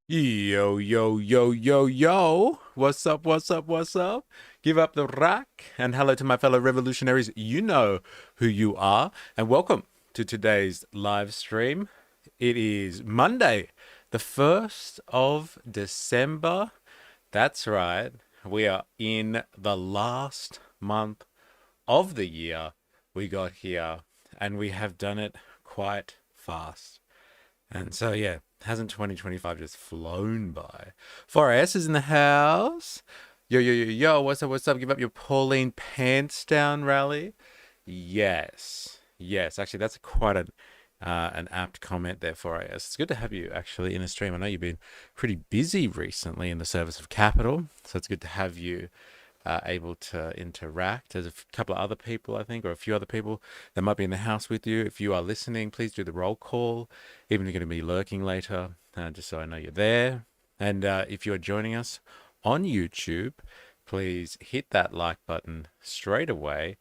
Yo, yo, yo, yo, yo. What's up, what's up, what's up? Give up the rack and hello to my fellow revolutionaries. You know who you are. And welcome to today's live stream. It is Monday, the 1st of December. That's right. We are in the last month of the year we got here, and we have done it quite fast. And so, yeah, hasn't 2025 just flown by? 4S is in the house. Yo, yo, yo, yo, what's up, what's up? Give up your Pauline pants down rally. Yes, yes, actually, that's quite an apt comment there, 4AS. It's good to have you actually in the stream. I know you've been pretty busy recently in the service of capital, so it's good to have you able to interact. There's a couple of other people, I think, or a few other people that might be in the house with you. If you are listening, please do the roll call, even if you're going to be lurking later, just so I know you're there. And if you're joining us on YouTube, please hit that like button straight away.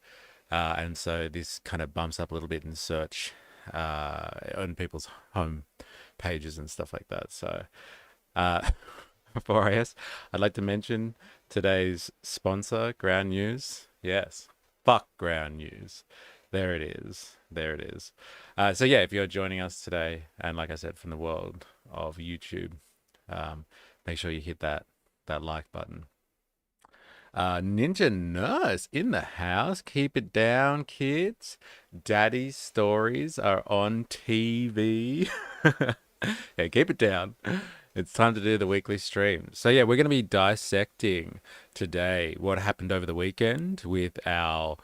And so this kind of bumps up a little bit in search on people's home pages and stuff like that. So before I'd like to mention today's sponsor, Ground News. Yes, fuck Ground News. There it is. There it is. So yeah, if you're joining us today, and like I said, from the world of YouTube, make sure you hit that like button. Ninja Nurse in the house. Keep it down, kids. Daddy's stories are on TV. Yeah, keep it down. It's time to do the weekly stream. So yeah, we're going to be dissecting today what happened over the weekend with uh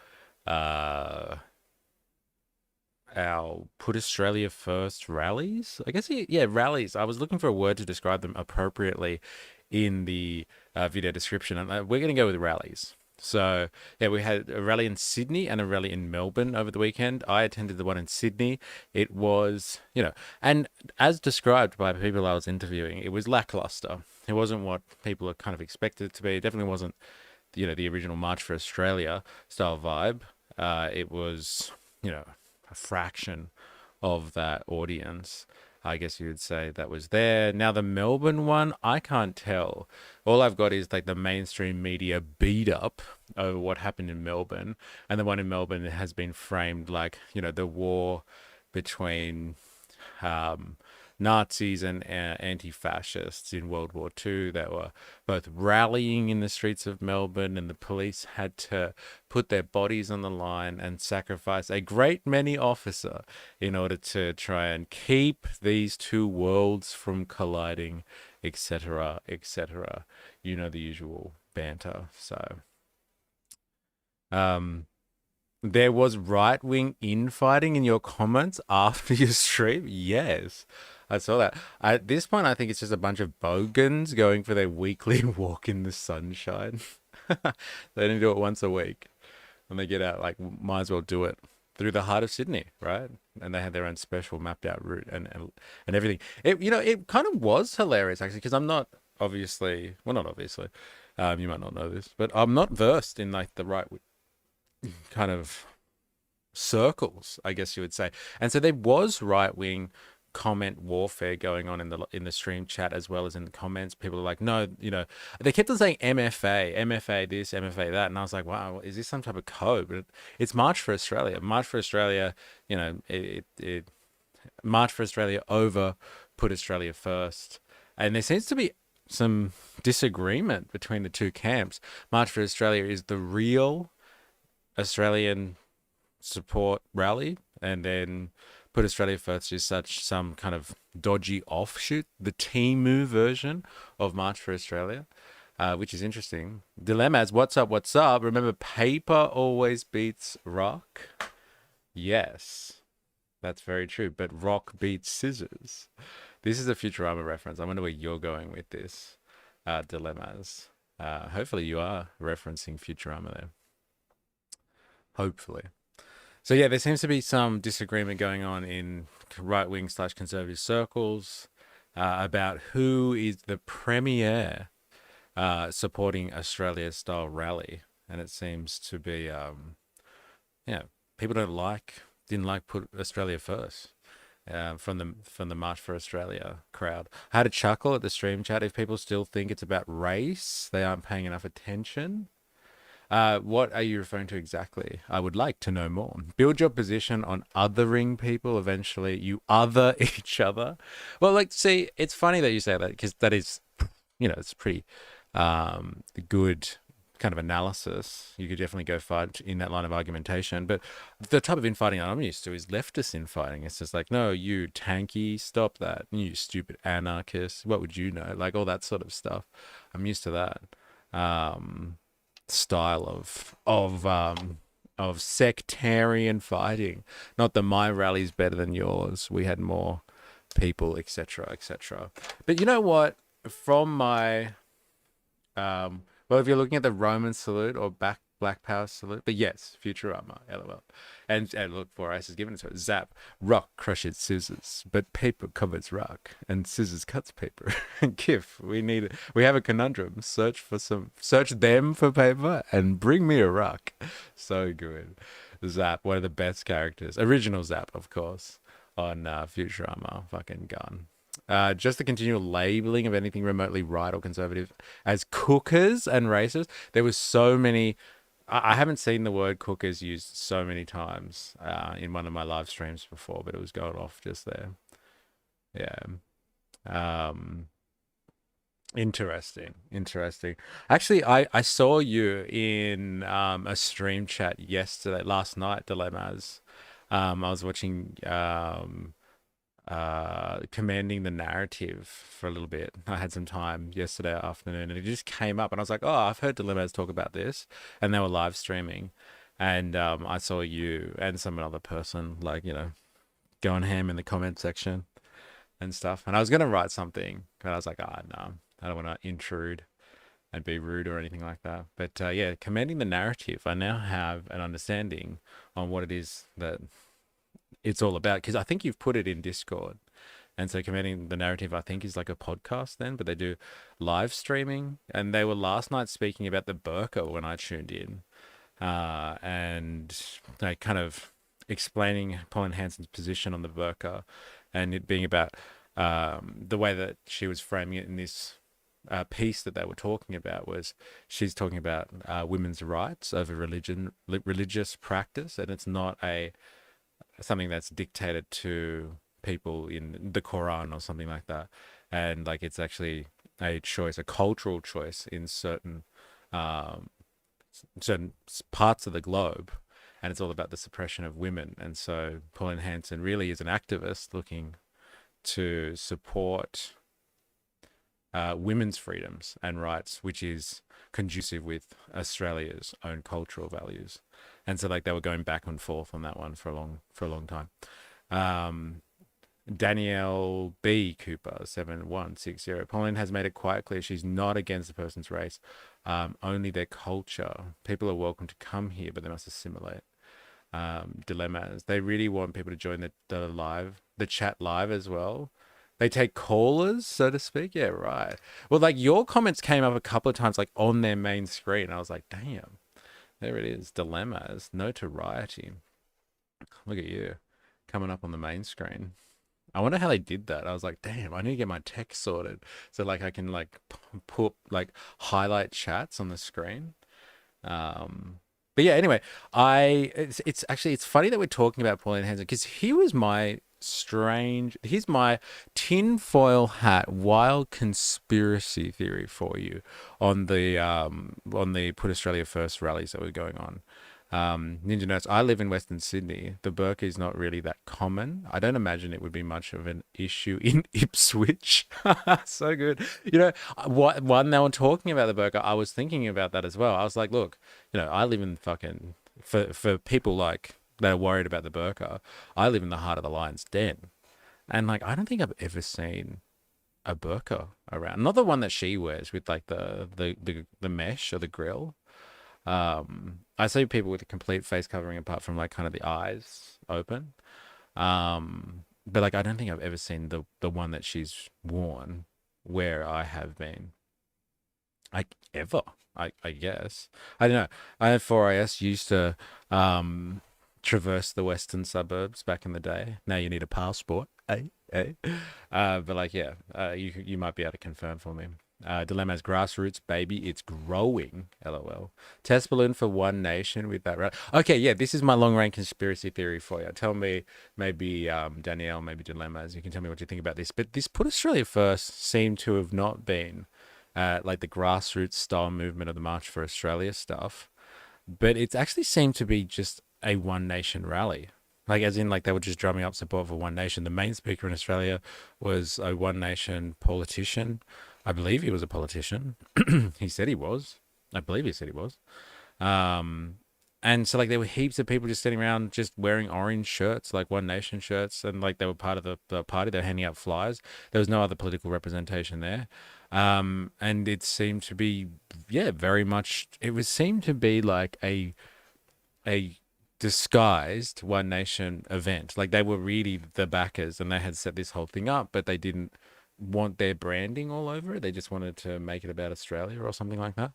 our Put Australia First rallies. I guess yeah, rallies. I was looking for a word to describe them appropriately in the video description, and we're going to go with rallies. So yeah, we had a rally in Sydney and a rally in Melbourne over the weekend. I attended the one in Sydney. It was, and as described by people I was interviewing, it was lackluster. It wasn't what people are kind of expected it to be. It definitely wasn't, the original March for Australia style vibe. It was, a fraction of that audience, I guess you would say, that was there. Now, the Melbourne one, I can't tell. All I've got is like the mainstream media beat up over what happened in Melbourne. And the one in Melbourne has been framed like, the war between um, Nazis and anti-fascists in World War II that were both rallying in the streets of Melbourne, and the police had to put their bodies on the line and sacrifice a great many officers in order to try and keep these two worlds from colliding, etc., etc. You know the usual banter. So, um, there was right wing infighting in your comments after your stream. Yes, I saw that. At this point, I think it's just a bunch of bogans going for their weekly walk in the sunshine. They only do it once a week. When they get out, like, might as well do it through the heart of Sydney, right? And they had their own special mapped out route and everything. It kind of was hilarious actually, because I'm not obviously, well, not obviously, you might not know this, but I'm not versed in like the right kind of circles, I guess you would say. And so there was right wing comment warfare going on in the stream chat as well as in the comments. People are like, no, they kept on saying MFA, MFA this, MFA that, and I was like, wow, is this some type of code? But it's March for Australia. March for Australia, it March for Australia over Put Australia First, and there seems to be some disagreement between the two camps. March for Australia is the real Australian support rally, and then Put Australia First is some kind of dodgy offshoot, the Timu version of March for Australia, which is interesting. Dilemmas, what's up, what's up? Remember, paper always beats rock? Yes, that's very true, but rock beats scissors. This is a Futurama reference. I wonder where you're going with this, Dilemmas. Hopefully you are referencing Futurama there. Hopefully. So yeah, there seems to be some disagreement going on in right wing / conservative circles about who is the premier supporting Australia style rally, and it seems to be people didn't like Put Australia First. from the March for Australia crowd. I had a chuckle at the stream chat. If people still think it's about race, they aren't paying enough attention. What are you referring to exactly? I would like to know more. Build your position on othering people. Eventually, you other each other. Well, like, see, it's funny that you say that because that is, it's pretty good kind of analysis. You could definitely go fight in that line of argumentation. But the type of infighting I'm used to is leftist infighting. It's just like, no, you tanky, stop that. You stupid anarchist. What would you know? Like all that sort of stuff. I'm used to that. Style of sectarian fighting. Not that my rally's better than yours. We had more people, etc., etc. But you know what? From my well, if you're looking at the Roman salute or Black Power salute, but yes, Futurama, LOL. And look, 4 is given to it. Zap, rock crushes scissors, but paper covers rock, and scissors cuts paper. And GIF, we have a conundrum. Search them for paper, and bring me a rock. So good. Zap, one of the best characters. Original Zap, of course, on Futurama. Fucking gun. Just the continual labeling of anything remotely right or conservative as cookers and racist. There was so many. I haven't seen the word cookers used so many times in one of my live streams before, but it was going off just there. Yeah. Um, interesting. Actually, I saw you in a stream chat last night, Dilemmas. I was watching commanding the narrative for a little bit. I had some time yesterday afternoon and it just came up and I was like, oh, I've heard Dilemmas talk about this, and they were live streaming, and I saw you and some other person like, going ham in the comment section and stuff, and I was gonna write something but I was like, no, I don't want to intrude and be rude or anything like that. But yeah, commanding the narrative, I now have an understanding on what it is that it's all about, because I think you've put it in Discord. And so commanding the narrative, I think, is like a podcast then, but they do live streaming. And they were last night speaking about the burqa when I tuned in, and they kind of explaining Pauline Hanson's position on the burqa, and it being about the way that she was framing it in this piece that they were talking about was she's talking about women's rights over religious practice, and it's not something that's dictated to people in the Quran or something like that. And like, it's actually a choice, a cultural choice in um, certain parts of the globe. And it's all about the suppression of women. And so Pauline Hanson really is an activist looking to support women's freedoms and rights, which is conducive with Australia's own cultural values. And so like they were going back and forth on that one for a long time. Danielle B. Cooper 7160. Pauline has made it quite clear she's not against a person's race, only their culture. People are welcome to come here, but they must assimilate. Dilemmas. They really want people to join the chat live as well. They take callers, so to speak. Yeah, right. Well, like your comments came up a couple of times, like on their main screen. I was like, damn, there it is. Dilemmas, notoriety. Look at you coming up on the main screen. I wonder how they did that. I was like, damn, I need to get my text sorted so like I can like put like highlight chats on the screen. But yeah, anyway, it's funny that we're talking about Pauline Hanson, because here's my tinfoil hat wild conspiracy theory for you on the Put Australia First rallies that were going on. Ninja Notes, I live in Western Sydney. The burqa is not really that common. I don't imagine it would be much of an issue in Ipswich. So good. When they were talking about the burqa, I was thinking about that as well. I was like, look, I live in fucking, for people like that are worried about the burqa, I live in the heart of the lion's den. And like, I don't think I've ever seen a burqa around. Not the one that she wears with like the mesh or the grill. I see people with a complete face covering apart from like kind of the eyes open. But like, I don't think I've ever seen the one that she's worn where I have been. Like ever, I guess. I don't know. I had 4IS used to traverse the western suburbs back in the day. Now you need a passport. Eh? But like, yeah, you might be able to confirm for me. Dilemma's grassroots, baby. It's growing. LOL. Test balloon for One Nation with that. Okay, yeah, this is my long range conspiracy theory for you. Tell me, maybe Danielle, maybe Dilemmas. You can tell me what you think about this. But this Put Australia First seemed to have not been like the grassroots style movement of the March for Australia stuff, but it actually seemed to be just a One Nation rally. Like, as in, like, they were just drumming up support for One Nation. The main speaker in Australia was a One Nation politician. I believe he was a politician. He said he was. I believe he said he was. Um, and so, like, there were heaps of people just sitting around just wearing orange shirts, like One Nation shirts, and like they were part of the party. They were handing out flyers. There was no other political representation there. And it seemed to be, yeah, very much, it was seemed to be like a disguised One Nation event. Like they were really the backers and they had set this whole thing up, but they didn't want their branding all over it. They just wanted to make it about Australia or something like that.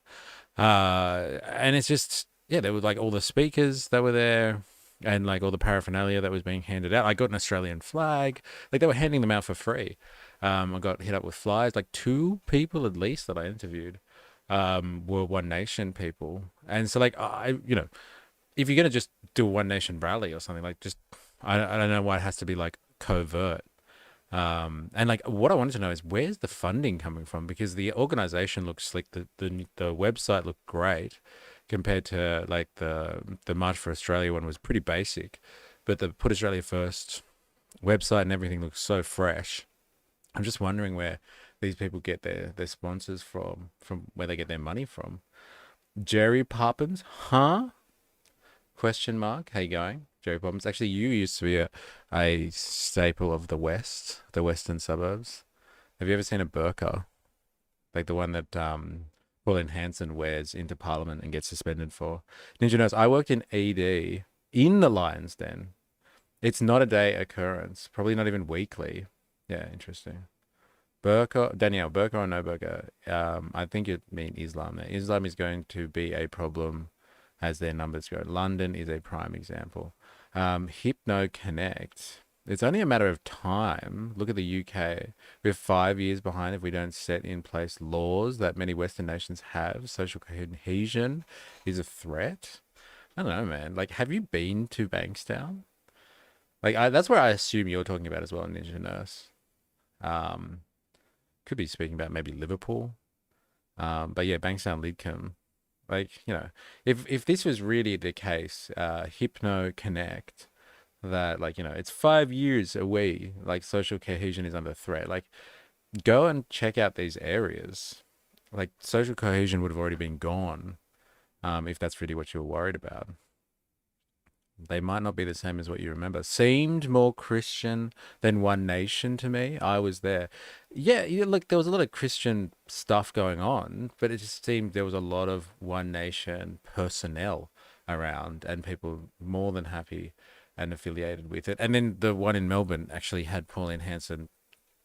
And it's just, yeah, there were like all the speakers that were there and like all the paraphernalia that was being handed out. I got an Australian flag. Like they were handing them out for free. I got hit up with flyers. Like two people at least that I interviewed were One Nation people. And so like if you're gonna just do a One Nation rally or something, like just I don't know why it has to be like covert. And like what I wanted to know is where's the funding coming from? Because the organization looks slick, the website looked great compared to like the March for Australia one was pretty basic, but the Put Australia First website and everything looks so fresh. I'm just wondering where these people get their sponsors from where they get their money from. Jerry Poppins, huh? Question mark. How you going, Jerry Poppins? Actually, you used to be a staple of the western suburbs. Have you ever seen a burqa, like the one that Pauline Hanson wears into Parliament and gets suspended for? Ninja knows. I worked in ED in the Lions Den. It's not a day occurrence. Probably not even weekly. Yeah, interesting. Burqa, Danielle, burqa or no burqa? I think you mean Islam there. Islam is going to be a problem as their numbers go. London is a prime example. Hypno Connect. It's only a matter of time. Look at the UK. We're 5 years behind if we don't set in place laws that many Western nations have. Social cohesion is a threat. I don't know, man. Like, have you been to Bankstown? Like, that's where I assume you're talking about as well, Ninja Nurse. Um, could be speaking about maybe Liverpool. But yeah, Bankstown Lidcombe. Like, if this was really the case, Hypno Connect, that like, it's 5 years away, like social cohesion is under threat. Like, go and check out these areas. Like, social cohesion would have already been gone, if that's really what you were worried about. They might not be the same as what you remember. Seemed more Christian than One Nation to me. I was there. Yeah, look, there was a lot of Christian stuff going on, but it just seemed there was a lot of One Nation personnel around and people more than happy and affiliated with it. And then the one in Melbourne actually had Pauline Hanson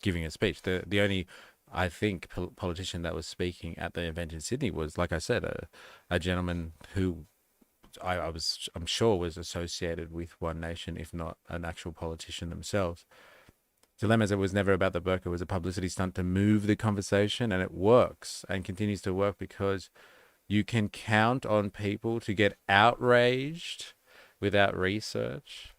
giving a speech. The only, I think, politician that was speaking at the event in Sydney was, like I said, a gentleman who I'm sure was associated with One Nation, if not an actual politician themselves. Dilemmas, it was never about the burqa. It was a publicity stunt to move the conversation, and it works and continues to work because you can count on people to get outraged without research.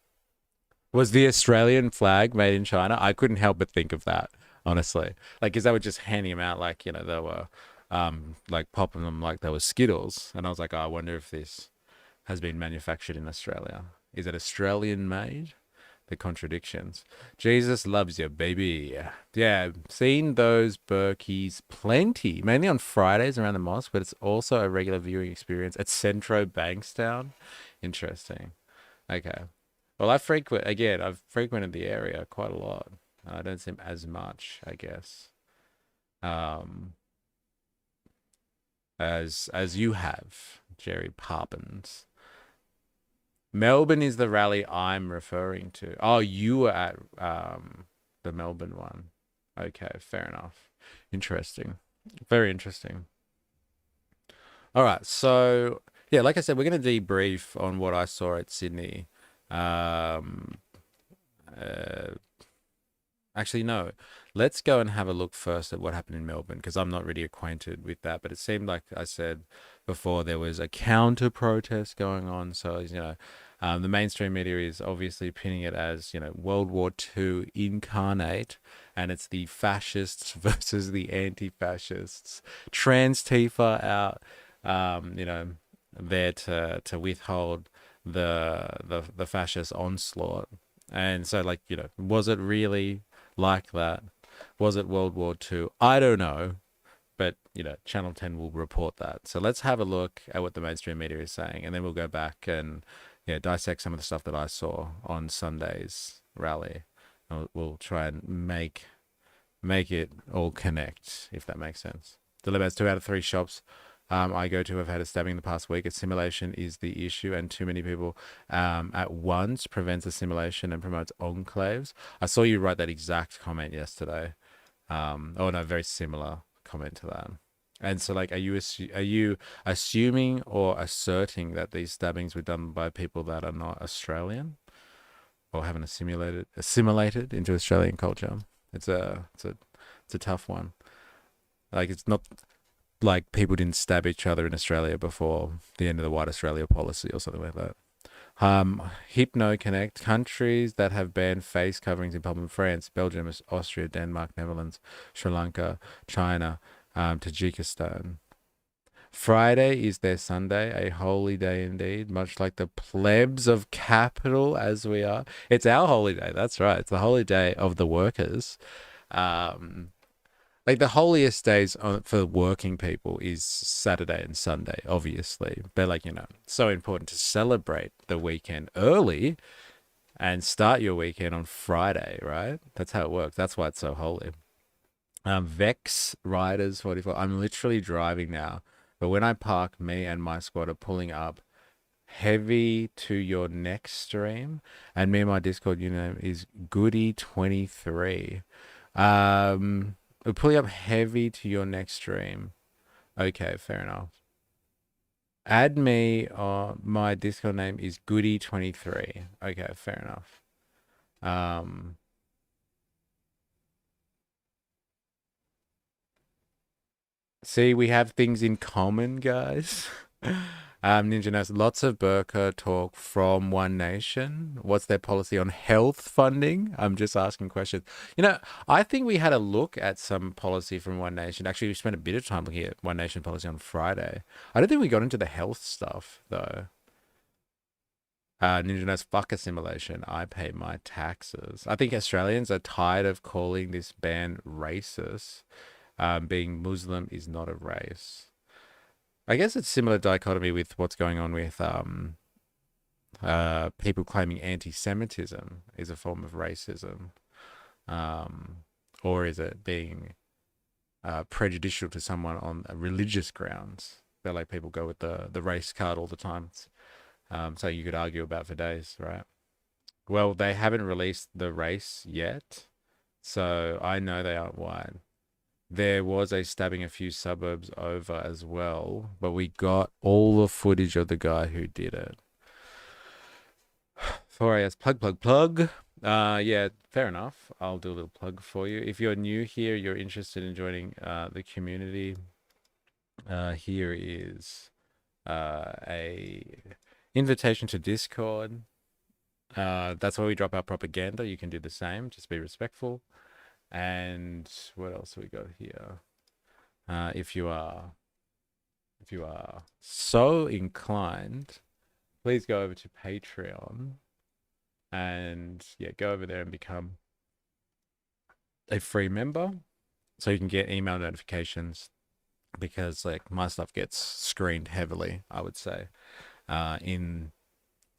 Was the Australian flag made in China? I couldn't help but think of that, honestly. Like, because they were just handing them out like, they were like popping them like they were Skittles. And I was like, oh, I wonder if this has been manufactured in Australia. Is it Australian made? The contradictions. Jesus loves you, baby. Yeah, seen those burkies plenty, mainly on Fridays around the mosque, but it's also a regular viewing experience at Centro Bankstown. Interesting. Okay. Well, I've frequented the area quite a lot. I don't seem as much, I guess, um, as you have, Jerry Poppins. Melbourne is the rally I'm referring to. Oh, you were at the Melbourne one. Okay, fair enough. Interesting. Very interesting. All right, so yeah, like I said, we're going to debrief on what I saw at Sydney Um, uh, Actually, no. Let's go and have a look first at what happened in Melbourne because I'm not really acquainted with that. But it seemed like I said before there was a counter protest going on. So, the mainstream media is obviously pinning it as, World War II incarnate, and it's the fascists versus the anti fascists. Trans Tifa out, there to withhold the fascist onslaught. And so, like, was it really like that? Was it World War II? I don't know, but Channel 10 will report that. So let's have a look at what the mainstream media is saying, and then we'll go back and dissect some of the stuff that I saw on Sunday's rally. We'll try and make it all connect, if that makes sense. Dilemma's 2 out of 3 shops I go to have had a stabbing in the past week. Assimilation is the issue, and too many people at once prevents assimilation and promotes enclaves. I saw you write that exact comment yesterday. Oh no, very similar comment to that. And so, like, are you assuming or asserting that these stabbings were done by people that are not Australian or haven't assimilated into Australian culture? It's a tough one. Like, it's not like people didn't stab each other in Australia before the end of the White Australia policy or something like that. Hypno Connect countries that have banned face coverings in public: France, Belgium, Austria, Denmark, Netherlands, Sri Lanka, China, Tajikistan. Friday is their Sunday, a holy day indeed, much like the plebs of capital as we are. It's our holy day. That's right. It's the holy day of the workers. Um, like the holiest days for working people is Saturday and Sunday, obviously. But like, it's so important to celebrate the weekend early and start your weekend on Friday, right? That's how it works. That's why it's so holy. Vex Riders 44. I'm literally driving now, but when I park, me and my squad are pulling up heavy to your next stream, and me and my Discord username is Goody23. We're pulling up heavy to your next stream. Okay, fair enough. Add me. My Discord name is Goody23. Okay, fair enough. See, we have things in common, guys. Ninja knows lots of burqa talk from One Nation. What's their policy on health funding? I'm just asking questions. I think we had a look at some policy from One Nation. Actually, we spent a bit of time looking at One Nation policy on Friday. I don't think we got into the health stuff, though. Ninja knows fuck assimilation. I pay my taxes. I think Australians are tired of calling this ban racist. Being Muslim is not a race. I guess it's similar dichotomy with what's going on with people claiming anti-Semitism is a form of racism, or is it being prejudicial to someone on religious grounds? They're like people go with the race card all the time. So you could argue about for days, right? Well, they haven't released the race yet, so I know they aren't white. There was a stabbing a few suburbs over as well, but we got all the footage of the guy who did it. 4AS plug. Yeah, fair enough. I'll do a little plug for you. If you're new here, you're interested in joining the community, here is a invitation to Discord. That's where we drop our propaganda. You can do the same. Just be respectful. And what else we got here? If you are so inclined, please go over to Patreon and go over there and become a free member so you can get email notifications, because like my stuff gets screened heavily, I would say, in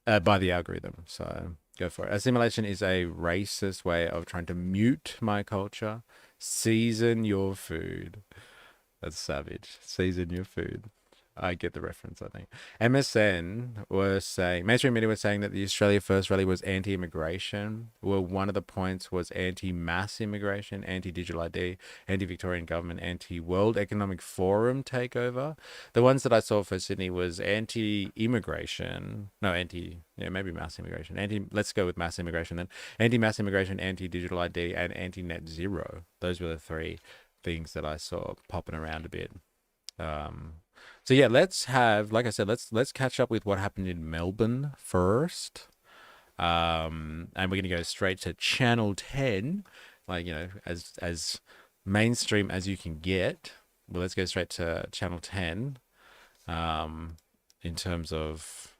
by the algorithm. So go for it. Assimilation is a racist way of trying to mute my culture. Season your food. That's savage. Season your food. I get the reference, I think. MSN was saying, mainstream media was saying that the Australia First rally was anti-immigration. Well, one of the points was anti-mass immigration, anti-digital ID, anti-Victorian government, anti-World Economic Forum takeover. The ones that I saw for Sydney was anti-immigration. No, yeah, maybe mass immigration. Let's go with mass immigration then. Anti-mass immigration, anti-digital ID, and anti-net zero. Those were the three things that I saw popping around a bit. So yeah, like I said, let's catch up with what happened in Melbourne first. And we're gonna go straight to Channel 10, like, as mainstream as you can get. Well, let's go straight to Channel 10, in terms of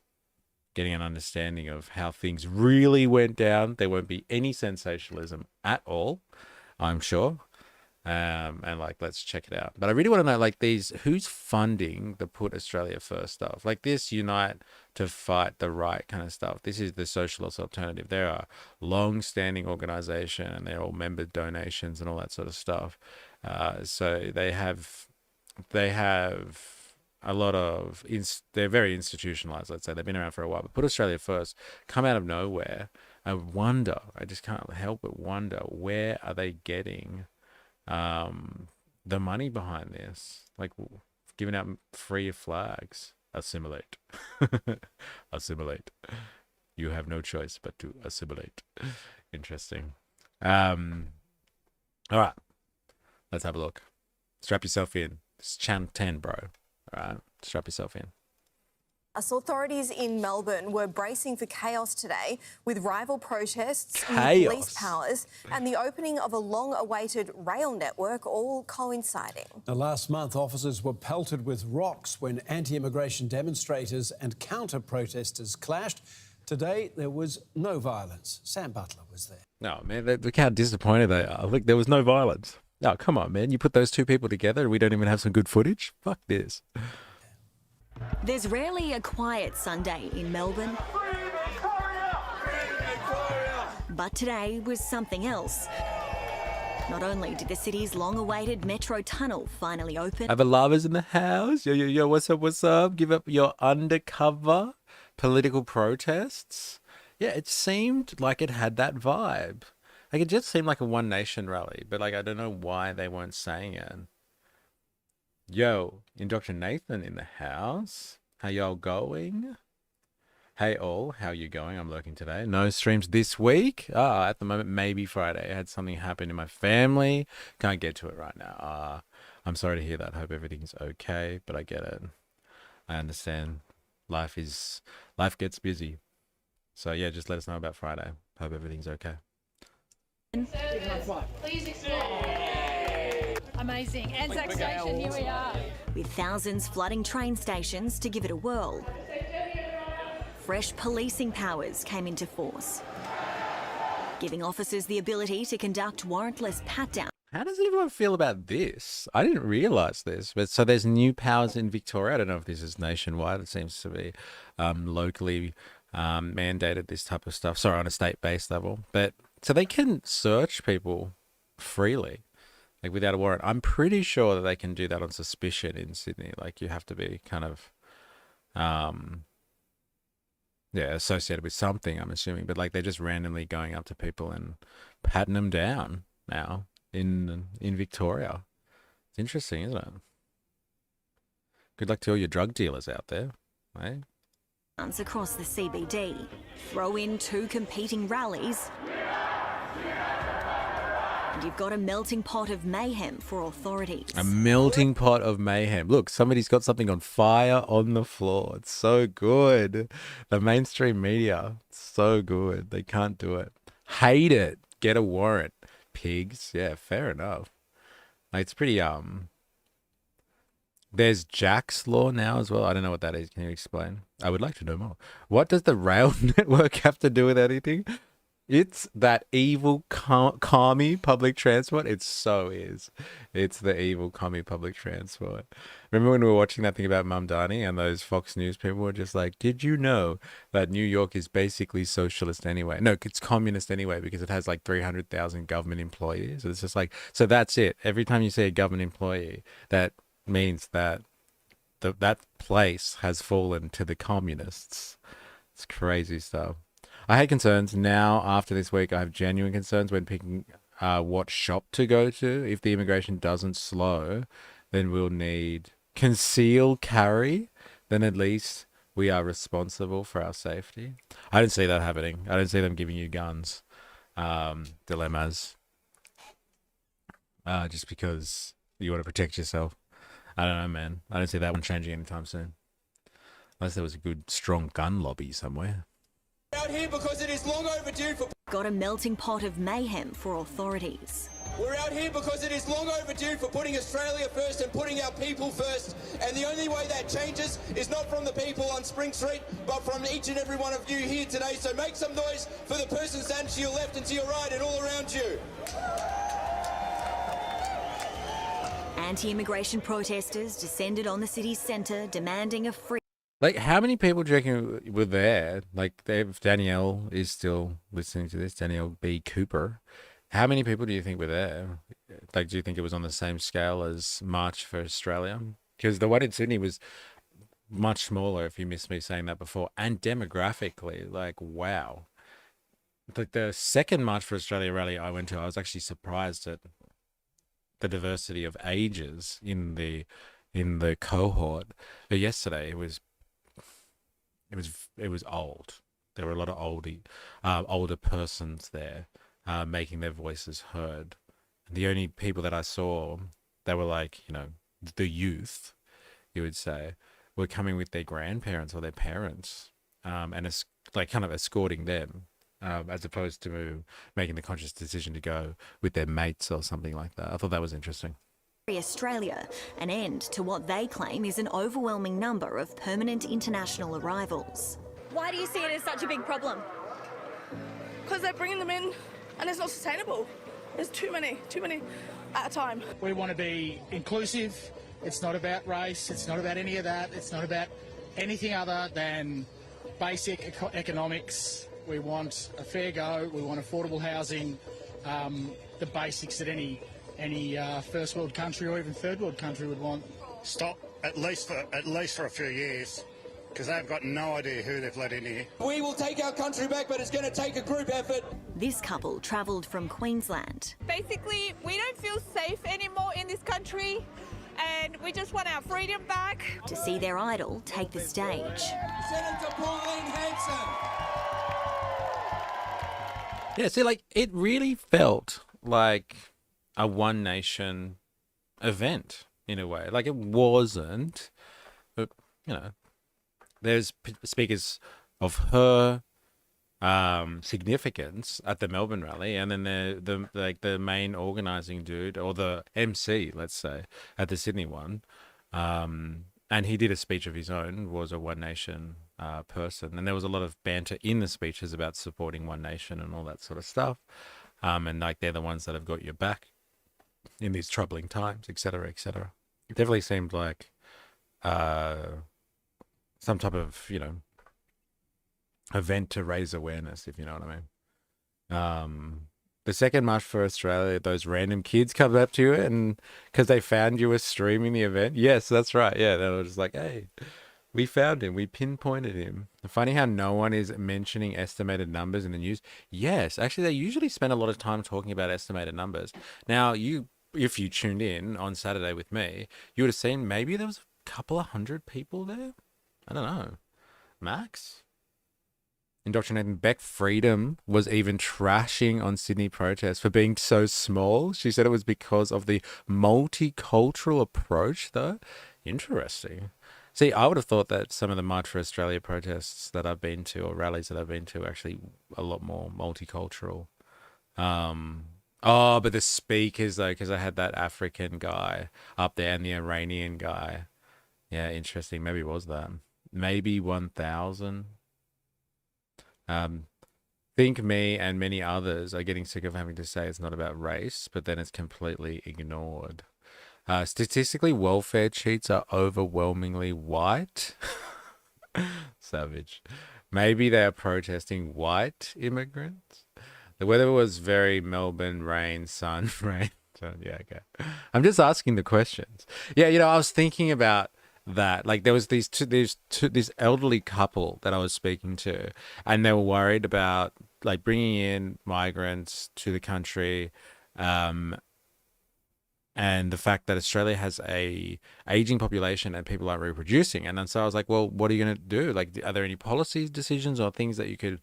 getting an understanding of how things really went down. There won't be any sensationalism at all, I'm sure. And like, let's check it out. But I really want to know, like, who's funding the Put Australia First stuff, like this Unite to Fight the Right kind of stuff. This is the socialist alternative. They're a long-standing organization, and they're all member donations and all that sort of stuff. So they have a lot of they're very institutionalized. Let's say they've been around for a while. But Put Australia First come out of nowhere. I just can't help but wonder, where are they getting the money behind this? Like, giving out free flags. Assimilate. Assimilate. You have no choice but to assimilate. Interesting. All right, let's have a look. Strap yourself in. It's Channel 10, bro. All right, strap yourself in. Authorities in Melbourne were bracing for chaos today, with rival protests, new police powers, and the opening of a long-awaited rail network all coinciding. Now, last month, officers were pelted with rocks when anti-immigration demonstrators and counter-protesters clashed. Today, there was no violence. Sam Butler was there. No, man, look how disappointed they are. Look, there was no violence. Oh, come on, man. You put those two people together and we don't even have some good footage? Fuck this. There's rarely a quiet Sunday in Melbourne. But today was something else. Not only did the city's long-awaited metro tunnel finally open... Have a lovers in the house? Yo, what's up? Give up your undercover political protests? Yeah, it seemed like it had that vibe. Like, it just seemed like a One Nation rally, but like, I don't know why they weren't saying it. Yo, Dr. Nathan in the house. How y'all going? Hey all, how you going? I'm lurking today. No streams this week. At the moment, maybe Friday. I had something happen in my family. Can't get to it right now. I'm sorry to hear that. Hope everything's okay, but I get it. I understand. Life gets busy. So yeah, just let us know about Friday. Hope everything's okay. Please explain. Amazing. Anzac Station, here we are. With thousands flooding train stations to give it a whirl, fresh policing powers came into force, giving officers the ability to conduct warrantless pat-downs. How does everyone feel about this? I didn't realise this. But so there's new powers in Victoria. I don't know if this is nationwide. It seems to be locally mandated, this type of stuff. Sorry, on a state-based level. But so they can search people freely, like without a warrant. I'm pretty sure that they can do that on suspicion in Sydney. Like, you have to be kind of, associated with something, I'm assuming. But like, they're just randomly going up to people and patting them down now in Victoria. It's interesting, isn't it? Good luck to all your drug dealers out there, eh? Across the CBD, throw in two competing rallies, and you've got a melting pot of mayhem for authorities. A melting pot of mayhem. Look, somebody's got something on fire on the floor. It's so good. The mainstream media, so good. They can't do it. Hate it. Get a warrant. Pigs. Yeah, fair enough. Like, it's pretty, there's Jack's Law now as well. I don't know what that is. Can you explain? I would like to know more. What does the rail network have to do with anything? It's that evil commie public transport. It so is. It's the evil commie public transport. Remember when we were watching that thing about Mamdani and those Fox News people were just like, did you know that New York is basically socialist anyway? No, it's communist anyway, because it has like 300,000 government employees. It's just like, so that's it. Every time you see a government employee, that means that that place has fallen to the communists. It's crazy stuff. I had concerns. Now, after this week, I have genuine concerns when picking what shop to go to. If the immigration doesn't slow, then we'll need conceal carry. Then at least we are responsible for our safety. I don't see that happening. I don't see them giving you guns. Dilemmas. Just because you want to protect yourself. I don't know, man. I don't see that one changing anytime soon. Unless there was a good, strong gun lobby somewhere. Out here because it is long overdue for... Got a melting pot of mayhem for authorities. We're out here because it is long overdue for putting Australia first and putting our people first. And the only way that changes is not from the people on Spring Street, but from each and every one of you here today. So make some noise for the person standing to your left and to your right and all around you. Anti-immigration protesters descended on the city's centre, demanding a free... Like, how many people do you reckon were there? Like, if Danielle is still listening to this, Danielle B. Cooper, how many people do you think were there? Like, do you think it was on the same scale as March for Australia? Because the one in Sydney was much smaller, if you missed me saying that before. And demographically, like, wow. Like, the second March for Australia rally I went to, I was actually surprised at the diversity of ages in the cohort. But yesterday, it was old. There were a lot of older persons there, making their voices heard. And the only people that I saw that were like, the youth, you would say, were coming with their grandparents or their parents, and it's like kind of escorting them, as opposed to making the conscious decision to go with their mates or something like that. I thought that was interesting. Australia, an end to what they claim is an overwhelming number of permanent international arrivals. Why do you see it as such a big problem? Because they're bringing them in and it's not sustainable. There's too many at a time. We want to be inclusive. It's not about race. It's not about any of that. It's not about anything other than basic economics. We want a fair go. We want affordable housing, the basics that any first world country or even third world country would want. Stop at least for a few years, because they've got no idea who they've let in here. We will take our country back, but it's going to take a group effort. This couple travelled from Queensland. Basically, we don't feel safe anymore in this country, and we just want our freedom back. To see their idol take the stage. Senator Pauline Hanson. Yeah, see, like, it really felt like a One Nation event in a way. Like, it wasn't, but, there's speakers of her significance at the Melbourne rally, and then the main organising dude, or the MC, let's say, at the Sydney one, and he did a speech of his own, was a One Nation person, and there was a lot of banter in the speeches about supporting One Nation and all that sort of stuff, and like they're the ones that have got your back in these troubling times, etc., etc. It definitely seemed like some type of event to raise awareness, if you know what I mean. The second March for Australia, those random kids come up to you and because they found you were streaming the event. Yes, that's right. Yeah, they were just like, hey, we found him. We pinpointed him. Funny how no one is mentioning estimated numbers in the news. Yes, actually, they usually spend a lot of time talking about estimated numbers. Now, if you tuned in on Saturday with me, you would have seen maybe there was a couple of hundred people there. I don't know. Max? Indoctrinating Beck Freedom was even trashing on Sydney protests for being so small. She said it was because of the multicultural approach, though. Interesting. See, I would have thought that some of the March for Australia protests that I've been to, or rallies that I've been to, are actually a lot more multicultural. But the speakers, though, because I had that African guy up there and the Iranian guy. Yeah, interesting. Maybe it was that. Maybe 1,000. Think me and many others are getting sick of having to say it's not about race, but then it's completely ignored. Statistically, welfare cheats are overwhelmingly white. Savage. Maybe they are protesting white immigrants. The weather was very Melbourne, rain, sun, rain. So, yeah, okay. I'm just asking the questions. Yeah, I was thinking about that like there was this elderly couple that I was speaking to, and they were worried about like bringing in migrants to the country, and the fact that Australia has a aging population and people aren't reproducing. And then so I was like, well, what are you going to do? Like, are there any policy decisions or things that you could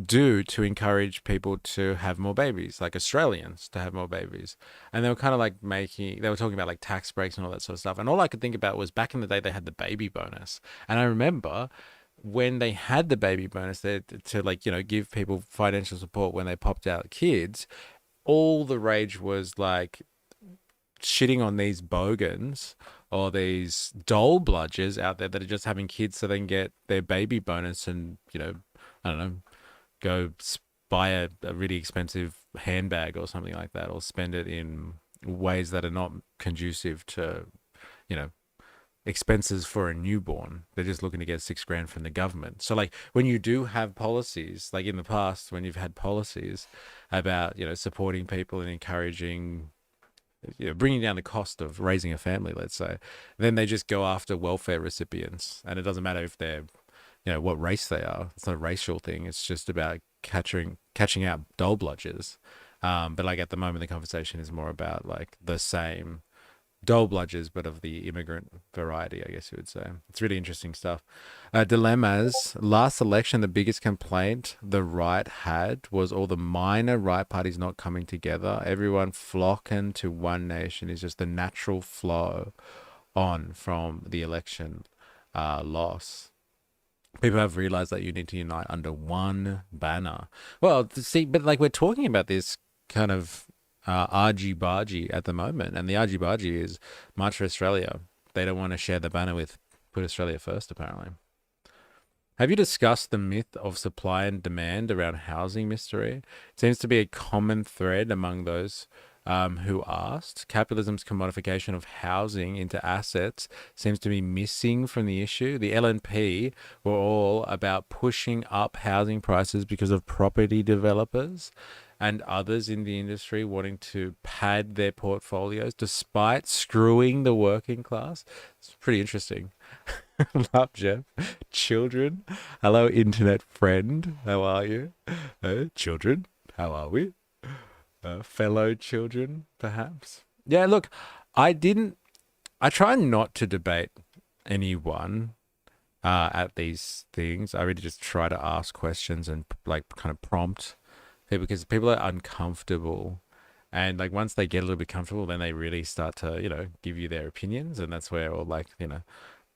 do to encourage people to have more babies, like Australians to have more babies? And they were kind of like they were talking about like tax breaks and all that sort of stuff. And all I could think about was back in the day, they had the baby bonus. And I remember when they had the baby bonus there to like, give people financial support when they popped out kids, all the rage was like shitting on these bogans or these dole bludgers out there that are just having kids so they can get their baby bonus and, I don't know, go buy a really expensive handbag or something like that, or spend it in ways that are not conducive to, expenses for a newborn. They're just looking to get $6,000 from the government. So like when you do have policies, like in the past, when you've had policies about, supporting people and encouraging, bringing down the cost of raising a family, let's say, then they just go after welfare recipients. And it doesn't matter if they're, what race they are. It's not a racial thing. It's just about catching out dole bludgers. But like at the moment, the conversation is more about like the same dole bludgers, but of the immigrant variety, I guess you would say. It's really interesting stuff. Dilemmas. Last election, the biggest complaint the right had was all the minor right parties not coming together. Everyone flocking to one nation is just the natural flow on from the election loss. People have realized that you need to unite under one banner. Well, see, but like we're talking about this kind of argy-bargy at the moment, and the argy-bargy is March for Australia. They don't want to share the banner with Put Australia First, apparently. Have you discussed the myth of supply and demand around housing mystery? It seems to be a common thread among those who asked. Capitalism's commodification of housing into assets seems to be missing from the issue. The LNP were all about pushing up housing prices because of property developers and others in the industry wanting to pad their portfolios despite screwing the working class. It's pretty interesting. Love, Jeff. Children. Hello, internet friend. How are you? Children. How are we? Fellow children, perhaps. Yeah, look, I try not to debate anyone at these things. I really just try to ask questions and like kind of prompt people, because people are uncomfortable, and like once they get a little bit comfortable, then they really start to give you their opinions, and that's where all like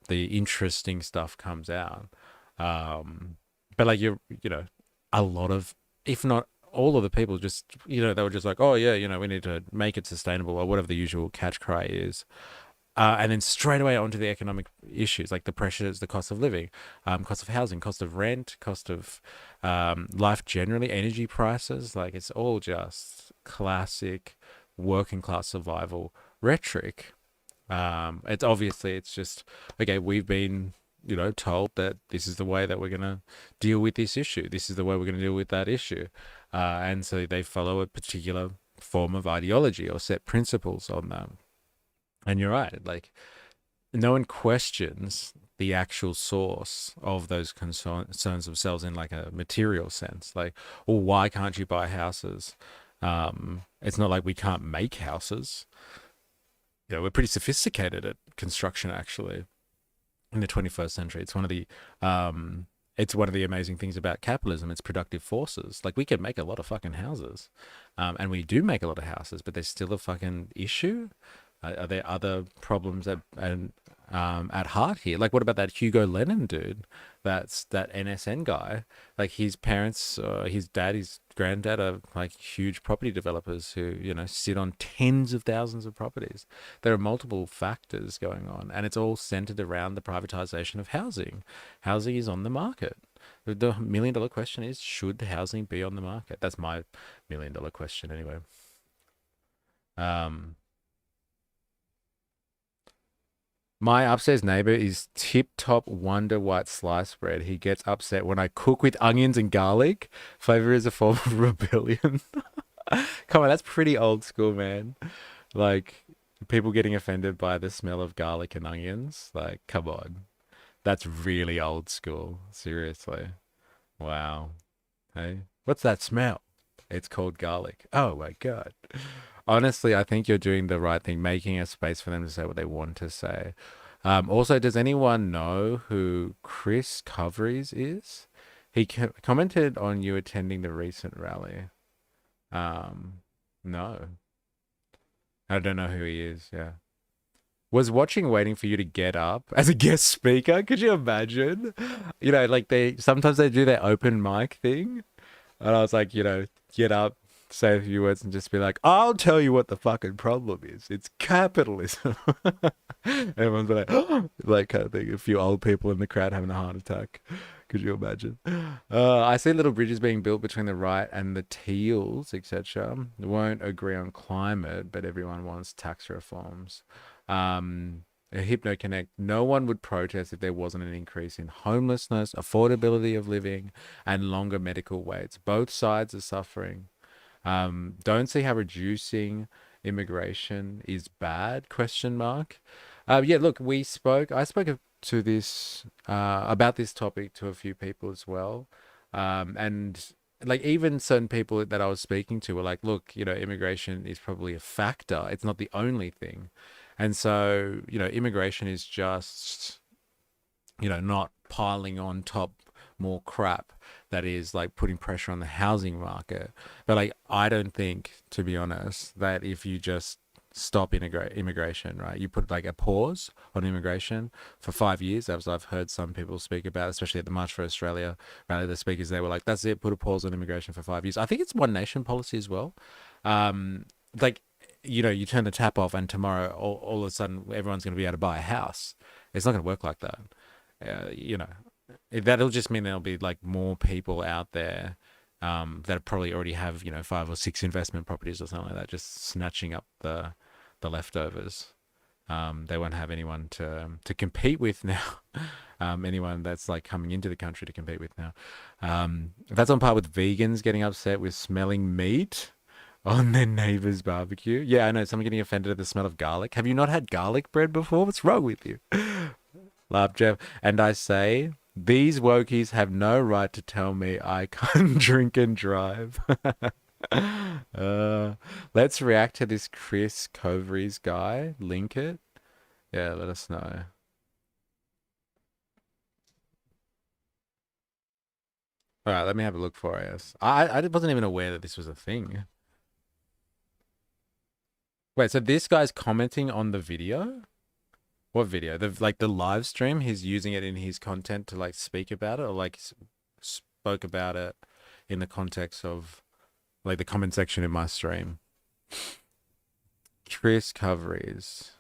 the interesting stuff comes out. But like a lot of, if not all of the people, just they were just like, oh yeah, we need to make it sustainable, or whatever the usual catch cry is. And then straight away onto the economic issues, like the pressures, the cost of living, cost of housing, cost of rent, cost of life generally, energy prices. Like it's all just classic working class survival rhetoric. It's just, okay, we've been, told that this is the way that we're going to deal with this issue. This is the way we're going to deal with that issue. And so they follow a particular form of ideology or set principles on that. And you're right, like no one questions the actual source of those concerns themselves in like a material sense. Like, well, why can't you buy houses? It's not like we can't make houses. We're pretty sophisticated at construction, actually, in the 21st century. It's one of the amazing things about capitalism. It's productive forces. Like we can make a lot of fucking houses, and we do make a lot of houses, but there's still a fucking issue. Are there other problems at heart here? Like, what about that Hugo Lennon dude? That's that NSN guy. Like, his parents, his dad, his granddad are like huge property developers who, sit on tens of thousands of properties. There are multiple factors going on, and it's all centered around the privatization of housing. Housing is on the market. The $1 million question is, should housing be on the market? That's my $1 million question anyway. My upstairs neighbor is tip-top Wonder White sliced bread. He gets upset when I cook with onions and garlic. Flavor is a form of rebellion. Come on, that's pretty old school, man. Like, People getting offended by the smell of garlic and onions. Like, come on. That's really old school. Seriously. Wow. Hey, what's that smell? It's called garlic. Oh my God. Honestly, I think you're doing the right thing, making a space for them to say what they want to say. Also, does anyone know who Chris Coveries is? He commented on you attending the recent rally. No. I don't know who he is. Yeah. Was watching waiting for you to get up as a guest speaker. Could you imagine? You know, like sometimes they do their open mic thing. And I was like, you know, get up, say a few words and just be like, I'll tell you what the fucking problem is. It's capitalism. Everyone's like, oh, like kind of thing. A few old people in the crowd having a heart attack. Could you imagine? I see little bridges being built between the right and the teals, etc. Won't agree on climate, but everyone wants tax reforms. HypnoConnect, no one would protest if there wasn't an increase in homelessness, affordability of living, and longer medical waits. Both sides are suffering. Don't see how reducing immigration is bad, question mark. Yeah, look, I spoke to this, about this topic to a few people as well. And like even certain people that I was speaking to were like, look, you know, immigration is probably a factor. It's not the only thing. And so, you know, immigration is just, you know, not piling on top more crap that is like putting pressure on the housing market. But like, I don't think, to be honest, that if you just stop immigration, right? You put like a pause on immigration for 5 years, as I've heard some people speak about, especially at the March for Australia rally, the speakers, they were like, that's it, put a pause on immigration for 5 years. I think it's One Nation policy as well. Like, you know, you turn the tap off and tomorrow all of a sudden everyone's going to be able to buy a house. It's not going to work like that. You know, that'll just mean there'll be like more people out there that probably already have, you know, 5 or 6 investment properties or something like that, just snatching up the leftovers. They won't have anyone to compete with now. Anyone that's like coming into the country to compete with now. That's on par with vegans getting upset with smelling meat on their neighbor's barbecue. Yeah, I know, someone getting offended at the smell of garlic. Have you not had garlic bread before? What's wrong with you? Laugh, Jeff. And I say, these wokies have no right to tell me I can't drink and drive. Let's react to this Chris Coveries guy. Link it. Yeah, let us know. All right, let me have a look for us. I wasn't even aware that this was a thing. Wait, so this guy's commenting on the video? What video? The live stream? He's using it in his content to like speak about it, or like spoke about it in the context of like the comment section in my stream. Chris Coveries.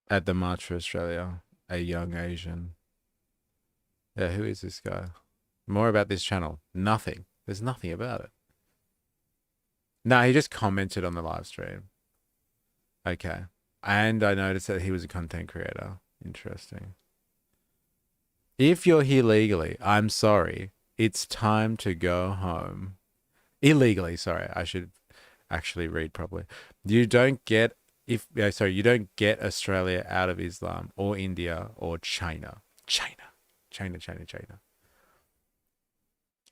At the March for Australia, a young Asian. Yeah, who is this guy? More about this channel. Nothing. There's nothing about it. No, he just commented on the live stream. Okay. And I noticed that he was a content creator. Interesting. If you're here legally, I'm sorry. It's time to go home. Illegally, sorry. I should actually read properly. You don't get you don't get Australia out of Islam or India or China. China.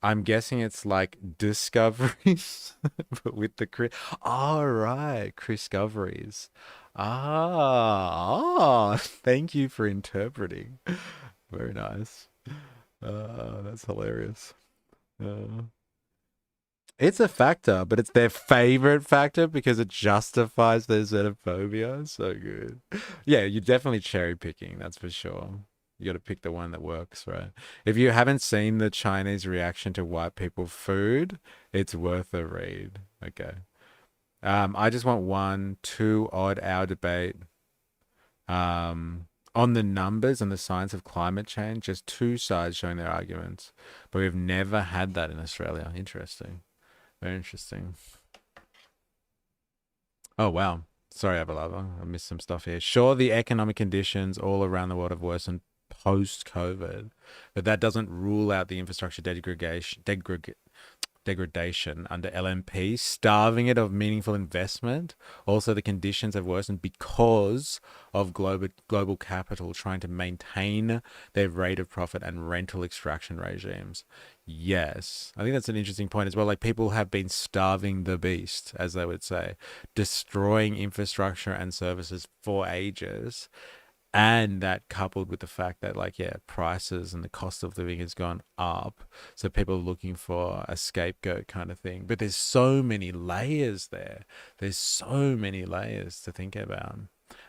I'm guessing it's like Discoveries, but with the Chris. All right, Discoveries. Thank you for interpreting. Very nice. That's hilarious. It's a factor, but it's their favorite factor because it justifies their xenophobia. So good. Yeah, you're definitely cherry picking, that's for sure. You got to pick the one that works, right? If you haven't seen the Chinese reaction to white people food, it's worth a read. Okay. I just want 1, 2 odd hour debate on the numbers and the science of climate change. Just 2 sides showing their arguments. But we've never had that in Australia. Interesting. Very interesting. Oh, wow. Sorry, Avalava. I missed some stuff here. Sure, the economic conditions all around the world have worsened post-COVID, but that doesn't rule out the infrastructure degradation under LNP, starving it of meaningful investment. Also, the conditions have worsened because of global capital trying to maintain their rate of profit and rental extraction regimes. Yes, I think that's an interesting point as well. Like, people have been starving the beast, as they would say, destroying infrastructure and services for ages. And that coupled with the fact that, like, yeah, prices and the cost of living has gone up. So people are looking for a scapegoat kind of thing. But there's so mmany layers there. There's so many layers to think about.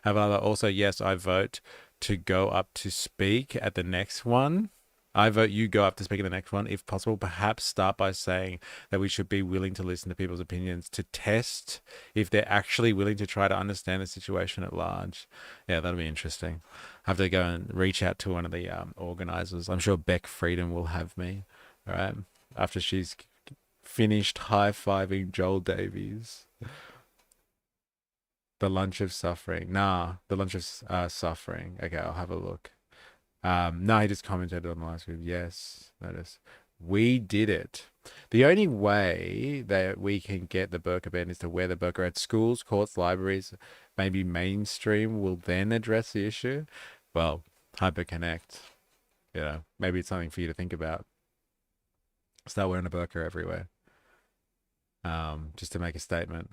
However, also, yes, I vote to go up to speak at the next one. I vote you go up to speak at the next one, if possible. Perhaps start by saying that we should be willing to listen to people's opinions to test if they're actually willing to try to understand the situation at large. Yeah, that'll be interesting. I have to go and reach out to one of the organizers. I'm sure Beck Freedom will have me, all right, after she's finished high-fiving Joel Davies. The Lunch of Suffering. The Lunch of Suffering. Okay, I'll have a look. No, he just commented on the last group. Yes, notice. We did it. The only way that we can get the burqa ban is to wear the burqa at schools, courts, libraries. Maybe mainstream will then address the issue. Well, hyperconnect. You know, maybe it's something for you to think about. Start wearing a burqa everywhere. Just to make a statement.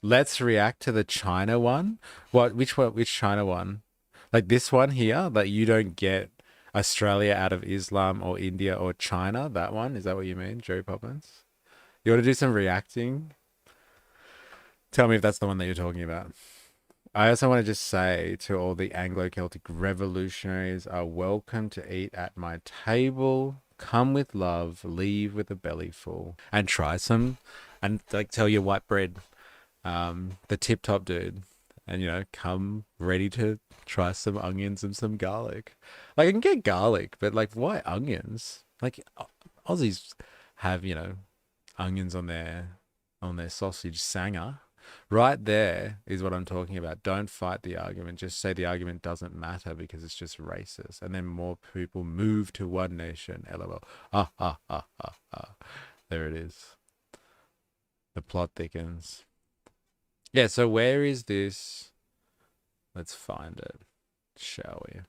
Let's react to the China one. Which China one? Like this one here, that you don't get Australia out of Islam or India or China. That one, is that what you mean, Jerry Poppins? You want to do some reacting? Tell me if that's the one that you're talking about. I also want to just say to all the Anglo-Celtic revolutionaries are welcome to eat at my table. Come with love, leave with a belly full, and try some, and like tell your white bread, the tip top dude. And, you know, come ready to try some onions and some garlic. Like, I can get garlic, but, like, why onions? Like, Aussies have, you know, onions on their sausage sanger. Right there is what I'm talking about. Don't fight the argument. Just say the argument doesn't matter because it's just racist. And then more people move to one nation. LOL. There it is. The plot thickens. Yeah, so where is this? Let's find it, shall we?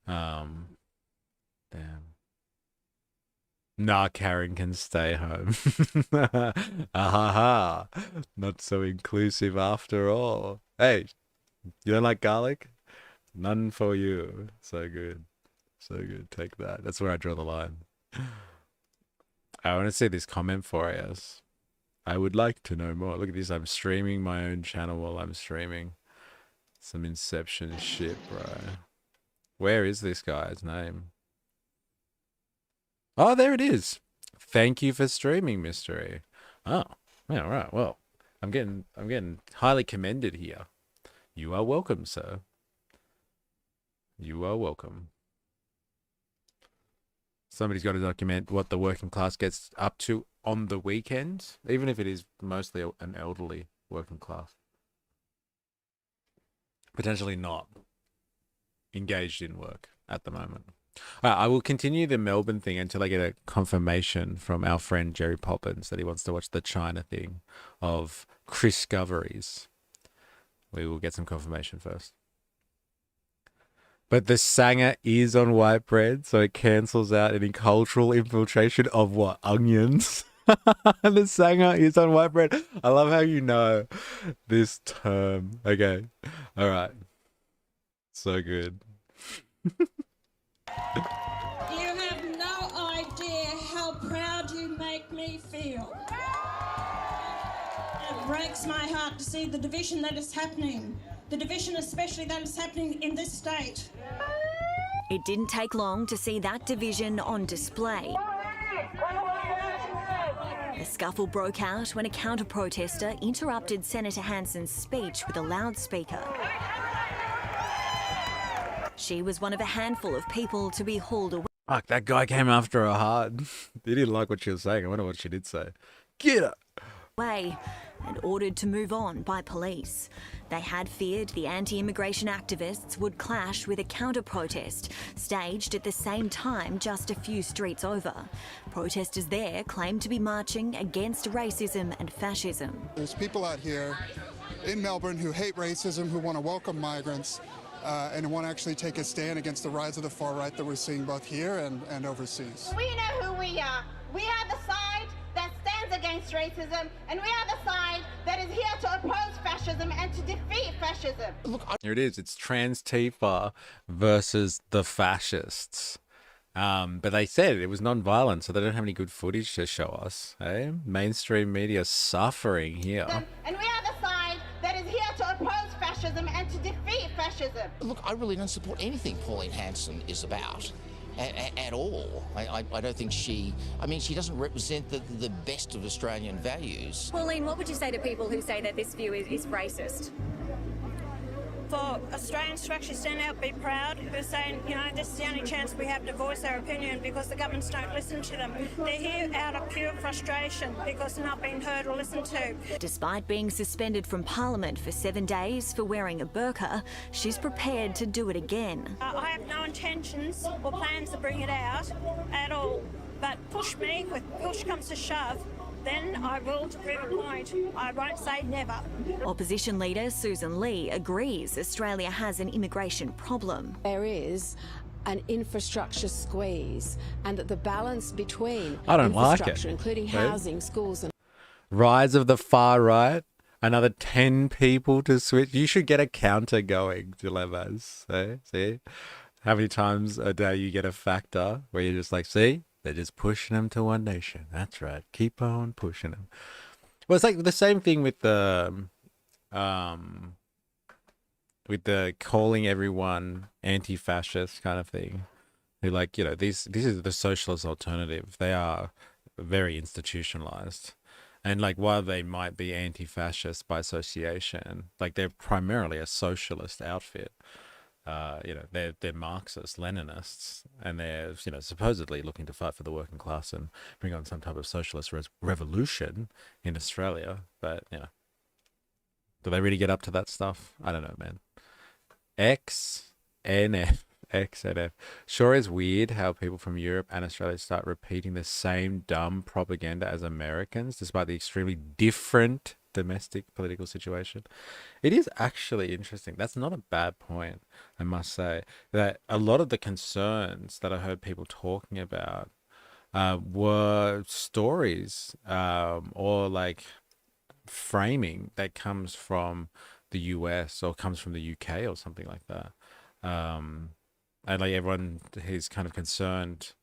Damn. Nah, Karen can stay home. Ahaha. Not so inclusive after all. Hey, you don't like garlic? None for you. So good. So good. Take that. That's where I draw the line. I want to see this comment for us. I would like to know more. Look at this. I'm streaming my own channel while I'm streaming. Some Inception shit, bro. Where is this guy's name? Oh, there it is. Thank you for streaming, Mystery. Oh, yeah, right. Well, I'm getting highly commended here. You are welcome, sir. You are welcome. Somebody's got to document what the working class gets up to on the weekend, even if it is mostly an elderly working class. Potentially not engaged in work at the moment. I will continue the Melbourne thing until I get a confirmation from our friend Jerry Poppins that he wants to watch the China thing of Discoveries. We will get some confirmation first. But the sanger is on white bread, so it cancels out any cultural infiltration of what? Onions? The sanger is on white bread. I love how you know this term. Okay. All right. So good. You have no idea how proud you make me feel. It breaks my heart to see the division that is happening. The division especially that is happening in this state. It didn't take long to see that division on display. The scuffle broke out when a counter-protester interrupted Senator Hanson's speech with a loudspeaker. She was one of a handful of people to be hauled away. Fuck, that guy came after her hard. He didn't like what she was saying. I wonder what she did say. Get her! And ordered to move on by police. They had feared the anti-immigration activists would clash with a counter-protest staged at the same time just a few streets over. Protesters there claim to be marching against racism and fascism. There's people out here in Melbourne who hate racism, who want to welcome migrants, and want to actually take a stand against the rise of the far right that we're seeing both here and overseas. We know who we are. We are the side that stands against racism, and we are the side that is here to oppose fascism and to defeat fascism. Here it is. It's Trans-Tifa versus the fascists. But they said it was non-violent, so they don't have any good footage to show us. Eh? Mainstream media suffering here. And we are the side that is here to oppose fascism and to defeat fascism. Look, I really don't support anything Pauline Hanson is about. At all. I don't think she doesn't represent the best of Australian values. Pauline, what would you say to people who say that this view is racist? For Australians to actually stand out, be proud, we're saying, this is the only chance we have to voice our opinion because the governments don't listen to them. They're here out of pure frustration because they're not being heard or listened to. Despite being suspended from Parliament for 7 days for wearing a burqa, she's prepared to do it again. I have no intentions or plans to bring it out at all, but push me, when push comes to shove, then I will to prove a point. I won't say never. Opposition leader Susan Lee agrees Australia has an immigration problem. There is an infrastructure squeeze, and that the balance between I don't like infrastructure, it. including housing, schools and... Rise of the far right. Another 10 people to switch. You should get a counter going, dilemmas. See? How many times a day you get a factor where you're just like, see? They're just pushing them to one nation. That's right. Keep on pushing them. Well, it's like the same thing with the calling everyone anti-fascist kind of thing. Who this is the socialist alternative. They are very institutionalized. And while they might be anti-fascist by association, they're primarily a socialist outfit. They're Marxists, Leninists, and they're supposedly looking to fight for the working class and bring on some type of socialist revolution in Australia. But do they really get up to that stuff? I don't know, man. XNF. Sure is weird how people from Europe and Australia start repeating the same dumb propaganda as Americans, despite the extremely different domestic political situation. It is actually interesting. That's not a bad point, I must say, that a lot of the concerns that I heard people talking about were stories or framing that comes from the US or comes from the UK or something like that. And everyone is kind of concerned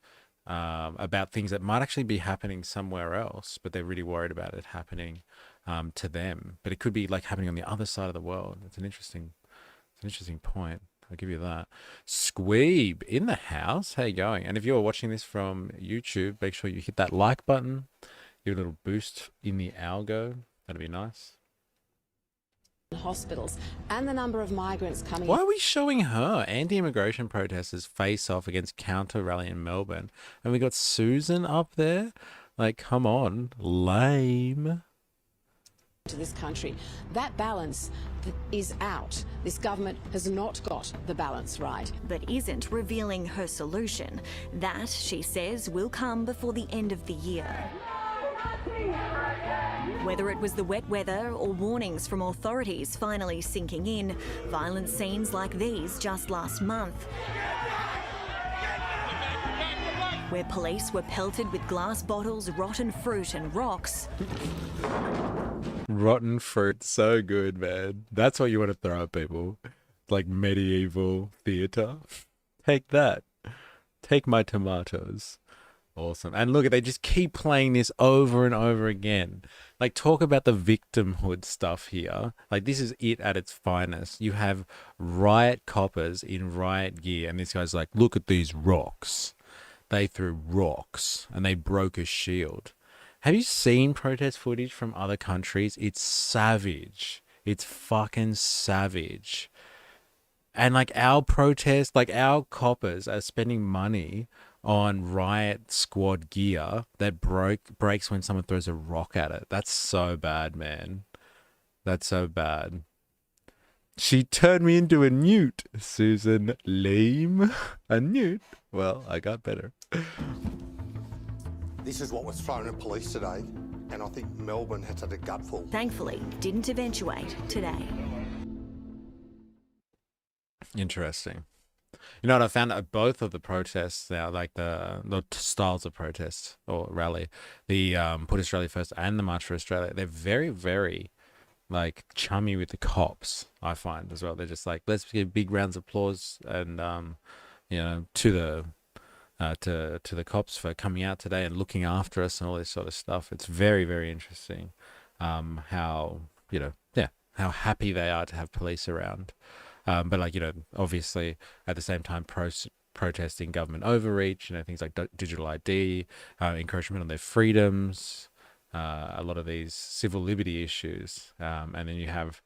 about things that might actually be happening somewhere else, but they're really worried about it happening to them. But it could be happening on the other side of the world. It's an interesting point. I'll give you that. Squeeb in the house. How you going? And if you're watching this from YouTube, make sure you hit that like button. Give a little boost in the algo. That'd be nice. hospitals, and the number of migrants coming. Why are we showing her? Anti-immigration protesters face off against counter rally in Melbourne, and we got Susan up there. Come on, lame. To this country, that balance is out. This government has not got the balance right. But isn't revealing her solution. That, she says, will come before the end of the year. Whether it was the wet weather or warnings from authorities finally sinking in, violent scenes like these just last month, where police were pelted with glass bottles, rotten fruit and rocks. Rotten fruit, so good, man. That's what you want to throw at people. Like medieval theatre. Take that. Take my tomatoes. Awesome. And look, they just keep playing this over and over again. Talk about the victimhood stuff here. This is it at its finest. You have riot coppers in riot gear, and this guy's like, look at these rocks. They threw rocks and they broke a shield. Have you seen protest footage from other countries? It's savage. It's fucking savage. And our protest, our coppers are spending money on riot squad gear that breaks when someone throws a rock at it. That's so bad, man. That's so bad. She turned me into a newt, Susan. Lame. A newt? Well, I got better. This is what was thrown at police today, and I think Melbourne has had a gutful. Thankfully, didn't eventuate today. Interesting. You know what I found at both of the protests now, like the styles of protest or rally, the Put Australia First and the March for Australia, they're very, very like chummy with the cops, I find as well. They're just like, let's give big rounds of applause and to the cops for coming out today and looking after us and all this sort of stuff. It's very, very interesting how happy they are to have police around. But obviously at the same time protesting government overreach, things like digital ID, encroachment on their freedoms, a lot of these civil liberty issues. And then you have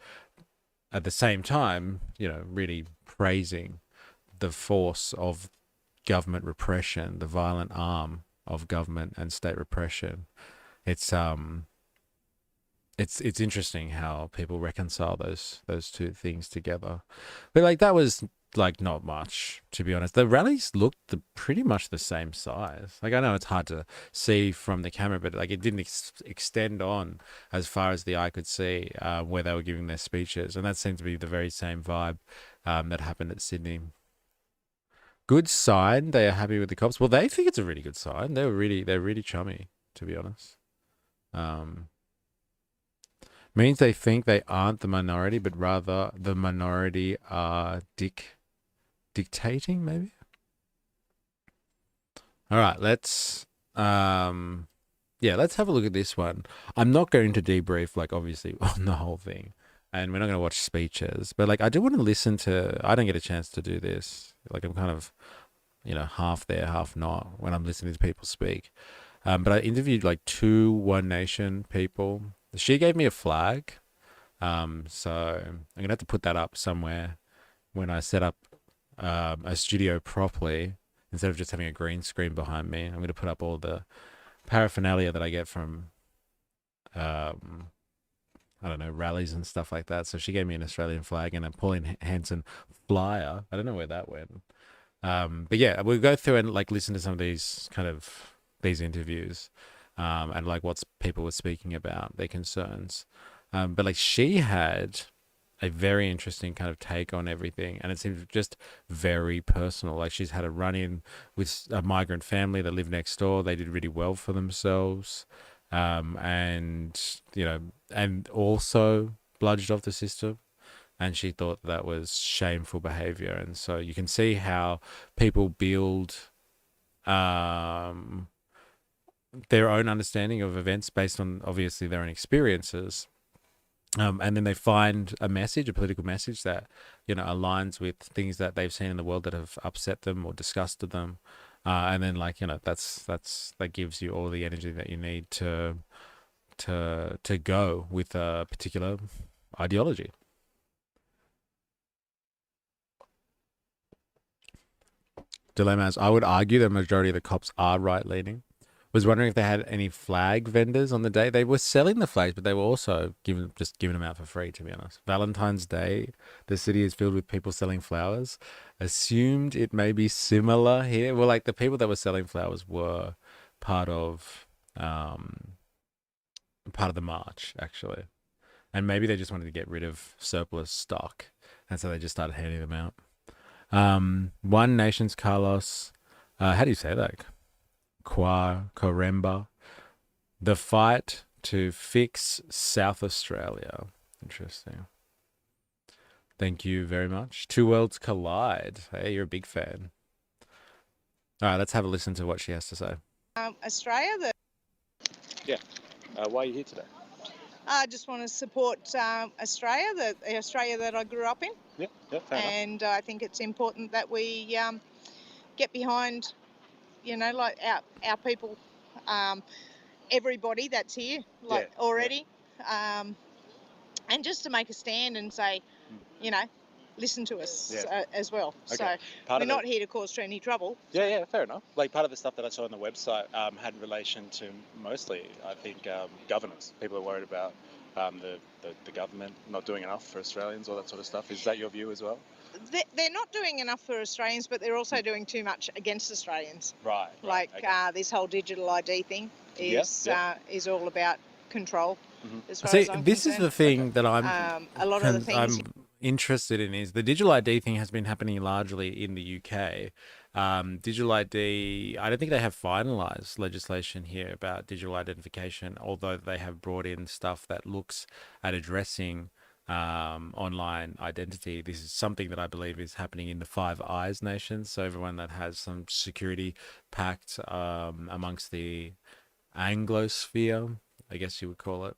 at the same time, really praising the force of government repression, the violent arm of government and state repression. It's interesting how people reconcile those two things together. But that was not much, to be honest. The rallies looked pretty much the same size. I know it's hard to see from the camera, but it didn't extend on as far as the eye could see where they were giving their speeches, and that seemed to be the very same vibe that happened at Sydney. Good sign. They are happy with the cops. Well, they think it's a really good sign. They're really chummy, to be honest. Means they think they aren't the minority, but rather the minority are dictating, maybe? All right, let's have a look at this one. I'm not going to debrief, obviously, on the whole thing, and we're not going to watch speeches, but I do want to listen to. I don't get a chance to do this. I'm kind of, half there, half not when I'm listening to people speak. But I interviewed 2 One Nation people. She gave me a flag, so I'm gonna have to put that up somewhere when I set up a studio properly, instead of just having a green screen behind me. I'm gonna put up all the paraphernalia that I get from rallies and stuff like that. So she gave me an Australian flag and a Pauline Hanson flyer. I don't know where that went, but yeah, we'll go through and listen to some of these interviews. And what people were speaking about, their concerns. But she had a very interesting kind of take on everything, and it seemed just very personal. She's had a run-in with a migrant family that lived next door. They did really well for themselves, and also bludged off the system. And she thought that was shameful behavior. And so you can see how people build their own understanding of events based on obviously their own experiences, and then they find a political message that aligns with things that they've seen in the world that have upset them or disgusted them, and then that gives you all the energy that you need to go with a particular ideology. Dilemmas. I would argue the majority of the cops are right-leaning. Was wondering if they had any flag vendors on the day. They were selling the flags, but they were also giving them out for free, to be honest. Valentine's Day, the city is filled with people selling flowers. Assumed it may be similar here. Well, the people that were selling flowers were part of the march, actually. And maybe they just wanted to get rid of surplus stock, and so they just started handing them out. One Nation's Carlos, how do you say that? Koremba, the fight to fix South Australia. Interesting. Thank you very much. Two Worlds Collide. Hey, you're a big fan. All right, let's have a listen to what she has to say. Australia. Yeah. Why are you here today? I just want to support Australia, the Australia that I grew up in. Yeah, fair enough. And I think it's important that we get behind, our people, everybody that's here, already, and just to make a stand and say, listen to us as well. Okay. So we're not here to cause any trouble. Yeah, fair enough. Part of the stuff that I saw on the website had relation to mostly, I think, governance. People are worried about the government not doing enough for Australians, all that sort of stuff. Is that your view as well? They're not doing enough for Australians, but they're also doing too much against Australians. Right. Like okay. This whole digital ID thing is all about control. As far See, as I'm this concerned. is the thing that I'm a lot of the things. I'm interested in is the digital ID thing has been happening largely in the UK. Digital ID, I don't think they have finalised legislation here about digital identification, although they have brought in stuff that looks at addressing online identity. This is something that I believe is happening in the Five Eyes nations. So everyone that has some security pact amongst the Anglosphere, I guess you would call it.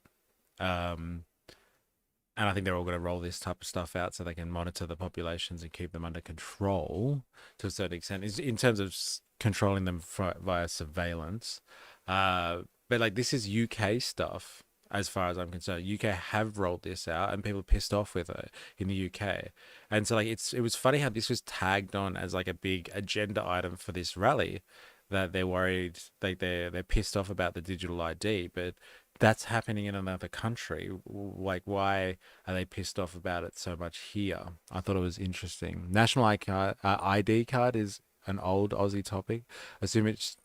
And I think they're all going to roll this type of stuff out so they can monitor the populations and keep them under control to a certain extent, in terms of controlling them via surveillance. But like, this is UK stuff as far as I'm concerned. UK have rolled this out and people are pissed off with it in the UK. And so like, it was funny how this was tagged on as like a big agenda item for this rally, that they're worried, like they're pissed off about the digital ID, but that's happening in another country. Like, why are they pissed off about it so much here? I thought it was interesting. National ID card is an old Aussie topic. I assume it's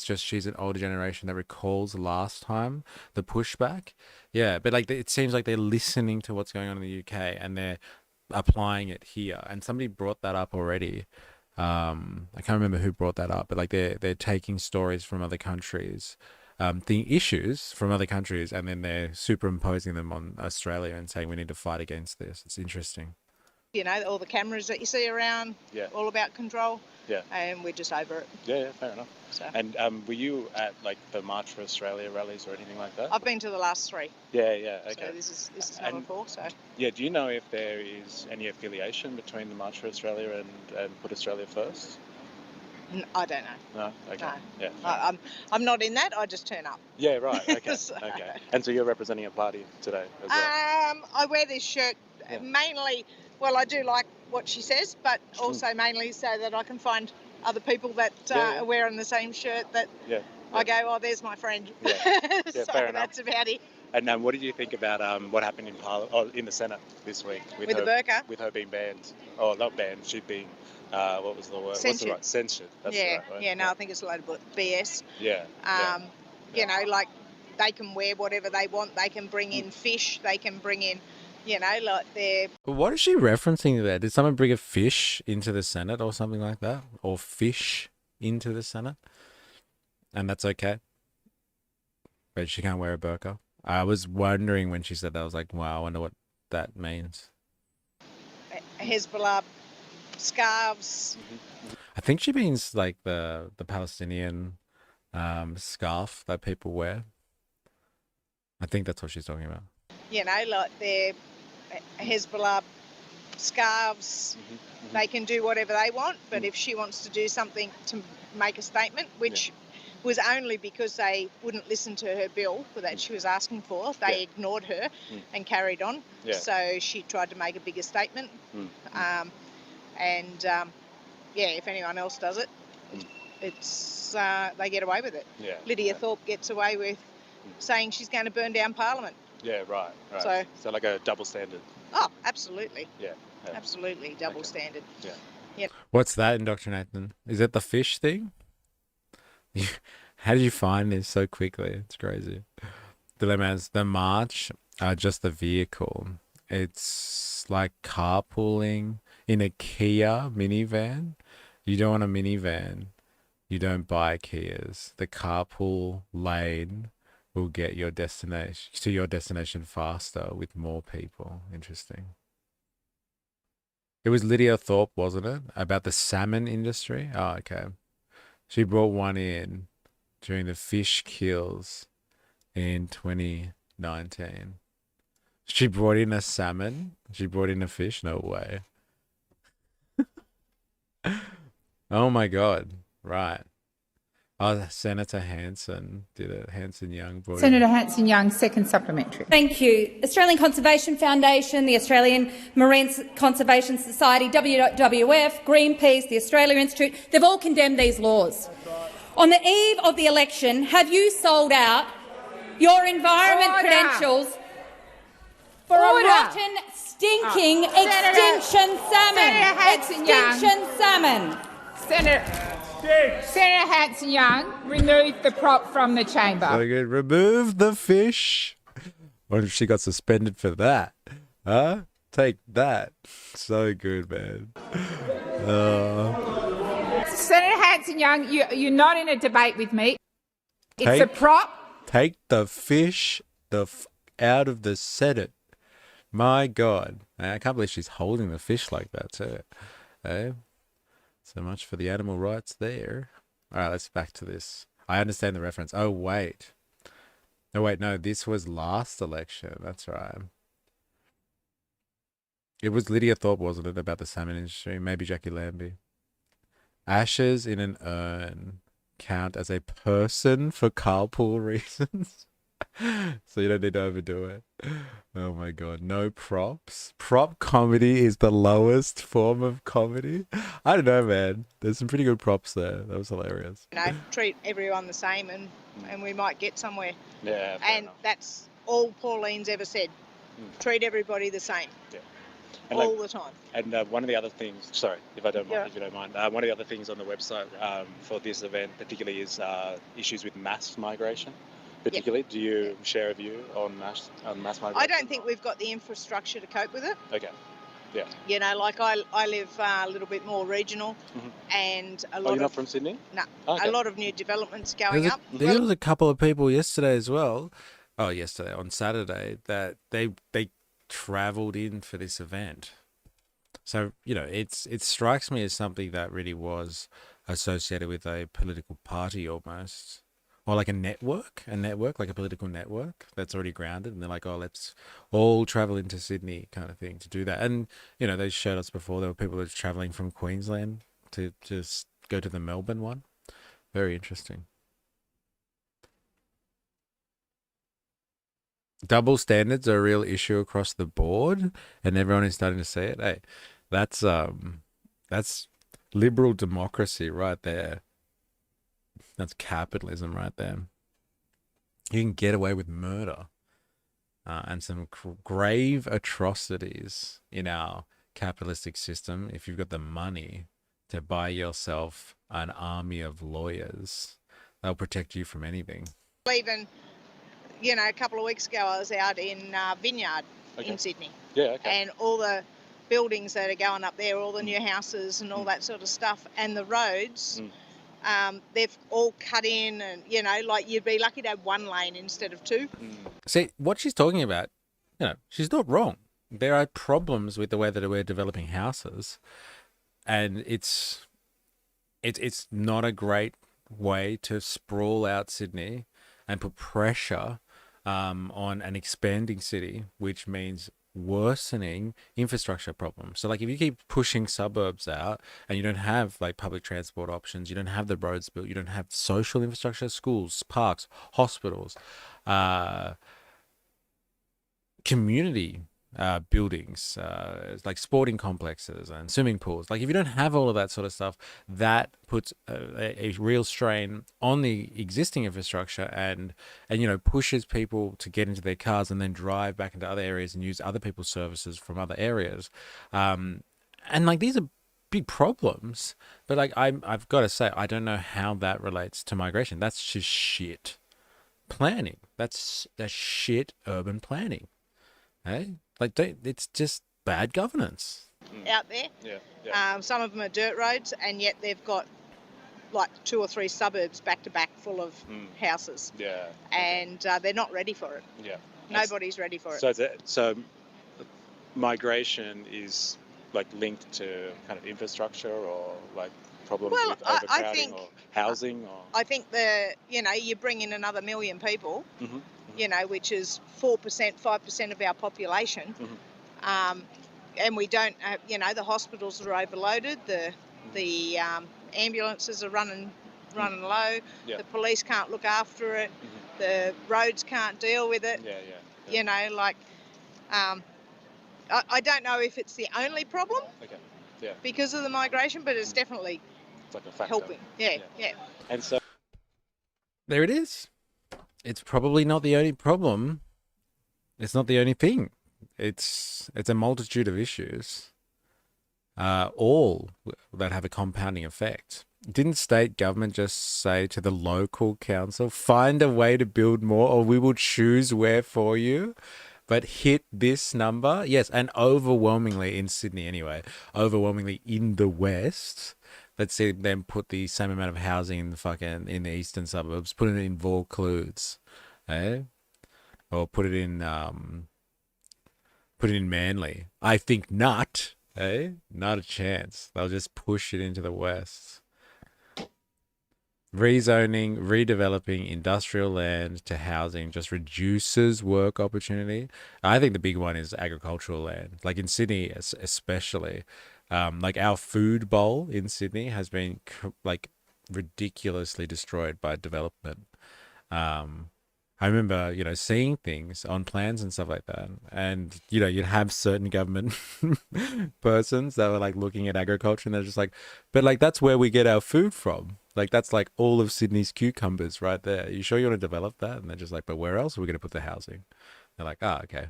just she's an older generation that recalls last time the pushback. Yeah, but like, it seems like they're listening to what's going on in the UK and they're applying it here. And somebody brought that up already. I can't remember who brought that up, but like they're taking stories from other countries, the issues from other countries, and then they're superimposing them on Australia and saying we need to fight against this. It's interesting. You know, all the cameras that you see around, all about control. Yeah. And we're just over it. Yeah, fair enough. So. And were you at like the March for Australia rallies or anything like that? I've been to the last 3. Yeah, okay. So this is number 4. So. Yeah, do you know if there is any affiliation between the March for Australia and Put Australia First? I don't know. No? Okay. No. Yeah. I'm not in that. I just turn up. Yeah, right. Okay. So. Okay. And so you're representing a party today as well? I wear this shirt mainly. Well, I do like what she says, but also mainly so that I can find other people that are wearing the same shirt that I go, oh, there's my friend. Yeah, so fair enough. That's about it. And what did you think about what happened in the Senate this week with the burqa? With her being banned, not banned, she'd been what was the word? Censured. Censured. That's yeah, right, right? yeah. No, I think it's a load of BS. Yeah. You know, like they can wear whatever they want. They can bring in fish. They can bring in. You know, like they're... What is she referencing there? Did someone bring a fish into the Senate or something like that? Or fish into the Senate? And that's okay? But she can't wear a burqa? I was wondering when she said that. I was like, wow, I wonder what that means. Hezbollah scarves. I think she means like the Palestinian scarf that people wear. I think that's what she's talking about. You know, like they're Hezbollah scarves. They can do whatever they want, but if she wants to do something to make a statement, which was only because they wouldn't listen to her bill that she was asking for, they ignored her and carried on. So she tried to make a bigger statement. If anyone else does it, it's they get away with it. Lydia Thorpe gets away with saying she's going to burn down Parliament. Yeah, right. So like a double standard. Oh, absolutely. Yeah. Absolutely, double standard. Yeah. What's that, Indoctrinathan? Is it the fish thing? How did you find this so quickly? It's crazy. Dilemmas. The march are just the vehicle. It's like carpooling in a Kia minivan. You don't want a minivan. You don't buy Kias. The carpool lane will get your destination faster with more people. Interesting. It was Lydia Thorpe, wasn't it? About the salmon industry? Oh, okay. She brought one in during the fish kills in 2019. She brought in a salmon? She brought in a fish? No way. Oh my God. Right. Oh, Senator Hanson did it. Hanson-Young brought Senator Hanson-Young, second supplementary. Thank you. Australian Conservation Foundation, the Australian Marine Conservation Society, WWF, Greenpeace, the Australia Institute, they've all condemned these laws. On the eve of the election, have you sold out your environment credentials for a rotten, stinking extinction salmon. Extinction salmon. Senator Hanson-Young, remove the prop from the chamber. So good. Remove the fish. What if she got suspended for that? Huh? Take that. So good, man. Senator Hanson-Young, you're not in a debate with me. It's a prop. Take the fish out of the Senate. My God. I can't believe she's holding the fish like that too. Eh? So much for the animal rights there. All right, let's back to this. I understand the reference. Oh, wait. No, this was last election. That's right. It was Lydia Thorpe, wasn't it, about the salmon industry? Maybe Jackie Lambie. Ashes in an urn count as a person for carpool reasons. So you don't need to overdo it. Oh my God. No props. Prop comedy is the lowest form of comedy. I don't know, man. There's some pretty good props there. That was hilarious. Treat everyone the same and we might get somewhere. Yeah. And that's all Pauline's ever said. Treat everybody the same. Yeah. All the time. And one of the other things, sorry, if you don't mind, one of the other things on the website for this event particularly is issues with mass migration. Particularly, do you share a view on mass migration? I don't think we've got the infrastructure to cope with it. Okay. Yeah. You know, like I live a little bit more regional, and a lot you're not from Sydney? No, okay. A lot of new developments going up. There was a couple of people yesterday as well. Oh, yesterday on Saturday that they travelled in for this event. So you know, it strikes me as something that really was associated with a political party almost. Or like a network, like a political network that's already grounded. And they're like, oh, let's all travel into Sydney kind of thing to do that. And, you know, they showed us before there were people that were traveling from Queensland to just go to the Melbourne one. Very interesting. Double standards are a real issue across the board and everyone is starting to see it. Hey, that's liberal democracy right there. That's capitalism right there. You can get away with murder and some grave atrocities in our capitalistic system if you've got the money to buy yourself an army of lawyers. They'll protect you from anything. Even, you know, a couple of weeks ago I was out in Vineyard in Sydney. Yeah, okay. And all the buildings that are going up there, all the new houses and all that sort of stuff, and the roads... they've all cut in and, you know, like you'd be lucky to have one lane instead of two. See, what she's talking about, you know, she's not wrong. There are problems with the way that we're developing houses and it's not a great way to sprawl out Sydney and put pressure on an expanding city, which means worsening infrastructure problems. So like if you keep pushing suburbs out and you don't have like public transport options, you don't have the roads built, you don't have social infrastructure, schools, parks, hospitals, community buildings, like sporting complexes and swimming pools. Like if you don't have all of that sort of stuff, that puts a real strain on the existing infrastructure and you know pushes people to get into their cars and then drive back into other areas and use other people's services from other areas. And like these are big problems, but like I've got to say I don't know how that relates to migration. That's just shit planning. That's shit urban planning. Hey, like it's just bad governance out there. Yeah. Some of them are dirt roads, and yet they've got like 2 or 3 suburbs back to back full of houses. Yeah. And they're not ready for it. Yeah. Nobody's ready for it. So migration is like linked to kind of infrastructure or like problems with overcrowding or housing or. I think you bring in another 1 million people. Mm-hmm. You know, which is 4%, 5% of our population. And we don't, the hospitals are overloaded, the ambulances are running low, the police can't look after it, the roads can't deal with it. You know, like, I don't know if it's the only problem because of the migration, but it's definitely like a factor. helping. Yeah. And so there it is. It's probably not the only problem. It's not the only thing. it's a multitude of issues, all that have a compounding effect. Didn't state government just say to the local council, find a way to build more or we will choose where for you? But hit this number. Yes, and overwhelmingly in Sydney anyway, overwhelmingly in the West, let's see them put the same amount of housing in the eastern suburbs, put it in Vaucluse, eh? Or put it in Manly. I think not, eh? Not a chance. They'll just push it into the West. Rezoning, redeveloping industrial land to housing just reduces work opportunity. I think the big one is agricultural land. Like in Sydney, especially, like our food bowl in Sydney has been like ridiculously destroyed by development. I remember, seeing things on plans and stuff like that. And, you'd have certain government persons that were like looking at agriculture and they're just like, but like, that's where we get our food from. Like, that's like all of Sydney's cucumbers right there. You sure you want to develop that? And they're just like, but where else are we going to put the housing? They're like, okay.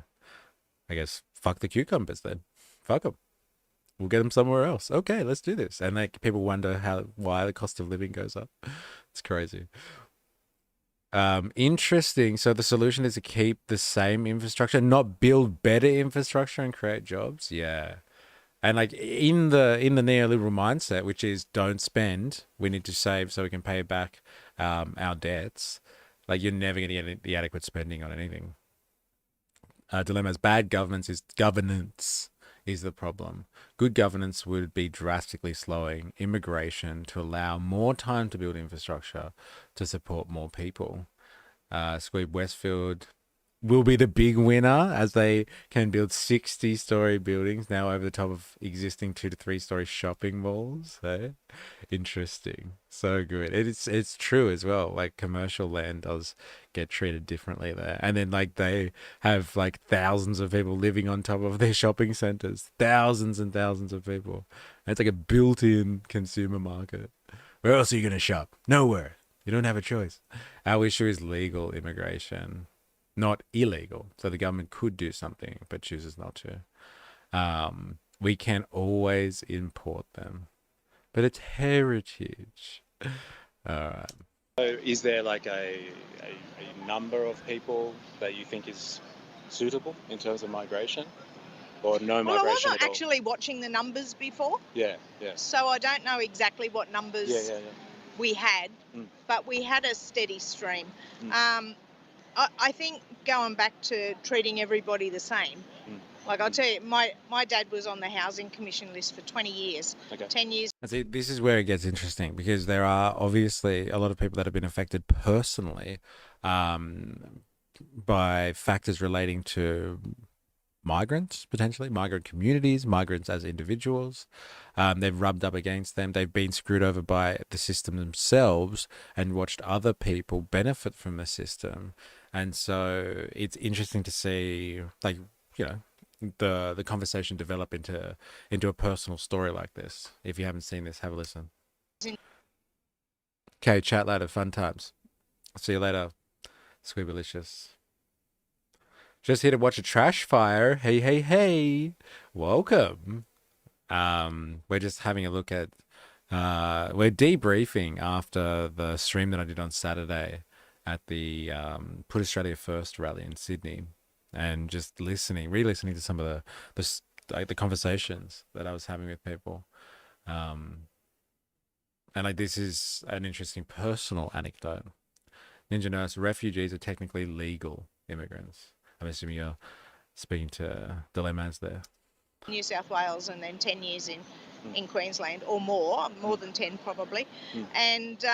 I guess fuck the cucumbers then. Fuck them. We'll get them somewhere else. Okay, let's do this. And like people wonder why the cost of living goes up. It's crazy. Interesting. So the solution is to keep the same infrastructure, not build better infrastructure and create jobs. Yeah. And like in the neoliberal mindset, which is don't spend, we need to save so we can pay back our debts. Like you're never going to get the adequate spending on anything. Dilemmas. Bad governance is the problem. Good governance would be drastically slowing immigration to allow more time to build infrastructure to support more people. Squeeb Westfield will be the big winner as they can build 60-story buildings now over the top of existing 2 to 3-story shopping malls. Eh? Interesting. So good. It's true as well. Like commercial land does get treated differently there. And then like they have like thousands of people living on top of their shopping centers. Thousands and thousands of people. And it's like a built-in consumer market. Where else are you going to shop? Nowhere. You don't have a choice. Our issue is legal immigration, not illegal. So the government could do something, but chooses not to. We can always import them, but it's heritage. All right. So is there like a number of people that you think is suitable in terms of migration? Or no migration Well, I wasn't at all? actually watching the numbers before. Yeah. So I don't know exactly what numbers we had, but we had a steady stream. I think going back to treating everybody the same, like I'll tell you, my dad was on the Housing Commission list for 20 years, 10 years. See, this is where it gets interesting because there are obviously a lot of people that have been affected personally by factors relating to migrants, potentially, migrant communities, migrants as individuals. They've rubbed up against them. They've been screwed over by the system themselves and watched other people benefit from the system. And so it's interesting to see, like, the conversation develop into a personal story like this. If you haven't seen this, have a listen. Okay, chat later. Fun times. See you later. Squeebalicious. Just here to watch a trash fire. Hey. Welcome. We're just having a look at, we're debriefing after the stream that I did on Saturday at the Put Australia First rally in Sydney, and just re-listening to some of the conversations that I was having with people. And like, this is an interesting personal anecdote. Ninja Nurse, refugees are technically legal immigrants. I'm assuming you're speaking to dilemmas there. New South Wales and then 10 years in Queensland or more than 10 probably. And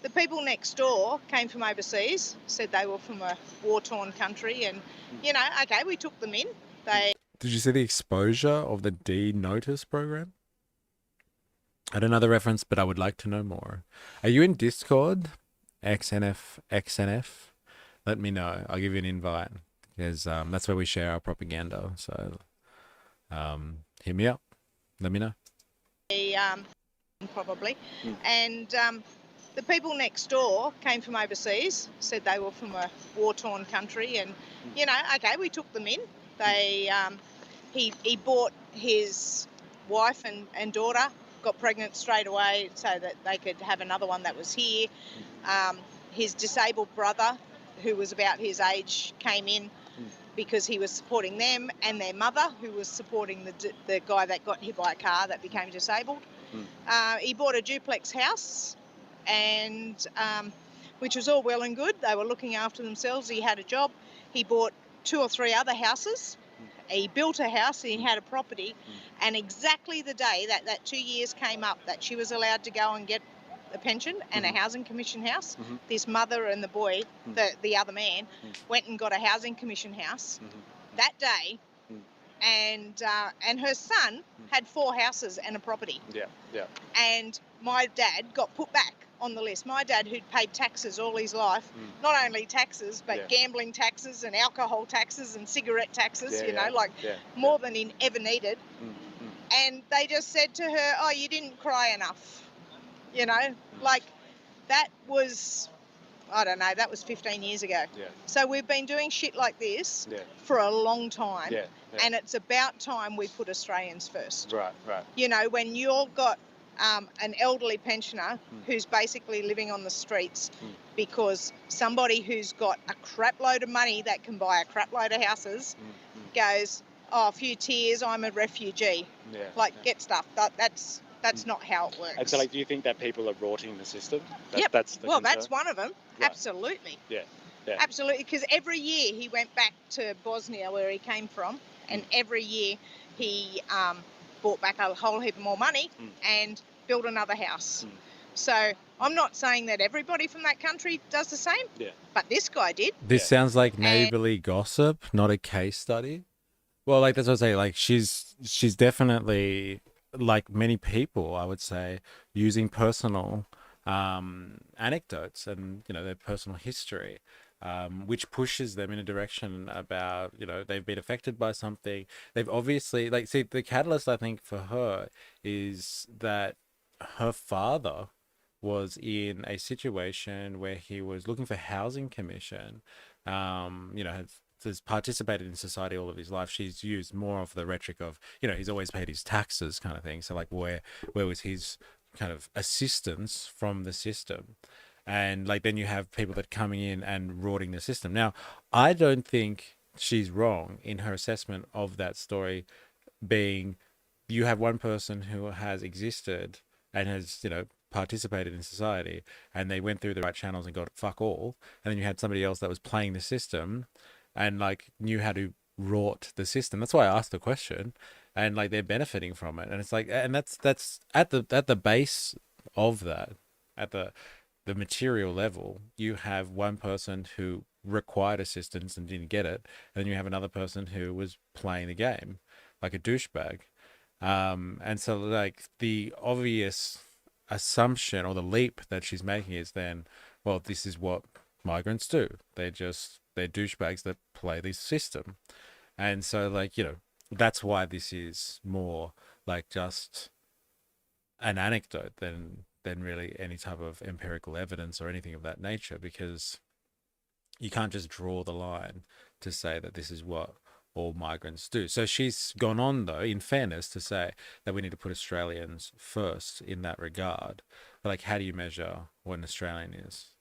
the people next door came from overseas, said they were from a war-torn country and, okay, we took them in. Did you see the exposure of the D-Notice program? I don't know the reference, but I would like to know more. Are you in Discord? XNF? Let me know. I'll give you an invite. Because that's where we share our propaganda. So hit me up. Let me know. Probably. And the people next door came from overseas, said they were from a war-torn country and, okay, we took them in. He bought his wife and daughter, got pregnant straight away so that they could have another one that was here. His disabled brother, who was about his age, came in because he was supporting them, and their mother, who was supporting the guy that got hit by a car that became disabled. He bought a duplex house, and which was all well and good. They were looking after themselves. He had a job. He bought 2 or 3 other houses. He built a house, and he had a property. And exactly the day that 2 years came up that she was allowed to go and get a pension and a housing commission house, this mother and the boy, the other man, went and got a housing commission house that day. And her son had 4 houses and a property. Yeah. And my dad got put back on the list. My dad, who'd paid taxes all his life, not only taxes, but gambling taxes and alcohol taxes and cigarette taxes, more than he ever needed. And they just said to her, oh, you didn't cry enough. Like that was, I don't know, that was 15 years ago. So we've been doing shit like this for a long time. And it's about time we put Australians first. Right. When you've got an elderly pensioner who's basically living on the streets because somebody who's got a crap load of money that can buy a crap load of houses goes, oh, a few tears, I'm a refugee. Get stuff. That's not how it works. And so, do you think that people are rorting the system? Yep. That's the concern? That's one of them. Right. Absolutely. Yeah. Absolutely, because every year he went back to Bosnia, where he came from, and every year he brought back a whole heap more money and built another house. So I'm not saying that everybody from that country does the same, but this guy did. This sounds like neighborly gossip, not a case study. Well, that's what I say. Like she's definitely, like many people, I would say, using personal anecdotes and their personal history, which pushes them in a direction about they've been affected by something. They've obviously the catalyst, I think, for her is that her father was in a situation where he was looking for housing commission, has participated in society all of his life. She's used more of the rhetoric of, he's always paid his taxes kind of thing. So where was his kind of assistance from the system? And then you have people that coming in and rorting the system. Now, I don't think she's wrong in her assessment of that story being, you have one person who has existed and has, participated in society, and they went through the right channels and got fuck all. And then you had somebody else that was playing the system and knew how to rort the system. That's why I asked the question, and they're benefiting from it. And it's and that's at the base of that, at the material level, you have one person who required assistance and didn't get it, and then you have another person who was playing the game like a douchebag. And so the obvious assumption or the leap that she's making is then, well, this is what migrants do. They're douchebags that play this system. And so that's why this is more just an anecdote than really any type of empirical evidence or anything of that nature, because you can't just draw the line to say that this is what all migrants do. So she's gone on, though, in fairness, to say that we need to put Australians first in that regard. But how do you measure what an Australian is?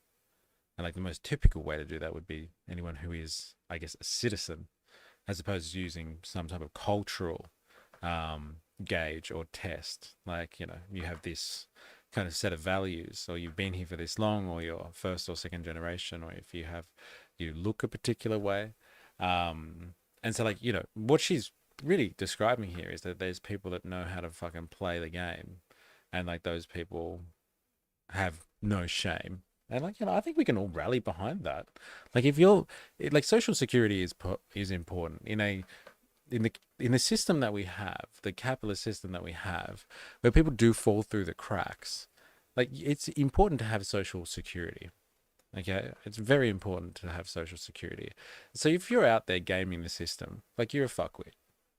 And the most typical way to do that would be anyone who is, I guess, a citizen, as opposed to using some type of cultural gauge or test. You have this kind of set of values, or you've been here for this long, or you're first or second generation, or if you look a particular way. And so what she's really describing here is that there's people that know how to fucking play the game, and those people have no shame. And I think we can all rally behind that. If you're social security is important in the system that we have, the capitalist system that we have, where people do fall through the cracks. It's important to have social security. Okay, it's very important to have social security. So if you're out there gaming the system, you're a fuckwit.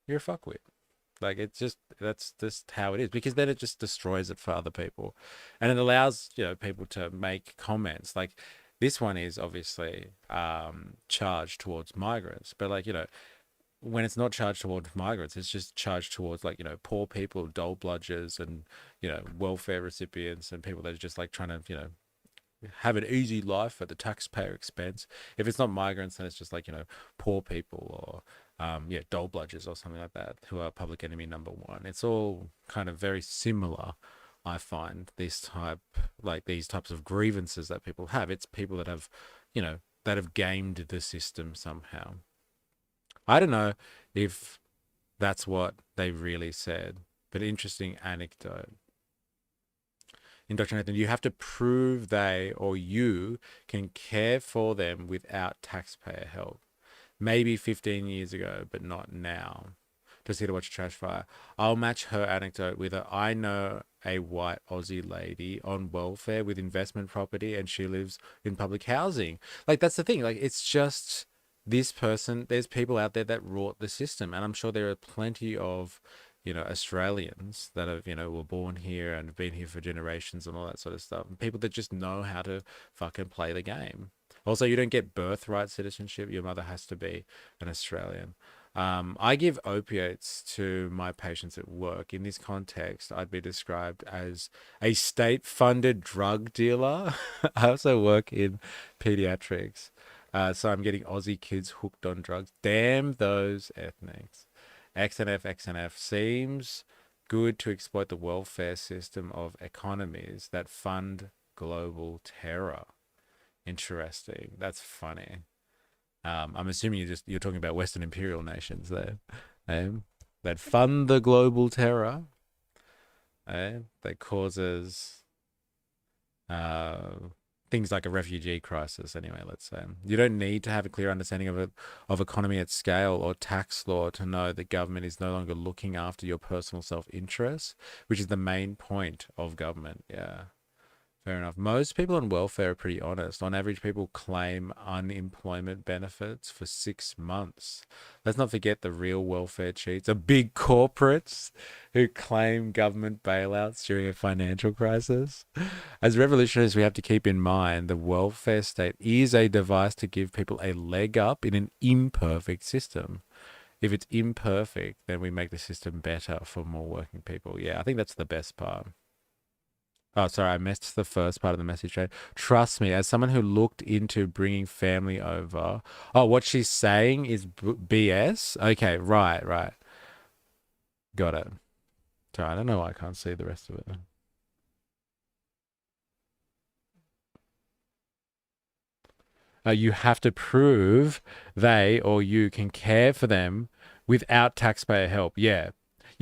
You're a fuckwit. That's just how it is, because then it just destroys it for other people, and it allows people to make comments. This one is obviously charged towards migrants, but when it's not charged towards migrants, it's just charged towards like, poor people, dole bludgers and, welfare recipients and people that are just like trying to, have an easy life at the taxpayer expense. If it's not migrants, then it's just like, poor people or, dole bludgers or something like that who are public enemy number one. It's all kind of very similar. I find these types of grievances that people have. It's people that have, that have gamed the system somehow. I don't know if that's what they really said, but interesting anecdote. In Dr. Nathan, you have to prove they or you can care for them without taxpayer help. Maybe 15 years ago, but not now. Just here to watch trash fire. I'll match her anecdote with I know a white Aussie lady on welfare with investment property and she lives in public housing. Like, that's the thing. Like, it's just this person. There's people out there that wrought the system. And I'm sure there are plenty of, Australians that have, were born here and have been here for generations and all that sort of stuff. And people that just know how to fucking play the game. Also, you don't get birthright citizenship. Your mother has to be an Australian. I give opiates to my patients at work. In this context, I'd be described as a state-funded drug dealer. I also work in pediatrics. So I'm getting Aussie kids hooked on drugs. Damn those ethnics. XNF seems good to exploit the welfare system of economies that fund global terror. Interesting. That's funny. I'm assuming you're talking about Western imperial nations there, that fund the global terror, that causes things like a refugee crisis. Anyway, let's say you don't need to have a clear understanding of economy at scale or tax law to know that government is no longer looking after your personal self-interest, which is the main point of government. Yeah. Fair enough. Most people on welfare are pretty honest. On average, people claim unemployment benefits for 6 months. Let's not forget the real welfare cheats are big corporates who claim government bailouts during a financial crisis. As revolutionaries, we have to keep in mind the welfare state is a device to give people a leg up in an imperfect system. If it's imperfect, then we make the system better for more working people. Yeah, I think that's the best part. Oh, sorry, I missed the first part of the message. Trust me, as someone who looked into bringing family over. Oh, what she's saying is BS? Okay, right. Got it. Sorry, I don't know why I can't see the rest of it. You have to prove they or you can care for them without taxpayer help. Yeah.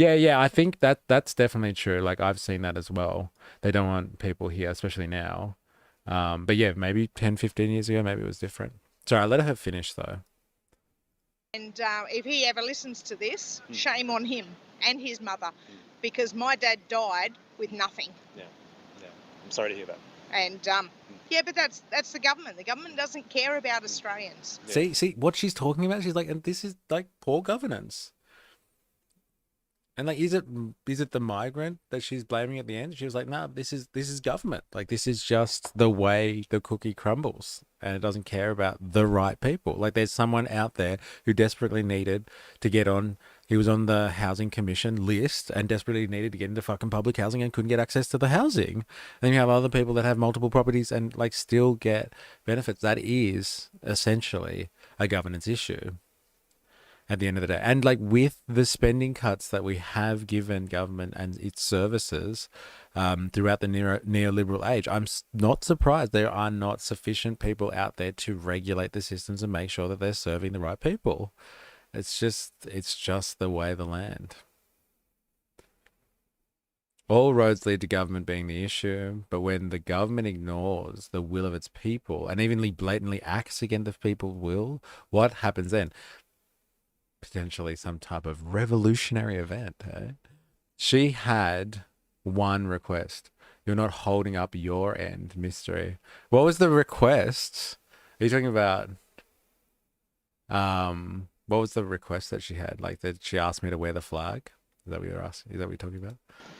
I think that's definitely true. Like, I've seen that as well. They don't want people here, especially now. But yeah, maybe 10, 15 years ago, maybe it was different. Sorry, I let her finish though. And if he ever listens to this, shame on him and his mother, because my dad died with nothing. Yeah. I'm sorry to hear that. And yeah, but that's the government. The government doesn't care about Australians. Yeah. See what she's talking about? She's like, and this is like poor governance. And like, is it the migrant that she's blaming at the end? She was like, no, this is government. Like, this is just the way the cookie crumbles, and it doesn't care about the right people. Like, there's someone out there who desperately needed to get on. He was on the housing commission list and desperately needed to get into fucking public housing and couldn't get access to the housing. And then you have other people that have multiple properties and like still get benefits. That is essentially a governance issue at the end of the day. And like, with the spending cuts that we have given government and its services throughout the neoliberal age, I'm not surprised there are not sufficient people out there to regulate the systems and make sure that they're serving the right people. It's just the way of the land. All roads lead to government being the issue, but when the government ignores the will of its people and even blatantly acts against the people's will, what happens then? Potentially some type of revolutionary event. Eh? She had one request. You're not holding up your end, mystery. What was the request? Are you talking about what was the request that she had? Like, that she asked me to wear the flag? Is that what you're asking? Is that what you're talking about?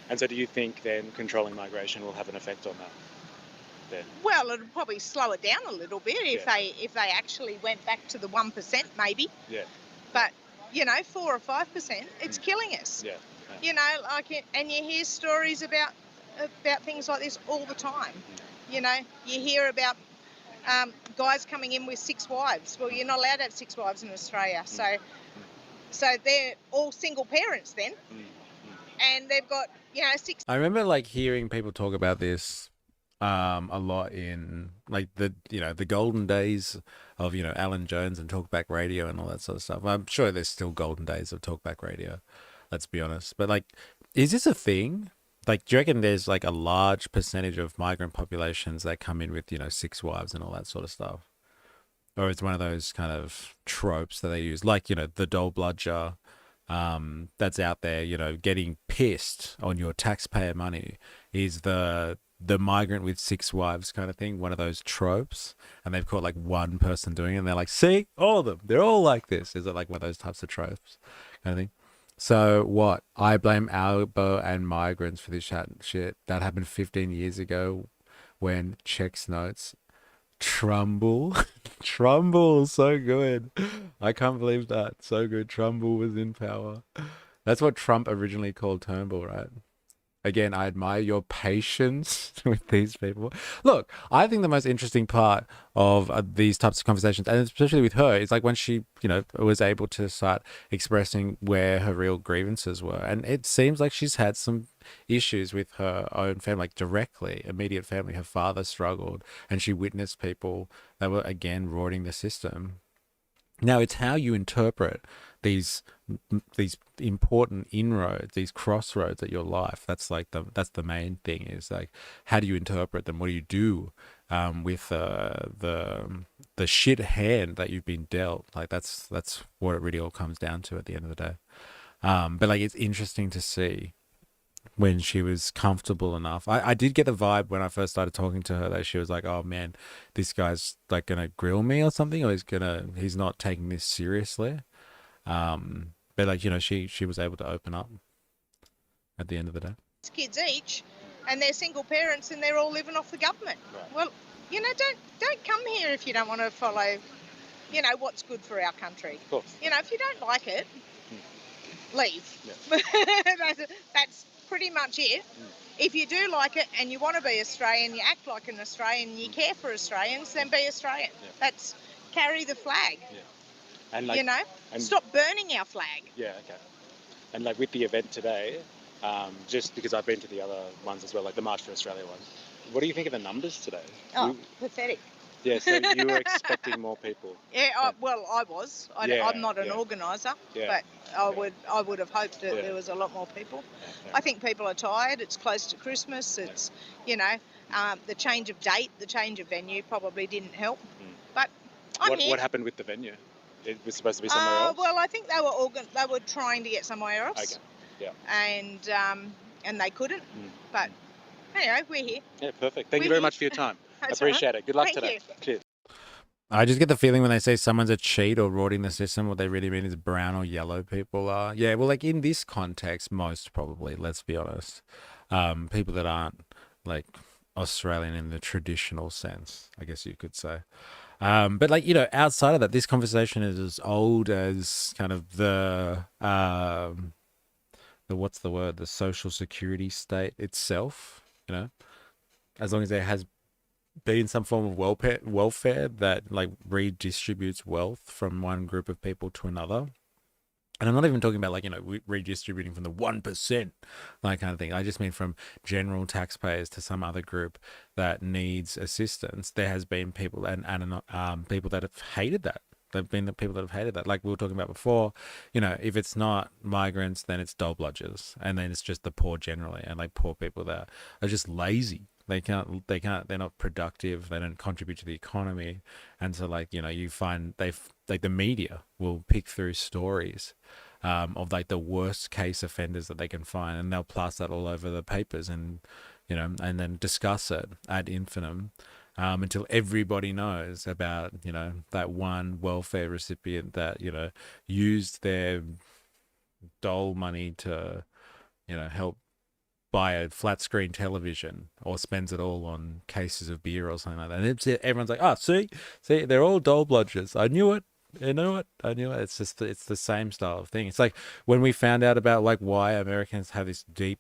And so do you think then controlling migration will have an effect on that? Then? Well, it'll probably slow it down a little bit if they actually went back to the 1%, maybe. Yeah. But 4 or 5%, it's killing us. Yeah. And you hear stories about things like this all the time. You hear about guys coming in with 6 wives. Well, you're not allowed to have 6 wives in Australia, so they're all single parents then, and they've got 6. I remember like hearing people talk about this a lot in like the golden days of Alan Jones and talkback radio and all that sort of stuff. I'm sure there's still golden days of talkback radio, let's be honest. But like, is this a thing? Like, do you reckon there's like a large percentage of migrant populations that come in with 6 wives and all that sort of stuff? Or it's one of those kind of tropes that they use, like, the dole bludger that's out there, getting pissed on your taxpayer money is the migrant with 6 wives kind of thing, one of those tropes. And they've caught like one person doing it and they're like, see, all of them, they're all like this. Is it like one of those types of tropes kind of thing? So what? I blame Albo and migrants for this shit. That happened 15 years ago when checks notes. Trumbull. Trumbull, so good. I can't believe that. So good. Trumbull was in power. That's what Trump originally called Turnbull, right? Again, I admire your patience with these people. Look, I think the most interesting part of these types of conversations, and especially with her, is like when she, was able to start expressing where her real grievances were. And it seems like she's had some issues with her own family, like directly, immediate family. Her father struggled, and she witnessed people that were, again, rorting the system. Now, it's how you interpret these important inroads, these crossroads at your life. That's the main thing. Is like, how do you interpret them? What do you do with the shit hand that you've been dealt? Like that's what it really all comes down to at the end of the day. But like, it's interesting to see when she was comfortable enough. I did get the vibe when I first started talking to her that she was like, oh man, this guy's like gonna grill me or something, or he's not taking this seriously. But like, she was able to open up at the end of the day. Kids each, and they're single parents, and they're all living off the government. Right. Well, don't come here if you don't want to follow, what's good for our country. Of course. If you don't like it, leave. Yeah. That's pretty much it. If you do like it and you want to be Australian, you act like an Australian, you care for Australians, then be Australian. Yeah. That's carry the flag. Yeah. And like, and stop burning our flag. Yeah, okay. And like with the event today, just because I've been to the other ones as well, like the March for Australia ones, what do you think of the numbers today? Oh, pathetic. Yeah, so you were expecting more people. Yeah, I was. I'm not an organiser, but I would have hoped that there was a lot more people. Yeah. I think people are tired. It's close to Christmas. It's, the change of date, the change of venue probably didn't help. But I'm here. What happened with the venue? It was supposed to be somewhere else? Well, I think they were trying to get somewhere else. Okay, yeah. And they couldn't. But anyway, we're here. Yeah, perfect. Thank you very much for your time. Appreciate it. Good luck today. Cheers. I just get the feeling when they say someone's a cheat or rorting the system, what they really mean is brown or yellow people are. Yeah, well, like in this context, most probably, let's be honest. People that aren't like Australian in the traditional sense, I guess you could say. But like, outside of that, this conversation is as old as kind of the what's the word? The social security state itself, as long as there has been some form of welfare that like redistributes wealth from one group of people to another. And I'm not even talking about like, redistributing from the 1%, like kind of thing. I just mean from general taxpayers to some other group that needs assistance. There has been people and people that have hated that. There have been the people that have hated that. Like we were talking about before, if it's not migrants, then it's dole bludgers. And then it's just the poor generally, and like poor people that are just lazy. They're not productive. They don't contribute to the economy. And so like, you find the media will pick through stories of like the worst case offenders that they can find, and they'll plaster that all over the papers and then discuss it ad infinitum until everybody knows about, that one welfare recipient that, used their dole money to, help buy a flat screen television or spends it all on cases of beer or something like that. And everyone's like, oh, see, they're all dole bludgers. I knew it. You know what? I knew it. It's the same style of thing. It's like when we found out about like why Americans have this deep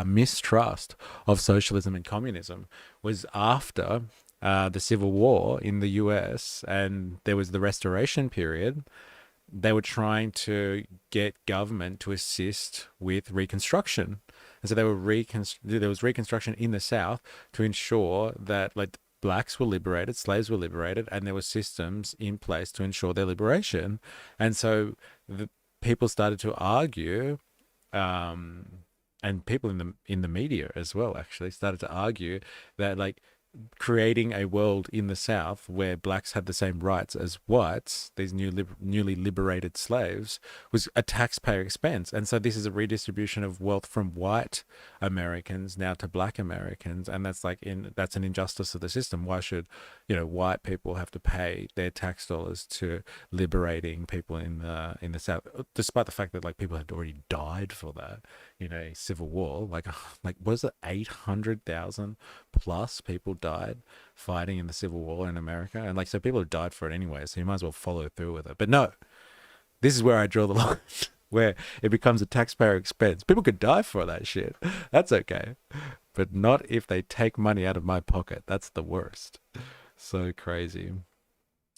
mistrust of socialism and communism was after the Civil War in the US, and there was the Restoration period. They were trying to get government to assist with Reconstruction. And so there was Reconstruction in the South to ensure that like blacks were liberated, slaves were liberated, and there were systems in place to ensure their liberation. And so the people started to argue, and people in the media as well actually started to argue that like creating a world in the South where blacks had the same rights as whites, these newly liberated slaves, was a taxpayer expense. And so this is a redistribution of wealth from white Americans now to black Americans, and that's an injustice of the system. Why should white people have to pay their tax dollars to liberating people in the South, despite the fact that like people had already died for that in a civil war? Like was it 800,000 plus people died fighting in the Civil War in America, and like so people have died for it anyway, so you might as well follow through with it. But no, this is where I draw the line, where it becomes a taxpayer expense. People could die for that shit. That's okay, but not if they take money out of my pocket. That's the worst. So crazy.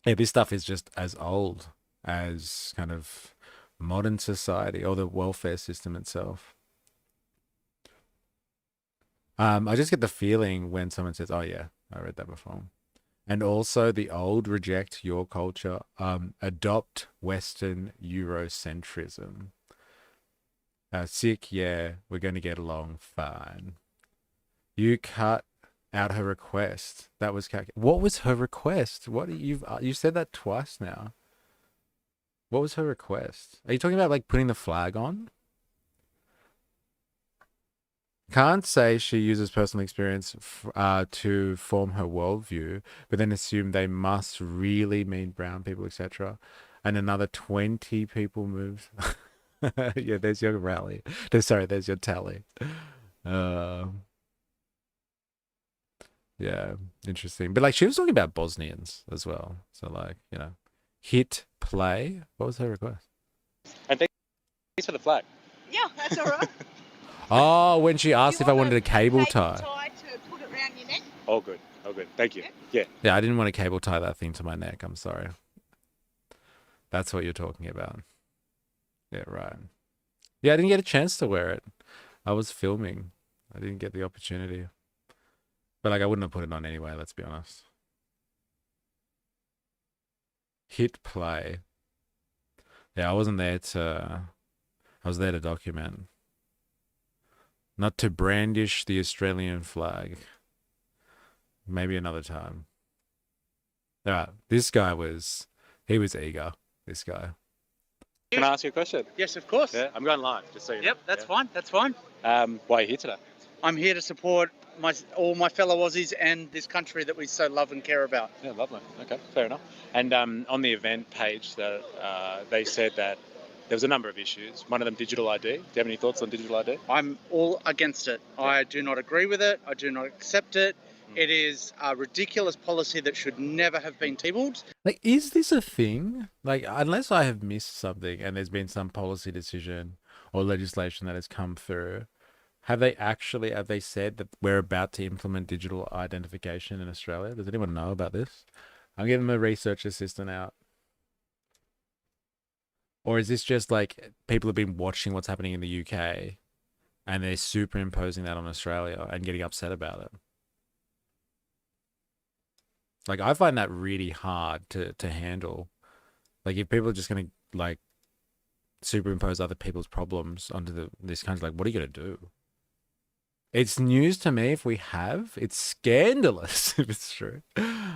Yeah, this stuff is just as old as kind of modern society or the welfare system itself. I just get the feeling when someone says, "Oh yeah, I read that before," and also the old reject your culture, adopt Western Eurocentrism. Sick, yeah, we're going to get along fine. You cut out her request. That was what was her request? What you said that twice now. What was her request? Are you talking about like putting the flag on? Can't say she uses personal experience to form her worldview, but then assume they must really mean brown people, etc. And another 20 people moved. Yeah, there's your rally. There's your tally. Yeah, interesting. But like she was talking about Bosnians as well. So like, hit play. What was her request? And thanks for the flag. Yeah, that's all right. Oh, when she asked if I wanted a cable tie. To put it around your neck? Oh, good. Thank you. Yeah. Yeah, I didn't want to cable tie that thing to my neck. I'm sorry. That's what you're talking about. Yeah, right. Yeah, I didn't get a chance to wear it. I was filming. I didn't get the opportunity. But like, I wouldn't have put it on anyway, let's be honest. Hit play. Yeah, I was there to document. Not to brandish the Australian flag. Maybe another time. All right, this guy was eager, this guy. Can I ask you a question? Yes, of course. Yeah, I'm going live, just so you know. Yep, that's fine. That's fine. Why are you here today? I'm here to support all my fellow Aussies and this country that we so love and care about. Yeah, lovely. Okay, fair enough. And on the event page, they said that there was a number of issues. One of them, digital ID. Do you have any thoughts on digital ID? I'm all against it. Yeah. I do not agree with it. I do not accept it. It is a ridiculous policy that should never have been tabled. Like, is this a thing? Like, unless I have missed something and there's been some policy decision or legislation that has come through, have they said that we're about to implement digital identification in Australia? Does anyone know about this? I'm giving my research assistant out. Or is this just like people have been watching what's happening in the UK and they're superimposing that on Australia and getting upset about it? Like, I find that really hard to handle. Like, if people are just going to like superimpose other people's problems onto this country, like, what are you going to do? It's news to me if we have. It's scandalous if it's true.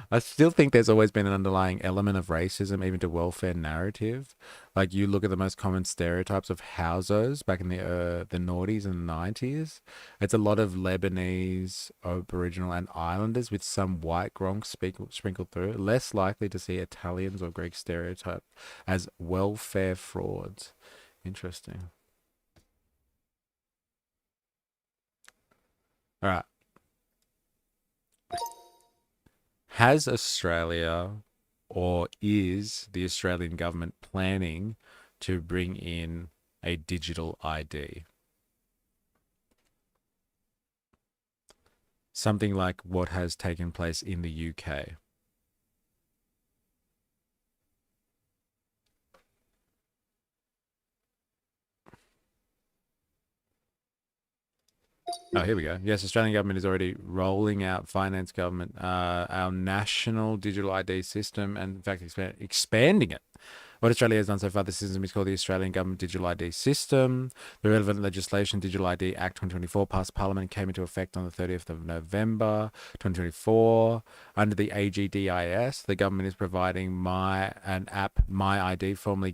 I still think there's always been an underlying element of racism, even to welfare narrative. Like, you look at the most common stereotypes of housos back in the noughties and 90s. It's a lot of Lebanese, Aboriginal and Islanders with some white gronks sprinkled through. Less likely to see Italians or Greek stereotyped as welfare frauds. Interesting. All right. Has Australia or is the Australian government planning to bring in a digital ID? Something like what has taken place in the UK. Oh, here we go. Yes, Australian government is already rolling out finance government, our national digital ID system, and in fact expanding it. What Australia has done so far, the system is called the Australian Government Digital ID System. The relevant legislation, Digital ID Act 2024, passed Parliament and came into effect on the 30th of November 2024. Under the AGDIS, the government is providing an app, My ID, formerly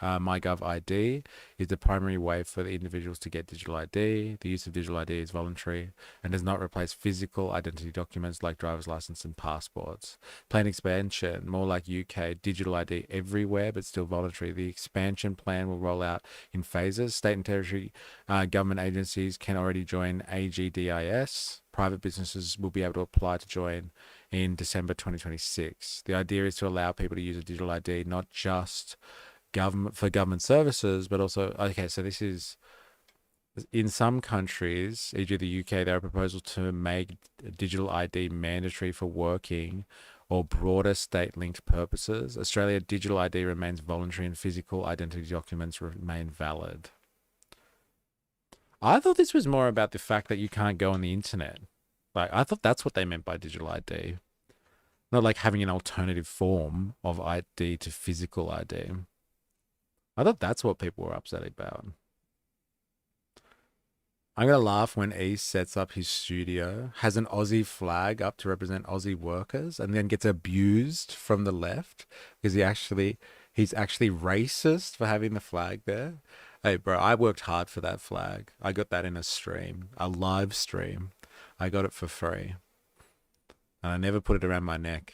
MyGov ID, is the primary way for the individuals to get digital ID. The use of digital ID is voluntary and does not replace physical identity documents like driver's license and passports. Plan expansion, more like UK, digital ID everywhere, but still voluntary. The expansion plan will roll out in phases. State and territory government agencies can already join AGDIS. Private businesses will be able to apply to join in December 2026. The idea is to allow people to use a digital ID, not just government services, but also, okay, so this is, in some countries, e.g. the UK, there are proposals to make digital ID mandatory for working or broader state-linked purposes. Australia, digital ID remains voluntary and physical identity documents remain valid. I thought this was more about the fact that you can't go on the internet. Like, I thought that's what they meant by digital ID. Not like having an alternative form of ID to physical ID. I thought that's what people were upset about. I'm going to laugh when East sets up his studio, has an Aussie flag up to represent Aussie workers, and then gets abused from the left because he's actually racist for having the flag there. Hey, bro, I worked hard for that flag. I got that in a stream, a live stream. I got it for free. And I never put it around my neck.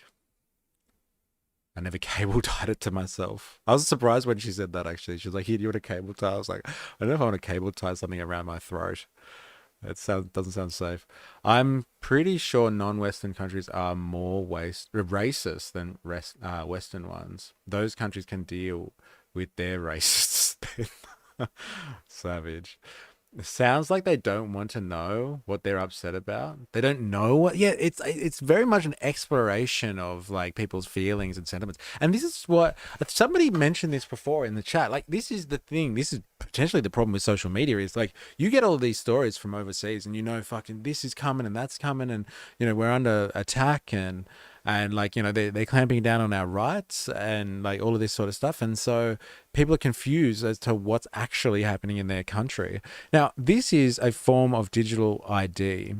I never cable tied it to myself. I was surprised when she said that, actually. She was like, here, do you want a cable tie? I was like, I don't know if I want to cable tie something around my throat. It doesn't sound safe. I'm pretty sure non-Western countries are more racist than Western ones. Those countries can deal with their racists. Savage. It sounds like they don't want to know what they're upset about. They don't know what. Yeah, it's very much an exploration of like people's feelings and sentiments. And this is what somebody mentioned this before in the chat. Like, this is the thing. This is potentially the problem with social media. Is like you get all these stories from overseas, and you know, fucking this is coming and that's coming, and you know we're under attack and like, you know, they're clamping down on our rights and like all of this sort of stuff. And so people are confused as to what's actually happening in their country. Now, this is a form of digital ID.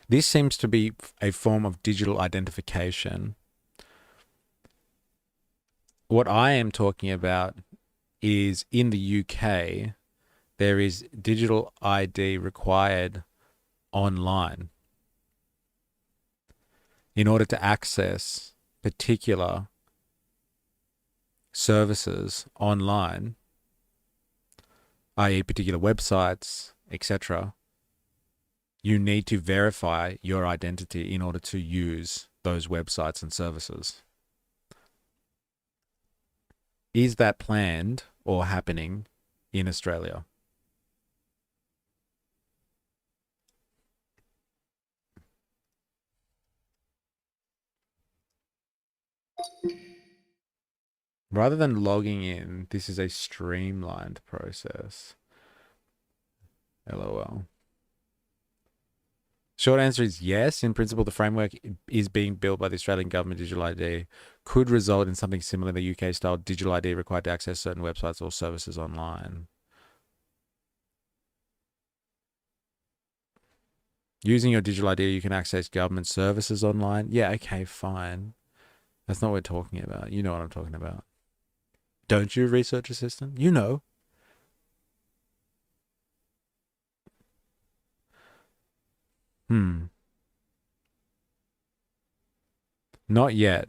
This seems to be a form of digital identification. What I am talking about is in the UK, there is digital ID required online in order to access particular services online, i.e. particular websites, etc. You need to verify your identity in order to use those websites and services. Is that planned or happening in Australia? Rather than logging in, this is a streamlined process. LOL. Short answer is yes. In principle, the framework is being built by the Australian government. Digital ID could result in something similar to the UK-style digital ID required to access certain websites or services online. Using your digital ID, you can access government services online. Yeah, okay, fine. That's not what we're talking about. You know what I'm talking about. Don't you, research assistant? You know. Not yet.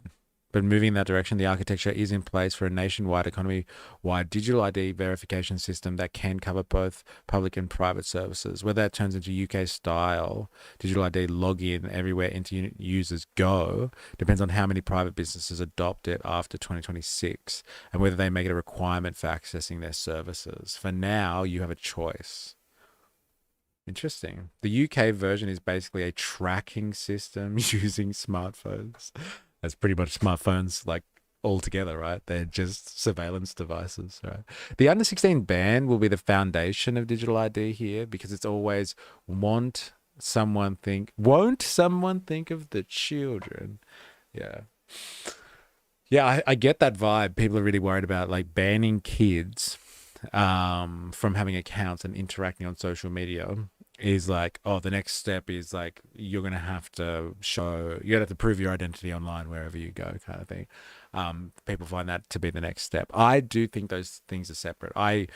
but moving in that direction, the architecture is in place for a nationwide, economy-wide digital ID verification system that can cover both public and private services. Whether that turns into UK-style digital ID login everywhere internet users go depends on how many private businesses adopt it after 2026 and whether they make it a requirement for accessing their services. For now, you have a choice. Interesting. The UK version is basically a tracking system using smartphones. That's pretty much smartphones like all together, right? They're just surveillance devices, right? The under 16 ban will be the foundation of digital ID here because it's always won't someone think of the children? Yeah. Yeah, I get that vibe. People are really worried about like banning kids from having accounts and interacting on social media. Is like, oh, the next step is like you're gonna have to prove your identity online wherever you go, kind of thing. People find that to be the next step. I do think those things are separate. I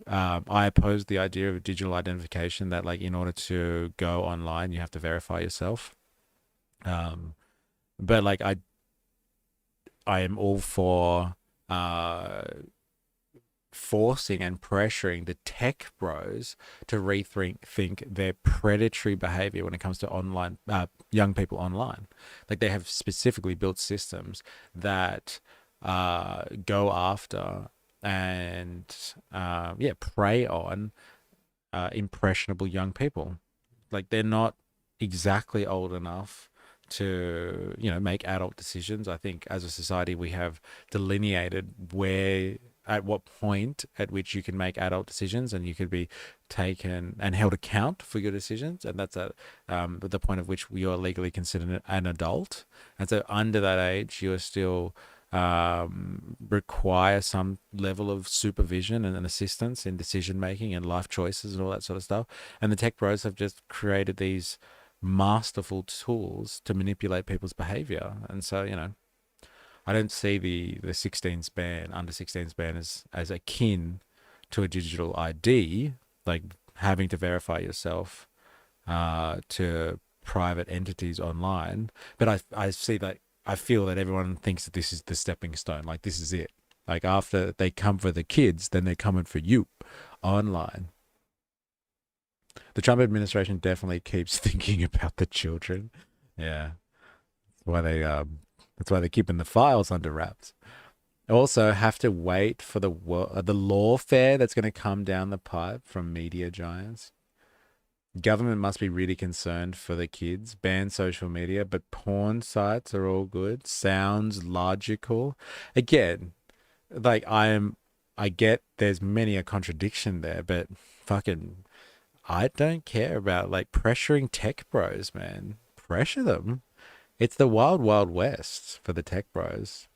oppose the idea of digital identification that like in order to go online you have to verify yourself. But like I am all for forcing and pressuring the tech bros to rethink their predatory behavior when it comes to online young people online. Like they have specifically built systems that go after and prey on impressionable young people. Like they're not exactly old enough to make adult decisions. I think as a society we have delineated at what point at which you can make adult decisions and you could be taken and held account for your decisions, and that's at the point at which you are legally considered an adult. And so under that age you are still require some level of supervision and assistance in decision making and life choices and all that sort of stuff. And the tech bros have just created these masterful tools to manipulate people's behavior. And so I don't see the under 16s ban as akin to a digital ID, like having to verify yourself to private entities online. But I feel that everyone thinks that this is the stepping stone. Like this is it. Like after they come for the kids, then they're coming for you online. The Trump administration definitely keeps thinking about the children. Yeah, that's why they're keeping the files under wraps. Also, have to wait for the lawfare that's going to come down the pipe from media giants. Government must be really concerned for the kids. Ban social media, but porn sites are all good. Sounds logical. Again, like I get there's many a contradiction there, but fucking I don't care about like pressuring tech bros, man. Pressure them. It's the wild, wild west for the tech bros.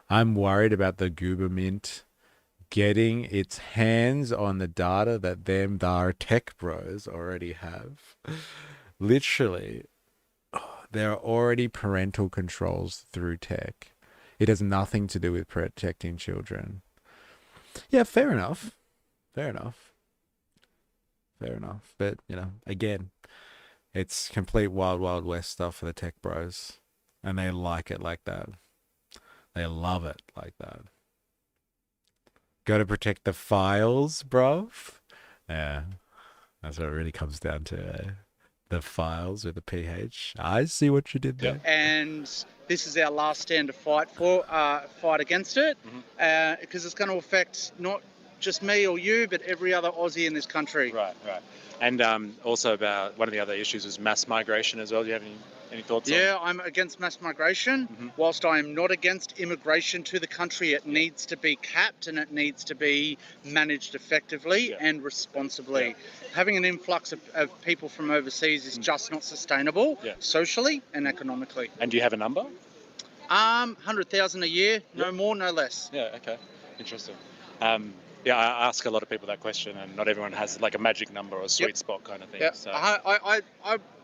I'm worried about the Goobermint getting its hands on the data that our tech bros already have. Literally, there are already parental controls through tech. It has nothing to do with protecting children. Yeah, fair enough. But, again, it's complete wild, wild west stuff for the tech bros. And they like it like that. They love it like that. Got to protect the files, bro. Yeah, that's what it really comes down to. The files with the PH. I see what you did there. And this is our last stand to fight against it, because it's going to affect not just me or you, but every other Aussie in this country. Right. And also about one of the other issues is mass migration as well. Do you have any thoughts on? Yeah, I'm against mass migration. Whilst I am not against immigration to the country, it needs to be capped and it needs to be managed effectively and responsibly. Having an influx of people from overseas is just not sustainable, socially and economically. And do you have a number? 100,000 a year, no more, no less. Yeah, okay. Interesting. Yeah, I ask a lot of people that question, and not everyone has like a magic number or a sweet spot kind of thing. Yeah. So. I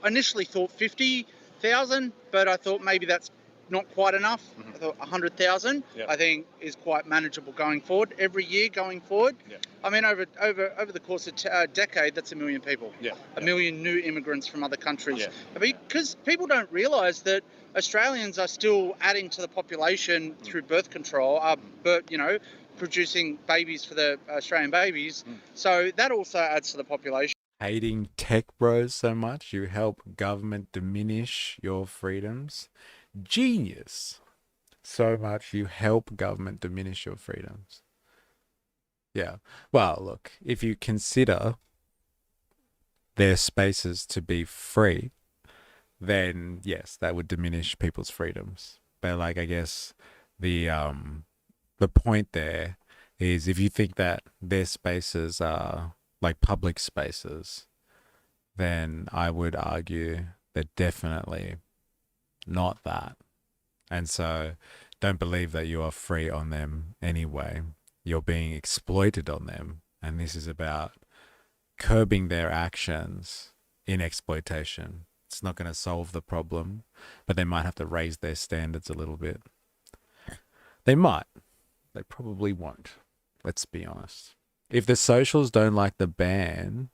initially thought 50,000, but I thought maybe that's not quite enough. Mm-hmm. I thought 100,000, I think, is quite manageable going forward. Every year going forward, I mean, over the course of a decade, that's 1 million people. A million new immigrants from other countries. Because people don't realise that Australians are still adding to the population through birth control, producing babies for the Australian babies. So that also adds to the population. Hating tech bros so much, you help government diminish your freedoms. Genius. So much, you help government diminish your freedoms. Yeah. Well, look, if you consider their spaces to be free, then yes, that would diminish people's freedoms. But like, I guess the point there is, if you think that their spaces are like public spaces, then I would argue they're definitely not that. And so don't believe that you are free on them anyway. You're being exploited on them. And this is about curbing their actions in exploitation. It's not going to solve the problem, but they might have to raise their standards a little bit. They might. They probably won't. Let's be honest. If the socials don't like the ban,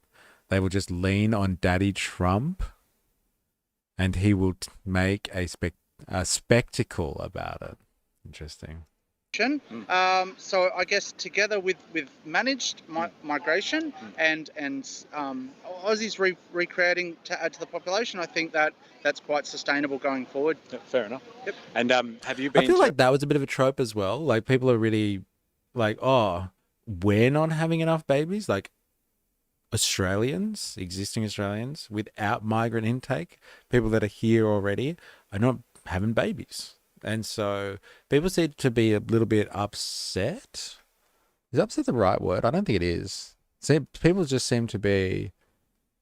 they will just lean on Daddy Trump and he will make a spectacle about it. Interesting. So I guess together with managed migration and Aussies recreating to add to the population, I think that's quite sustainable going forward. Fair enough. Yep. And have you been? I feel like that was a bit of a trope as well. Like people are really like, oh, we're not having enough babies. Like Australians, existing Australians without migrant intake, people that are here already are not having babies. And so people seem to be a little bit upset. Is upset the right word? I don't think it is. People just seem to be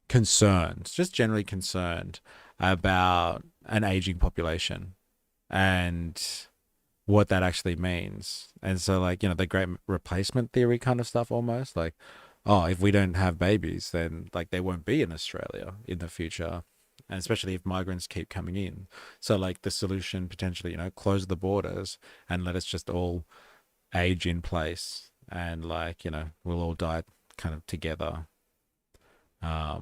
concerned, just generally concerned about an aging population and what that actually means. And so like, the great replacement theory kind of stuff almost like, oh, if we don't have babies, then like they won't be in Australia in the future. And especially if migrants keep coming in. So like the solution potentially, close the borders and let us just all age in place and like, we'll all die kind of together. But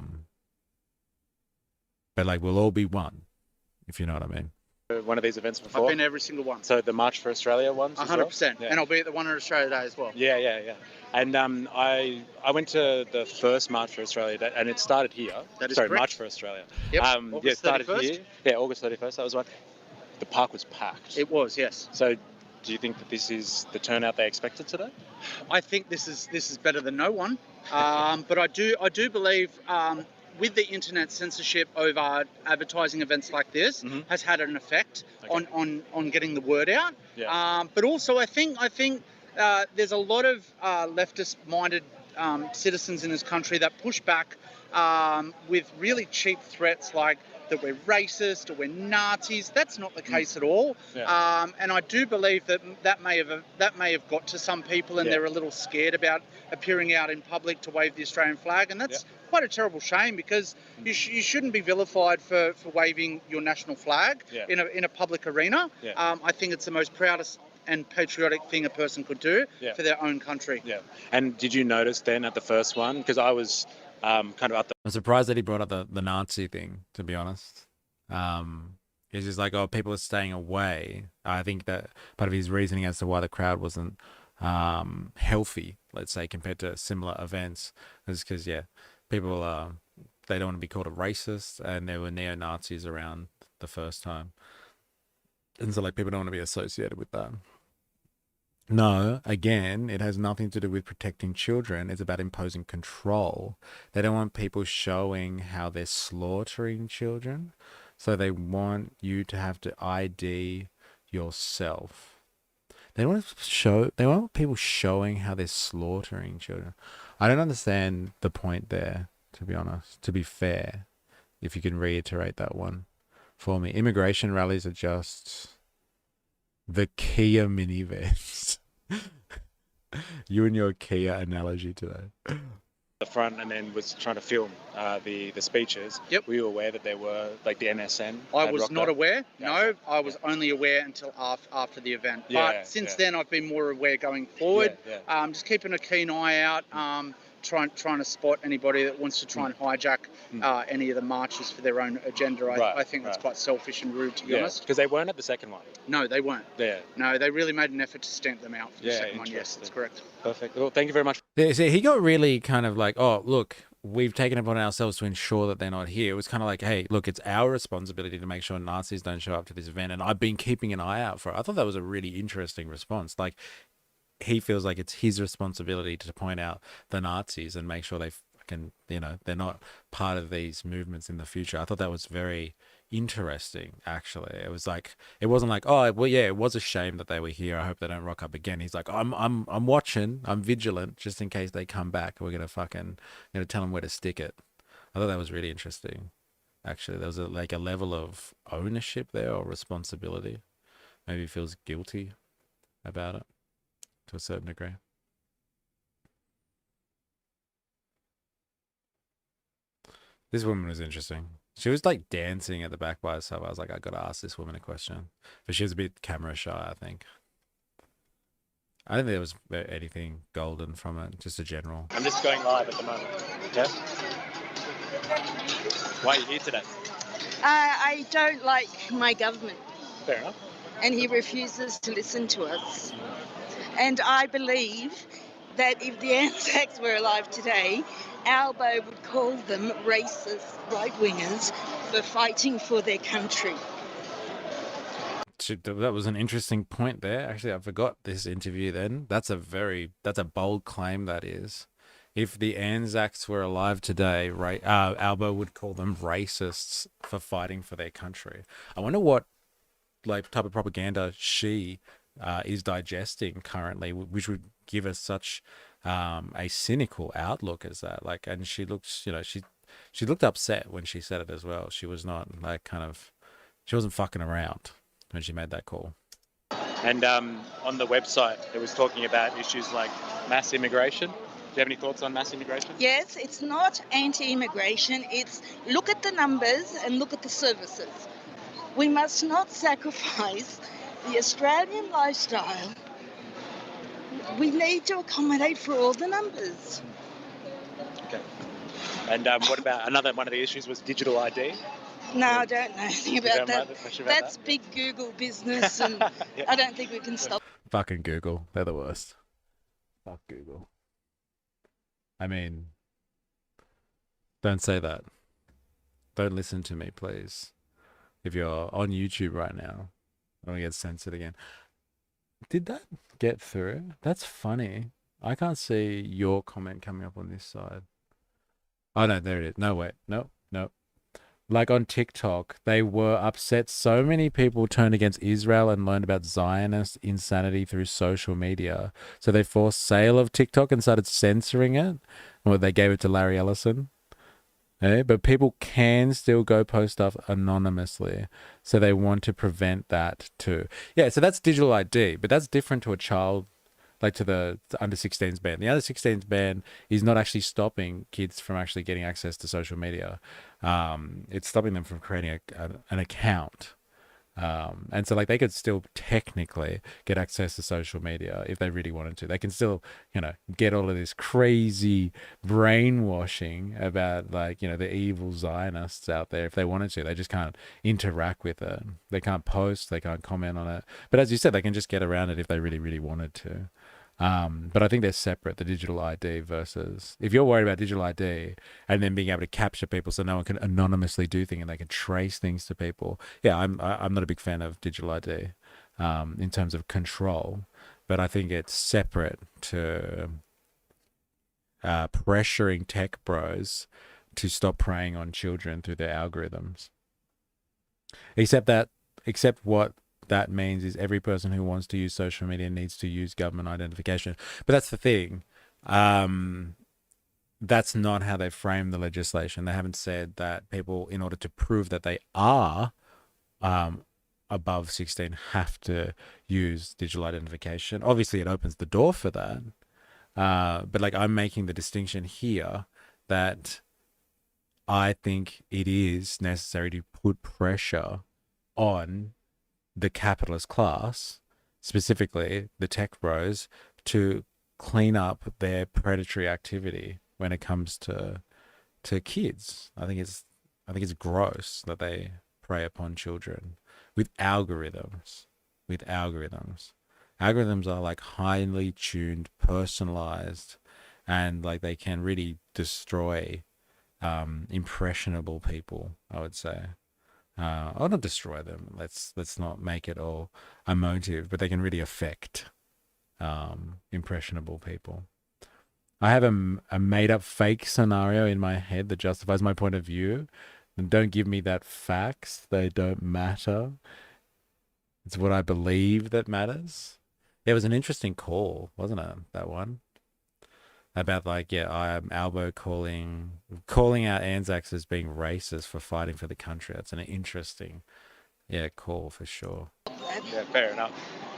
like we'll all be one, if you know what I mean. One of these events before? I've been to every single one. So the March for Australia ones? 100%. Yeah. And I'll be at the one in Australia Day as well. Yeah. And I went to the first March for Australia Day, and it started here. That is correct. March for Australia. Yep. It started 31st? here. Yeah, August 31st. That was one. The park was packed. It was, yes. So do you think that this is the turnout they expected today? I think this is better than no one. But I do believe with the internet censorship over advertising events like this has had an effect on getting the word out. Yeah. But also I think there's a lot of leftist-minded citizens in this country that push back with really cheap threats like that we're racist or we're Nazis. That's not the case at all. Yeah. And I do believe that may have got to some people, and they're a little scared about appearing out in public to wave the Australian flag, and that's quite a terrible shame because you shouldn't be vilified for waving your national flag in a public arena. I think it's the most proudest and patriotic thing a person could do for their own country. Yeah. And did you notice then at the first one, because I was kind of up I'm surprised that he brought up the Nazi thing, to be honest. He's just like, oh, people are staying away. I think that part of his reasoning as to why the crowd wasn't healthy, let's say, compared to similar events, is because, people they don't want to be called a racist, and there were neo-Nazis around the first time. And so, like, people don't want to be associated with that. No, again, it has nothing to do with protecting children. It's about imposing control. They don't want people showing how they're slaughtering children. So they want you to have to ID yourself. They want people showing how they're slaughtering children. I don't understand the point there, to be honest. To be fair, if you can reiterate that one for me. Immigration rallies are just the Kia minivans. You and your Kia analogy today. the front and then was trying to film the speeches. Yep. Were you aware that there were like the NSN? I was not aware. Yeah, No, I was only aware until after the event. Yeah, But since then, I've been more aware going forward. Just keeping a keen eye out. Trying to spot anybody that wants to try and hijack any of the marches for their own agenda. I think that's quite selfish and rude, to be honest. Because they weren't at the second one. No, they weren't. Yeah. No, they really made an effort to stamp them out for the second one. Yes, that's correct. Perfect. Well, thank you very much. Yeah, see, he got really kind of like, oh, look, we've taken it upon ourselves to ensure that they're not here. It was kind of like, hey, look, it's our responsibility to make sure Nazis don't show up to this event. And I've been keeping an eye out for it. I thought that was a really interesting response. Like, he feels like it's his responsibility to point out the Nazis and make sure they fucking, they're not part of these movements in the future. I thought that was very interesting, actually. It was like, it wasn't like, oh, well, yeah, it was a shame that they were here. I hope they don't rock up again. He's like, I'm watching, I'm vigilant, just in case they come back. We're gonna fucking, tell them where to stick it. I thought that was really interesting. Actually, there was a level of ownership there, or responsibility. Maybe he feels guilty about it to a certain degree. This woman was interesting. She was like dancing at the back by herself. I was like, I gotta ask this woman a question. But she was a bit camera shy, I think. I don't think there was anything golden from it, just a general. I'm just going live at the moment. Yeah? Why are you here today? I don't like my government. Fair enough. And he refuses to listen to us. And I believe that if the Anzacs were alive today, Albo would call them racist right-wingers for fighting for their country. That was an interesting point there. Actually, I forgot this interview then. That's a bold claim, that is. If the Anzacs were alive today, Albo would call them racists for fighting for their country. I wonder what type of propaganda she is digesting currently, which would give us such a cynical outlook as that. And she looks, she looked upset when she said it as well. She was not she wasn't fucking around when she made that call. And on the website, it was talking about issues like mass immigration. Do you have any thoughts on mass immigration? Yes, it's not anti-immigration. It's look at the numbers and look at the services. We must not sacrifice the Australian lifestyle. We need to accommodate for all the numbers. Okay. And what about another one of the issues was digital ID? No, I don't know anything about that. That's that? big Google business, and Yeah. I don't think we can stop. Fucking Google. They're the worst. Fuck Google. I mean, don't say that. Don't listen to me, please. If you're on YouTube right now, I don't get censored again. Did that get through? That's funny. I can't see your comment coming up on this side. Oh, no, there it is. No, wait. No. Like on TikTok, they were upset. So many people turned against Israel and learned about Zionist insanity through social media. So they forced sale of TikTok and started censoring it. Or they gave it to Larry Ellison. But people can still go post stuff anonymously. So they want to prevent that too. Yeah, so that's digital ID, but that's different to a child, like to the under 16s ban. The under 16s ban is not actually stopping kids from actually getting access to social media. It's stopping them from creating an account. And so they could still technically get access to social media if they really wanted to. They can still, get all of this crazy brainwashing about the evil Zionists out there if they wanted to. They just can't interact with it. They can't post, they can't comment on it. But as you said, they can just get around it if they really, really wanted to. But I think they're separate, the digital ID versus, if you're worried about digital ID and then being able to capture people so no one can anonymously do things and they can trace things to people. Yeah, I'm not a big fan of digital ID in terms of control, but I think it's separate to pressuring tech bros to stop preying on children through their algorithms. Except what that means is every person who wants to use social media needs to use government identification. But that's the thing. That's not how they frame the legislation. They haven't said that people, in order to prove that they are above 16, have to use digital identification. Obviously, it opens the door for that. But like I'm making the distinction here that I think it is necessary to put pressure on the capitalist class, specifically the tech bros, to clean up their predatory activity when it comes to kids. I think it's gross that they prey upon children with algorithms. Algorithms are like highly tuned, personalized, and like they can really destroy impressionable people, I would say. Or not destroy them. Let's not make it all emotive, but they can really affect impressionable people. I have a made up fake scenario in my head that justifies my point of view. And don't give me that facts. They don't matter. It's what I believe that matters. It was an interesting call, wasn't it? That one. About like, yeah, I am Albo calling out Anzacs as being racist for fighting for the country. That's an interesting, call for sure. Yeah, fair enough.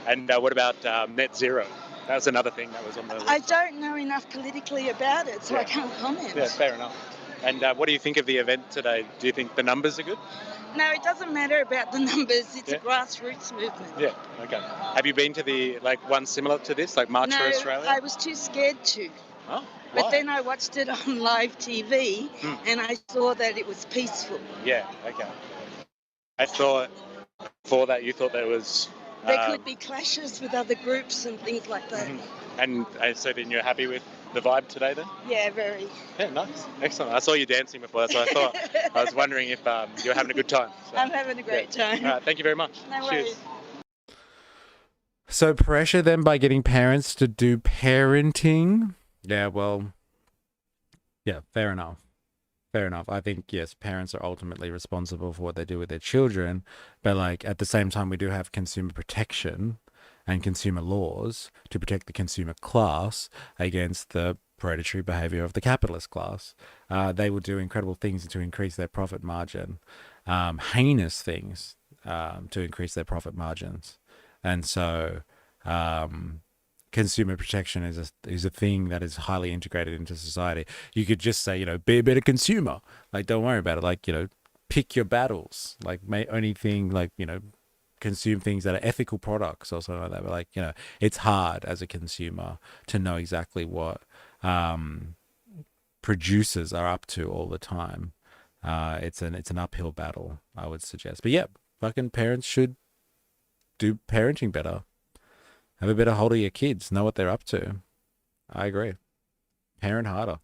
And what about net zero? That's another thing that was on the list. I don't know enough politically about it, so I can't comment. Yeah, fair enough. And what do you think of the event today? Do you think the numbers are good? No, it doesn't matter about the numbers. It's a grassroots movement. Yeah, okay. Have you been to the, one similar to this, like March for Australia? I was too scared to. Oh, but then I watched it on live TV and I saw that it was peaceful. Yeah, okay. I thought, before that, you thought there was... There could be clashes with other groups and things like that. And so then you're happy with the vibe today then? Yeah, very. Yeah, nice. Excellent. I saw you dancing before, so I thought, I was wondering if you're having a good time. So. I'm having a great time. All right, thank you very much. No Cheers. worries. So pressure them by getting parents to do parenting. Yeah, well, yeah, fair enough. Fair enough. I think, yes, parents are ultimately responsible for what they do with their children. But like at the same time, we do have consumer protection and consumer laws to protect the consumer class against the predatory behavior of the capitalist class. They will do incredible things to increase their profit margin, heinous things to increase their profit margins. And so consumer protection is a thing that is highly integrated into society. You could just say, be a better consumer. Like, don't worry about it. Like, pick your battles. Like, only thing, like, consume things that are ethical products or something like that. But like, it's hard as a consumer to know exactly what producers are up to all the time. It's an uphill battle, I would suggest. But yeah, fucking parents should do parenting better. Have a better hold of your kids. Know what they're up to. I agree. Parent harder.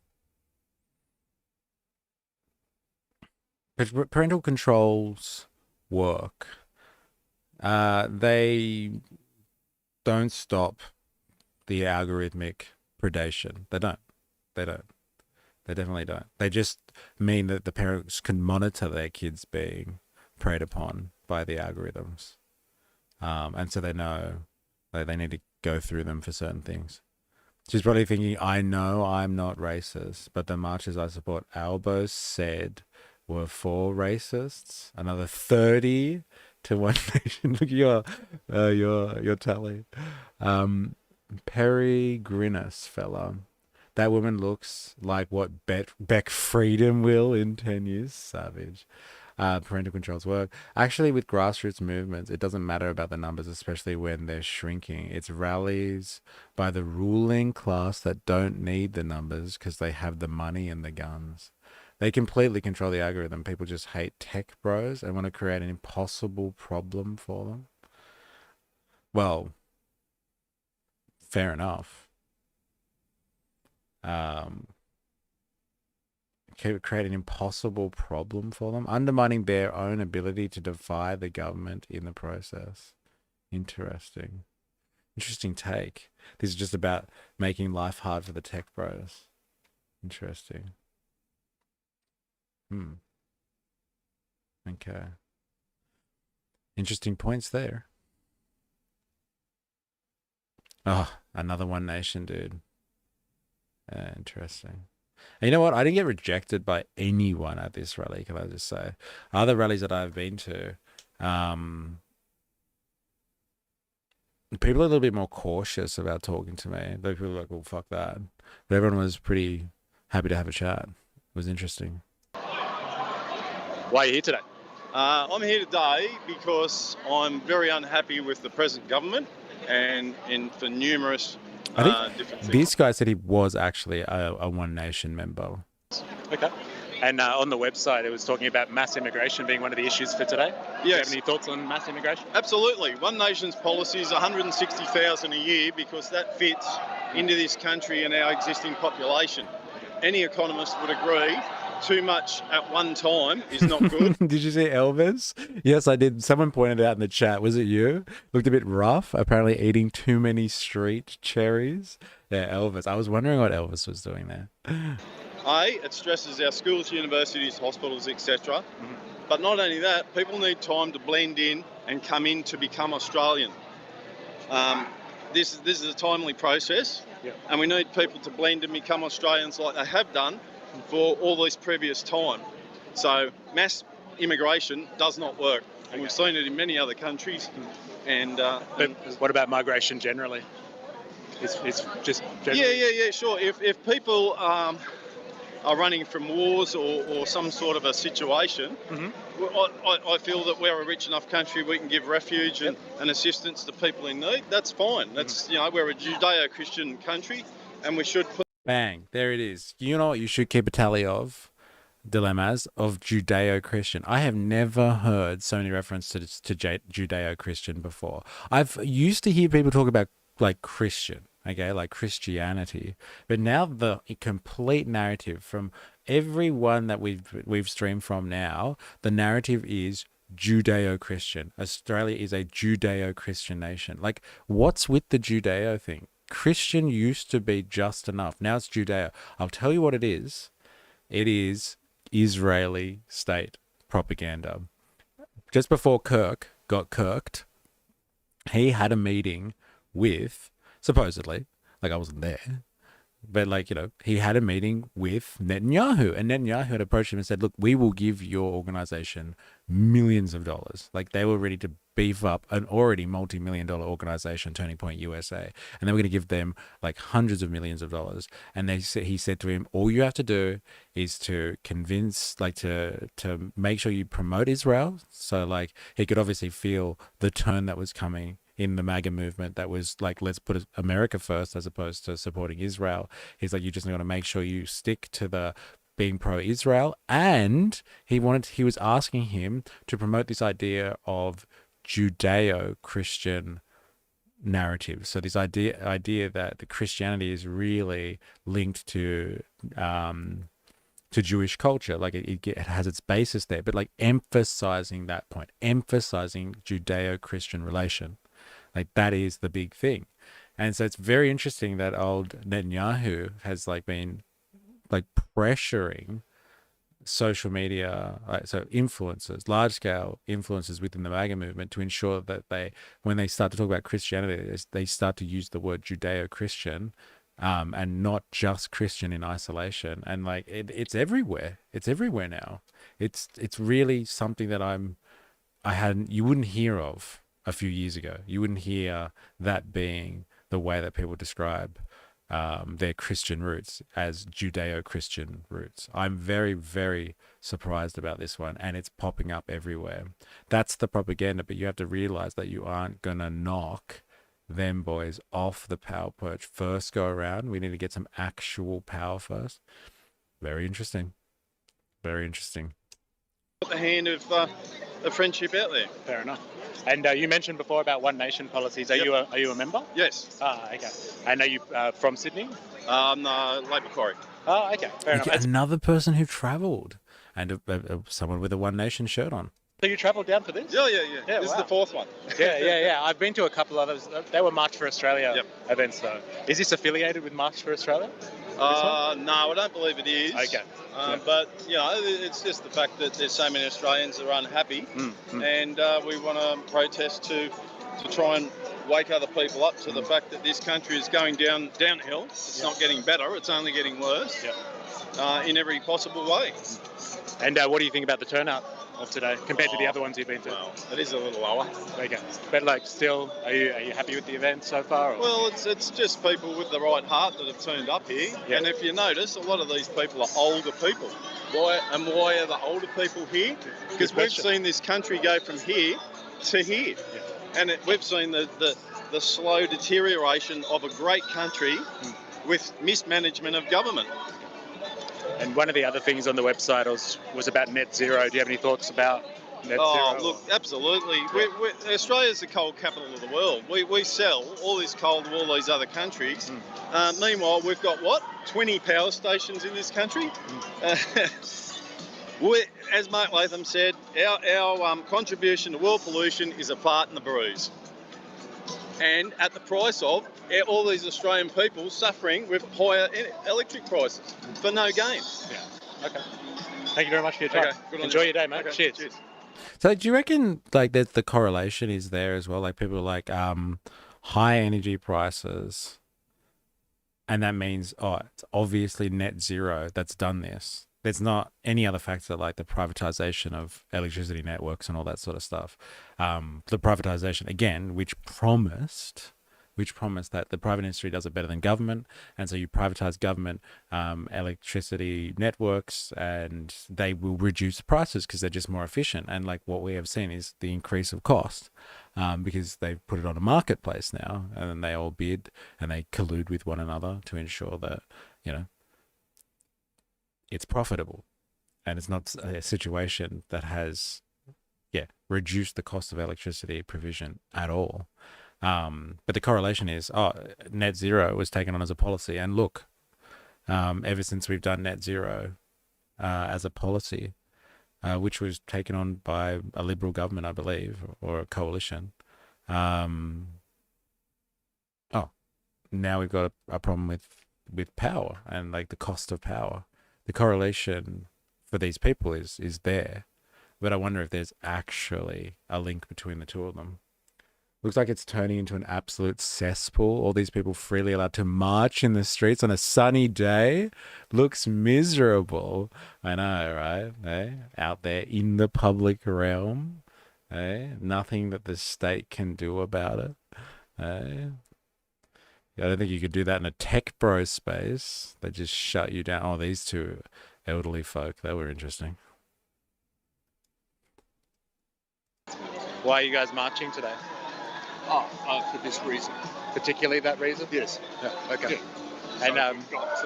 Parental controls work. They don't stop the algorithmic predation. They don't. They definitely don't. They just mean that the parents can monitor their kids being preyed upon by the algorithms. And so they know they need to go through them for certain things. She's probably thinking, I know I'm not racist, but the marches I support, Albo said, were for racists. Another 30 to One Nation. Look at your tally. Perry Grinnis fella. That woman looks like what Beck Freedom will in 10 years. Savage. Parental controls work. Actually, with grassroots movements, it doesn't matter about the numbers, especially when they're shrinking. It's rallies by the ruling class that don't need the numbers because they have the money and the guns. They completely control the algorithm. People just hate tech bros and want to create an impossible problem for them. Well, fair enough. Create an impossible problem for them, undermining their own ability to defy the government in the process. Interesting take. This is just about making life hard for the tech bros. Interesting. Okay. Interesting points there. Oh, another One Nation dude. Interesting. And you know what? I didn't get rejected by anyone at this rally, can I just say? Other rallies that I've been to, People are a little bit more cautious about talking to me. People are like, well, fuck that. But everyone was pretty happy to have a chat. It was interesting. Why are you here today? I'm here today because I'm very unhappy with the present government and for numerous I think different things. this guy said he was actually a One Nation member. Okay. And on the website, it was talking about mass immigration being one of the issues for today. Yes. Do you have any thoughts on mass immigration? Absolutely. One Nation's policy is 160,000 a year because that fits into this country and our existing population. Any economist would agree too much at one time is not good. Did you see Elvis? Yes, I did. Someone pointed out in the chat. Was it you? Looked a bit rough. Apparently eating too many street cherries. Yeah, Elvis. I was wondering what Elvis was doing there. It stresses our schools, universities, hospitals, etc. But not only that, people need time to blend in and come in to become Australian. This is a timely process, and we need people to blend and become Australians like they have done for all this previous time. So mass immigration does not work. And we've seen it in many other countries. But what about migration generally? It's just generally... Yeah, sure. If people are running from wars or some sort of a situation, I feel that we're a rich enough country, we can give refuge and assistance to people in need. That's fine. That's we're a Judeo-Christian country, and we should put... Bang, there it is. You know what you should keep a tally of? Dilemmas of Judeo-Christian. I have never heard so many references to Judeo-Christian before. I've used to hear people talk about like Christian, okay, like Christianity, but now the complete narrative from everyone that we've streamed from now, the narrative is Judeo-Christian. Australia is a Judeo-Christian nation. Like, what's with the Judeo thing? Christian used to be just enough. Now it's Judeo. I'll tell you what it is. It is Israeli state propaganda. Just before Kirk got kirked, he had a meeting with, supposedly, like I wasn't there, but like, he had a meeting with Netanyahu, and Netanyahu had approached him and said, look, we will give your organization millions of dollars. Like, they were ready to beef up an already multi-million-dollar organization, Turning Point USA, and they were going to give them like hundreds of millions of dollars. And he said to him, all you have to do is to convince, like, to make sure you promote Israel. So like, he could obviously feel the turn that was coming in the MAGA movement that was like, let's put America first as opposed to supporting Israel. He's like, you just got to make sure you stick to the being pro-Israel. And he was asking him to promote this idea of Judeo-Christian narrative. So this idea that the Christianity is really linked to Jewish culture, like it has its basis there, but like emphasizing that point, emphasizing Judeo-Christian relation. Like, that is the big thing. And so it's very interesting that old Netanyahu has like been like pressuring social media, so influencers, large scale influencers within the MAGA movement, to ensure that when they start to talk about Christianity, they start to use the word Judeo-Christian, and not just Christian in isolation. And like, it's everywhere. It's everywhere now. It's really something that you wouldn't hear of a few years ago. You wouldn't hear that being the way that people describe their Christian roots as Judeo-Christian roots. I'm very, very surprised about this one, and it's popping up everywhere. That's the propaganda, but you have to realize that you aren't going to knock them boys off the power perch first go around. We need to get some actual power first. Very interesting. Very interesting. Got the hand of friendship out there. Fair enough. And you mentioned before about One Nation policies. Are you a member? Yes. Okay. And are you from Sydney? No, Labor Quarry. Oh, okay. Fair enough. Another person who travelled, and someone with a One Nation shirt on. So you travelled down for this? Yeah. This is the fourth one. Yeah. I've been to a couple others. They were March for Australia events, though. Is this affiliated with March for Australia? No, I don't believe it is. Okay. But, it's just the fact that there's so many Australians that are unhappy, and we want to protest to try and wake other people up to the fact that this country is going downhill. It's not getting better, it's only getting worse in every possible way. And what do you think about the turnout of today compared to the other ones you've been to? Well, it is a little lower. Okay, but like still, are you happy with the event so far? Or? Well, it's just people with the right heart that have turned up here. Yeah. And if you notice, a lot of these people are older people. Why are the older people here? Because we've seen this country go from here to here. Yeah. And we've seen the slow deterioration of a great country with mismanagement of government. And one of the other things on the website was about net zero. Do you have any thoughts about net zero? Oh, look, absolutely. Yeah. Australia's the coal capital of the world. We sell all this coal to all these other countries. Meanwhile, we've got, 20 power stations in this country? As Mark Latham said, our contribution to world pollution is a fart in the bruise. And at the price of all these Australian people suffering with higher electric prices for no gain. Yeah. Okay. Thank you very much for your time. Okay, Enjoy your day, mate. Okay, Cheers. So do you reckon like that the correlation is there as well? Like people are like high energy prices, and that means it's obviously net zero that's done this. There's not any other factor like the privatization of electricity networks and all that sort of stuff. The privatization again, which promised that the private industry does it better than government, and so you privatize government electricity networks, and they will reduce prices because they're just more efficient. And like what we have seen is the increase of cost because they've put it on a marketplace now, and then they all bid and they collude with one another to ensure that it's profitable, and it's not a situation that has reduced the cost of electricity provision at all. But the correlation is, net zero was taken on as a policy. And look, ever since we've done net zero as a policy, which was taken on by a Liberal government, I believe, or a coalition, now we've got a problem with power and like the cost of power. The correlation for these people is there, but I wonder if there's actually a link between the two of them. Looks like it's turning into an absolute cesspool. All these people freely allowed to march in the streets on a sunny day. Looks miserable. I know, right? Hey? Out there in the public realm. Hey? Nothing that the state can do about it. Hey? I don't think you could do that in a tech bro space. They just shut you down. Oh, these two elderly folk, they were interesting. Why are you guys marching today? For this reason. Particularly that reason? Yes. Yeah, okay. Yeah. And so we've got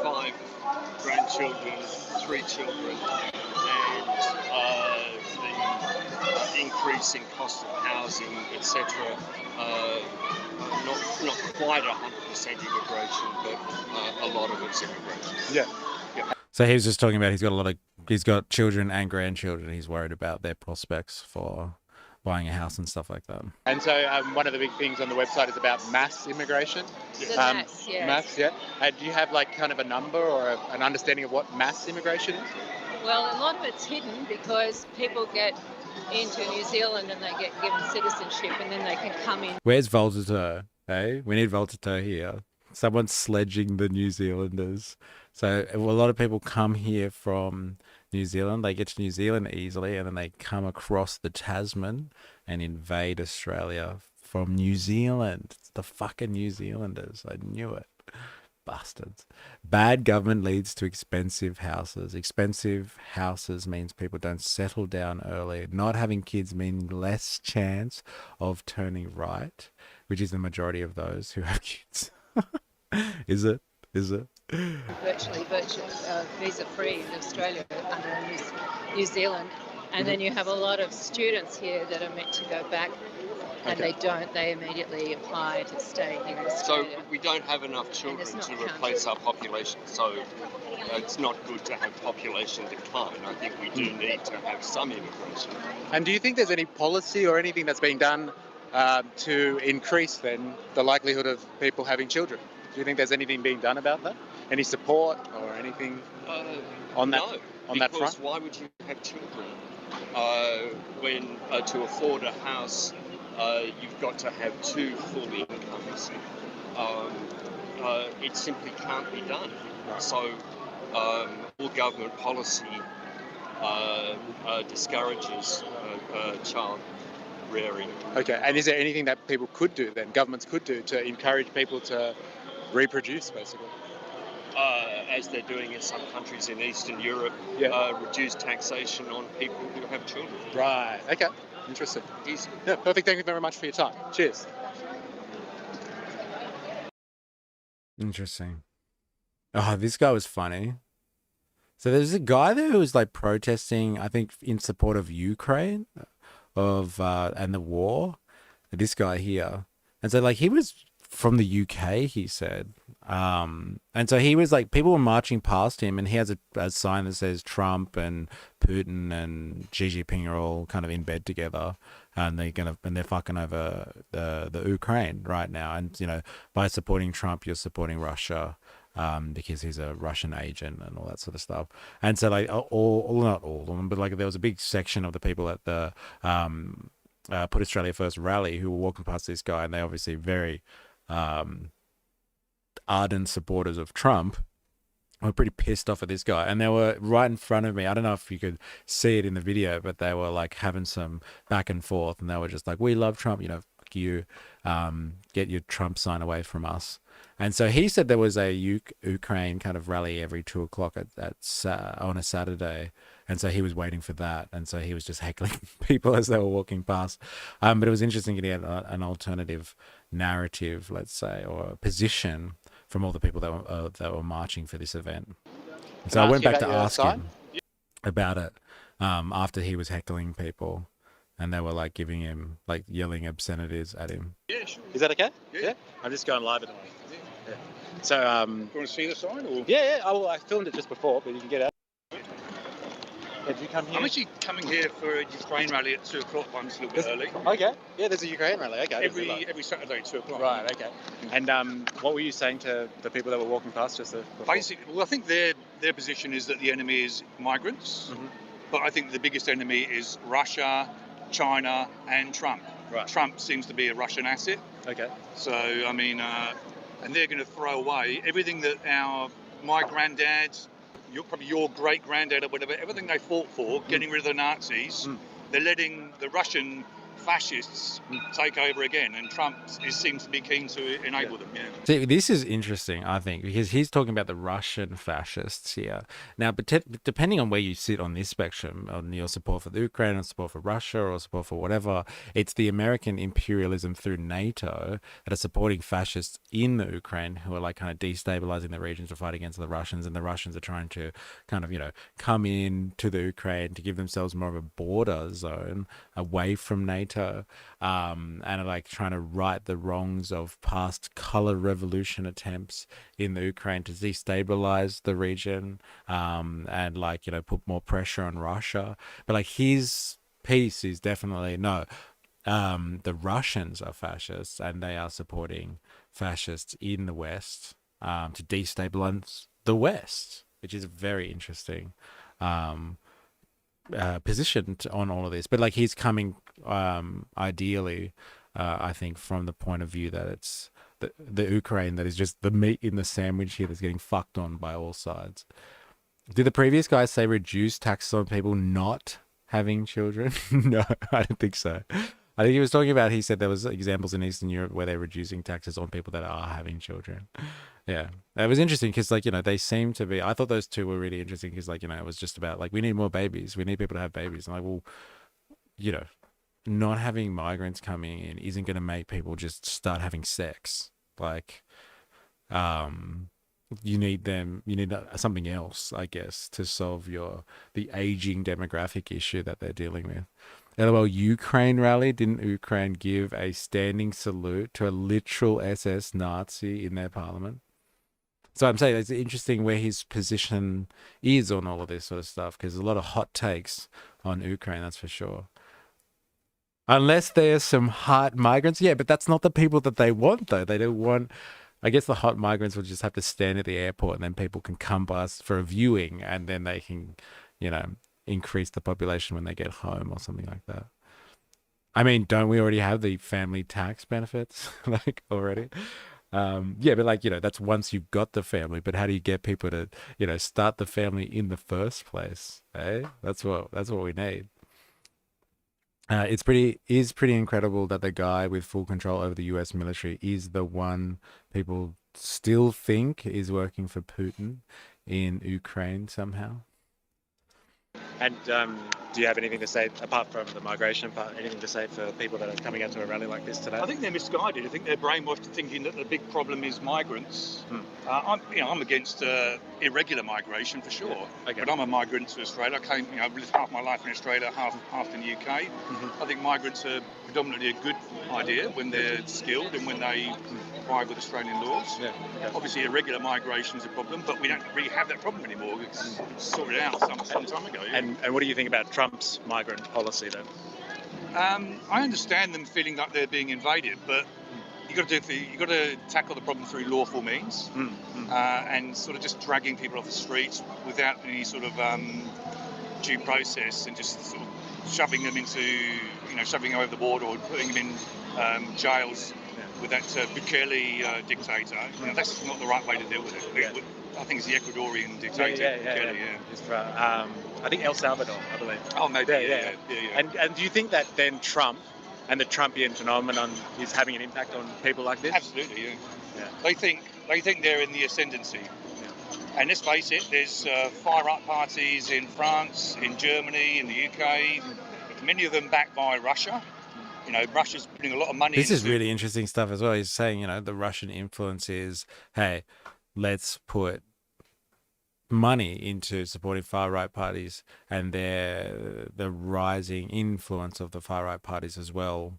5 grandchildren, 3 children, and the increase in cost of housing, etc. Not quite 100% immigration, but a lot of it's immigration. Yeah. So he was just talking about he's got children and grandchildren. He's worried about their prospects for buying a house and stuff like that. And so one of the big things on the website is about mass immigration. Mass, yes. Mass, yeah. Do you have like kind of a number or an understanding of what mass immigration is? Well, a lot of it's hidden because people get into New Zealand and they get given citizenship and then they can come in. Where's Voltaire? Hey, we need Voltaire here. Someone's sledging the New Zealanders. So a lot of people come here from New Zealand. They get to New Zealand easily, and then they come across the Tasman and invade Australia from New Zealand. It's the fucking New Zealanders. I knew it. Bastards. Bad government leads to expensive houses. Expensive houses means people don't settle down early. Not having kids means less chance of turning right, which is the majority of those who have kids. Is it? Virtually visa-free in Australia under New Zealand. And then you have a lot of students here that are meant to go back and they don't. They immediately apply to stay here in Australia. So we don't have enough children to replace our population. So it's not good to have population decline. I think we do need to have some immigration. And do you think there's any policy or anything that's being done to increase then the likelihood of people having children? Do you think there's anything being done about that? Any support or anything on that front? Because why would you have children when to afford a house you've got to have 2 full incomes? It simply can't be done. So all government policy discourages child rearing. Okay, and is there anything that people could do then, governments could do to encourage people to reproduce, basically? As they're doing in some countries in Eastern Europe, reduce taxation on people who have children. Right, okay, interesting. Easy. Yeah, perfect. Thank you very much for your time. Cheers. Interesting. Oh, this guy was funny. So there's a guy there who was like protesting, I think, in support of Ukraine, and the war. This guy here, and so like he was from the UK, he said, and so he was like, people were marching past him, and he has a sign that says Trump and Putin and Xi Jinping are all kind of in bed together, and they're fucking over the Ukraine right now, and you know, by supporting Trump, you're supporting Russia. Because he's a Russian agent and all that sort of stuff. And so like not all of them, but like there was a big section of the people at the Put Australia First rally who were walking past this guy, and they obviously very ardent supporters of Trump. Were pretty pissed off at this guy, and they were right in front of me. I don't know if you could see it in the video, but they were like having some back and forth, and they were just like, "We love Trump, you know, fuck you, get your Trump sign away from us." And so he said there was a Ukraine kind of rally every 2:00 on a Saturday. And so he was waiting for that. And so he was just heckling people as they were walking past. But it was interesting getting an alternative narrative, let's say, or position from all the people that were marching for this event. And so I went back to ask him about it after he was heckling people. And they were like giving him, like yelling obscenities at him. Yeah, sure. Is that okay? Yeah. I'm just going live at the moment. Yeah. So, you want to see the sign? Or? Yeah. I filmed it just before, but you can get out. Did you come here? I'm actually coming here for a Ukraine rally at 2:00. One's a little bit early. Okay. Yeah, there's a Ukraine rally. Okay. Every Saturday at 2:00. Right. Okay. And what were you saying to the people that were walking past just before? Basically, well, I think their position is that the enemy is migrants, but I think the biggest enemy is Russia, China and Trump. Right. Trump seems to be a Russian asset. Okay. So, I mean, and they're going to throw away everything that my granddads, probably your great granddad or whatever, everything they fought for, getting rid of the Nazis, they're letting the Russian fascists take over again, and Trump seems to be keen to enable them. Yeah. See, this is interesting, I think, because he's talking about the Russian fascists here. Now, but depending on where you sit on this spectrum, on your support for the Ukraine, or support for Russia, or support for whatever, it's the American imperialism through NATO that are supporting fascists in the Ukraine who are like kind of destabilizing the region to fight against the Russians, and the Russians are trying to kind of, you know, come in to the Ukraine to give themselves more of a border zone away from NATO. And are like trying to right the wrongs of past color revolution attempts in the Ukraine to destabilize the region, and like, you know, put more pressure on Russia. But like his piece is definitely no, the Russians are fascists and they are supporting fascists in the West to destabilize the West, which is very interesting. Position on all of this, but like he's coming ideally I think from the point of view that it's the Ukraine that is just the meat in the sandwich here that's getting fucked on by all sides. Did the previous guy say reduce taxes on people not having children? No, I don't think so. I think he was talking about, he said there was examples in Eastern Europe where they're reducing taxes on people that are having children. Yeah, it was interesting because, like, you know, they seem to be, I thought those two were really interesting because, like, you know, it was just about, like, we need more babies. We need people to have babies. And like, well, you know, not having migrants coming in isn't going to make people just start having sex. Like, you need something else, I guess, to solve the aging demographic issue that they're dealing with. LOL, Ukraine rally. Didn't Ukraine give a standing salute to a literal SS Nazi in their parliament? So I'm saying it's interesting where his position is on all of this sort of stuff, because there's a lot of hot takes on Ukraine, that's for sure. Unless there's some hot migrants. Yeah, but that's not the people that they want, though. They don't want... I guess the hot migrants will just have to stand at the airport, and then people can come by us for a viewing, and then they can, you know, increase the population when they get home or something like that. I mean, don't we already have the family tax benefits, like, already? Yeah, but like, that's once you've got the family, but how do you get people to, start the family in the first place? Eh? That's what we need. It's pretty incredible that the guy with full control over the US military is the one people still think is working for Putin in Ukraine somehow. And do you have anything to say, apart from the migration part, anything to say for people that are coming out to a rally like this today? I think they're misguided. I think they're brainwashed thinking that the big problem is migrants. I'm against irregular migration for sure, but I'm a migrant to Australia. I've lived half my life in Australia, half in the UK. I think migrants are predominantly a good idea when they're skilled and when they comply with Australian laws. Obviously, irregular migration is a problem, but we don't really have that problem anymore. It's sorted out some time ago. And what do you think about Trump's migrant policy then? I understand them feeling like they're being invaded, but you've got to tackle the problem through lawful means, and sort of just dragging people off the streets without any sort of due process and just sort of shoving them over the border or putting them in jails with that Bukele dictator. That's not the right way to deal with it. I think it's the Ecuadorian dictator. I think El Salvador, I believe. Oh, maybe. Yeah. And do you think that then Trump and the Trumpian phenomenon is having an impact on people like this? Absolutely, yeah. They think they're in the ascendancy. And let's face it, there's far-right parties in France, in Germany, in the UK, many of them backed by Russia. Russia's putting a lot of money This is really interesting stuff as well. He's saying, the Russian influence is, hey, let's put money into supporting far-right parties and the rising influence of the far-right parties as well,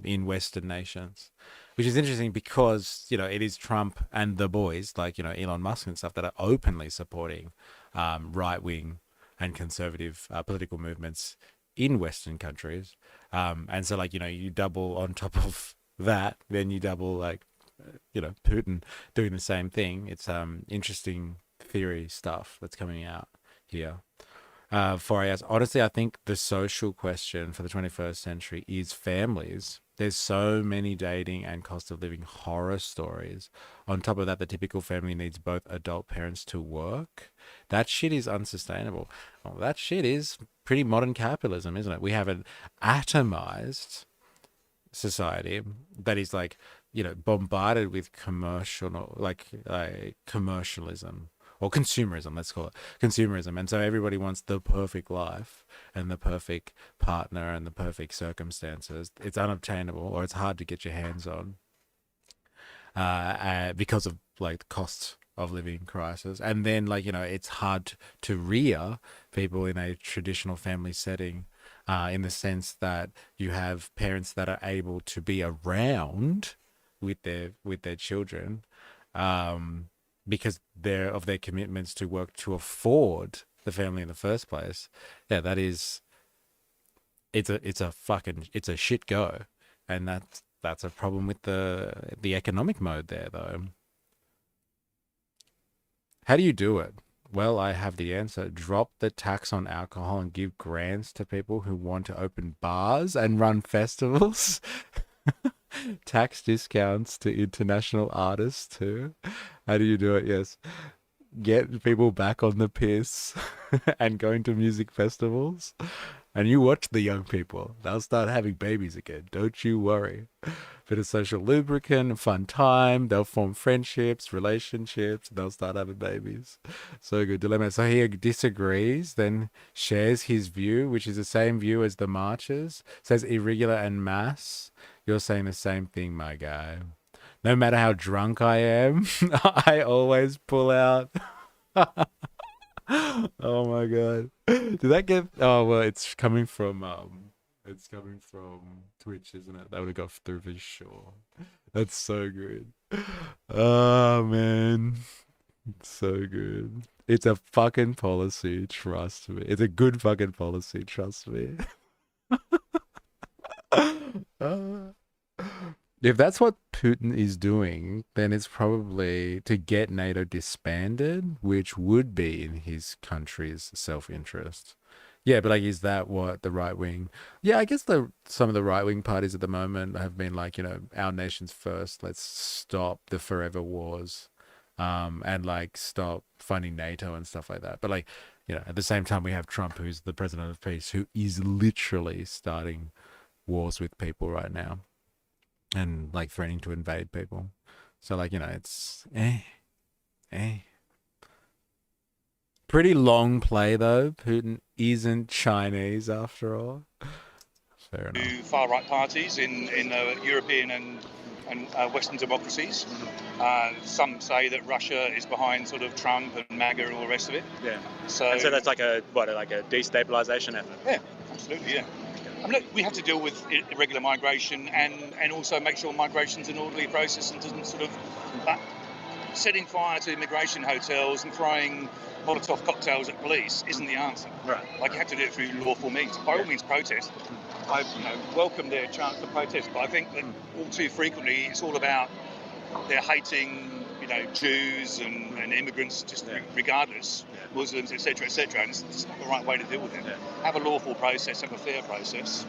in Western nations, which is interesting because, it is Trump and the boys like, Elon Musk and stuff that are openly supporting right-wing and conservative political movements in Western countries. And so like, you double on top of that, then you double like, Putin doing the same thing. It's interesting theory stuff that's coming out here. For us, honestly, I think the social question for the 21st century is families. There's so many dating and cost of living horror stories. On top of that, the typical family needs both adult parents to work. That shit is unsustainable. Well, that shit is pretty modern capitalism, isn't it? We have an atomized society that is like, bombarded with commercialism or consumerism, let's call it consumerism. And so everybody wants the perfect life and the perfect partner and the perfect circumstances. It's unobtainable, or it's hard to get your hands on because of like the cost of living crisis. And then it's hard to rear people in a traditional family setting, in the sense that you have parents that are able to be around with their children, because of their commitments to work to afford the family in the first place. Yeah, it's a shit go, and that's a problem with the economic mode there though. How do you do it? Well, I have the answer. Drop the tax on alcohol and give grants to people who want to open bars and run festivals. Tax discounts to international artists too. How do you do it? Yes. Get people back on the piss and going to music festivals. And you watch the young people. They'll start having babies again. Don't you worry. Bit of social lubricant, fun time. They'll form friendships, relationships. They'll start having babies. So good. Dilemma. So he disagrees, then shares his view, which is the same view as the marchers. Says irregular and mass. You're saying the same thing, my guy. No matter how drunk I am, I always pull out. Oh my god. Did that get... Oh, well, it's coming from Twitch, isn't it? That would have got through for sure. That's so good. Oh, man. It's so good. It's a fucking policy, trust me. It's a good fucking policy, trust me. If that's what Putin is doing, then it's probably to get NATO disbanded, which would be in his country's self-interest. Yeah, but like, is that what the right wing? Yeah, I guess some of the right wing parties at the moment have been like, our nation's first. Let's stop the forever wars, and like stop funding NATO and stuff like that. But like, at the same time, we have Trump, who's the president of peace, who is literally starting wars with people right now, and like threatening to invade people. So like, it's pretty long play though. Putin isn't Chinese after all. Fair enough. To far right parties in European and Western democracies. Some say that Russia is behind sort of Trump and MAGA and all the rest of it. Yeah. So that's like a destabilization effort. Yeah, absolutely. Yeah. I mean, look, we have to deal with irregular migration and also make sure migration's an orderly process and doesn't sort of. Setting fire to immigration hotels and throwing Molotov cocktails at police isn't the answer. Right. Like, you have to do it through lawful means. By all means, protest. I welcome their chance to protest, but I think that all too frequently it's all about they're hating, Jews and immigrants just regardless, Muslims, etc., and it's just not the right way to deal with it. Have a lawful process, have a fair process.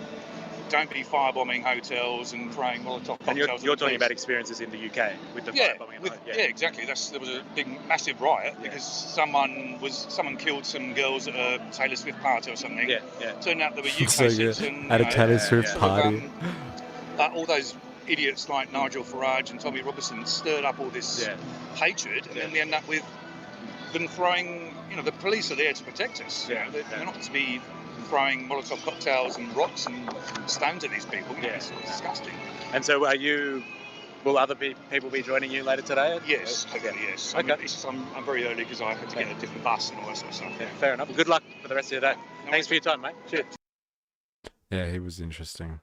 Don't be firebombing hotels and throwing Molotov cocktails. And you're talking about experiences in the UK with the firebombing. Yeah, exactly. There was a big, massive riot because someone killed some girls at a Taylor Swift party or something. Yeah. Turned out there were UK citizens at a Taylor Swift party. All those idiots like Nigel Farage and Tommy Robinson stirred up all this hatred, and then we end up with them throwing. The police are there to protect us. They're not to be throwing Molotov cocktails and rocks and stones at these people. It's disgusting. And so will other people be joining you later today? Yes, hopefully, yes. Okay. I'm very early because I had to get a different bus and all that sort of stuff. Yeah, fair enough. Well, good luck for the rest of your day. Thanks for your time, mate. Cheers. Yeah, he was interesting.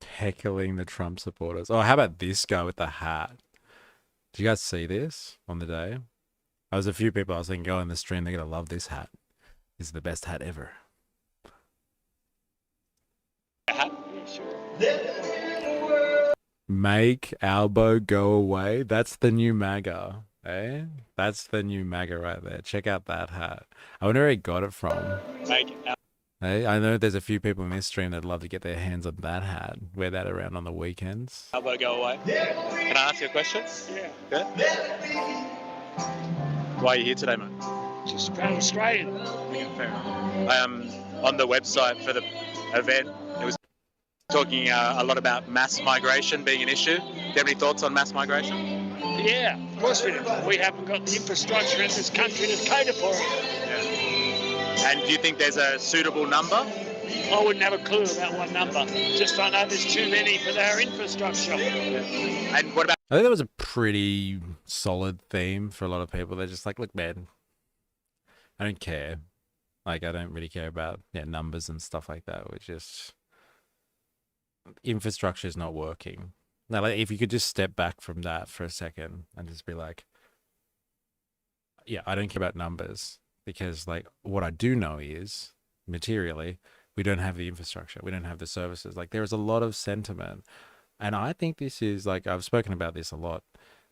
Heckling the Trump supporters. Oh, how about this guy with the hat? Did you guys see this on the day? There was a few people I was thinking, in the stream, they're going to love this hat. This is the best hat ever. Make Albo go away. That's the new MAGA, eh? That's the new MAGA right there. Check out that hat. I wonder where he got it from. Hey, I know there's a few people in this stream that'd love to get their hands on that hat. Wear that around on the weekends. Albo go away. Can I ask you a question? Yeah. Why are you here today, mate? Just proud Australian. Yeah, fair enough. On the website for the event, it was talking a lot about mass migration being an issue. Do you have any thoughts on mass migration? Yeah, of course we do. We haven't got the infrastructure in this country to cater for it. Yeah. And do you think there's a suitable number? I wouldn't have a clue about one number. Just I know there's too many for our infrastructure. Yeah. And what about... I think that was a pretty solid theme for a lot of people. They're just like, look, man, I don't care. Like, I don't really care about numbers and stuff like that. We're just... infrastructure is not working. Now, like, if you could just step back from that for a second and just be like, I don't care about numbers, because like what I do know is materially we don't have the infrastructure, we don't have the services. Like, there is a lot of sentiment, and I think this is like, I've spoken about this a lot,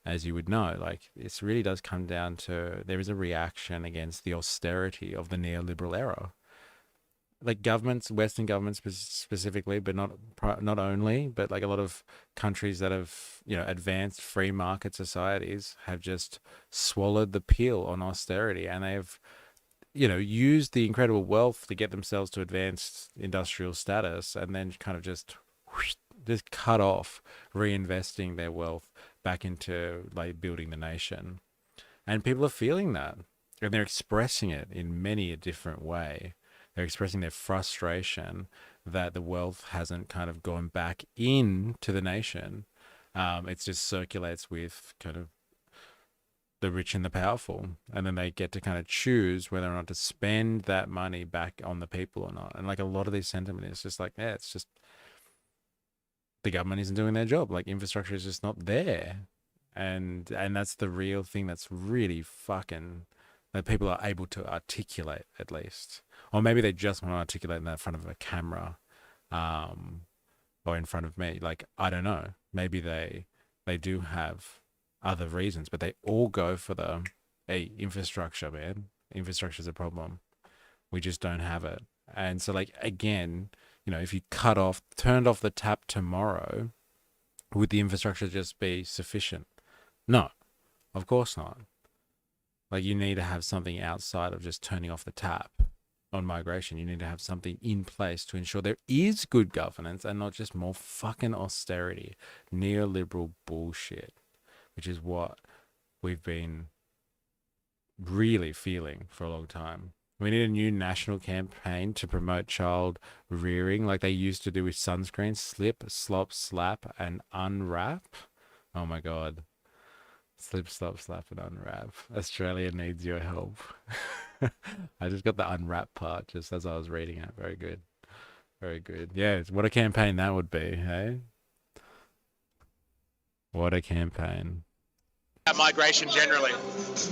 as you would know. Like, this really does come down to, there is a reaction against the austerity of the neoliberal era. Like, governments, Western governments specifically, but not only, but like a lot of countries that have, advanced free market societies have just swallowed the pill on austerity, and they've, used the incredible wealth to get themselves to advanced industrial status, and then kind of just cut off reinvesting their wealth back into like building the nation. And people are feeling that, and they're expressing it in many a different way. They're expressing their frustration that the wealth hasn't kind of gone back into the nation. It just circulates with kind of the rich and the powerful. And then they get to kind of choose whether or not to spend that money back on the people or not. And like, a lot of this sentiment is just like, it's just the government isn't doing their job. Like, infrastructure is just not there. And that's the real thing that's really fucking, that people are able to articulate, at least. Or maybe they just want to articulate that in front of a camera, or in front of me. Like, I don't know. Maybe they do have other reasons, but they all go for the, hey, infrastructure, man. Infrastructure is a problem. We just don't have it. And so, like, again, you know, if you turned off the tap tomorrow, would the infrastructure just be sufficient? No, of course not. Like, you need to have something outside of just turning off the tap on migration. You need to have something in place to ensure there is good governance and not just more fucking austerity, neoliberal bullshit, which is what we've been really feeling for a long time. We need a new national campaign to promote child rearing like they used to do with sunscreen, slip, slop, slap, and unwrap. Oh my God. Slip, slop, slap, and unwrap. Australia needs your help. I just got the unwrap part just as I was reading it. Very good. Very good. Yeah, what a campaign that would be, hey? What a campaign. Migration generally.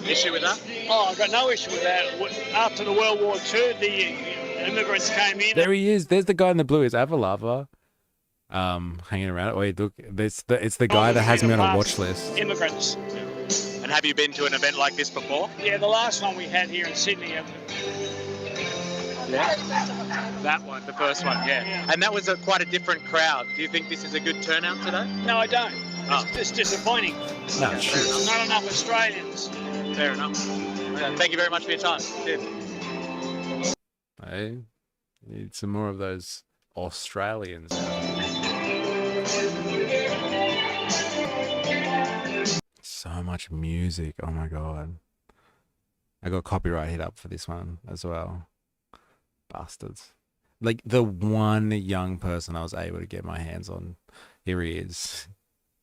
Issue with that? Oh, I've got no issue with that. After the World War II, the immigrants came in. There he is. There's the guy in the blue. Is Avalava hanging around? Wait, look. It's the guy that has me on a watch list. Immigrants. And have you been to an event like this before? Yeah, the last one we had here in Sydney. Yeah. That one, the first one, yeah. And that was quite a different crowd. Do you think this is a good turnout today? No, I don't. It's disappointing. No, Not enough Australians. Fair enough. Thank you very much for your time. Cheers. Hey, need some more of those Australians. So much music. Oh my God. I got copyright hit up for this one as well. Bastards. Like the one young person I was able to get my hands on. Here he is.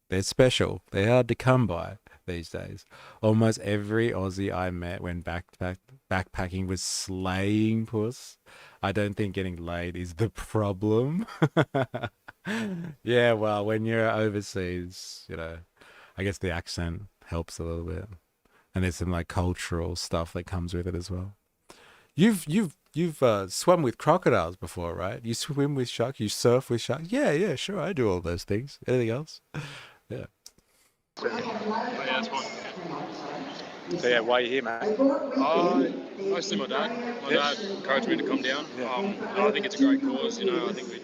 They're special. They're hard to come by these days. Almost every Aussie I met when backpacking was slaying puss. I don't think getting laid is the problem. Yeah, well, when you're overseas, you know, I guess the accent helps a little bit. And there's some like cultural stuff that comes with it as well. You've swum with crocodiles before, right? You swim with sharks, you surf with sharks. Yeah, sure, I do all those things. Anything else? Yeah. Oh, yeah, that's fine. So yeah, why are you here, mate? Mostly my dad. My dad encouraged me to come down. I think it's a great cause. You know, I think we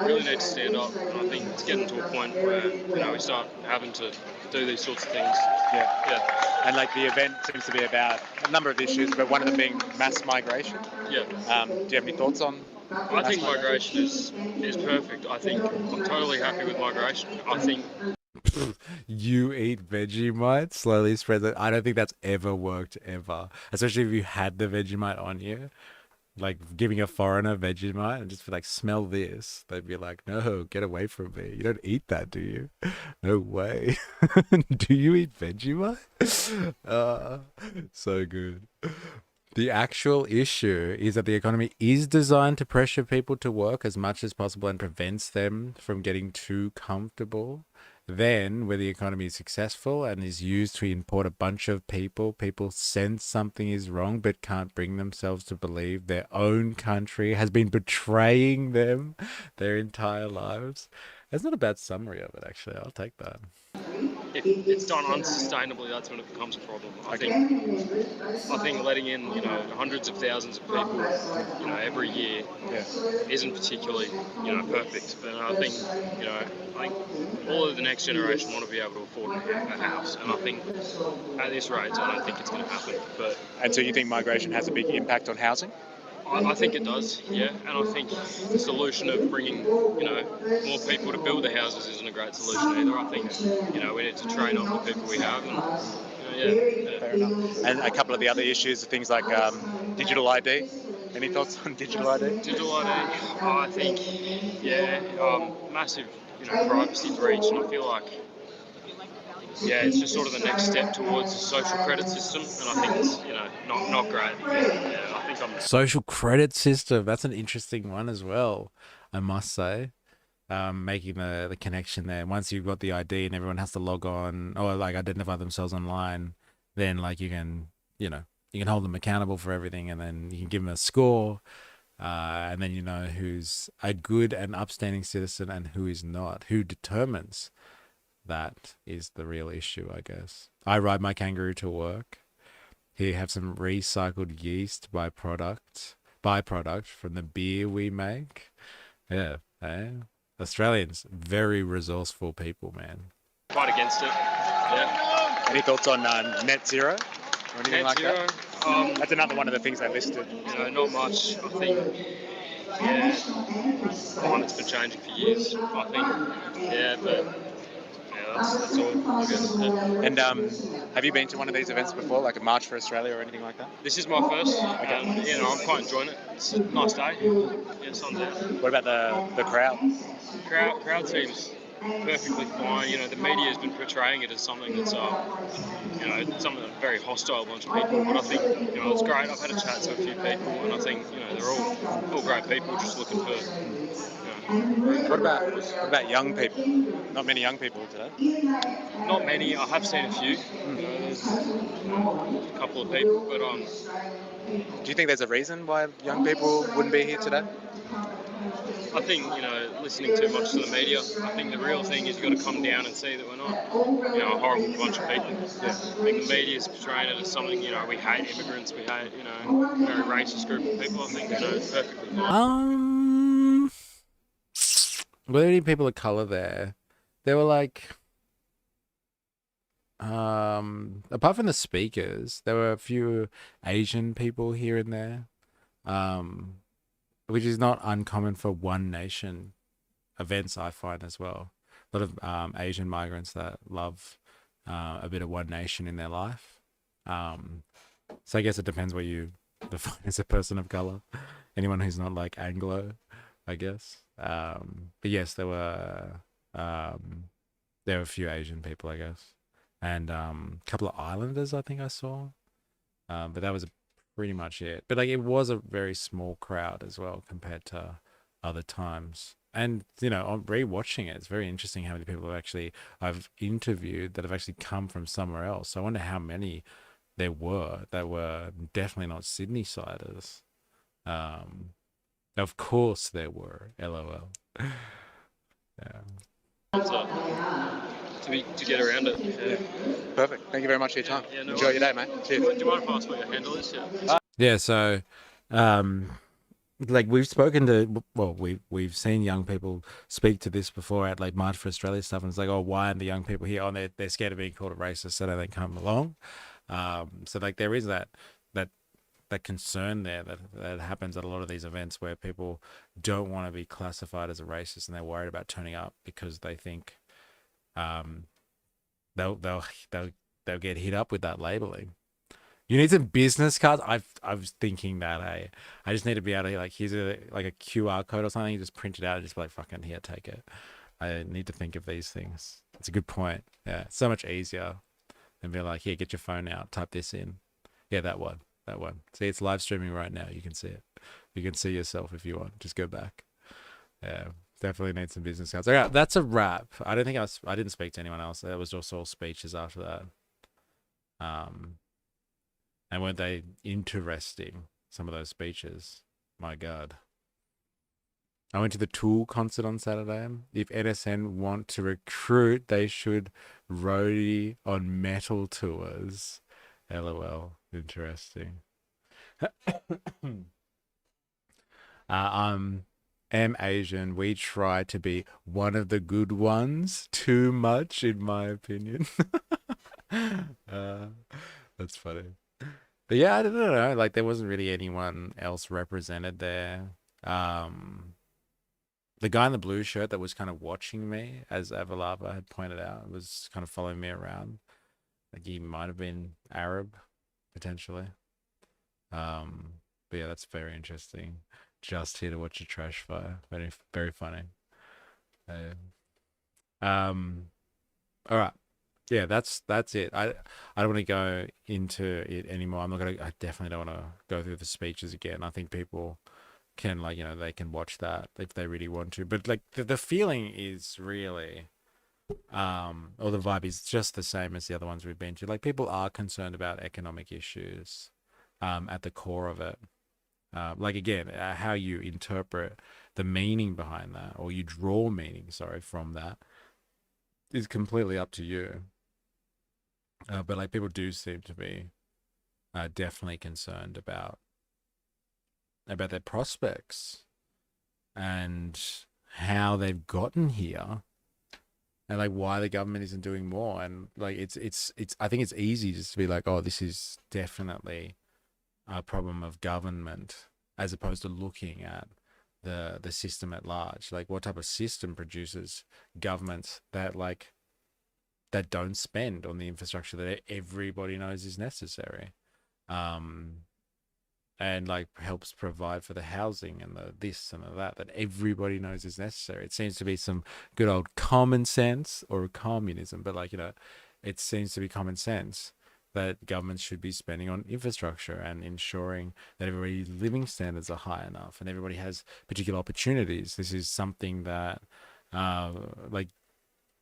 really need to stand up. And I think it's getting to a point where we start having to do these sorts of things. Yeah. And like the event seems to be about a number of issues, but one of them being mass migration. Yeah. Do you have any thoughts on? I think migration is perfect. I think I'm totally happy with migration. I think. You eat Vegemite, slowly spread it. I don't think that's ever worked ever. Especially if you had the Vegemite on you. Like giving a foreigner Vegemite and just be like, smell this. They'd be like, no, get away from me. You don't eat that, do you? No way. Do you eat Vegemite? So good. The actual issue is that the economy is designed to pressure people to work as much as possible and prevents them from getting too comfortable. Then, where the economy is successful and is used to import a bunch of people sense something is wrong but can't bring themselves to believe their own country has been betraying them their entire lives. That's not a bad summary of it, actually. I'll take that. If it's done unsustainably, that's when it becomes a problem. I think letting in, hundreds of thousands of people, every year isn't particularly, perfect. But I think all of the next generation want to be able to afford a house. And I think at this rate, I don't think it's going to happen. And so you think migration has a big impact on housing? I think it does, yeah. And I think the solution of bringing, more people to build the houses isn't a great solution either. I think, we need to train up the people we have and, Fair enough. And a couple of the other issues are things like digital ID. Any thoughts on digital ID? Digital ID, I think, massive, privacy breach, and I feel like, it's just sort of the next step towards a social credit system, and I think it's, not great. I think I'm... Social credit system, that's an interesting one as well, I must say. Making the connection there. Once you've got the ID and everyone has to log on or like identify themselves online, then like you can hold them accountable for everything, and then you can give them a score, and then who's a good and upstanding citizen and who is not. Who determines? That is the real issue, I guess. I ride my kangaroo to work. Here, have some recycled yeast byproduct byproduct from the beer we make. Yeah, Australians, very resourceful people, man. Fight against it. Yeah. Any thoughts on net zero or anything Net like zero. that? That's another one of the things they listed. Not much. I think, yeah, one that's been changing for years. I think, yeah, but yeah, that's all. I guess. Yeah. And have you been to one of these events before, like a March for Australia or anything like that? This is my first. Okay. I'm quite enjoying it. It's a nice day. Yeah, sun's out. What about the crowd? Crowd seems perfectly fine. The media has been portraying it as something that's, something that's very hostile bunch of people. But I think, it's great. I've had a chat to a few people, and I think, they're all great people, just looking for. What about young people? Not many young people today. Not many. I have seen a few. There's a couple of people, but Do you think there's a reason why young people wouldn't be here today? I think, listening too much to the media. I think the real thing is you've got to come down and see that we're not, a horrible bunch of people. Yeah. I think the media is portraying it as something, we hate immigrants, we hate, a very racist group of people. I think, it's perfectly fine. Were there any people of color there? They were like, apart from the speakers, there were a few Asian people here and there, which is not uncommon for One Nation events, I find as well. A lot of Asian migrants that love a bit of One Nation in their life. So I guess it depends what you define as a person of color. Anyone who's not like Anglo, I guess. But yes, there were a few Asian people, I guess, and a couple of Islanders I think I saw. But that was pretty much it. But like it was a very small crowd as well compared to other times. And on rewatching it, it's very interesting how many people I've interviewed that have actually come from somewhere else. So I wonder how many there were that were definitely not Sydney-siders. Of course there were. LOL. Yeah. To get around it. Yeah. Perfect. Thank you very much for your time. Yeah, no Enjoy your day, mate. Cheers. Do you mind if I ask what your handle is? Yeah. Yeah. So, like we've spoken to, well, we've seen young people speak to this before at like March for Australia stuff, and it's like, oh, why aren't the young people here? Oh, they're scared of being called a racist, so they come along. So like there is that concern there that happens at a lot of these events where people don't want to be classified as a racist and they're worried about turning up because they think they'll get hit up with that labeling. You need some business cards. I was thinking that I just need to be able to like here's a QR code or something. You just print it out and just be like fucking here, take it. I need to think of these things. It's a good point. Yeah, it's so much easier than be like, here, get your phone out, type this in. Yeah, that one. See, it's live streaming right now. You can see it. You can see yourself if you want. Just go back. Yeah, definitely need some business cards. All right, that's a wrap. I didn't speak to anyone else. That was just all speeches after that. And weren't they interesting? Some of those speeches. My God. I went to the Tool concert on Saturday. If NSN want to recruit, they should roadie on metal tours. LOL. Interesting. am Asian. We try to be one of the good ones. Too much, in my opinion. That's funny. But yeah, I don't know. Like there wasn't really anyone else represented there. The guy in the blue shirt that was kind of watching me, as Avalava had pointed out, was kind of following me around. Like he might have been Arab, potentially. But yeah, that's very interesting. Just here to watch a trash fire. Very, very funny. All right. Yeah, that's it. I don't want to go into it anymore. I definitely don't want to go through the speeches again. I think people can they can watch that if they really want to. But like the feeling is really or the vibe is just the same as the other ones we've been to. Like people are concerned about economic issues at the core of it. Like again, how you interpret the meaning behind that, or you draw meaning, from that, is completely up to you. But like people do seem to be definitely concerned about about their prospects and how they've gotten here, and like why the government isn't doing more. And like it's I think it's easy just to be like, oh, this is definitely a problem of government, as opposed to looking at the system at large. Like, what type of system produces governments that don't spend on the infrastructure that everybody knows is necessary, and like helps provide for the housing and the this and the that everybody knows is necessary. It seems to be some good old common sense, or communism, but like, it seems to be common sense that governments should be spending on infrastructure and ensuring that everybody's living standards are high enough and everybody has particular opportunities. This is something that like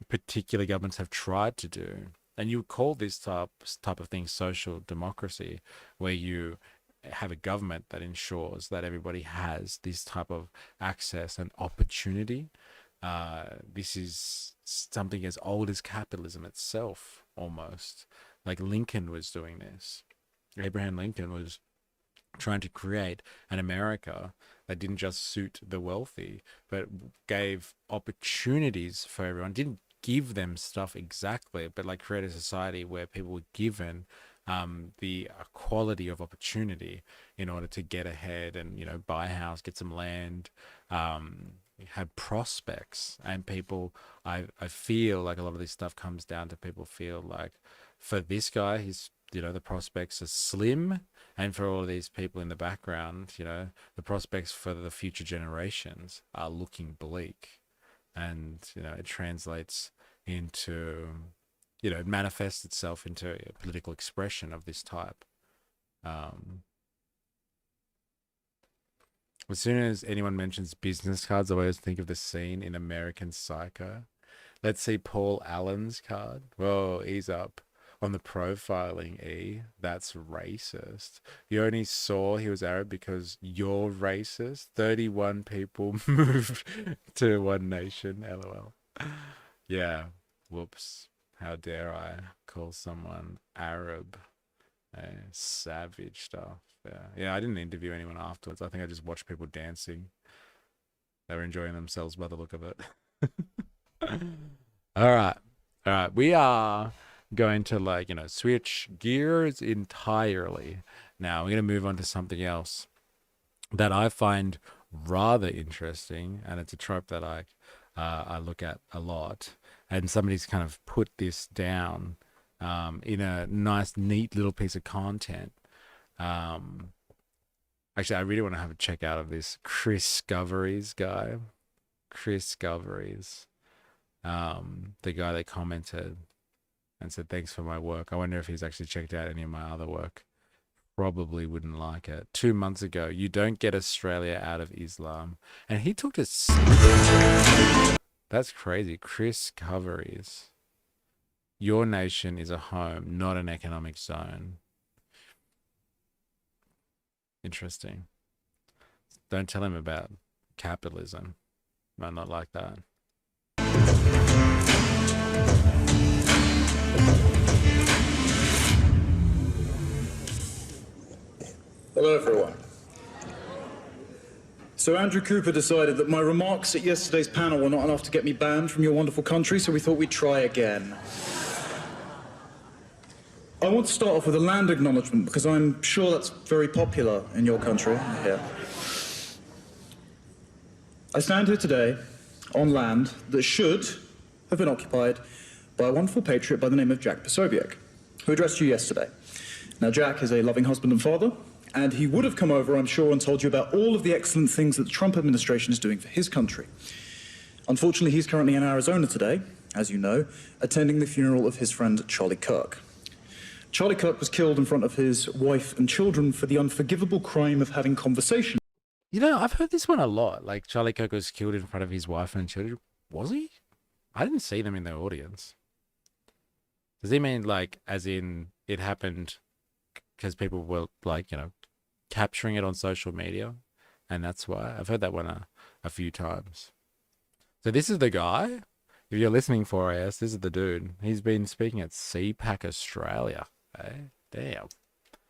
particular governments have tried to do. And you would call this type of thing social democracy, where you have a government that ensures that everybody has this type of access and opportunity. This is something as old as capitalism itself, almost. Like Lincoln was doing this. Abraham Lincoln was trying to create an America that didn't just suit the wealthy, but gave opportunities for everyone. Didn't give them stuff exactly, but like create a society where people were given the equality of opportunity in order to get ahead and, buy a house, get some land, have prospects. And people, I feel like a lot of this stuff comes down to people feel like, for this guy, he's, the prospects are slim, and for all of these people in the background, the prospects for the future generations are looking bleak. And, it translates into, it manifests itself into a political expression of this type. As soon as anyone mentions business cards, I always think of the scene in American Psycho. Let's see Paul Allen's card. Whoa, he's up on the profiling, E. That's racist. You only saw he was Arab because you're racist. 31 people moved to One Nation, LOL. Yeah, whoops. How dare I call someone Arab? Savage stuff. Yeah, I didn't interview anyone afterwards. I think I just watched people dancing. They were enjoying themselves by the look of it. All right. We are going to switch gears entirely. Now we're going to move on to something else that I find rather interesting, and it's a trope that I look at a lot. And somebody's kind of put this down in a nice, neat little piece of content. Actually, I really want to have a check out of this Chris Goveries guy. Chris Goveries, the guy that commented and said, thanks for my work. I wonder if he's actually checked out any of my other work. Probably wouldn't like it. 2 months ago, you don't get Australia out of Islam. And he took to... That's crazy. Chris Goveries. Your nation is a home, not an economic zone. Interesting. Don't tell him about capitalism. Might not like that. Hello, everyone. So Andrew Cooper decided that my remarks at yesterday's panel were not enough to get me banned from your wonderful country, so we thought we'd try again. I want to start off with a land acknowledgement, because I'm sure that's very popular in your country. Yeah. I stand here today on land that should have been occupied by a wonderful patriot by the name of Jack Posobiec, who addressed you yesterday. Now, Jack is a loving husband and father, and he would have come over, I'm sure, and told you about all of the excellent things that the Trump administration is doing for his country. Unfortunately, he's currently in Arizona today, as you know, attending the funeral of his friend Charlie Kirk. Charlie Kirk was killed in front of his wife and children for the unforgivable crime of having conversation. I've heard this one a lot. Like, Charlie Kirk was killed in front of his wife and children. Was he? I didn't see them in the audience. Does he mean, like, as in it happened because people were, like, capturing it on social media? And that's why? I've heard that one a few times. So this is the guy? If you're listening for us, this is the dude. He's been speaking at CPAC Australia. Hey, damn.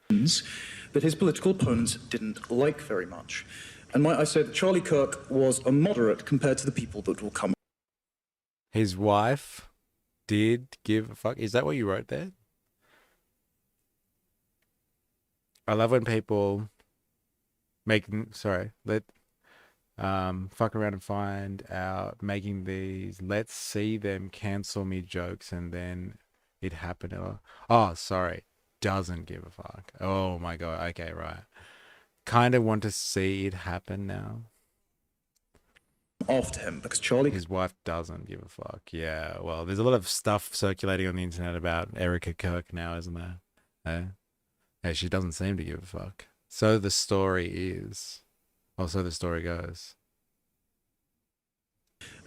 that his political opponents didn't like very much. And might I say that Charlie Kirk was a moderate compared to the people that will come. His wife did give a fuck. Is that what you wrote there? I love when people fuck around and find out, making these let's see them cancel me jokes, and then it happened. Oh, sorry. Doesn't give a fuck. Oh my God. Okay, right. Kind of want to see it happen now. After him, because Charlie... His wife doesn't give a fuck. Yeah, well, there's a lot of stuff circulating on the internet about Erica Kirk now, isn't there? Hey, she doesn't seem to give a fuck. So the story is... so the story goes.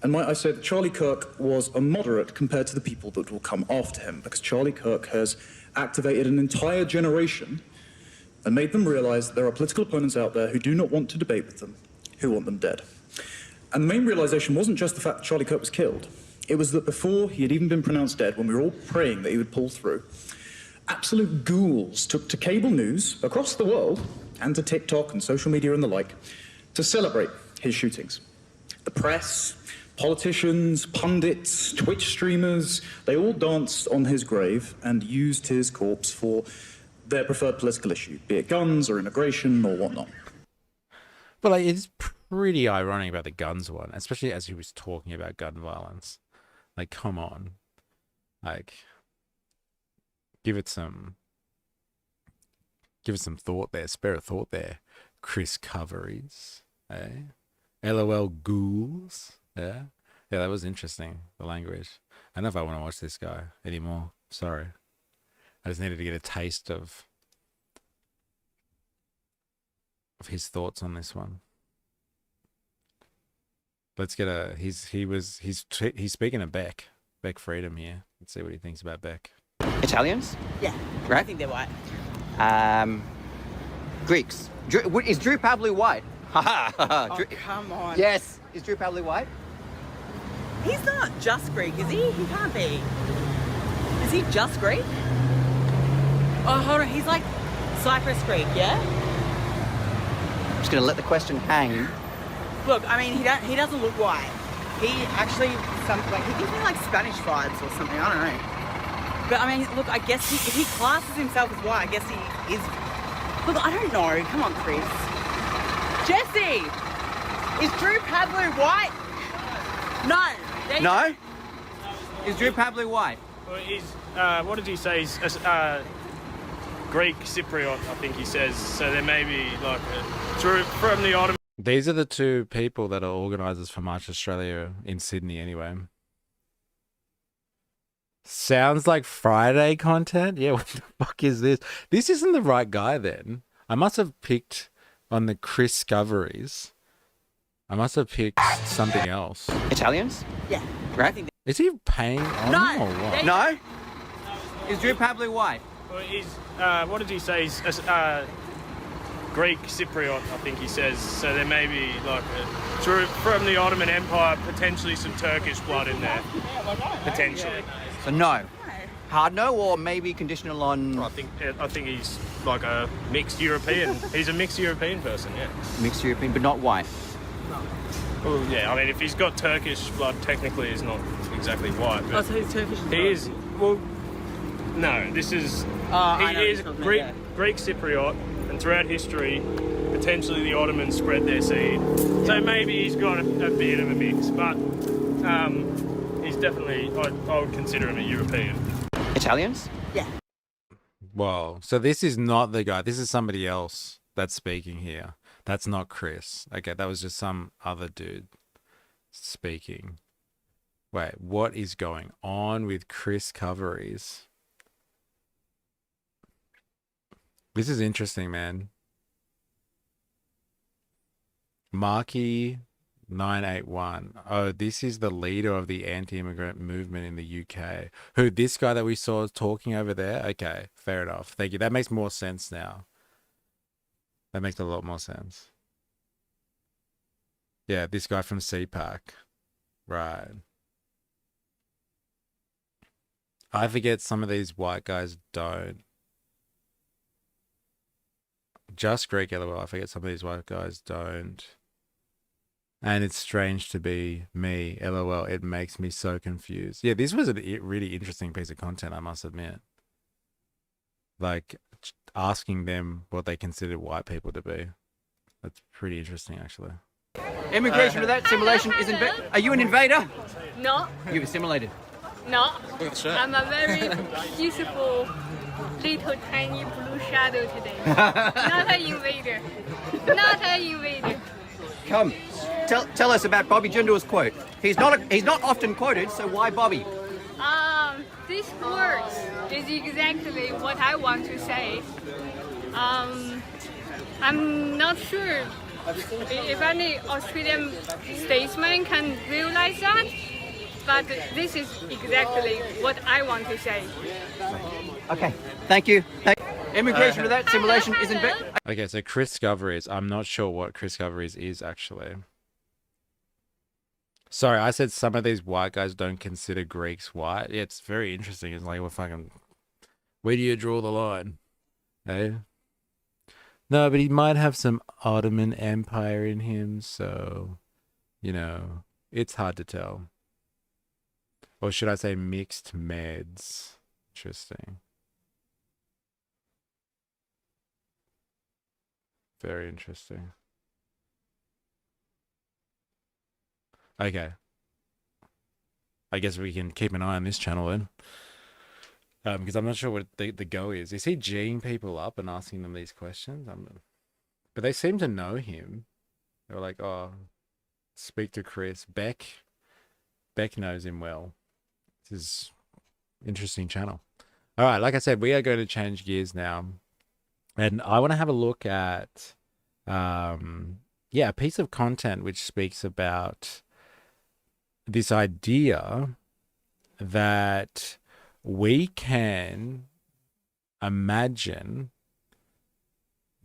And might I say that Charlie Kirk was a moderate compared to the people that will come after him, because Charlie Kirk has activated an entire generation and made them realise that there are political opponents out there who do not want to debate with them, who want them dead. And the main realisation wasn't just the fact that Charlie Kirk was killed. It was that before he had even been pronounced dead, when we were all praying that he would pull through, absolute ghouls took to cable news across the world and to TikTok and social media and the like to celebrate his shootings. The press, politicians, pundits, Twitch streamers, they all danced on his grave and used his corpse for their preferred political issue, be it guns or immigration or whatnot. But it's pretty ironic about the guns one, especially as he was talking about gun violence. Like, come on. Like, give it some thought there, spare a thought there. Chris Coveries, eh? LOL ghouls, yeah? Yeah, that was interesting, the language. I don't know if I want to watch this guy anymore. Sorry. I just needed to get a taste of his thoughts on this one. Let's get he's speaking of Beck Freedom here. Let's see what he thinks about Beck. Italians? Yeah, right. I think they're white. Greeks. Is Drew Pavlou white? Oh, come on. Yes. Is Drew Pavlou white? He's not just Greek, is he? He can't be. Is he just Greek? Oh, hold on. He's like Cyprus Greek, yeah? I'm just going to let the question hang. Look, I mean, he doesn't look white. He actually, he gives me like Spanish vibes or something. I don't know. But I mean, look, I guess he classes himself as white. I guess he is. Look, I don't know. Come on, Chris. Jesse! Is Drew Pavlou white? No. No? Is Drew Pavlou white? Well, he's, what did he say? He's Greek Cypriot, I think he says. So there may be like from the Ottoman. These are the two people that are organisers for March Australia in Sydney anyway. Sounds like Friday content? Yeah, what the fuck is this? This isn't the right guy then. I must have picked on the Chris Coveries. I must have picked something else. Italians? Yeah. Right? Is he paying on them or what? No? Is Drew Pavlou white? Well, he's, what did he say? He's Greek Cypriot, I think he says. So there may be like from the Ottoman Empire, potentially some Turkish blood in there. Potentially. So no. Hard no, or maybe conditional on... I think he's like a mixed European. He's a mixed European person, yeah. Mixed European, but not white. Well, yeah, I mean, if he's got Turkish blood, technically he's not exactly white. But so he's Turkish. He is. Well, no, this is. He is Greek Cypriot, and throughout history, potentially the Ottomans spread their seed. So maybe he's got a bit of a mix, but he's definitely. I would consider him a European. Italians? Yeah. Whoa. So this is not the guy. This is somebody else that's speaking here. That's not Chris. Okay, that was just some other dude speaking. Wait, what is going on with Chris Coveries? This is interesting, man. Marky 981. Oh, this is the leader of the anti-immigrant movement in the UK. Who, this guy that we saw talking over there? Okay, fair enough. Thank you. That makes more sense now. That makes a lot more sense. Yeah, this guy from CPAC. Right. I forget some of these white guys don't just Greek, lol. I forget some of these white guys don't. And it's strange to be me, lol. It makes me so confused. Yeah, this was a really interesting piece of content, I must admit. Like, asking them what they consider white people to be. That's pretty interesting, actually. Immigration without assimilation is are you an invader? No, You've assimilated. no. I'm a very beautiful little tiny blue shadow today. Not an invader. Not an invader. Come, tell us about Bobby Jindal's quote. He's not often quoted, so why Bobby? This words is exactly what I want to say. I'm not sure if any Australian statesman can realize that, but this is exactly what I want to say. Okay, thank you. Immigration without assimilation is Okay, so Chris Goverys. I'm not sure what Chris Goverys is, actually. Sorry, I said some of these white guys don't consider Greeks white. Yeah, it's very interesting. It's like, well, fucking, where do you draw the line? Hey? No, but he might have some Ottoman Empire in him, so, you know, it's hard to tell. Or should I say mixed meds? Interesting. Very interesting. Okay. I guess we can keep an eye on this channel then. Because I'm not sure what the go is. Is he G'ing people up and asking them these questions? But they seem to know him. They were like, oh, speak to Chris. Beck knows him well. This is interesting channel. All right, like I said, we are going to change gears now. And I want to have a look at, a piece of content which speaks about this idea that we can imagine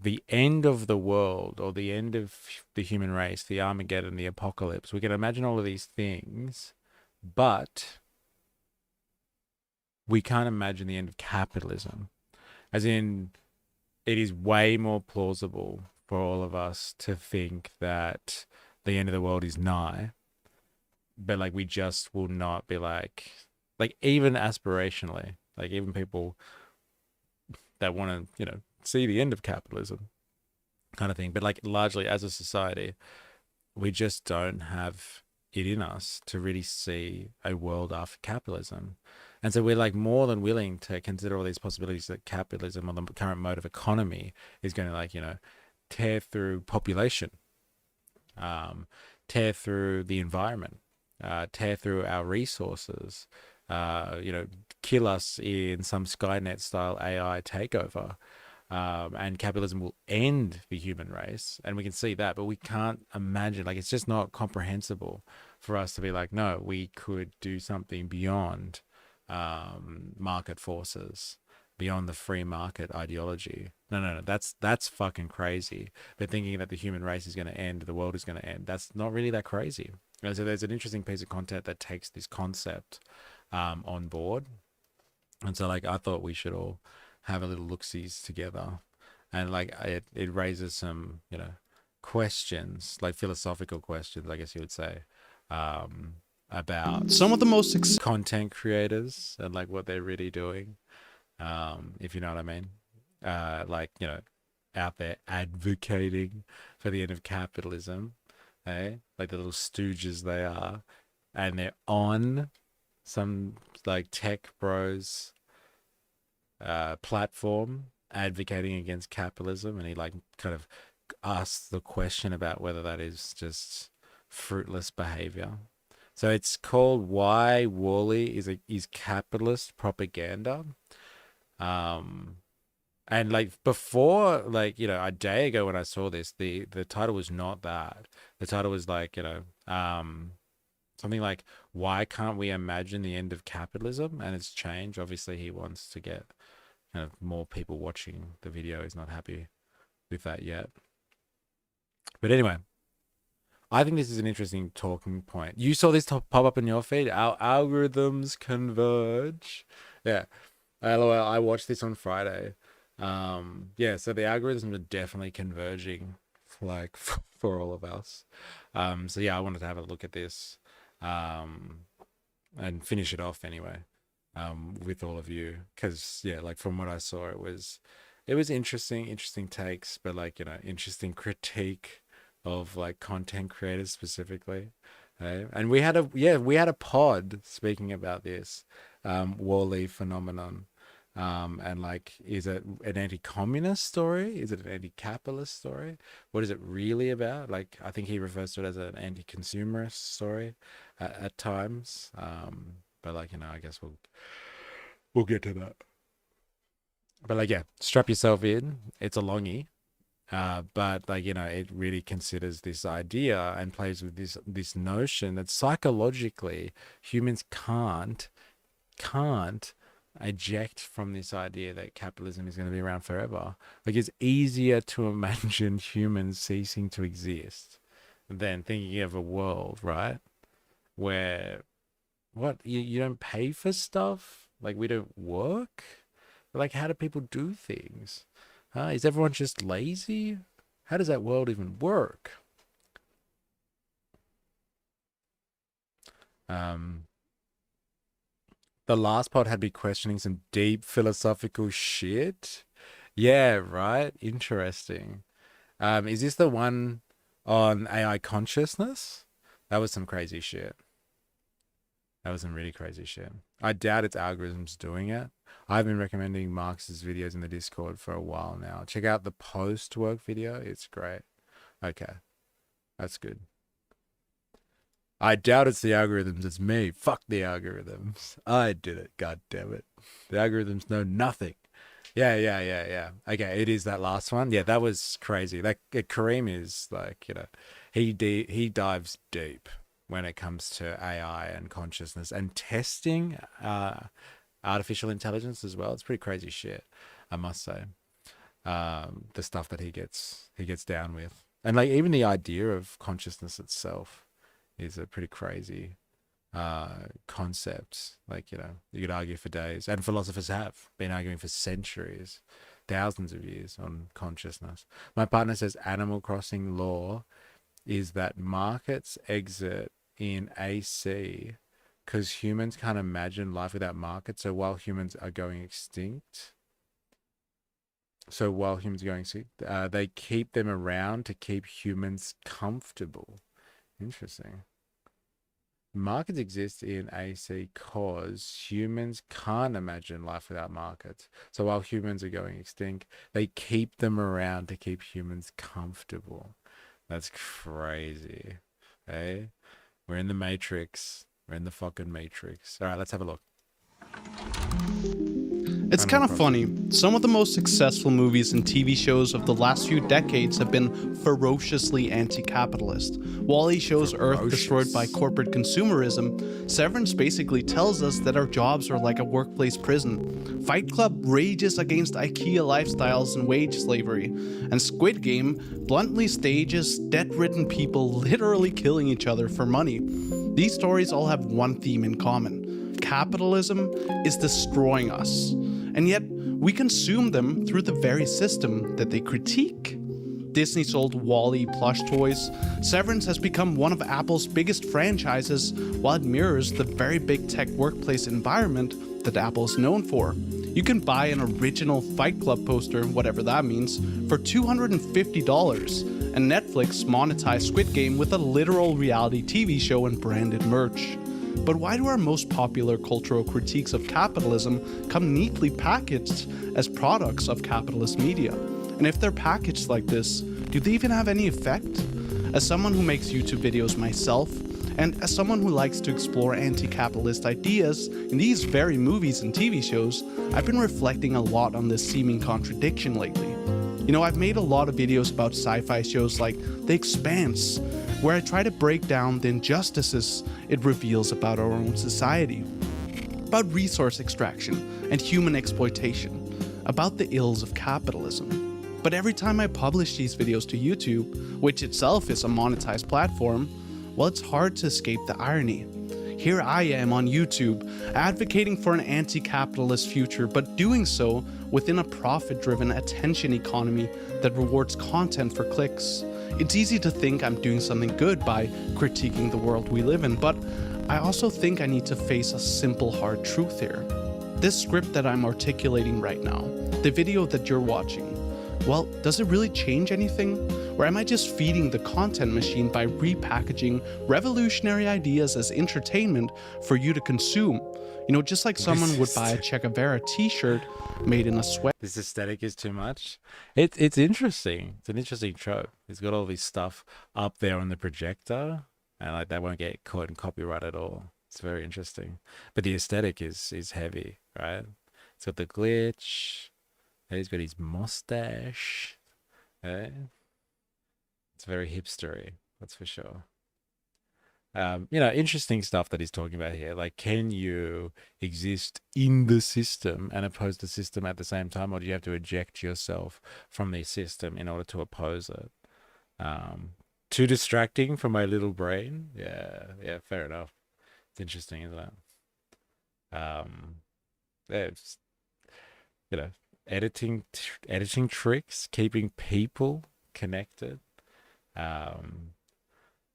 the end of the world or the end of the human race, the Armageddon, the apocalypse. We can imagine all of these things, but we can't imagine the end of capitalism. As in, it is way more plausible for all of us to think that the end of the world is nigh, but like we just will not be like even aspirationally, like even people that want to, see the end of capitalism kind of thing. But like largely as a society, we just don't have it in us to really see a world after capitalism. And so we're like more than willing to consider all these possibilities that capitalism or the current mode of economy is going to tear through population, tear through the environment, tear through our resources, kill us in some Skynet style AI takeover. And capitalism will end the human race, and we can see that, but we can't imagine, it's just not comprehensible for us to be like, no, we could do something beyond market forces, beyond the free market ideology. No, that's fucking crazy. But thinking that the human race is going to end, the world is going to end, that's not really that crazy. And so there's an interesting piece of content that takes this concept on board. And so I thought we should all have a little look-sees together, and it raises some questions, philosophical questions, I guess you would say, about some of the most content creators and what they're really doing, if you know what I mean, out there advocating for the end of capitalism, the little stooges they are, and they're on some tech bros platform advocating against capitalism, and he kind of asks the question about whether that is just fruitless behavior. So it's called Why Wall-E is Capitalist Propaganda. And before, a day ago when I saw this, the title was not that. The title was something like, why can't we imagine the end of capitalism? And it's changed. Obviously he wants to get kind of more people watching the video. He's not happy with that yet. But anyway, I think this is an interesting talking point. You saw this pop up in your feed. Our algorithms converge. Yeah. LOL, I watched this on Friday. Yeah, so the algorithms are definitely converging, like for all of us. So yeah, I wanted to have a look at this, and finish it off anyway, with all of you, because yeah, like from what I saw, it was interesting takes, but like, interesting critique of like content creators specifically. And we had a pod speaking about this Wall-E phenomenon. And like, is it an anti-communist story? Is it an anti-capitalist story? What is it really about? Like, I think he refers to it as an anti-consumerist story at times. But like, I guess we'll get to that. But like, yeah, strap yourself in. It's a longie. But like, it really considers this idea and plays with this notion that psychologically humans can't eject from this idea that capitalism is going to be around forever. Like, it's easier to imagine humans ceasing to exist than thinking of a world, right, where you don't pay for stuff, like we don't work. Like, how do people do things? Is everyone just lazy? How does that world even work? The last pod had me questioning some deep philosophical shit. Yeah, right. Interesting. Is this the one on AI consciousness? That was some crazy shit. That was some really crazy shit. I doubt it's algorithms doing it. I've been recommending Marx's videos in the Discord for a while now. Check out the post-work video. It's great. Okay. That's good. I doubt it's the algorithms. It's me. Fuck the algorithms. I did it. God damn it. The algorithms know nothing. Yeah. Okay, it is that last one. Yeah, that was crazy. Like, Kareem is like, he dives deep when it comes to AI and consciousness and testing artificial intelligence as well. It's pretty crazy shit, I must say. The stuff that he gets down with, and like even the idea of consciousness itself is a pretty crazy concept. Like, you could argue for days, and philosophers have been arguing for centuries, thousands of years on consciousness. My partner says Animal Crossing law is that markets exit in AC because humans can't imagine life without markets. So while humans are going extinct, they keep them around to keep humans comfortable. Interesting. Markets exist in AC because humans can't imagine life without markets. So while humans are going extinct, they keep them around to keep humans comfortable. That's crazy. Hey, we're in the Matrix. We're in the fucking Matrix. All right, let's have a look. It's kind of funny. Some of the most successful movies and TV shows of the last few decades have been ferociously anti-capitalist. Wall-E shows Earth destroyed by corporate consumerism. Severance basically tells us that our jobs are like a workplace prison. Fight Club rages against IKEA lifestyles and wage slavery. And Squid Game bluntly stages debt-ridden people literally killing each other for money. These stories all have one theme in common. Capitalism is destroying us. And yet, we consume them through the very system that they critique. Disney sold Wall-E plush toys. Severance has become one of Apple's biggest franchises, while it mirrors the very big tech workplace environment that Apple is known for. You can buy an original Fight Club poster, whatever that means, for $250, and Netflix monetized Squid Game with a literal reality TV show and branded merch. But why do our most popular cultural critiques of capitalism come neatly packaged as products of capitalist media? And if they're packaged like this, do they even have any effect? As someone who makes YouTube videos myself, and as someone who likes to explore anti-capitalist ideas in these very movies and TV shows, I've been reflecting a lot on this seeming contradiction lately. I've made a lot of videos about sci-fi shows like The Expanse, where I try to break down the injustices it reveals about our own society, about resource extraction and human exploitation, about the ills of capitalism. But every time I publish these videos to YouTube, which itself is a monetized platform, well, it's hard to escape the irony. here I am on YouTube, advocating for an anti-capitalist future, but doing so within a profit-driven attention economy that rewards content for clicks. It's easy to think I'm doing something good by critiquing the world we live in, but I also think I need to face a simple, hard truth here. This script that I'm articulating right now, the video that you're watching, well, does it really change anything? Or am I just feeding the content machine by repackaging revolutionary ideas as entertainment for you to consume? You know, just like someone would buy a Che Guevara t-shirt made in a sweat. This aesthetic is too much. It's interesting. It's an interesting trope. It's got all this stuff up there on the projector, and like that won't get caught in copyright at all. It's very interesting. But the aesthetic is heavy, right? It's got the glitch. He's got his mustache. Eh? It's very hipstery, that's for sure. You know, interesting stuff that he's talking about here. Like, can you exist in the system and oppose the system at the same time, or do you have to eject yourself from the system in order to oppose it? Too distracting for my little brain? Yeah, fair enough. It's interesting, isn't it? Yeah, it's, you know, editing tricks, keeping people connected. I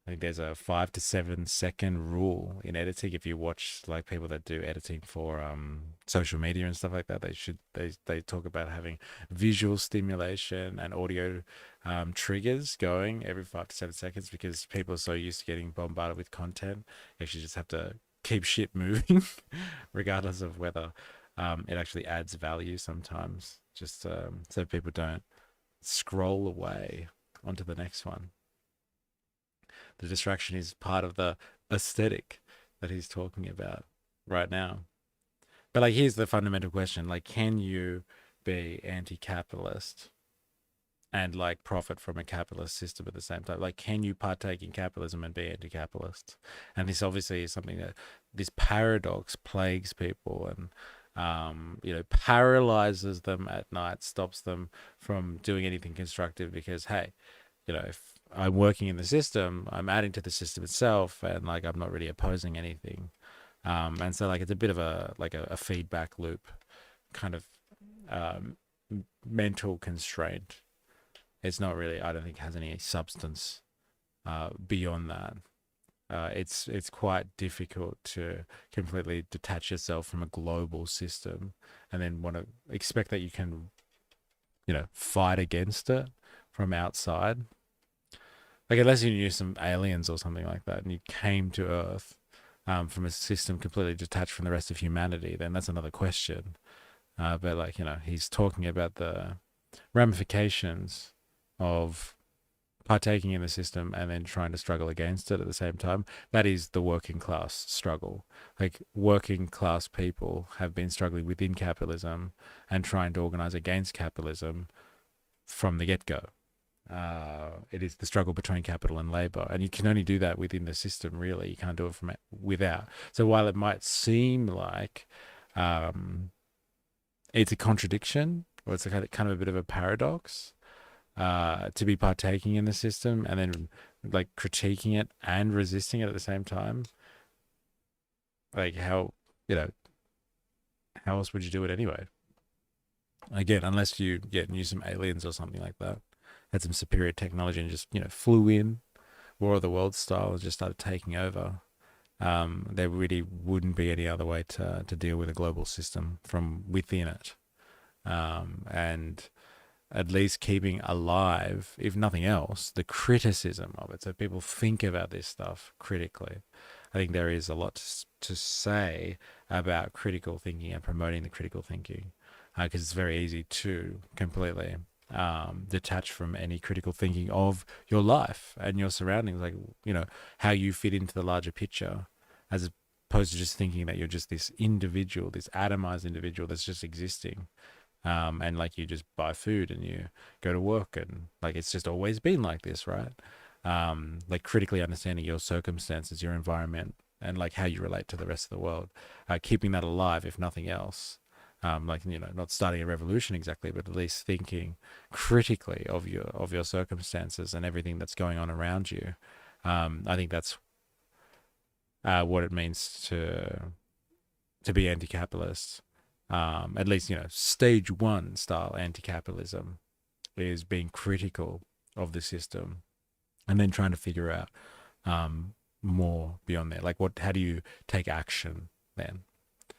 think there's a 5 to 7 second rule in editing. If you watch like people that do editing for social media and stuff like that, they talk about having visual stimulation and audio triggers going every 5 to 7 seconds, because people are so used to getting bombarded with content. You actually just have to keep shit moving regardless of whether it actually adds value sometimes, just so people don't scroll away onto the next one. The distraction is part of the aesthetic that he's talking about right now. But like, here's the fundamental question: like, can you be anti-capitalist and like profit from a capitalist system at the same time? Like, can you partake in capitalism and be anti-capitalist? And this obviously is something that this paradox plagues people and you know, paralyzes them at night, stops them from doing anything constructive, because hey, you know, if I'm working in the system, I'm adding to the system itself, and like I'm not really opposing anything. And so like it's a bit of a feedback loop kind of mental constraint. It's not really, I don't think, has any substance beyond that. It's quite difficult to completely detach yourself from a global system and then want to expect that you can, you know, fight against it from outside. Like, unless you knew some aliens or something like that and you came to Earth from a system completely detached from the rest of humanity, then that's another question. But like, you know, he's talking about the ramifications of partaking in the system and then trying to struggle against it at the same time. That is the working class struggle. Like, working class people have been struggling within capitalism and trying to organize against capitalism from the get-go. It is the struggle between capital and labor, and you can only do that within the system, really. You can't do it from without. So while it might seem like it's a contradiction, or it's a kind of a bit of a paradox, to be partaking in the system and then like critiquing it and resisting it at the same time, like, how, you know, how else would you do it anyway? Again, unless you knew some aliens or something like that, had some superior technology and just, you know, flew in War of the Worlds style and just started taking over. There really wouldn't be any other way to deal with a global system from within it. And at least keeping alive, if nothing else, the criticism of it. So people think about this stuff critically. I think there is a lot to say about critical thinking and promoting the critical thinking, because it's very easy to completely detach from any critical thinking of your life and your surroundings, like, you know, how you fit into the larger picture, as opposed to just thinking that you're just this individual, this atomized individual that's just existing. And like, you just buy food and you go to work and like, it's just always been like this, right? Like, critically understanding your circumstances, your environment, and like how you relate to the rest of the world, keeping that alive, if nothing else. Like, you know, not starting a revolution exactly, but at least thinking critically of your circumstances and everything that's going on around you. I think that's what it means to be anti-capitalist. At least, stage one style anti-capitalism is being critical of the system and then trying to figure out more beyond there. Like, how do you take action then?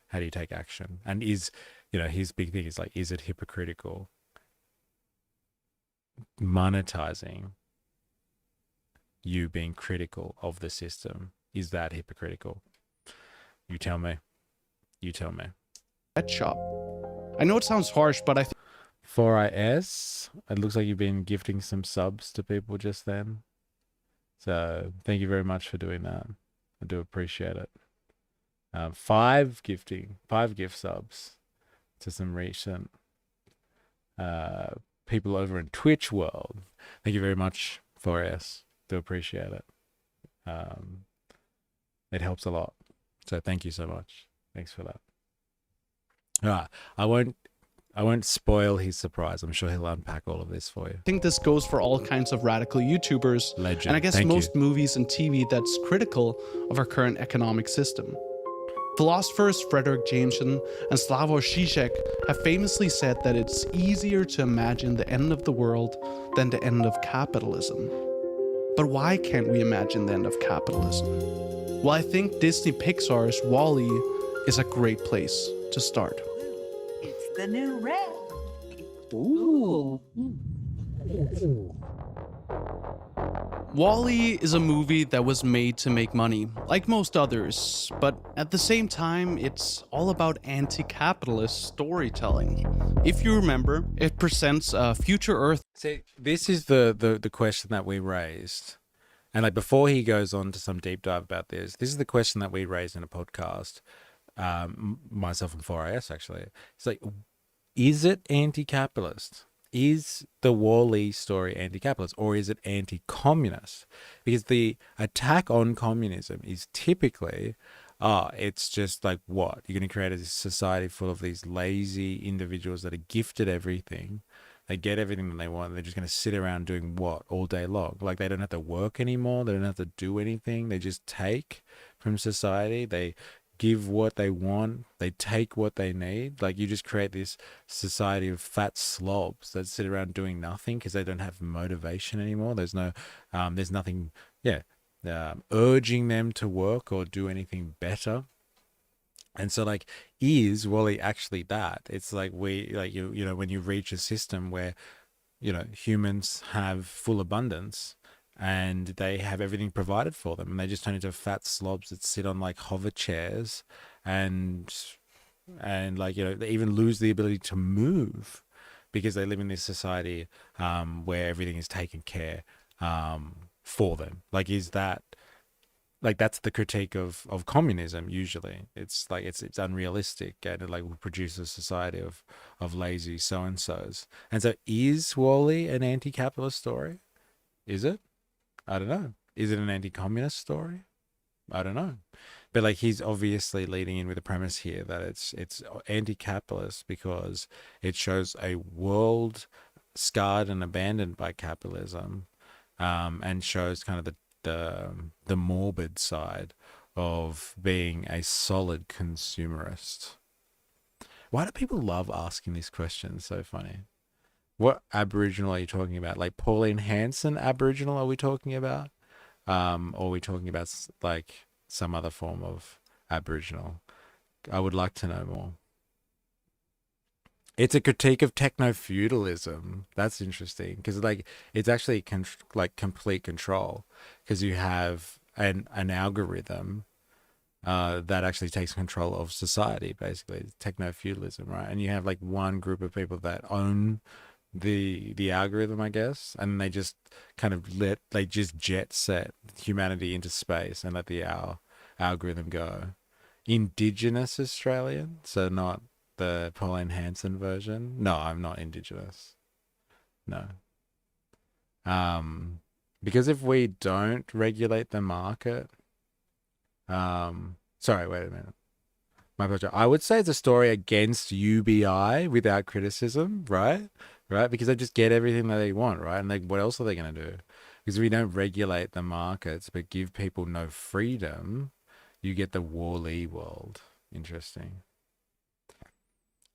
How do you take action? And his big thing is like, is it hypocritical monetizing you being critical of the system? Is that hypocritical? You tell me. You tell me. Pet shop. I know it sounds harsh, but I think 4IS, it looks like you've been gifting some subs to people just then. So thank you very much for doing that. I do appreciate it. 5 gift subs to some recent people over in Twitch world. Thank you very much, 4S. Do appreciate it. It helps a lot. So thank you so much. Thanks for that. All right. I won't spoil his surprise. I'm sure he'll unpack all of this for you. I think this goes for all kinds of radical YouTubers. Legend. And I guess Thank most you. movies and TV that's critical of our current economic system. Philosophers Frederick Jameson and Slavoj Žižek have famously said that it's easier to imagine the end of the world than the end of capitalism. But why can't we imagine the end of capitalism? Well, I think Disney Pixar's WALL-E is a great place to start. It's the new red. Ooh. WALL-E is a movie that was made to make money, like most others, but at the same time, it's all about anti-capitalist storytelling. If you remember, it presents a future Earth. See, this is the question that we raised. And like before he goes on to some deep dive about this is the question that we raised in a podcast, myself and 4IS actually. It's like, is it anti-capitalist? Is the WALL-E story anti-capitalist or is it anti-communist? Because the attack on communism is typically, it's just like what? You're going to create a society full of these lazy individuals that are gifted everything. They get everything that they want. They're just going to sit around doing what all day long? Like they don't have to work anymore. They don't have to do anything. They just take from society. They give what they want. They take what they need. Like you just create this society of fat slobs that sit around doing nothing because they don't have motivation anymore. There's nothing, urging them to work or do anything better. And so like, is WALL-E actually that? It's like when you reach a system where, humans have full abundance and they have everything provided for them and they just turn into fat slobs that sit on like hover chairs and like, they even lose the ability to move because they live in this society where everything is taken care for them. Like, is that, like that's the critique of communism usually. It's like it's unrealistic and it like will produce a society of lazy so-and-sos. And so is WALL-E an anti-capitalist story? Is it? I don't know. Is it an anti-communist story? I don't know. But like he's obviously leading in with the premise here that it's anti-capitalist because it shows a world scarred and abandoned by capitalism, and shows kind of the morbid side of being a solid consumerist. Why do people love asking these questions? So funny. What Aboriginal are you talking about? Like Pauline Hanson Aboriginal are we talking about? Or are we talking about like some other form of Aboriginal? I would like to know more. It's a critique of techno-feudalism. That's interesting because like it's actually like complete control because you have an algorithm that actually takes control of society, basically techno-feudalism, right? And you have like one group of people that own the algorithm, I guess, and they just kind of just jet set humanity into space and let the algorithm go. Indigenous Australian, so not the Pauline Hanson version. No, I'm not Indigenous. No. Because if we don't regulate the market, sorry, wait a minute. My apology. I would say it's a story against UBI without criticism, right? Right? Because they just get everything that they want, right? And like, what else are they going to do? Because if we don't regulate the markets but give people no freedom, you get the Wall-E world. Interesting.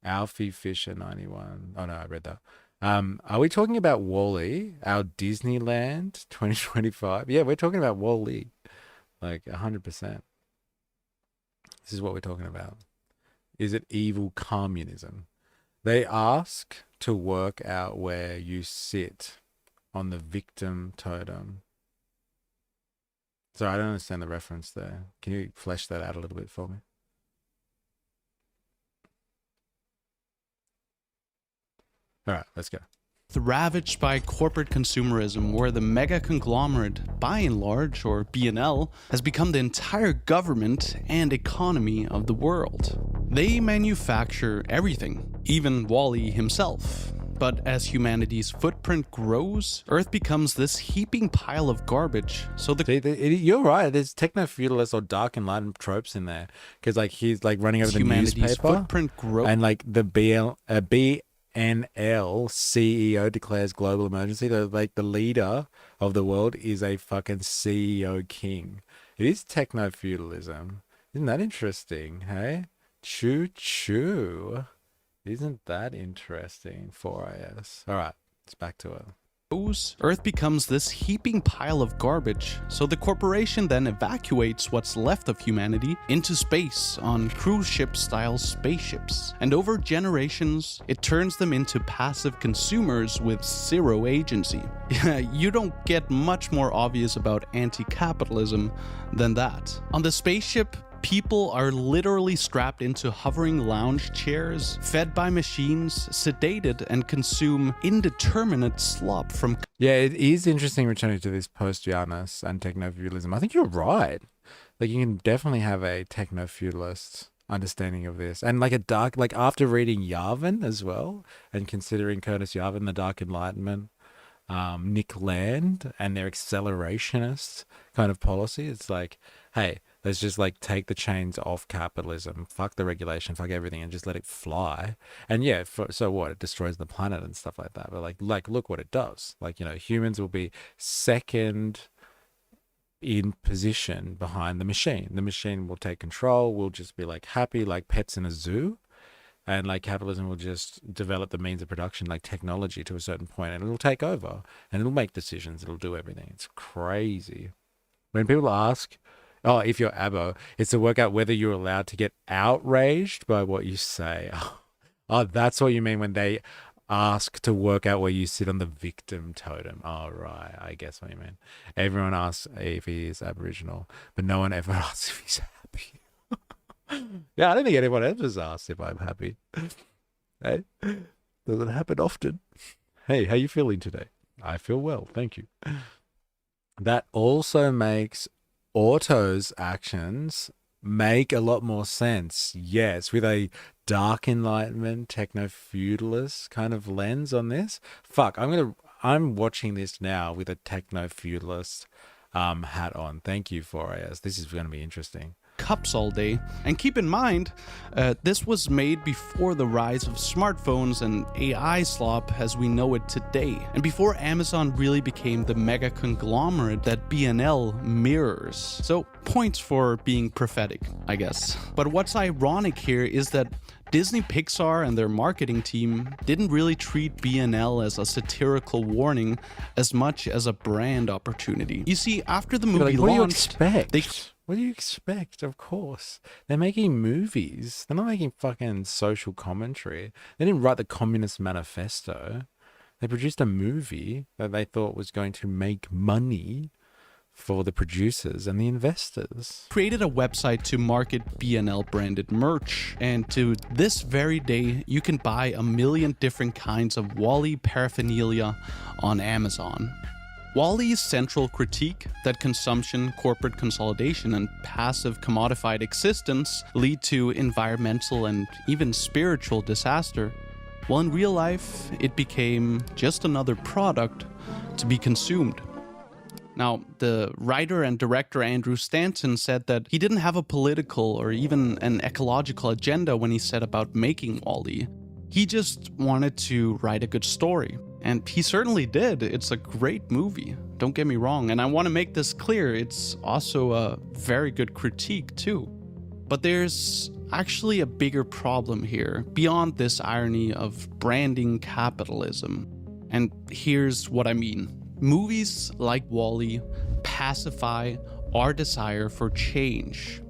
Alfie Fisher 91. Oh no, I read that. Are we talking about Wall-E, our Disneyland 2025? Yeah, we're talking about Wall-E, like 100%. This is what we're talking about. Is it evil communism? They ask to work out where you sit on the victim totem. Sorry, I don't understand the reference there. Can you flesh that out a little bit for me? All right, let's go. Ravaged by corporate consumerism, where the mega conglomerate, by and large, or BNL, has become the entire government and economy of the world. They manufacture everything, even Wall-E himself. But as humanity's footprint grows, Earth becomes this heaping pile of garbage. So you're right. There's techno-feudalist or dark enlightenment tropes in there, because like he's like running over the newspaper, footprint grows, and like the BNL CEO declares global emergency. Like the leader of the world is a fucking CEO king. It is techno-feudalism. Isn't that interesting? Hey, choo choo. Isn't that interesting? 4IS. All right, it's back to it. Earth becomes this heaping pile of garbage, so the corporation then evacuates what's left of humanity into space on cruise ship-style spaceships. And over generations, it turns them into passive consumers with zero agency. You don't get much more obvious about anti-capitalism than that. On the spaceship, people are literally strapped into hovering lounge chairs, fed by machines, sedated, and consume indeterminate slop from... Yeah, it is interesting returning to this post-Janus and techno-feudalism. I think you're right. Like, you can definitely have a techno-feudalist understanding of this. And like a dark... Like, after reading Yavin as well, and considering Curtis Yavin, the Dark Enlightenment, Nick Land, and their accelerationist kind of policy, it's like, hey... Let's just like take the chains off capitalism, fuck the regulation, fuck everything, and just let it fly. And yeah, so what? It destroys the planet and stuff like that. But like look what it does. Like, you know, humans will be second in position behind the machine. The machine will take control. We'll just be like happy, like pets in a zoo. And like capitalism will just develop the means of production, like technology to a certain point, and it'll take over and it'll make decisions. It'll do everything. It's crazy. When people ask, oh, if you're Abo, it's to work out whether you're allowed to get outraged by what you say. Oh, that's what you mean when they ask to work out where you sit on the victim totem. Oh, right. I guess what you mean. Everyone asks if he is Aboriginal, but no one ever asks if he's happy. Yeah, I don't think anyone ever asks if I'm happy. Hey, doesn't happen often. Hey, how you feeling today? I feel well, thank you. That also makes Auto's actions make a lot more sense. Yes, with a dark enlightenment, techno-feudalist kind of lens on this. Fuck, I'm watching this now with a techno-feudalist hat on. Thank you, 4AS. This is going to be interesting. Cups all day. And keep in mind, this was made before the rise of smartphones and AI slop as we know it today, and before Amazon really became the mega conglomerate that BNL mirrors. So points for being prophetic, I guess. But what's ironic here is that Disney Pixar and their marketing team didn't really treat BNL as a satirical warning as much as a brand opportunity. You see, after the movie launched, what do you expect? Of course. They're making movies. They're not making fucking social commentary. They didn't write the Communist Manifesto. They produced a movie that they thought was going to make money for the producers and the investors. Created a website to market BNL branded merch, and to this very day you can buy 1 million different kinds of Wall-E paraphernalia on Amazon. Wall-E's central critique that consumption, corporate consolidation, and passive commodified existence lead to environmental and even spiritual disaster, well, in real life it became just another product to be consumed. Now, the writer and director Andrew Stanton said that he didn't have a political or even an ecological agenda when he set about making Wall-E. He just wanted to write a good story. And he certainly did. It's a great movie. don't get me wrong, and I want to make this clear, it's also a very good critique too. But there's actually a bigger problem here, beyond this irony of branding capitalism. And here's what I mean. Movies like WALL-E pacify our desire for change.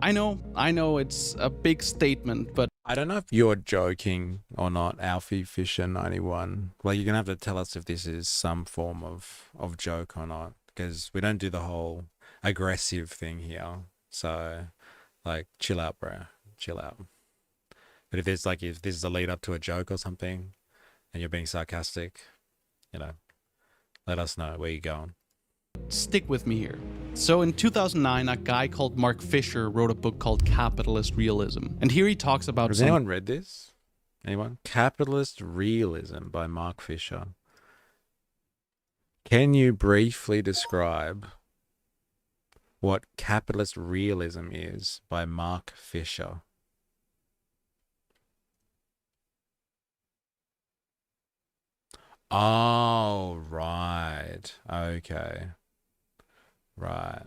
I know it's a big statement, but I don't know if you're joking or not, Alfie Fisher 91. Like, you're gonna have to tell us if this is some form of joke or not, because we don't do the whole aggressive thing here. So, like, chill out, bro. Chill out. But if this is a lead up to a joke or something, and you're being sarcastic, let us know where you're going. stick with me here. So in 2009, a guy called Mark Fisher wrote a book called Capitalist Realism. And here he talks about... Has anyone read this? Anyone? Capitalist Realism by Mark Fisher. Can you briefly describe what capitalist realism is by Mark Fisher? Oh, right. Okay. Right.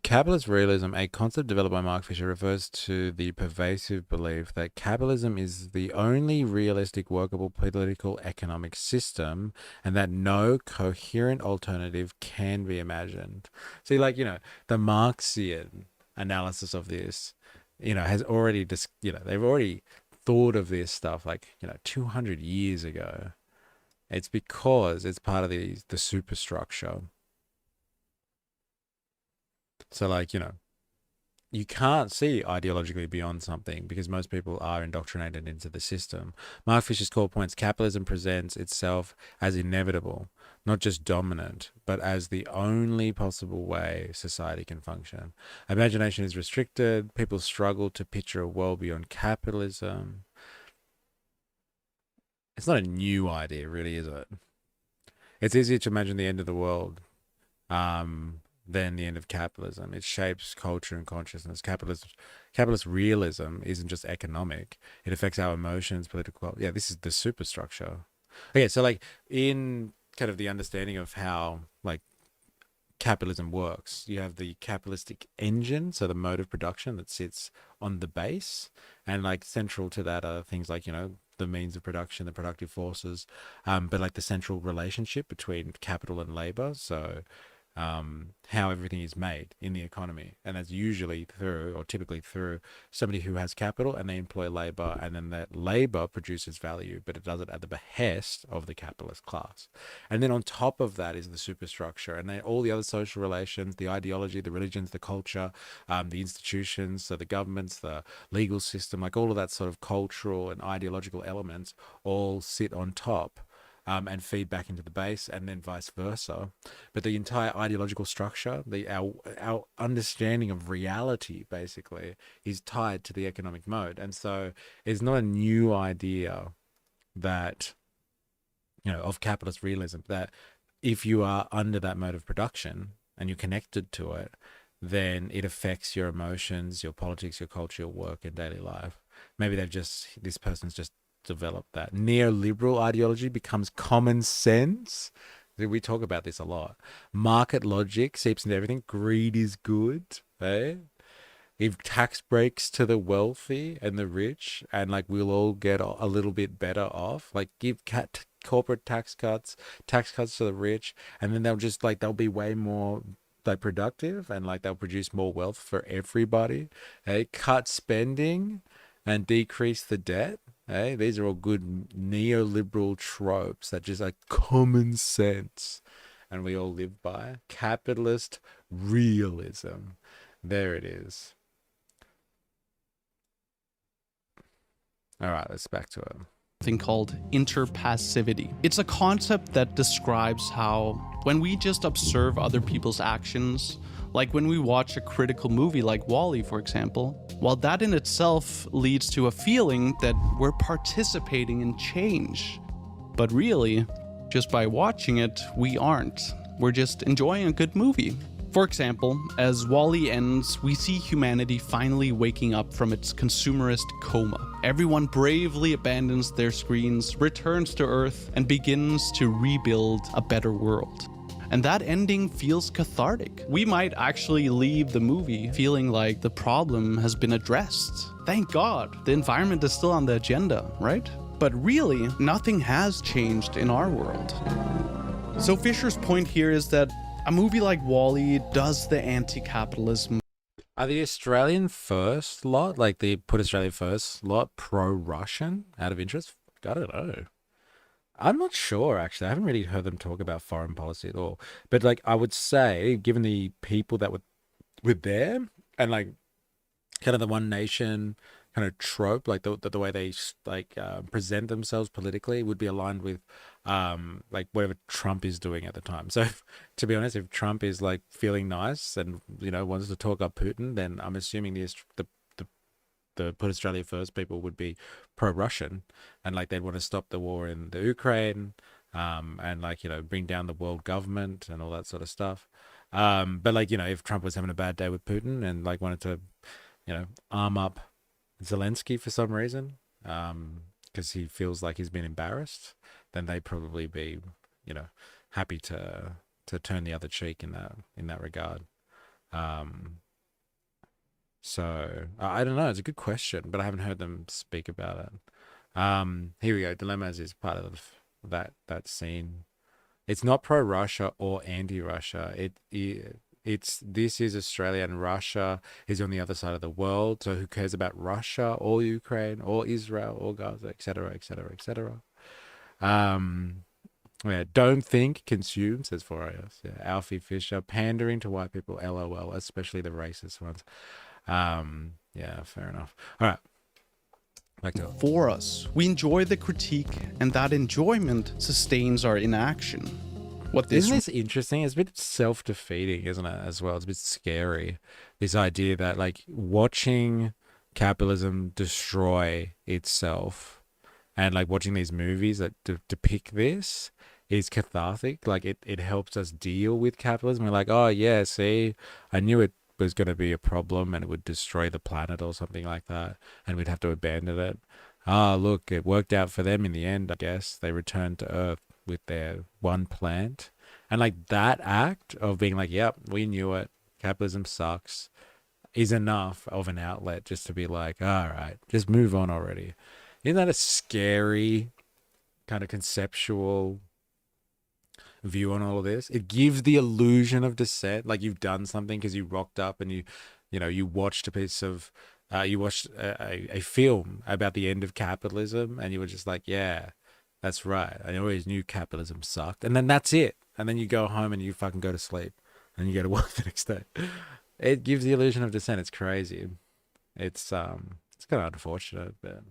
Capitalist realism, a concept developed by Mark Fisher, refers to the pervasive belief that capitalism is the only realistic workable political economic system and that no coherent alternative can be imagined. See, like, the Marxian analysis of this, has already, they've already thought of this stuff 200 years ago. It's because it's part of the superstructure. So, you can't see ideologically beyond something because most people are indoctrinated into the system. Mark Fisher's core points: capitalism presents itself as inevitable, not just dominant, but as the only possible way society can function. Imagination is restricted. People struggle to picture a world beyond capitalism. It's not a new idea, really, is it? It's easier to imagine the end of the world than the end of capitalism. It shapes culture and consciousness. Capitalist realism isn't just economic. It affects our emotions, political... Yeah, this is the superstructure. Okay, so in kind of the understanding of how capitalism works, you have the capitalistic engine, so the mode of production that sits on the base, and central to that are things like the means of production, the productive forces, but the central relationship between capital and labor. So how everything is made in the economy, and that's usually typically through somebody who has capital, and they employ labor, and then that labor produces value, but it does it at the behest of the capitalist class. And then on top of that is the superstructure, and then all the other social relations, the ideology, the religions, the culture, the institutions, so the governments, the legal system, all of that sort of cultural and ideological elements all sit on top. And feed back into the base, and then vice versa. But the entire ideological structure, our understanding of reality, basically, is tied to the economic mode. And so it's not a new idea that, of capitalist realism, that if you are under that mode of production and you're connected to it, then it affects your emotions, your politics, your culture, your work, and daily life. Maybe this person's just develop that. Neoliberal ideology becomes common sense. We talk about this a lot. Market logic seeps into everything. Greed is good. Eh? Give tax breaks to the wealthy and the rich, and we'll all get a little bit better off. Give corporate tax cuts to the rich, and then they'll be way more productive, and they'll produce more wealth for everybody. Hey, cut spending and decrease the debt. Hey, these are all good neoliberal tropes that just common sense, and we all live by. Capitalist realism. There it is. All right, let's back to it. Thing called interpassivity. It's a concept that describes how when we just observe other people's actions, like when we watch a critical movie like WALL-E, for example, while that in itself leads to a feeling that we're participating in change. But really, just by watching it, we aren't. We're just enjoying a good movie. For example, as Wall-E ends, we see humanity finally waking up from its consumerist coma. Everyone bravely abandons their screens, returns to Earth, and begins to rebuild a better world. And that ending feels cathartic. We might actually leave the movie feeling like the problem has been addressed. Thank God, the environment is still on the agenda, right? But really, nothing has changed in our world. So Fisher's point here is that a movie like Wall-E does the anti-capitalism. Are the Australian First lot, like the Put Australia First lot, pro-Russian out of interest? I don't know. I'm not sure, actually. I haven't really heard them talk about foreign policy at all. But, like, I would say, given the people that were there, and, like, kind of the one nation kind of trope, like the way they present themselves politically would be aligned with like whatever Trump is doing at the time. So to be honest, if Trump is like feeling nice and wants to talk up Putin, then I'm assuming the Put Australia First people would be pro-Russian, and like they'd want to stop the war in the Ukraine, and like bring down the world government and all that sort of stuff. But like if Trump was having a bad day with Putin and like wanted to arm up Zelensky for some reason, because he feels like he's been embarrassed, then they'd probably be, happy to turn the other cheek in that regard. So I don't know. It's a good question, but I haven't heard them speak about it. Here we go. Dilemmas is part of that scene. It's not pro-Russia or anti-Russia. This is Australia, and Russia is on the other side of the world. So who cares about Russia or Ukraine or Israel or Gaza, etc., etc., etc. Yeah, don't think, consume, says 4IS. Yeah, Alfie Fisher, pandering to white people, LOL, especially the racist ones. Yeah, fair enough. All right. For us, we enjoy the critique, and that enjoyment sustains our inaction. Isn't this interesting? It's a bit self-defeating, isn't it, as well? It's a bit scary, this idea that, like, watching capitalism destroy itself and, like, watching these movies that depict this is cathartic. Like, it helps us deal with capitalism. We're like, oh, yeah, see, I knew it was going to be a problem and it would destroy the planet or something like that, and we'd have to abandon it. Ah, look, it worked out for them in the end, I guess. They returned to Earth with their one plant. And like that act of being like, yep, we knew it, capitalism sucks, is enough of an outlet just to be like, all right, just move on already. Isn't that a scary kind of conceptual view on all of this? It gives the illusion of dissent, like you've done something because you rocked up and you watched a piece of you watched a film about the end of capitalism, and you were just like, yeah, that's right, I always knew capitalism sucked. And then that's it. And then you go home and you fucking go to sleep and you go to work the next day. It gives the illusion of dissent. It's crazy. It's kind of unfortunate, but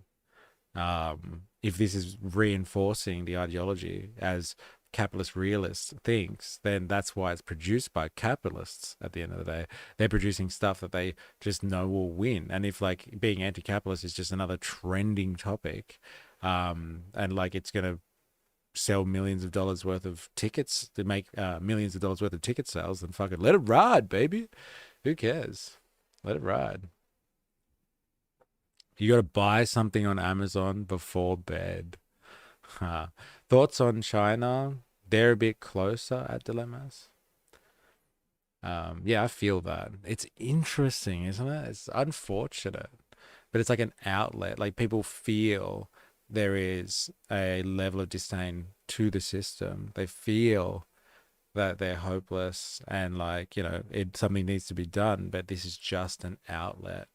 if this is reinforcing the ideology as capitalist realist thinks, then that's why it's produced by capitalists. At the end of the day, they're producing stuff that they just know will win. And if like being anti-capitalist is just another trending topic, and like it's gonna sell millions of dollars worth of tickets to make millions of dollars worth of ticket sales, then fucking let it ride, baby. Who cares? Let it ride. You got to buy something on Amazon before bed. Thoughts on China? They're a bit closer at dilemmas. Yeah, I feel that. It's interesting, isn't it? It's unfortunate, but it's like an outlet. Like people feel there is a level of disdain to the system. They feel that they're hopeless and like, something needs to be done, but this is just an outlet.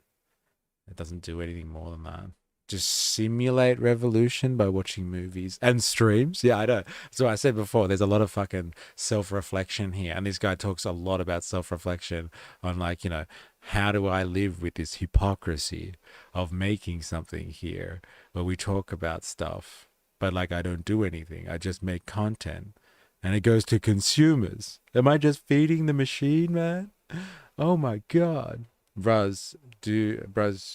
It doesn't do anything more than that. Just simulate revolution by watching movies and streams. Yeah, I know. So I said before, there's a lot of fucking self-reflection here. And this guy talks a lot about self-reflection on like, how do I live with this hypocrisy of making something here where we talk about stuff, but like I don't do anything. I just make content and it goes to consumers. Am I just feeding the machine, man? Oh my God. Bruz,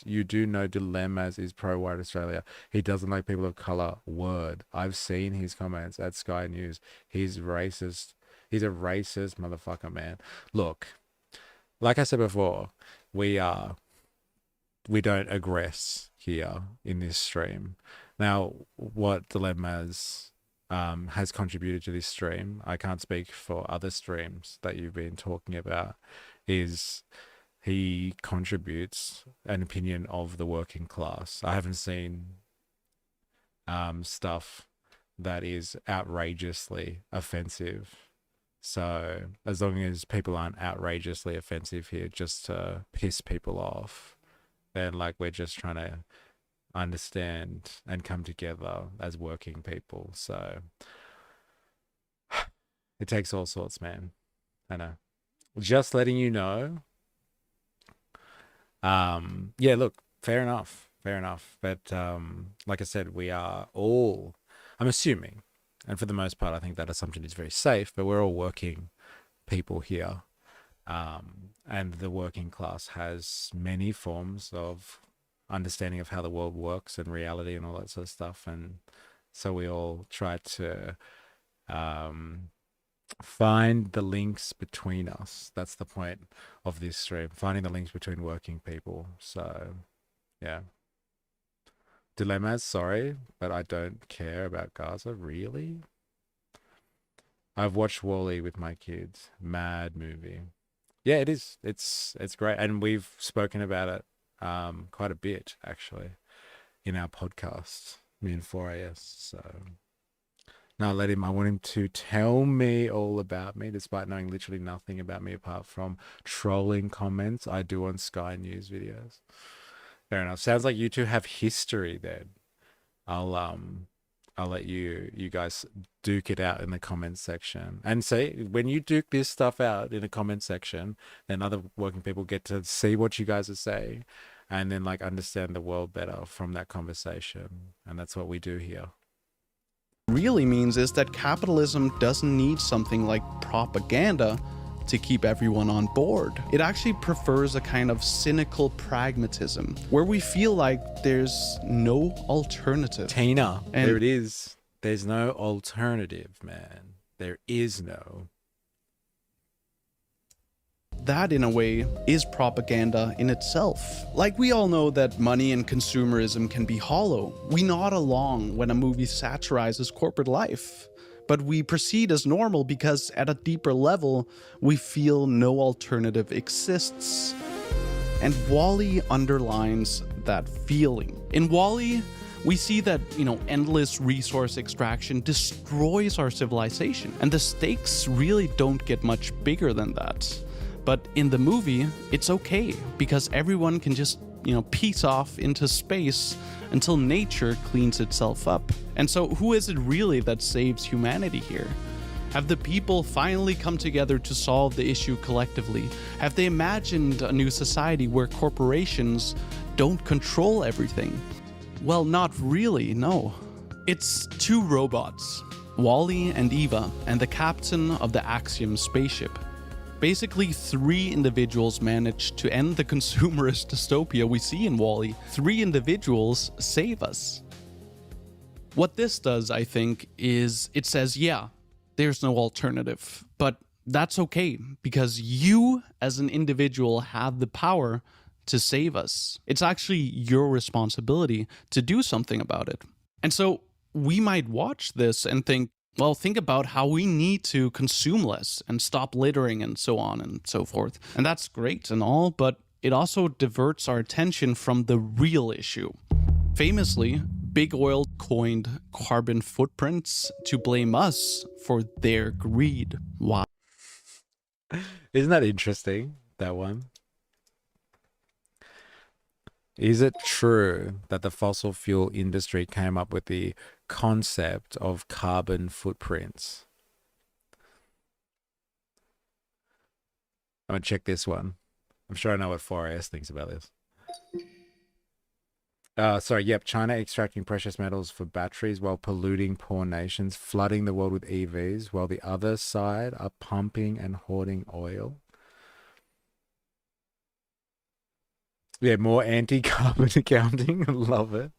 you do know Dilemmas is pro-white Australia. He doesn't like people of color. Word. I've seen his comments at Sky News. He's racist. He's a racist motherfucker, man. Look, like I said before, we don't aggress here in this stream. Now, what Dilemmas has contributed to this stream, I can't speak for other streams that you've been talking about, is he contributes an opinion of the working class. I haven't seen stuff that is outrageously offensive. So as long as people aren't outrageously offensive here just to piss people off, then like we're just trying to understand and come together as working people. So it takes all sorts, man. I know. Just letting you know. Yeah, look, fair enough. But like I said, we are all, I'm assuming, and for the most part, I think that assumption is very safe, but we're all working people here. And the working class has many forms of understanding of how the world works and reality and all that sort of stuff. And so we all try to find the links between us. That's the point of this stream, finding the links between working people. So, yeah. Dilemmas, sorry, but I don't care about Gaza, really? I've watched Wall-E with my kids. Mad movie. Yeah, it is. It's great. And we've spoken about it quite a bit, actually, in our podcast, me and 4AS. So now I want him to tell me all about me, despite knowing literally nothing about me apart from trolling comments I do on Sky News videos. Fair enough. Sounds like you two have history then. I'll let you guys duke it out in the comments section. And see, when you duke this stuff out in the comment section, then other working people get to see what you guys are saying and then like understand the world better from that conversation. And that's what we do here. Really means is that capitalism doesn't need something like propaganda to keep everyone on board. It actually prefers a kind of cynical pragmatism where we feel like there's no alternative. Tina, there it is. There's no alternative, man. There is no. That, in a way, is propaganda in itself. Like, we all know that money and consumerism can be hollow. We nod along when a movie satirizes corporate life. But we proceed as normal because at a deeper level, we feel no alternative exists. And Wall-E underlines that feeling. In Wall-E, we see that, endless resource extraction destroys our civilization. And the stakes really don't get much bigger than that. But in the movie, it's okay because everyone can just, peace off into space until nature cleans itself up. And so who is it really that saves humanity here? Have the people finally come together to solve the issue collectively? Have they imagined a new society where corporations don't control everything? Well, not really, no. It's two robots, Wall-E and Eva, and the captain of the Axiom spaceship. Basically, three individuals managed to end the consumerist dystopia we see in Wall-E. Three individuals save us. What this does, I think, is it says, yeah, there's no alternative, but that's okay because you as an individual have the power to save us. It's actually your responsibility to do something about it. And so we might watch this and think, well, think about how we need to consume less and stop littering and so on and so forth. And that's great and all, but it also diverts our attention from the real issue. Famously, Big Oil coined carbon footprints to blame us for their greed. Wow. Isn't that interesting, that one? Is it true that the fossil fuel industry came up with the concept of carbon footprints? I'm gonna check this one. I'm sure I know what 4AS thinks about this. China extracting precious metals for batteries while polluting poor nations, flooding the world with EVs, while the other side are pumping and hoarding oil. Yeah, more anti-carbon accounting. I love it.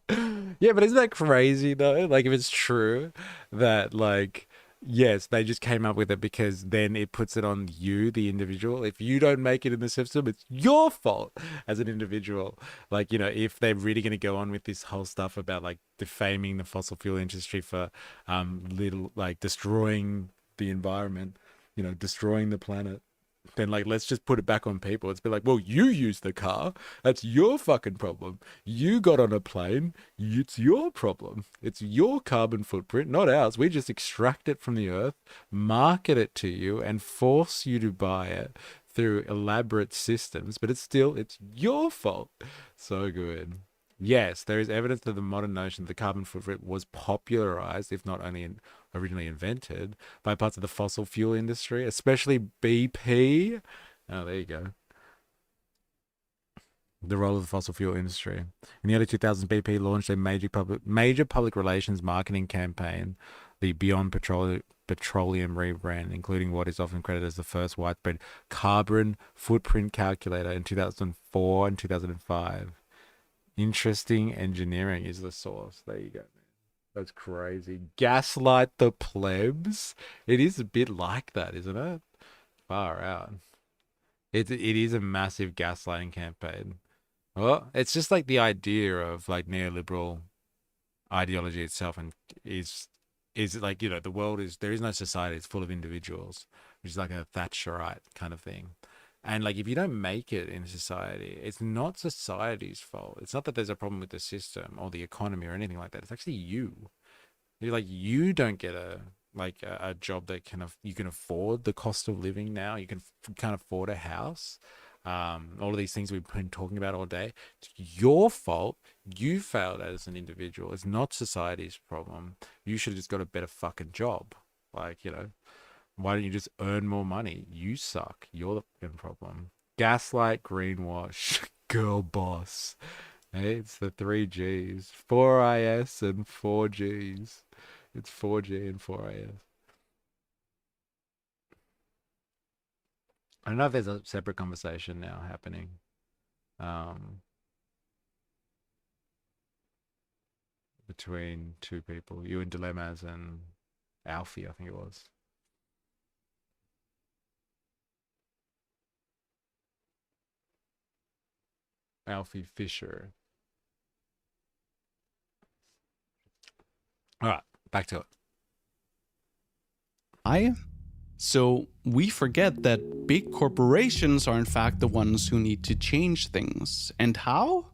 Yeah, but isn't that crazy though? Like, if it's true that, like, Yes, they just came up with it because then it puts it on you, the individual. If you don't make it in the system, it's your fault as an individual. Like, you know, if they're really going to go on with this whole stuff about like defaming the fossil fuel industry for little like destroying the environment, you know, destroying the planet, then like let's just put it back on people. It's be like, well, you used the car. That's your fucking problem. You got on a plane. It's your problem. It's your carbon footprint, not ours. We just extract it from the earth, market it to you, and force you to buy it through elaborate systems. But it's your fault. So good. Yes, there is evidence that the modern notion that the carbon footprint was popularized, if not only originally invented, by parts of the fossil fuel industry, especially BP. Oh, there you go. The role of the fossil fuel industry. In the early 2000s, BP launched a major public relations marketing campaign, the Beyond Petroleum rebrand, including what is often credited as the first widespread carbon footprint calculator in 2004 and 2005. Interesting engineering is the source. There you go. That's crazy. Gaslight the plebs. It is a bit like that, isn't it? Far out. It is a massive gaslighting campaign. Well, it's just like the idea of like neoliberal ideology itself, and is like, you know, the world is, there is no society. It's full of individuals, which is like a Thatcherite kind of thing. And like, if you don't make it in society, it's not society's fault. It's not that there's a problem with the system or the economy or anything like that. It's actually you. You're like, you don't get a job that you can afford the cost of living now. You can't afford a house. All of these things we've been talking about all day. It's your fault. You failed as an individual. It's not society's problem. You should have just got a better fucking job. Like, you know. Why don't you just earn more money? You suck. You're the fucking problem. Gaslight, greenwash, girl boss. Hey, it's the 3Gs. 4IS and 4Gs. It's 4G and 4IS. I don't know if there's a separate conversation now happening. Between two people. You and Dilemmas and Alfie, I think it was. Alfie Fisher. All right, back to it. So we forget that big corporations are in fact the ones who need to change things. And how?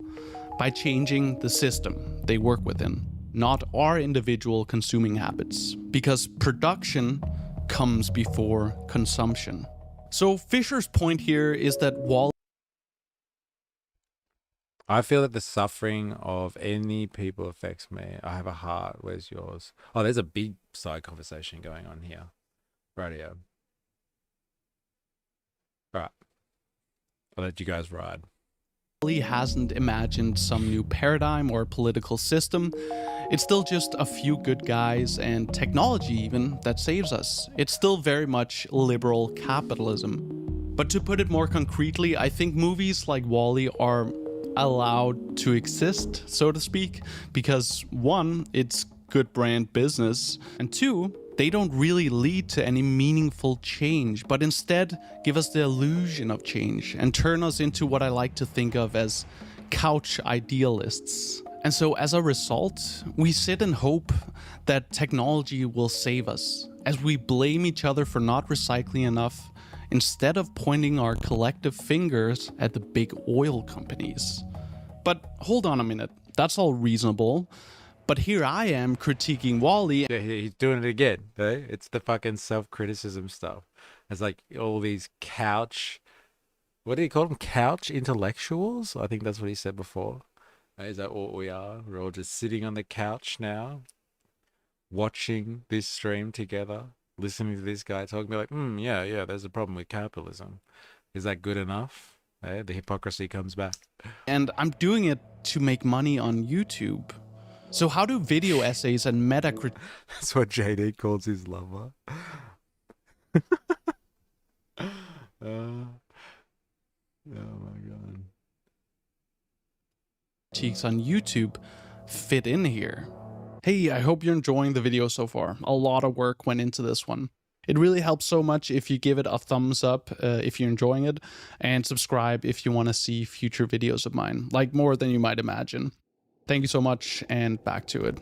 By changing the system they work within, not our individual consuming habits. Because production comes before consumption. So Fisher's point here is that I feel that the suffering of any people affects me. I have a heart. Where's yours? Oh, there's a big side conversation going on here. Radio. All right. I'll let you guys ride. Hasn't imagined some new paradigm or political system. It's still just a few good guys and technology even that saves us. It's still very much liberal capitalism. But to put it more concretely, I think movies like WALL-E are allowed to exist, so to speak, because one, it's good brand business, and two, they don't really lead to any meaningful change, but instead give us the illusion of change and turn us into what I like to think of as couch idealists. And so as a result, we sit and hope that technology will save us, as we blame each other for not recycling enough, instead of pointing our collective fingers at the big oil companies. But hold on a minute, that's all reasonable. But here I am critiquing WALL-E. Yeah, he's doing it again. Eh? It's the fucking self-criticism stuff. It's like all these what do you call them? Couch intellectuals? I think that's what he said before. Is that what we are? We're all just sitting on the couch now, watching this stream together, listening to this guy talking, be like, yeah, there's a problem with capitalism. Is that good enough? Eh? The hypocrisy comes back. And I'm doing it to make money on YouTube. So how do video essays and metacritic... That's what JD calls his lover. Oh my god. Critiques on YouTube fit in here. Hey, I hope you're enjoying the video so far. A lot of work went into this one. It really helps so much if you give it a thumbs up if you're enjoying it, and subscribe if you want to see future videos of mine, like more than you might imagine. Thank you so much, and back to it.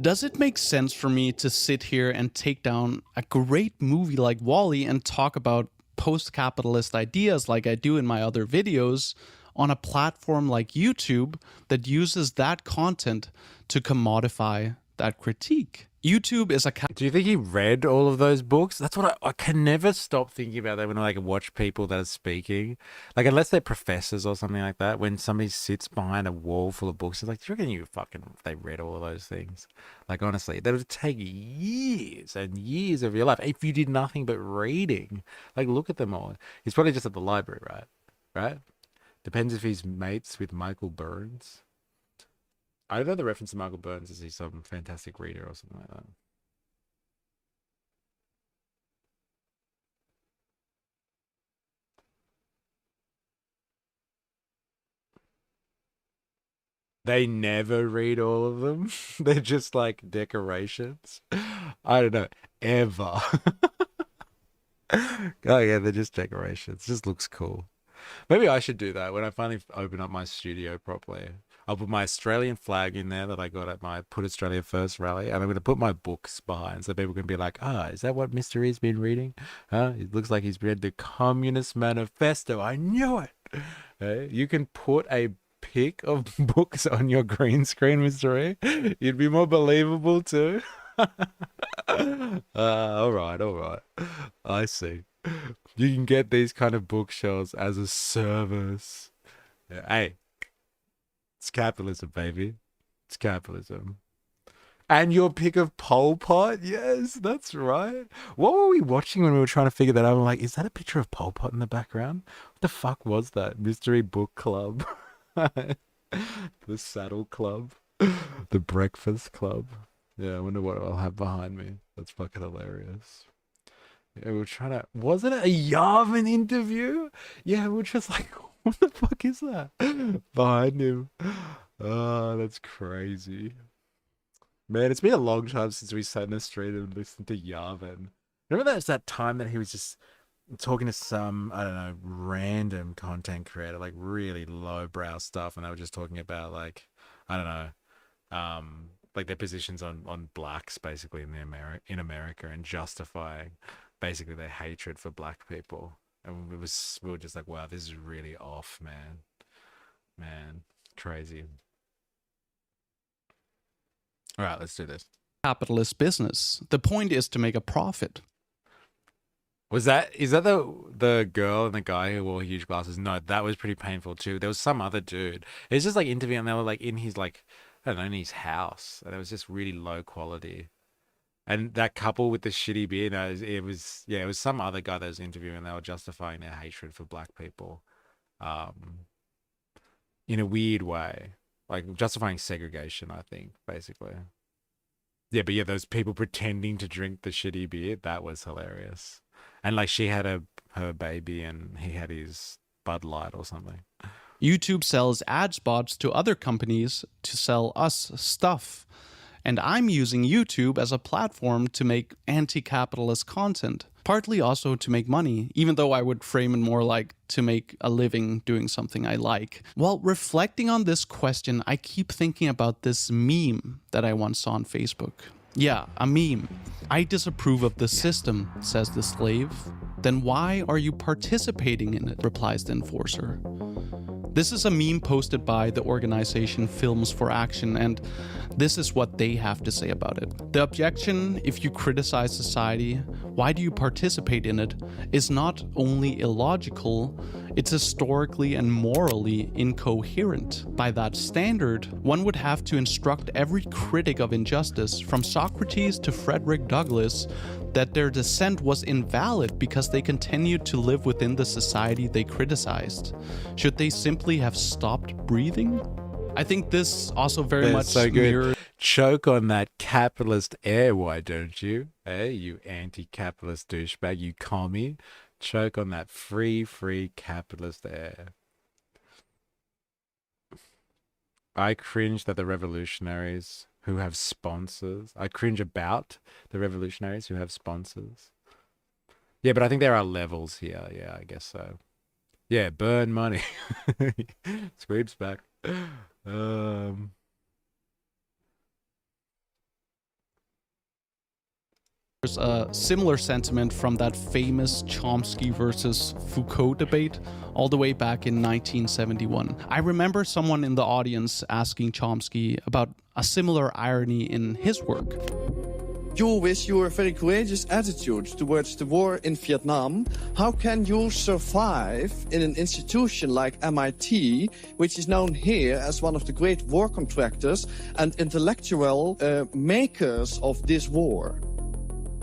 Does it make sense for me to sit here and take down a great movie like WALL-E and talk about post-capitalist ideas like I do in my other videos on a platform like YouTube that uses that content to commodify that critique? YouTube is a... Do you think he read all of those books? That's what I can never stop thinking about that when I like watch people that are speaking. Like, unless they're professors or something like that, when somebody sits behind a wall full of books, it's like, do you reckon they read all of those things? Like, honestly, that would take years and years of your life if you did nothing but reading. Like, look at them all. He's probably just at the library, right? Right? Depends if he's mates with Michael Burns. I don't know the reference to Michael Burns. Is he some fantastic reader or something like that? They never read all of them. They're just like decorations. I don't know. Ever. Oh yeah, they're just decorations. Just looks cool. Maybe I should do that when I finally open up my studio properly. I'll put my Australian flag in there that I got at my Put Australia First rally, and I'm going to put my books behind so people can be like, is that what Mr. E's been reading? It looks like he's read the Communist Manifesto. I knew it. Hey, you can put a pic of books on your green screen, Mr. E. You'd be more believable too. All right. I see. You can get these kind of bookshelves as a service. Yeah, hey, it's capitalism, baby. It's capitalism. And your pick of Pol Pot? Yes, that's right. What were we watching when we were trying to figure that out? I'm like, is that a picture of Pol Pot in the background? What the fuck was that? Mystery Book Club. The Saddle Club. The Breakfast Club. Yeah, I wonder what I'll have behind me. That's fucking hilarious. Yeah, we were trying to... Wasn't it a Yavin interview? Yeah, we were just like, what the fuck is that? Behind him. Oh, that's crazy. Man, it's been a long time since we sat in the street and listened to Yavin. Remember that time that he was just talking to some, I don't know, random content creator, like really lowbrow stuff, and they were just talking about, like, I don't know, like their positions on blacks basically in America and justifying basically their hatred for black people. And we were just like, wow, this is really off, man, crazy. All right, let's do this. Capitalist business. The point is to make a profit. Is that the girl and the guy who wore huge glasses? No, that was pretty painful too. There was some other dude. It was just like interviewing, and they were like in his, like, I don't know, in his house, and it was just really low quality. And that couple with the shitty beard, it was some other guy that was interviewing, and they were justifying their hatred for black people, in a weird way, like justifying segregation, I think, basically. Yeah, but yeah, those people pretending to drink the shitty beer, that was hilarious. And like she had her baby and he had his Bud Light or something. YouTube sells ad spots to other companies to sell us stuff. And I'm using YouTube as a platform to make anti-capitalist content, partly also to make money, even though I would frame it more like to make a living doing something I like. While reflecting on this question, I keep thinking about this meme that I once saw on Facebook. Yeah, a meme. I disapprove of the system, says the slave. Then why are you participating in it, replies the enforcer. This is a meme posted by the organization Films for Action, and this is what they have to say about it. The objection, if you criticize society, why do you participate in it, is not only illogical, it's historically and morally incoherent. By that standard, one would have to instruct every critic of injustice, from Socrates to Frederick Douglass, that their dissent was invalid because they continued to live within the society they criticized. Should they simply have stopped breathing? I think this also very much so good. Choke on that capitalist air, why don't you? Hey, you anti-capitalist douchebag, you commie. Choke on that free capitalist air. I cringe that the revolutionaries who have sponsors. I cringe about the revolutionaries who have sponsors. Yeah, but I think there are levels here. Yeah, I guess so. Yeah, burn money. Sweeps back. There's a similar sentiment from that famous Chomsky versus Foucault debate all the way back in 1971. I remember someone in the audience asking Chomsky about a similar irony in his work. You, with your very courageous attitude towards the war in Vietnam, how can you survive in an institution like MIT, which is known here as one of the great war contractors and intellectual makers of this war?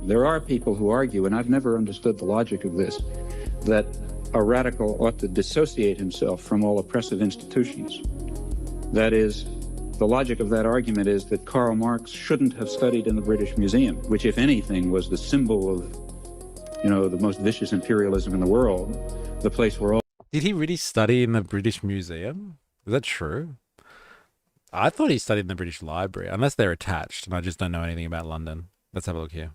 There are people who argue, and I've never understood the logic of this, that a radical ought to dissociate himself from all oppressive institutions. That is, the logic of that argument is that Karl Marx shouldn't have studied in the British Museum, which, if anything, was the symbol of, the most vicious imperialism in the world, the place where all... Did he really study in the British Museum? Is that true? I thought he studied in the British Library, unless they're attached, and I just don't know anything about London. Let's have a look here.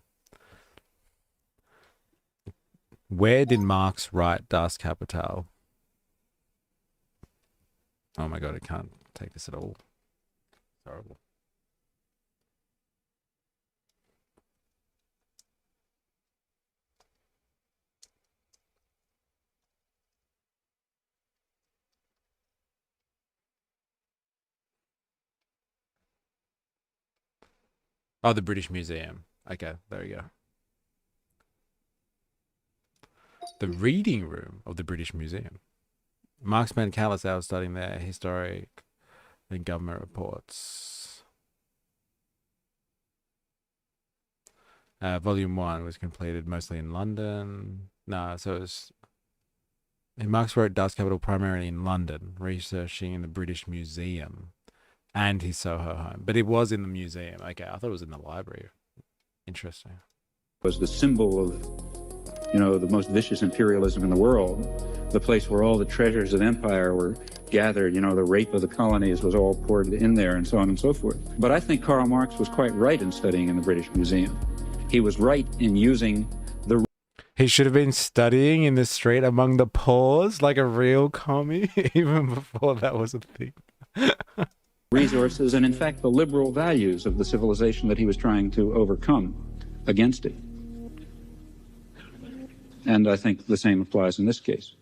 Where did Marx write Das Kapital? Oh my god, I can't take this at all. It's horrible. Oh, the British Museum. Okay, there we go. The reading room of the British Museum. Marx spent countless hours studying their historic and government reports. Volume 1 was completed mostly in London. No, so it was... Marx wrote Das Kapital primarily in London, researching in the British Museum and his Soho home. But it was in the museum. Okay, I thought it was in the library. Interesting. Was the symbol of, the most vicious imperialism in the world, the place where all the treasures of empire were gathered, the rape of the colonies was all poured in there, and so on and so forth. But I think Karl Marx was quite right in studying in the British Museum. He was right in using the... He should have been studying in the street among the poor like a real commie, even before that was a thing. resources and, in fact, the liberal values of the civilization that he was trying to overcome against it. And I think the same applies in this case.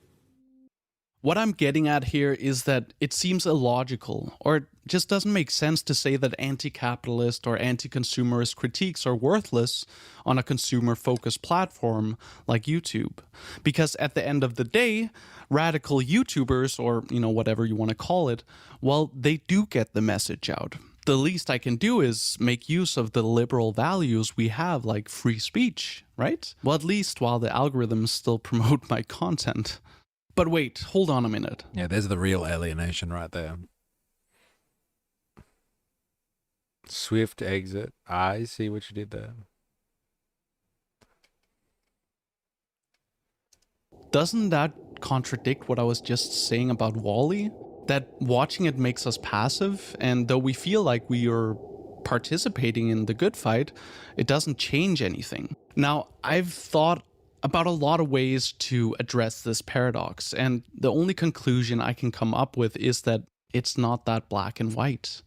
What I'm getting at here is that it seems illogical, or it just doesn't make sense to say that anti-capitalist or anti-consumerist critiques are worthless on a consumer-focused platform like YouTube. Because at the end of the day, radical YouTubers, or whatever you want to call it, well, they do get the message out. The least I can do is make use of the liberal values we have, like free speech, right? Well, at least while the algorithms still promote my content. But wait, hold on a minute. Yeah, there's the real alienation right there. Swift exit. I see what you did there. Doesn't that contradict what I was just saying about WALL-E? That watching it makes us passive, and though we feel like we are participating in the good fight, it doesn't change anything. Now, I've thought about a lot of ways to address this paradox, and the only conclusion I can come up with is that it's not that black and white.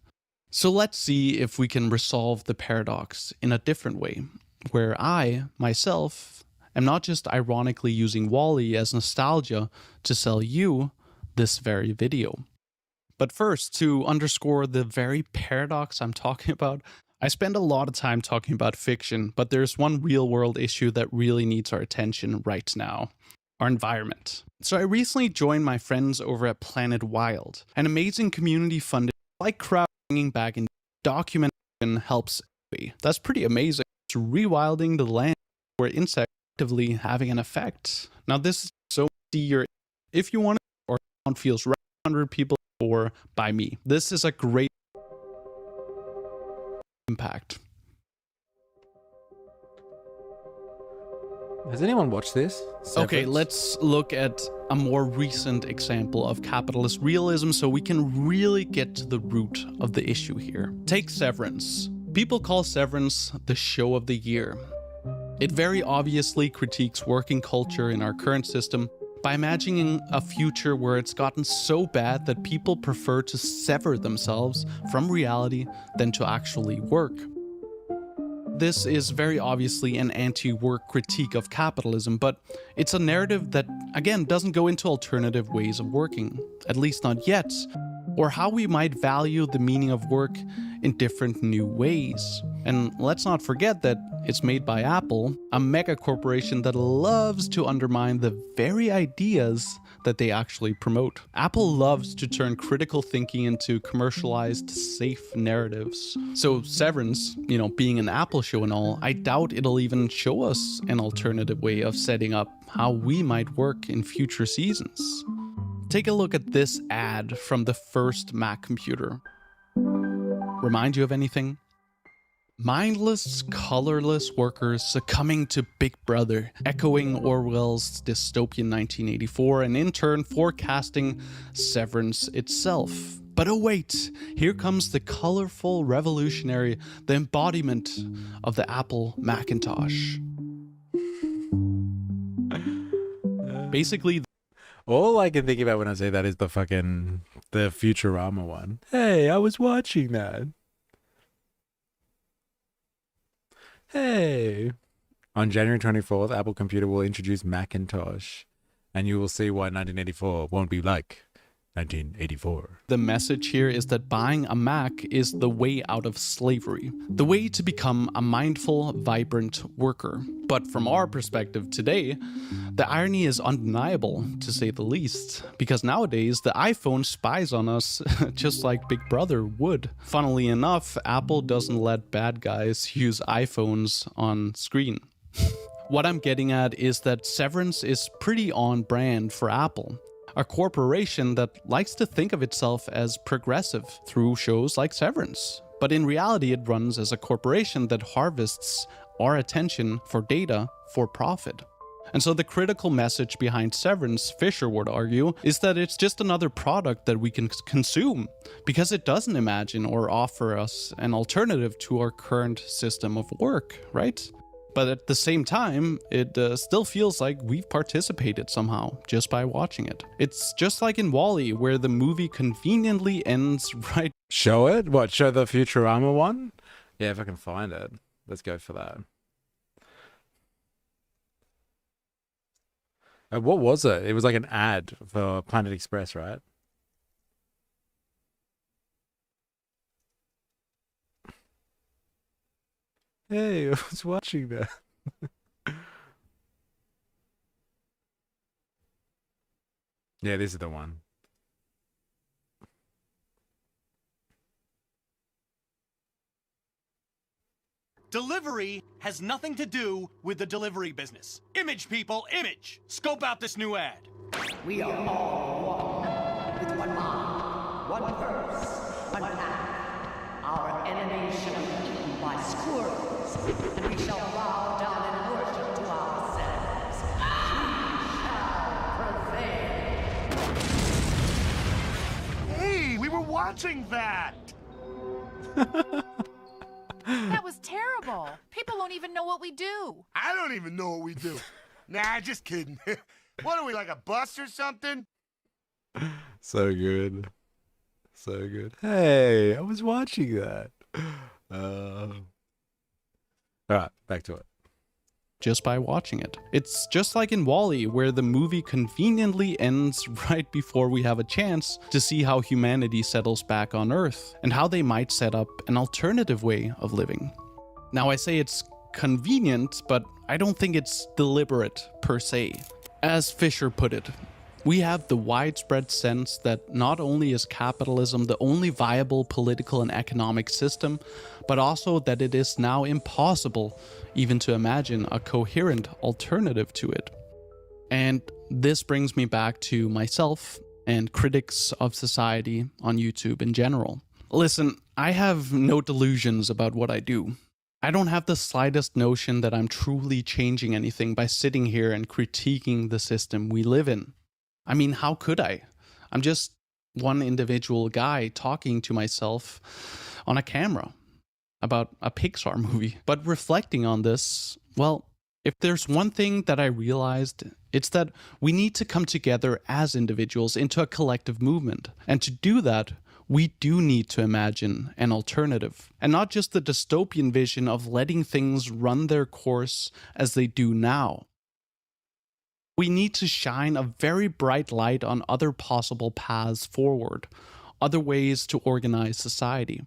So let's see if we can resolve the paradox in a different way, where I, myself, am not just ironically using WALL-E as nostalgia to sell you this very video. But first, to underscore the very paradox I'm talking about, I spend a lot of time talking about fiction, but there's one real-world issue that really needs our attention right now: our environment. So I recently joined my friends over at Planet Wild, an amazing community funded like crowd bringing back in documentation helps. That's pretty amazing. It's rewilding the land where insects are actively having an effect. Now this is so your if you want it, or sound feels right 100 people or by me. This is a great impact. Has anyone watched this? Okay, let's look at a more recent example of capitalist realism so we can really get to the root of the issue here. Take Severance. People call Severance the show of the year. It very obviously critiques working culture in our current system by imagining a future where it's gotten so bad that people prefer to sever themselves from reality than to actually work. This is very obviously an anti-work critique of capitalism, but it's a narrative that, again, doesn't go into alternative ways of working, at least not yet, or how we might value the meaning of work in different new ways. And let's not forget that it's made by Apple, a mega corporation that loves to undermine the very ideas that they actually promote. Apple loves to turn critical thinking into commercialized, safe narratives. So Severance, being an Apple show and all, I doubt it'll even show us an alternative way of setting up how we might work in future seasons. Take a look at this ad from the first Mac computer. Remind you of anything? Mindless, colorless workers succumbing to Big Brother, echoing Orwell's dystopian 1984 and in turn forecasting Severance itself. But oh wait, here comes the colorful revolutionary, the embodiment of the Apple Macintosh. Basically, all I can think about when I say that is the Futurama one. Hey, I was watching that. Hey. On January 24th, Apple Computer will introduce Macintosh, and you will see why 1984 won't be like 1984. The message here is that buying a Mac is the way out of slavery, the way to become a mindful, vibrant worker. But from our perspective today, the irony is undeniable, to say the least, because nowadays the iPhone spies on us just like Big Brother would. Funnily enough, Apple doesn't let bad guys use iPhones on screen. What I'm getting at is that Severance is pretty on brand for Apple. A corporation that likes to think of itself as progressive through shows like Severance. But in reality, it runs as a corporation that harvests our attention for data for profit. And so the critical message behind Severance, Fisher would argue, is that it's just another product that we can consume because it doesn't imagine or offer us an alternative to our current system of work, right? But at the same time, it still feels like we've participated somehow just by watching it. It's just like in WALL-E, where the movie conveniently ends right... Show it? What, show the Futurama one? Yeah, if I can find it. Let's go for that. What was it? It was like an ad for Planet Express, right? Hey, I was watching that. Yeah, this is the one. Delivery has nothing to do with the delivery business. Image, people, image. Scope out this new ad. We are all one, with one mind, one purpose, one path. Our enemy shall be eaten by squirrels, and we shall bow down and worship to ourselves. We shall prevail. Hey, we were watching that. That was terrible. People won't even know what we do. I don't even know what we do. Nah, just kidding. What are we, like a bus or something? So good. So good. Hey, I was watching that. All right, back to it. Just by watching it. It's just like in WALL-E, where the movie conveniently ends right before we have a chance to see how humanity settles back on Earth and how they might set up an alternative way of living. Now, I say it's convenient, but I don't think it's deliberate per se. As Fisher put it, we have the widespread sense that not only is capitalism the only viable political and economic system, but also that it is now impossible even to imagine a coherent alternative to it. And this brings me back to myself and critics of society on YouTube in general. Listen, I have no delusions about what I do. I don't have the slightest notion that I'm truly changing anything by sitting here and critiquing the system we live in. I mean, how could I? I'm just one individual guy talking to myself on a camera about a Pixar movie. But reflecting on this, well, if there's one thing that I realized, it's that we need to come together as individuals into a collective movement. And to do that, we do need to imagine an alternative. And not just the dystopian vision of letting things run their course as they do now. We need to shine a very bright light on other possible paths forward, other ways to organize society.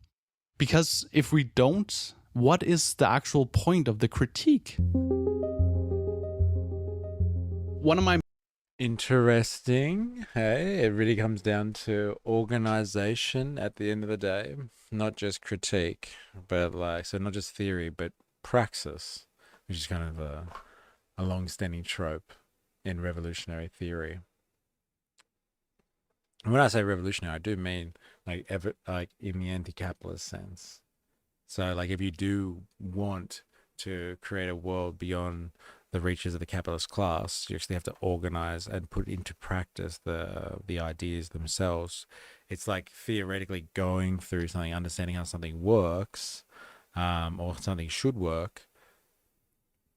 Because if we don't, what is the actual point of the critique? One of my Interesting. Hey, it really comes down to organization at the end of the day, not just critique, but like, so not just theory, but praxis, which is kind of a long-standing trope in revolutionary theory. And when I say revolutionary, I do mean like in the anti-capitalist sense. So like if you do want to create a world beyond the reaches of the capitalist class, you actually have to organize and put into practice the ideas themselves. It's like theoretically going through something, understanding how something works, or something should work,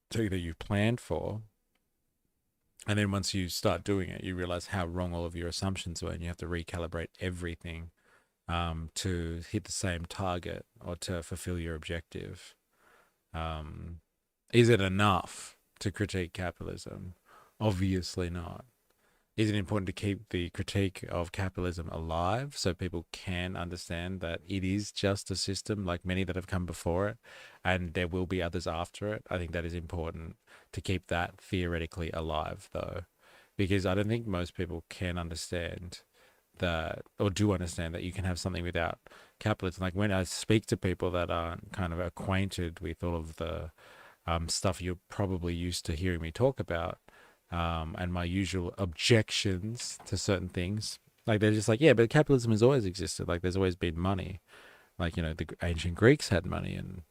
that you planned for. And then once you start doing it, you realize how wrong all of your assumptions were, and you have to recalibrate everything to hit the same target or to fulfill your objective. Is it enough to critique capitalism? Obviously not. Is it important to keep the critique of capitalism alive so people can understand that it is just a system like many that have come before it, and there will be others after it? I think that is important to keep that theoretically alive, though, because I don't think most people can understand that, or do understand that you can have something without capitalism. Like when I speak to people that aren't kind of acquainted with all of the stuff you're probably used to hearing me talk about, and my usual objections to certain things, like they're just like, yeah, but capitalism has always existed. Like there's always been money. Like, the ancient Greeks had money, and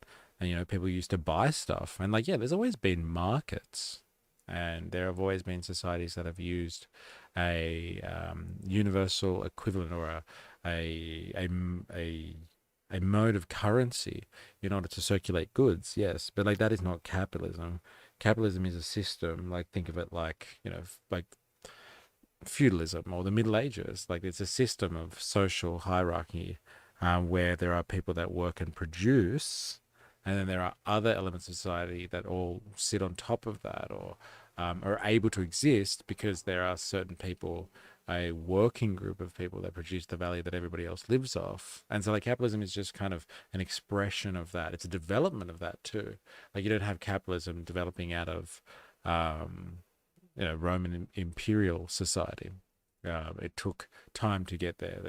people used to buy stuff. And like, yeah, there's always been markets, and there have always been societies that have used a universal equivalent, or a mode of currency in order to circulate goods. Yes, but like that is not capitalism. Capitalism is a system. Like think of it like, like feudalism or the Middle Ages. Like it's a system of social hierarchy, where there are people that work and produce, and then there are other elements of society that all sit on top of that, or are able to exist because there are certain people, a working group of people that produce the value that everybody else lives off. And so like capitalism is just kind of an expression of that. It's a development of that too. Like you don't have capitalism developing out of Roman imperial society. It took time to get there.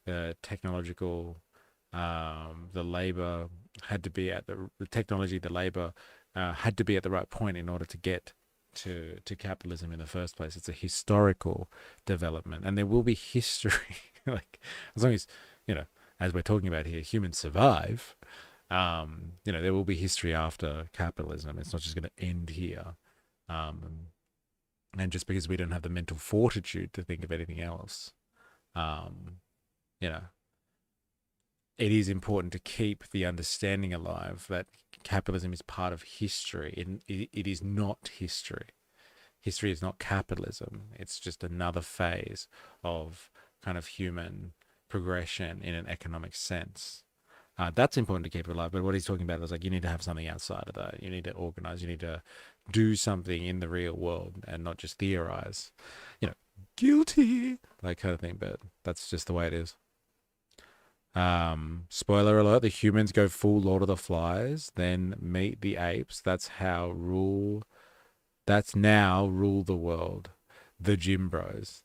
The technological, the labor had to be at the technology, the labor had to be at the right point in order to get to capitalism in the first place. It's a historical development, and there will be history. Like as long as, as we're talking about here, humans survive, there will be history after capitalism. It's not just going to end here. And just because we don't have the mental fortitude to think of anything else, it is important to keep the understanding alive that capitalism is part of history. It is not history. History is not capitalism. It's just another phase of kind of human progression in an economic sense. That's important to keep it alive. But what he's talking about is like, you need to have something outside of that. You need to organize. You need to do something in the real world and not just theorize. Guilty, like kind of thing. But that's just the way it is. Spoiler alert, the humans go full Lord of the Flies, then meet the apes. That's now rule the world. The Gym Bros.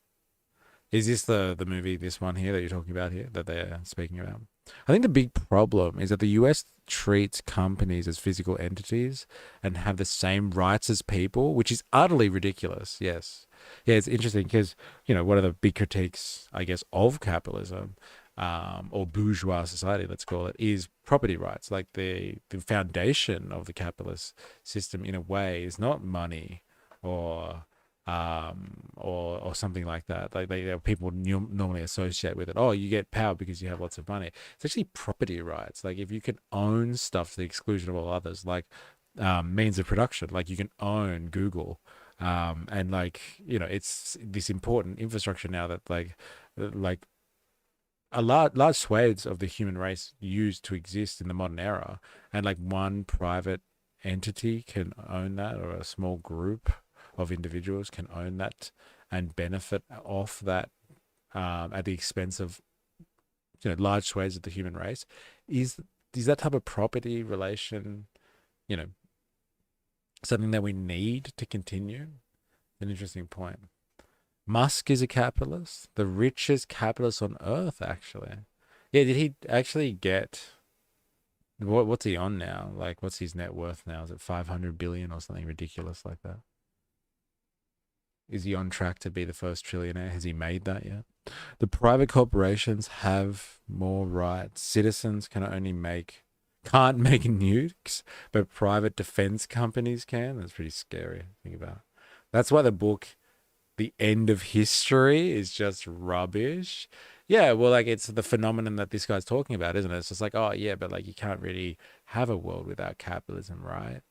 Is this the movie, this one here that you're talking about here, that they're speaking about? I think the big problem is that the US treats companies as physical entities and have the same rights as people, which is utterly ridiculous. Yes. Yeah, it's interesting because, one of the big critiques, I guess, of capitalism, or bourgeois society, let's call it, is property rights. Like the foundation of the capitalist system, in a way, is not money or or something like that. Like people normally associate with it. Oh, you get power because you have lots of money. It's actually property rights. Like if you can own stuff to the exclusion of all others, like means of production, like you can own Google, and like it's this important infrastructure now that like a large swathes of the human race used to exist in the modern era, and like one private entity can own that, or a small group of individuals can own that and benefit off that, at the expense of large swathes of the human race. Is that type of property relation, something that we need to continue? An interesting point. Musk is a capitalist, the richest capitalist on earth, actually. Yeah, did he actually get what's he on now? Like, what's his net worth now? Is it 500 billion or something ridiculous like that? Is he on track to be the first trillionaire? Has he made that yet? The private corporations have more rights. Citizens can't make nukes, but private defense companies can. That's pretty scary to think about. That's why the book The End of History is just rubbish. Yeah, well, like it's the phenomenon that this guy's talking about, isn't it? It's just like, oh yeah, but like you can't really have a world without capitalism, right?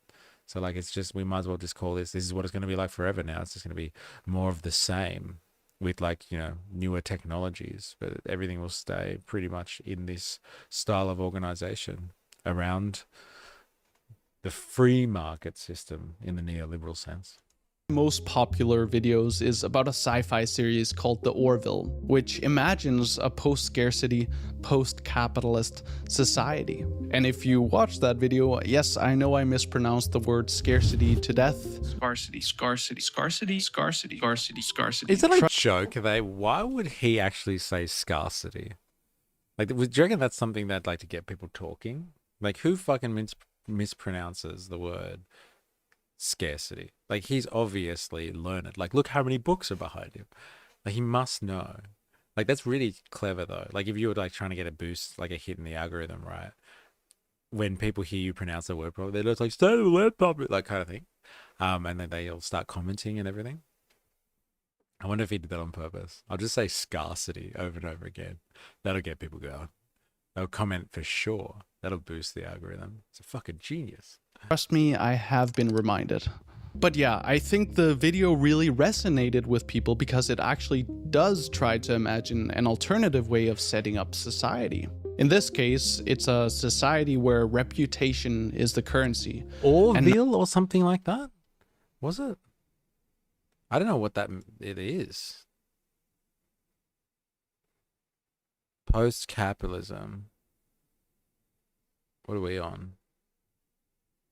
So like it's just, we might as well just call this is what it's going to be like forever now. It's just going to be more of the same with like, newer technologies, but everything will stay pretty much in this style of organization around the free market system in the neoliberal sense. Most popular videos is about a sci-fi series called The Orville, which imagines a post-scarcity, post-capitalist society. And if you watch that video, yes, I know I mispronounced the word scarcity to death. Scarcity, scarcity, scarcity, scarcity, scarcity, scarcity. Is that a joke? Why would he actually say scarcity? Like, do you reckon that's something that like to get people talking? Like, who fucking mispronounces the word scarcity? Like, he's obviously learned. Like, look how many books are behind him. Like, he must know. Like, that's really clever though. Like, if you were like trying to get a boost, like a hit in the algorithm, right? When people hear you pronounce the word properly, they're just like, "Say the word properly," like kind of thing. And then they'll start commenting and everything. I wonder if he did that on purpose. I'll just say scarcity over and over again. That'll get people going. They'll comment for sure. That'll boost the algorithm. It's a fucking genius. Trust me, I have been reminded. But yeah, I think the video really resonated with people because it actually does try to imagine an alternative way of setting up society. In this case, it's a society where reputation is the currency. Orville or something like that? Was it? I don't know what it is. Post-capitalism. What are we on?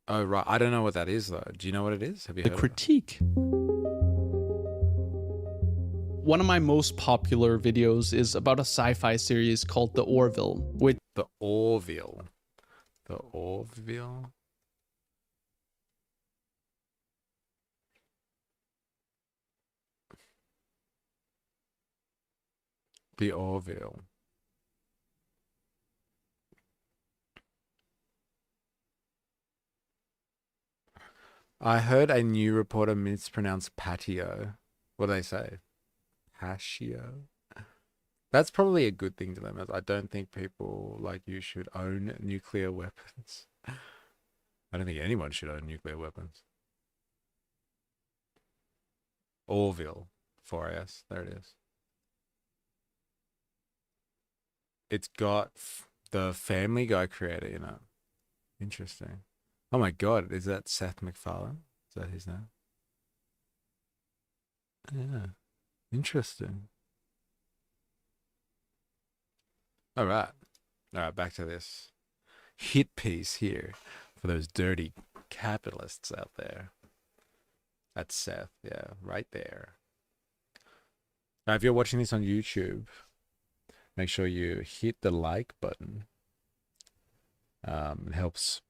Oh, right. I don't know what that is, though. Do you know what it is? Have you heard The critique. One of my most popular videos is about a sci-fi series called The Orville, which... The Orville. The Orville? The Orville. I heard a new reporter mispronounce patio. What do they say? Patio? That's probably a good thing to them, as I don't think people like you should own nuclear weapons. I don't think anyone should own nuclear weapons. Orville. 4AS. There it is. It's got the Family Guy creator in it. Interesting. Oh my god, is that Seth MacFarlane? Is that his name? Yeah. Interesting. Alright. Alright, back to this hit piece here for those dirty capitalists out there. That's Seth, yeah, right there. Now, if you're watching this on YouTube, make sure you hit the like button. It helps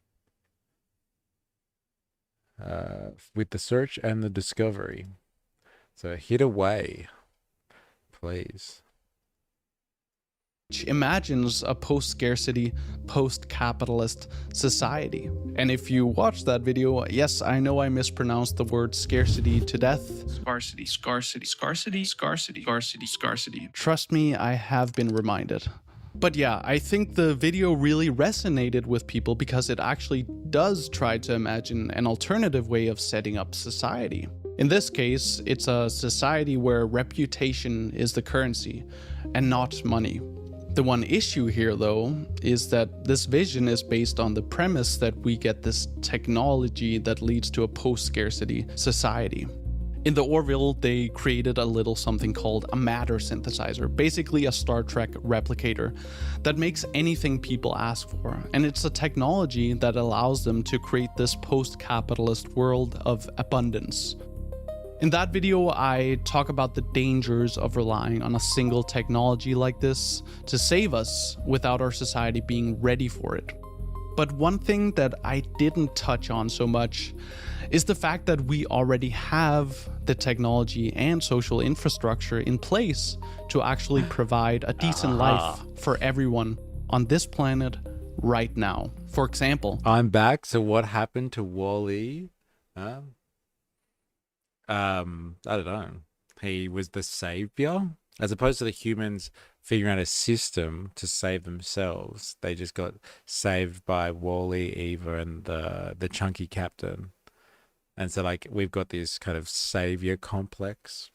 with the search and the discovery. So hit away, please. which imagines a post-scarcity, post-capitalist society. And if you watch that video, yes, I know I mispronounced the word scarcity to death. Scarcity, scarcity, scarcity, scarcity, scarcity, scarcity. Trust me, I have been reminded. But yeah, I think the video really resonated with people because it actually does try to imagine an alternative way of setting up society. In this case, it's a society where reputation is the currency and not money. The one issue here, though, is that this vision is based on the premise that we get this technology that leads to a post-scarcity society. In the Orville, they created a little something called a matter synthesizer, basically a Star Trek replicator that makes anything people ask for, and it's a technology that allows them to create this post-capitalist world of abundance. In that video, I talk about the dangers of relying on a single technology like this to save us without our society being ready for it. But one thing that I didn't touch on so much is the fact that we already have the technology and social infrastructure in place to actually provide a decent life for everyone on this planet right now. For example, I'm back. So what happened to Wall-E? I don't know. He was the savior, as opposed to the humans figuring out a system to save themselves. They just got saved by Wall-E, Eva, and the chunky captain. And so, like, we've got this kind of savior complex.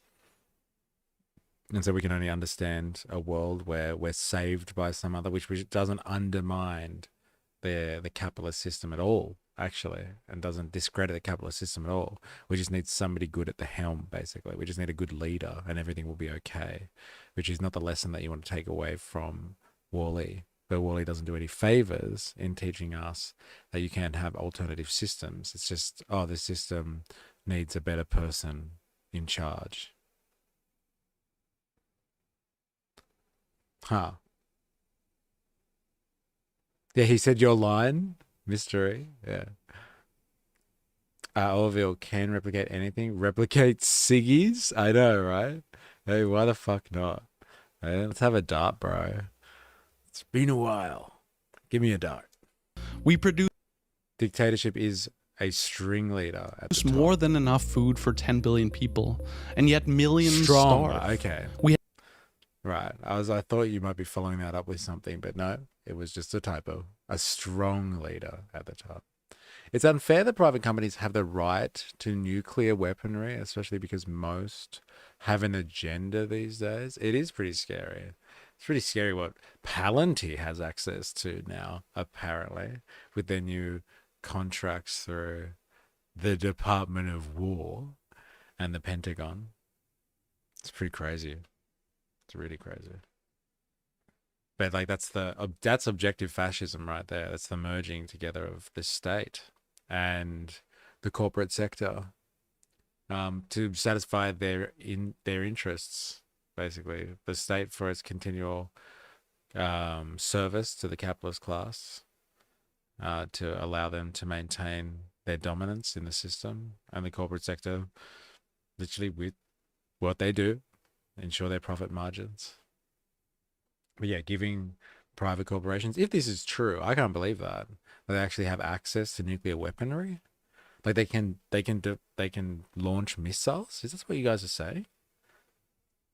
And so we can only understand a world where we're saved by some other, which doesn't undermine the capitalist system at all, actually, and doesn't discredit the capitalist system at all. We just need somebody good at the helm, basically. We just need a good leader and everything will be okay, which is not the lesson that you want to take away from Wall-E. But Wall-E doesn't do any favors in teaching us that you can't have alternative systems. It's just, oh, this system needs a better person in charge. Huh. Yeah, he said your line. Mystery. Yeah. Orville can replicate anything. Replicate Siggy's? I know, right? Hey, why the fuck not? Hey, let's have a dart, bro. It's been a while. Give me a dart. We produce Dictatorship is a string leader at the top. more than enough food for 10 billion people, and yet millions starve. Okay. Right. I thought you might be following that up with something, but no, it was just a typo. A strong leader at the top. It's unfair that private companies have the right to nuclear weaponry, especially because most have an agenda these days. It is pretty scary. It's pretty scary what Palantir has access to now, apparently, with their new contracts through the Department of War and the Pentagon. It's pretty crazy. It's really crazy. But like that's objective fascism right there. That's the merging together of the state and the corporate sector to satisfy their interests. Basically, the state for its continual service to the capitalist class, to allow them to maintain their dominance in the system, and the corporate sector, literally with what they do, ensure their profit margins. But yeah, giving private corporations, if this is true, I can't believe that they actually have access to nuclear weaponry. Like they can launch missiles. Is that what you guys are saying?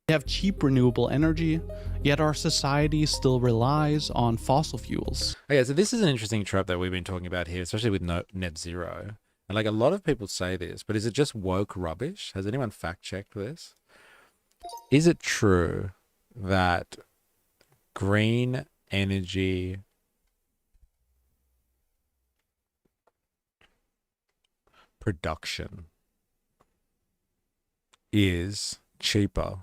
We have cheap renewable energy, yet our society still relies on fossil fuels. Okay, so this is an interesting trope that we've been talking about here, especially with net zero. And like a lot of people say this, but is it just woke rubbish? Has anyone fact-checked this? Is it true that green energy production is cheaper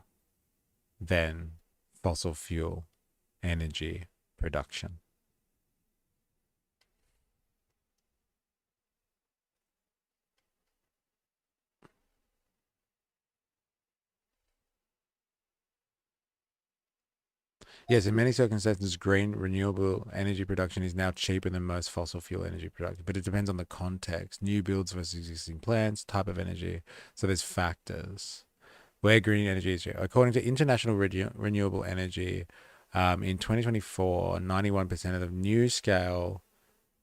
than fossil fuel energy production? Yes, in many circumstances, green renewable energy production is now cheaper than most fossil fuel energy production, but it depends on the context, new builds versus existing plants, type of energy. So there's factors where green energy is. According to International Renewable Energy In 2024, 91% of the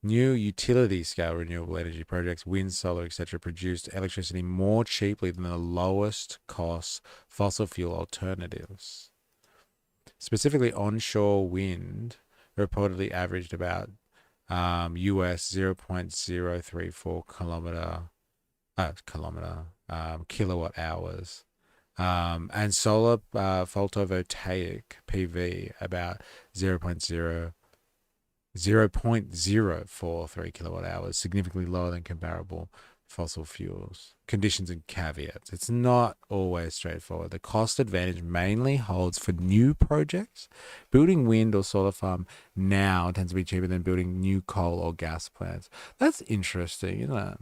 new utility scale renewable energy projects, wind, solar, etc., produced electricity more cheaply than the lowest cost fossil fuel alternatives. Specifically, onshore wind reportedly averaged about US 0.034 kilowatt hours. And solar photovoltaic PV about 0.043 kilowatt hours, significantly lower than comparable fossil fuels. Conditions and caveats. It's not always straightforward. The cost advantage mainly holds for new projects. Building wind or solar farm now tends to be cheaper than building new coal or gas plants. That's interesting, isn't it?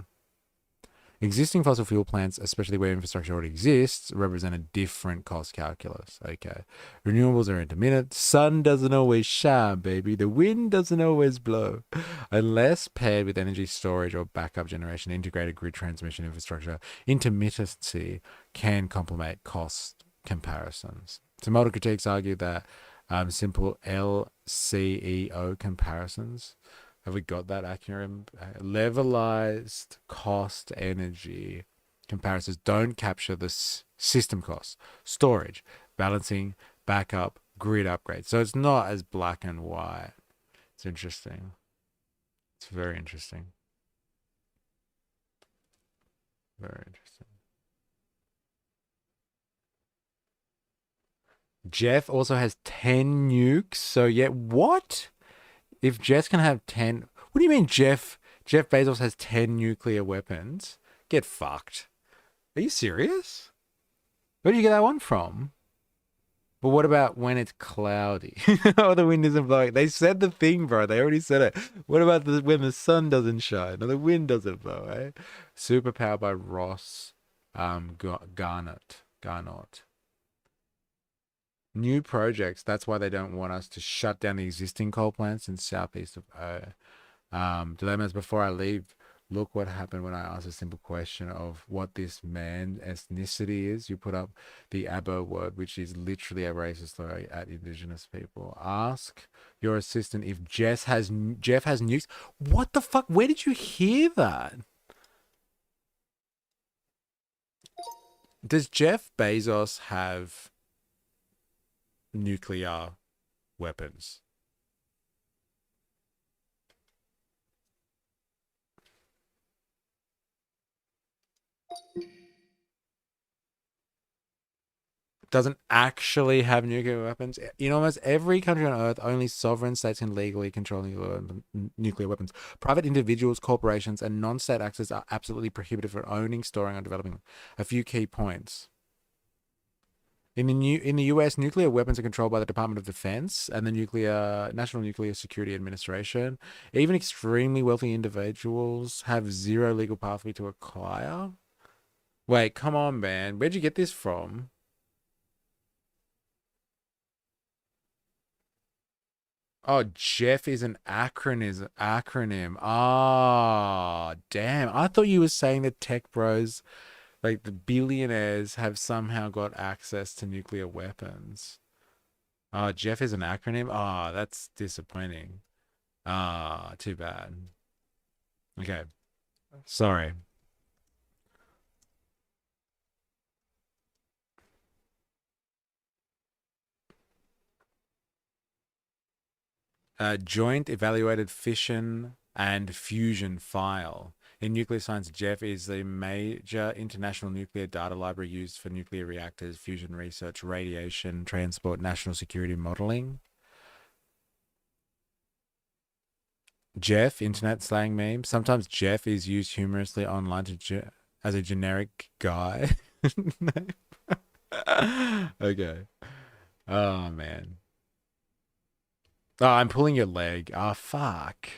Existing fossil fuel plants, especially where infrastructure already exists, represent a different cost calculus. Okay. Renewables are intermittent. Sun doesn't always shine, baby. The wind doesn't always blow. Unless paired with energy storage or backup generation, integrated grid transmission infrastructure, intermittency can complement cost comparisons. Some model critiques argue that simple LCEO comparisons, have we got that accurate? Levelized cost energy comparisons don't capture the system costs, storage, balancing, backup, grid upgrades. So it's not as black and white. It's interesting. It's very interesting. Very interesting. Jeff also has 10 nukes. So yeah, what? If Jeff can have 10, what do you mean Jeff Bezos has 10 nuclear weapons? Get fucked. Are you serious? Where did you get that one from? But what about when it's cloudy? Oh, the wind isn't blowing. They said the thing, bro. They already said it. What about when the sun doesn't shine or the wind doesn't blow, eh? Superpowered by Ross Garnett. New projects. That's why they don't want us to shut down the existing coal plants in southeast of Dilemmas. Before I leave, look what happened when I asked a simple question of what this man's ethnicity is. You put up the Abo word, which is literally a racist slur at Indigenous people. Ask your assistant if Jeff has nukes. What the fuck? Where did you hear that? Does Jeff Bezos have nuclear weapons? Doesn't actually have nuclear weapons. In almost every country on Earth, only sovereign states can legally control nuclear weapons. Private individuals, corporations, and non-state actors are absolutely prohibited from owning, storing, or developing them. A few key points. In the US, nuclear weapons are controlled by the Department of Defense and the National Nuclear Security Administration. Even extremely wealthy individuals have zero legal pathway to acquire. Wait, come on, man. Where'd you get this from? Oh, Jeff is an acronym. Ah, damn. I thought you were saying that tech bros, like the billionaires, have somehow got access to nuclear weapons. Oh, Jeff is an acronym? Ah, that's disappointing. Ah, too bad. Okay. Sorry. Joint evaluated fission and fusion file. In nuclear science, JEF is the major international nuclear data library used for nuclear reactors, fusion research, radiation transport, national security modeling. Jeff, internet slang meme. Sometimes Jeff is used humorously online as a generic guy. Okay. Oh, man. Oh, I'm pulling your leg. Oh, fuck.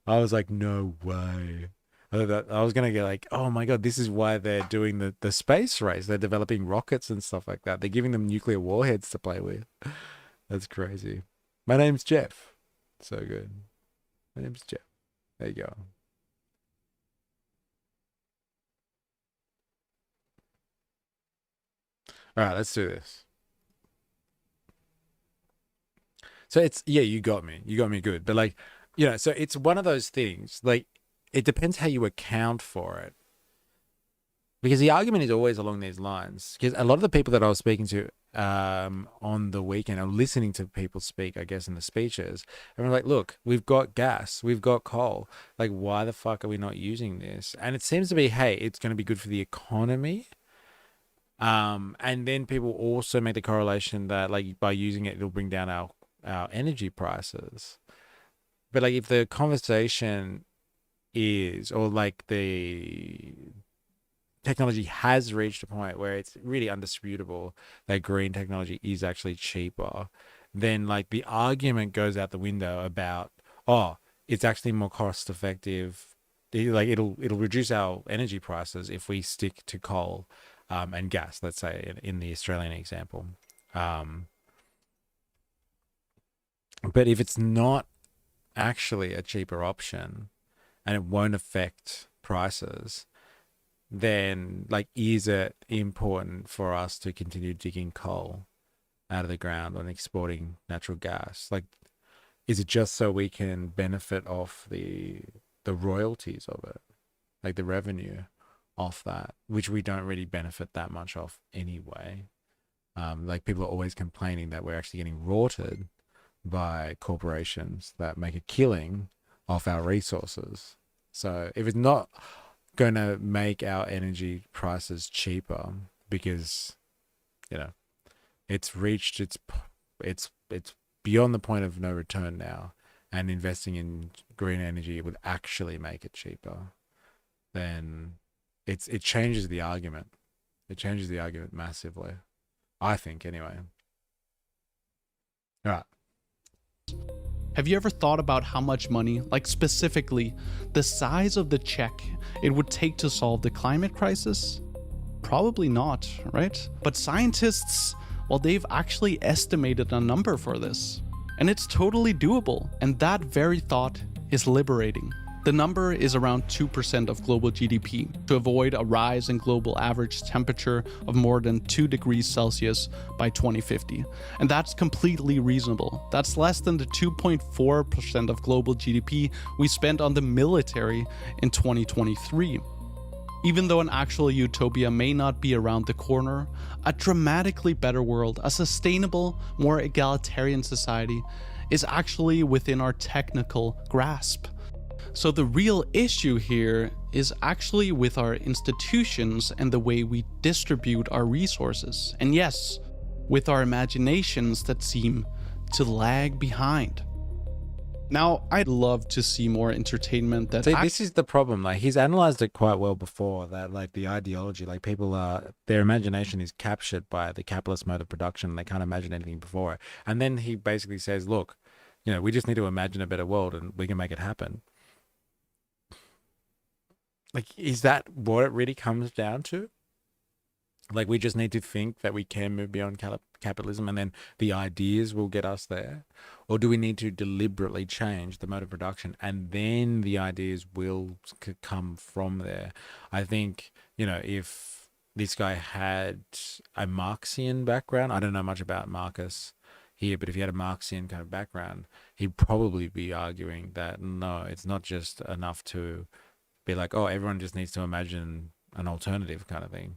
I was like, no way. I was gonna get like, oh my god, this is why they're doing the space race. They're developing rockets and stuff like that. They're giving them nuclear warheads to play with. That's crazy. My name's Jeff. So good. My name's Jeff. There you go. All right, let's do this. So it's, yeah, you got me good. But like, you know, so it's one of those things, like, it depends how you account for it. Because the argument is always along these lines. Because a lot of the people that I was speaking to on the weekend, or listening to people speak, I guess, in the speeches, and we're like, look, we've got gas, we've got coal. Like, why the fuck are we not using this? And it seems to be, hey, it's going to be good for the economy. And then people also make the correlation that, like, by using it, it'll bring down our energy prices. But like, if the conversation is, or like the technology has reached a point where it's really undisputable that green technology is actually cheaper, then like the argument goes out the window about, oh, it's actually more cost effective. Like, it'll reduce our energy prices if we stick to coal and gas, let's say, in the Australian example. But if it's not actually a cheaper option and it won't affect prices, then like, is it important for us to continue digging coal out of the ground and exporting natural gas? Like, is it just so we can benefit off the royalties of it, like the revenue off that, which we don't really benefit that much off anyway? Like, people are always complaining that we're actually getting rorted by corporations that make a killing off our resources. So if it's not going to make our energy prices cheaper, because, you know, it's reached it's beyond the point of no return now, and investing in green energy would actually make it cheaper, then it changes the argument. It changes the argument massively, I think, anyway. All right. Have you ever thought about how much money, like specifically the size of the check it would take to solve the climate crisis? Probably not, right? But scientists, well, they've actually estimated a number for this. And it's totally doable. And that very thought is liberating. The number is around 2% of global GDP to avoid a rise in global average temperature of more than 2 degrees Celsius by 2050. And that's completely reasonable. That's less than the 2.4% of global GDP we spent on the military in 2023. Even though an actual utopia may not be around the corner, a dramatically better world, a sustainable, more egalitarian society is actually within our technical grasp. So the real issue here is actually with our institutions and the way we distribute our resources. And yes, with our imaginations that seem to lag behind. Now, I'd love to see more entertainment that... See, this is the problem. Like, he's analyzed it quite well before, that like the ideology, like people are, their imagination is captured by the capitalist mode of production. They can't imagine anything before it. And then he basically says, look, you know, we just need to imagine a better world and we can make it happen. Like, is that what it really comes down to? Like, we just need to think that we can move beyond capitalism and then the ideas will get us there? Or do we need to deliberately change the mode of production and then the ideas will come from there? I think, you know, if this guy had a Marxian background, I don't know much about Marcus here, but if he had a Marxian kind of background, he'd probably be arguing that, no, it's not just enough to be like, oh, everyone just needs to imagine an alternative kind of thing.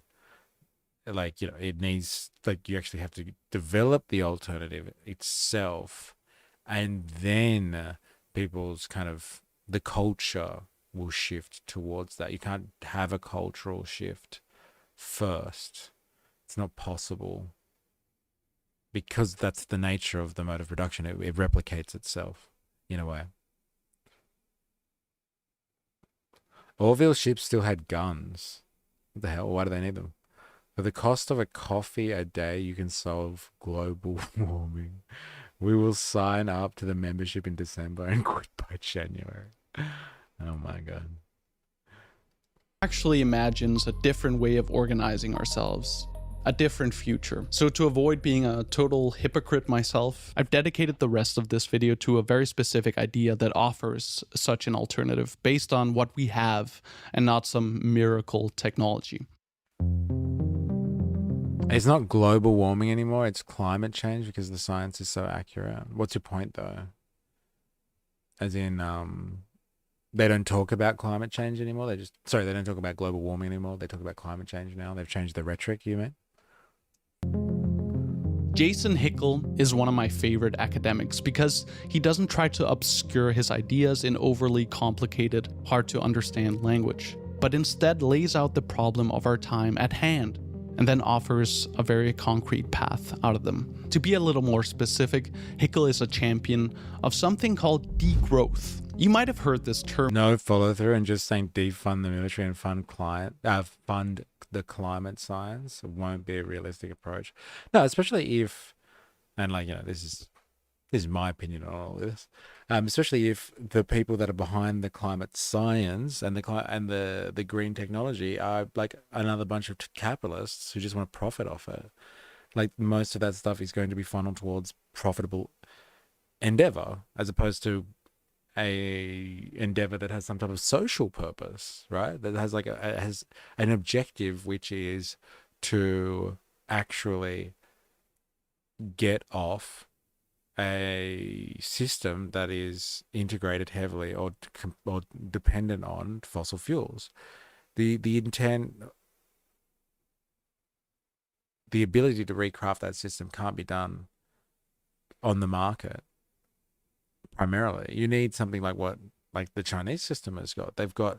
Like, you know, it needs, like, you actually have to develop the alternative itself, and then people's kind of, the culture will shift towards that. You can't have a cultural shift first. It's not possible, because that's the nature of the mode of production. It replicates itself in a way. Orville ships still had guns. What the hell? Why do they need them? For the cost of a coffee a day, you can solve global warming. We will sign up to the membership in December and quit by January. Oh my God. Actually imagines a different way of organizing ourselves, a different future. So to avoid being a total hypocrite myself, I've dedicated the rest of this video to a very specific idea that offers such an alternative based on what we have and not some miracle technology. It's not global warming anymore. It's climate change because the science is so accurate. What's your point though? As in, they don't talk about climate change anymore. They don't talk about global warming anymore. They talk about climate change now. They've changed the rhetoric, you mean? Jason Hickel is one of my favorite academics because he doesn't try to obscure his ideas in overly complicated, hard to understand language, but instead lays out the problem of our time at hand and then offers a very concrete path out of them. To be a little more specific, Hickel is a champion of something called degrowth. You might have heard this term. No follow through and just saying defund the military and fund the climate science won't be a realistic approach. No, especially if, and like, you know, this is my opinion on all this. Especially if the people that are behind the climate science and the green technology are like another bunch of capitalists who just want to profit off it. Like most of that stuff is going to be funneled towards profitable endeavor as opposed to a endeavor that has some type of social purpose, right? That has like has an objective, which is to actually get off a system that is integrated heavily or dependent on fossil fuels. The intent, the ability to recraft that system can't be done on the market. Primarily, you need something like what the Chinese system has got. They've got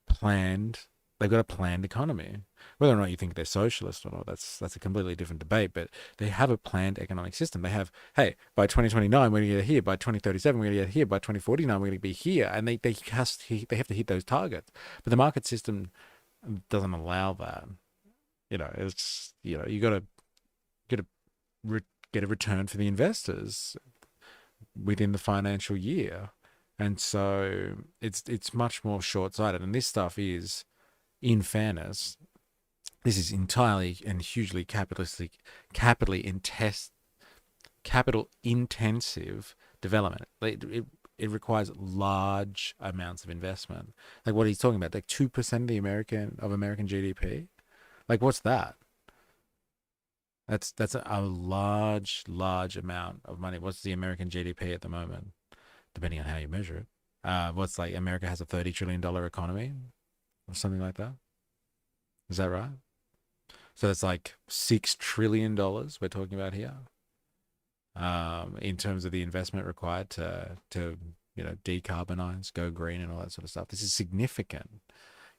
a planned economy. Whether or not you think they're socialist or not, that's a completely different debate. But they have a planned economic system. They have, hey, by 2029 we're going to get here. By 2037 we're going to get here. By 2049 we're going to be here. And they have to hit those targets. But the market system doesn't allow that. You know, it's you got to get a return for the investors within the financial year, and so it's much more short-sighted. And this stuff is, in fairness, this is entirely and hugely capital intensive development. It requires large amounts of investment. Like what he's talking about, like 2% of American GDP. Like what's that? That's a large amount of money. What's the American GDP at the moment, depending on how you measure it? What's like America has a $30 trillion economy or something like that? Is that right? So it's like $6 trillion we're talking about here, in terms of the investment required to decarbonize, go green, and all that sort of stuff. This is significant.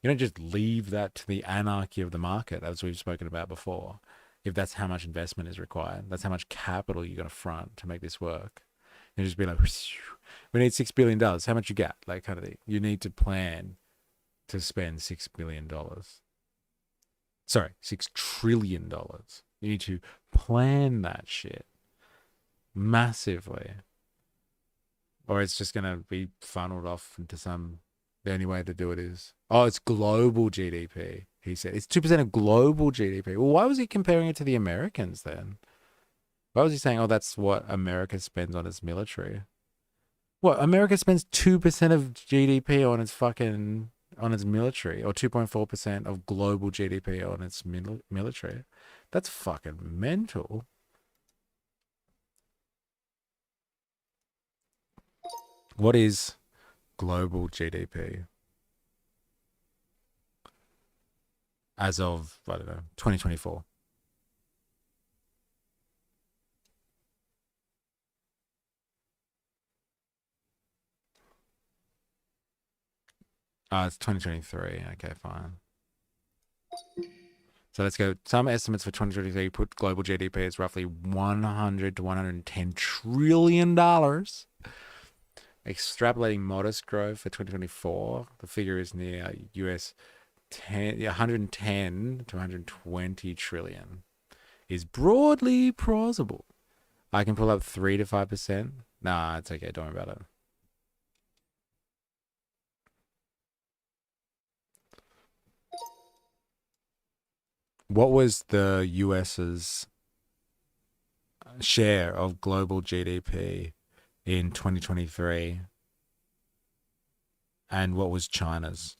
You don't just leave that to the anarchy of the market, as we've spoken about before. If that's how much investment is required, that's how much capital you're going to front to make this work. You just be like, we need $6 billion. How much you got? Like kind of thing. You need to plan to spend $6 billion. Sorry, $6 trillion. You need to plan that shit massively. Or it's just going to be funneled off into the only way to do it is, it's global GDP. He said it's 2% of global GDP. Well, why was he comparing it to the Americans then? Why was he saying, that's what America spends on its military? What, America spends 2% of GDP on its military, or 2.4% of global GDP on its military? That's fucking mental. What is global GDP? As of, 2024. It's 2023. Okay, fine. So let's go. Some estimates for 2023 put global GDP as roughly $100 to $110 trillion. Extrapolating modest growth for 2024, the figure is near US 110 to 120 trillion. Is broadly plausible. I can pull up 3 to 5%. Nah, it's okay. Don't worry about it. What was the US's share of global GDP in 2023? And what was China's?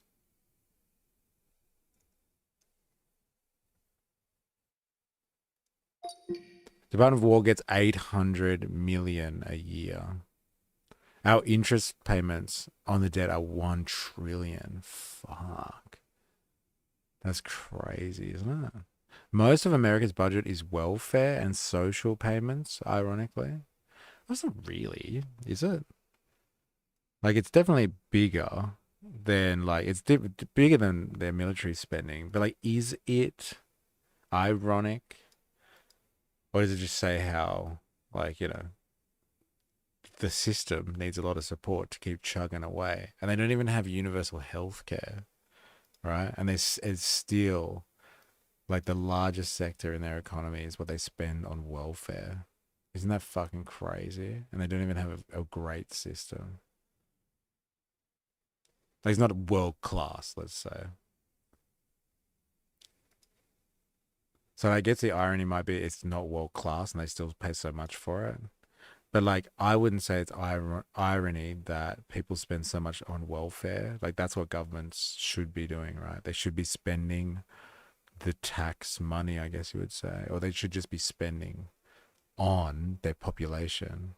Department of War gets 800 million a year. Our interest payments on the debt are 1 trillion. Fuck. That's crazy, isn't it? Most of America's budget is welfare and social payments, ironically. That's not really, is it? Like, it's definitely bigger than, like, it's bigger than their military spending. But, like, is it ironic? Or does it just say how, like, you know, the system needs a lot of support to keep chugging away? And they don't even have universal health care, right? And it's still, like, the largest sector in their economy is what they spend on welfare. Isn't that fucking crazy? And they don't even have a great system. Like, it's not world class, let's say. So I guess the irony might be it's not world class and they still pay so much for it. But, like, I wouldn't say it's irony that people spend so much on welfare. Like, that's what governments should be doing, right? They should be spending the tax money, I guess you would say. Or they should just be spending on their population.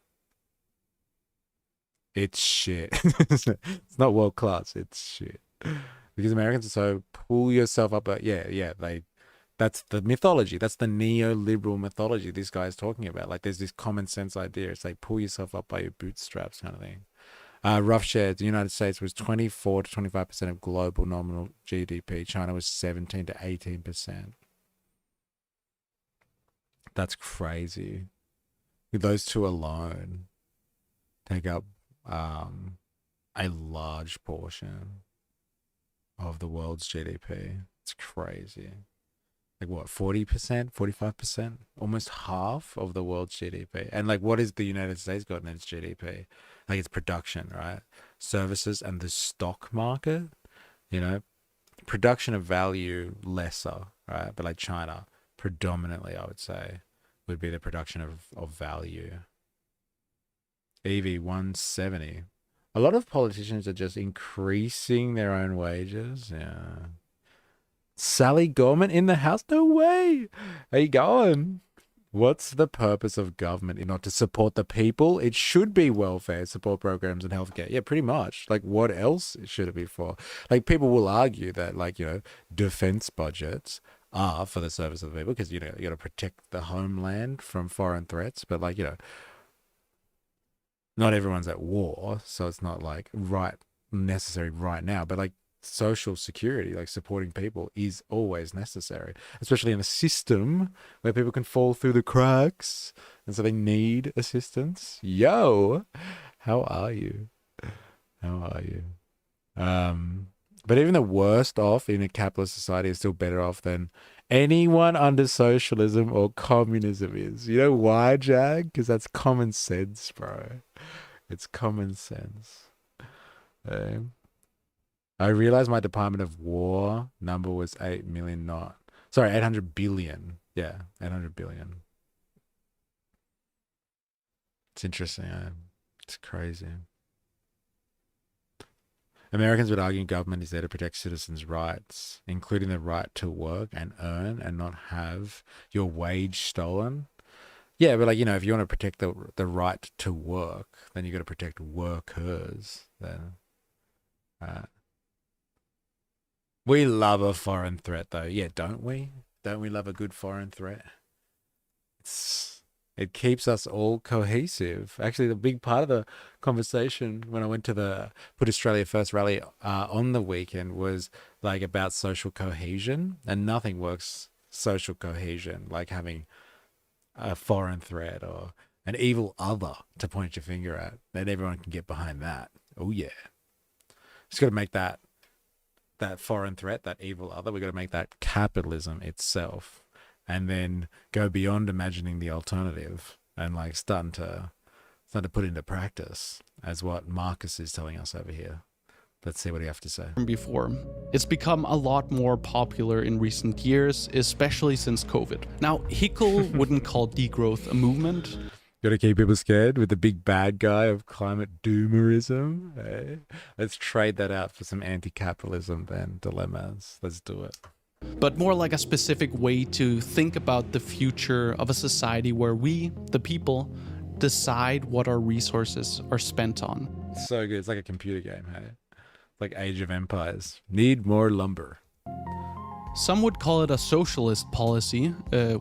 It's shit. It's not world class. It's shit. Because Americans are so pull yourself up. That's the mythology. That's the neoliberal mythology this guy is talking about. Like, there's this common sense idea. It's like, pull yourself up by your bootstraps kind of thing. Rough shares. The United States was 24 to 25% of global nominal GDP. China was 17 to 18%. That's crazy. Those two alone take up a large portion of the world's GDP. It's crazy. Like, what, 40%, 45%? Almost half of the world's GDP. And, like, what is the United States got in its GDP? Like, it's production, right? Services and the stock market, you know, production of value lesser, right? But, like, China, predominantly, I would say, would be the production of value. EV 170. A lot of politicians are just increasing their own wages. Yeah. Sally Gorman in the house? No way. How you going? What's the purpose of government? Not to support the people? It should be welfare, support programs, and healthcare. Yeah, pretty much. Like, what else should it be for? Like, people will argue that, like, you know, defense budgets are for the service of the people because, you know, you got to protect the homeland from foreign threats. But, like, you know, not everyone's at war, so it's not, like, necessary right now. But, like, social security, like supporting people, is always necessary, especially in a system where people can fall through the cracks, and so they need assistance. Yo, how are you? But even the worst off in a capitalist society is still better off than anyone under socialism or communism is. You know why, Jag? Because that's common sense, bro. It's common sense. I realized my Department of War number was 8 million, 800 billion. Yeah, 800 billion. It's interesting. It's crazy. Americans would argue government is there to protect citizens' rights, including the right to work and earn and not have your wage stolen. Yeah, but, like, you know, if you want to protect the right to work, then you got to protect workers. Then, we love a foreign threat, though. Yeah, don't we? Don't we love a good foreign threat? It keeps us all cohesive. Actually, the big part of the conversation when I went to the Put Australia First rally on the weekend was, like, about social cohesion, and nothing works social cohesion like having a foreign threat or an evil other to point your finger at. Then everyone can get behind that. Oh yeah, just got to make that foreign threat, that evil other, we got to make that capitalism itself, and then go beyond imagining the alternative and, like, starting to put into practice as what Marcus is telling us over here. Let's see what you have to say. Before. It's become a lot more popular in recent years, especially since COVID. Now, Hickel wouldn't call degrowth a movement. Got to keep people scared with the big bad guy of climate doomerism. Hey? Let's trade that out for some anti-capitalism then, dilemmas. Let's do it. but more like a specific way to think about the future of a society where we, the people, decide what our resources are spent on. So good. It's like a computer game, hey? Like Age of Empires. Need more lumber. Some would call it a socialist policy,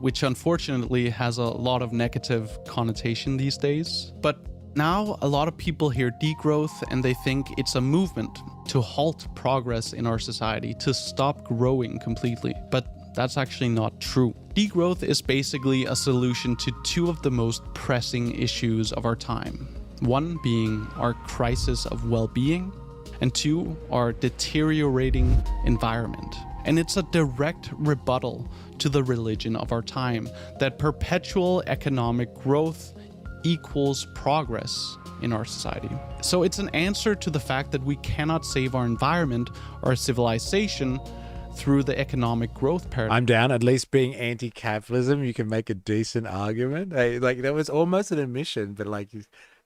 which unfortunately has a lot of negative connotation these days. But now a lot of people hear degrowth and they think it's a movement to halt progress in our society, to stop growing completely. But that's actually not true. Degrowth is basically a solution to two of the most pressing issues of our time. One being our crisis of well-being, and two, our deteriorating environment. And it's a direct rebuttal to the religion of our time, that perpetual economic growth equals progress in our society. So it's an answer to the fact that we cannot save our environment or civilization through the economic growth paradigm. I'm down. At least being anti-capitalism, you can make a decent argument. Hey, like that was almost an admission, but like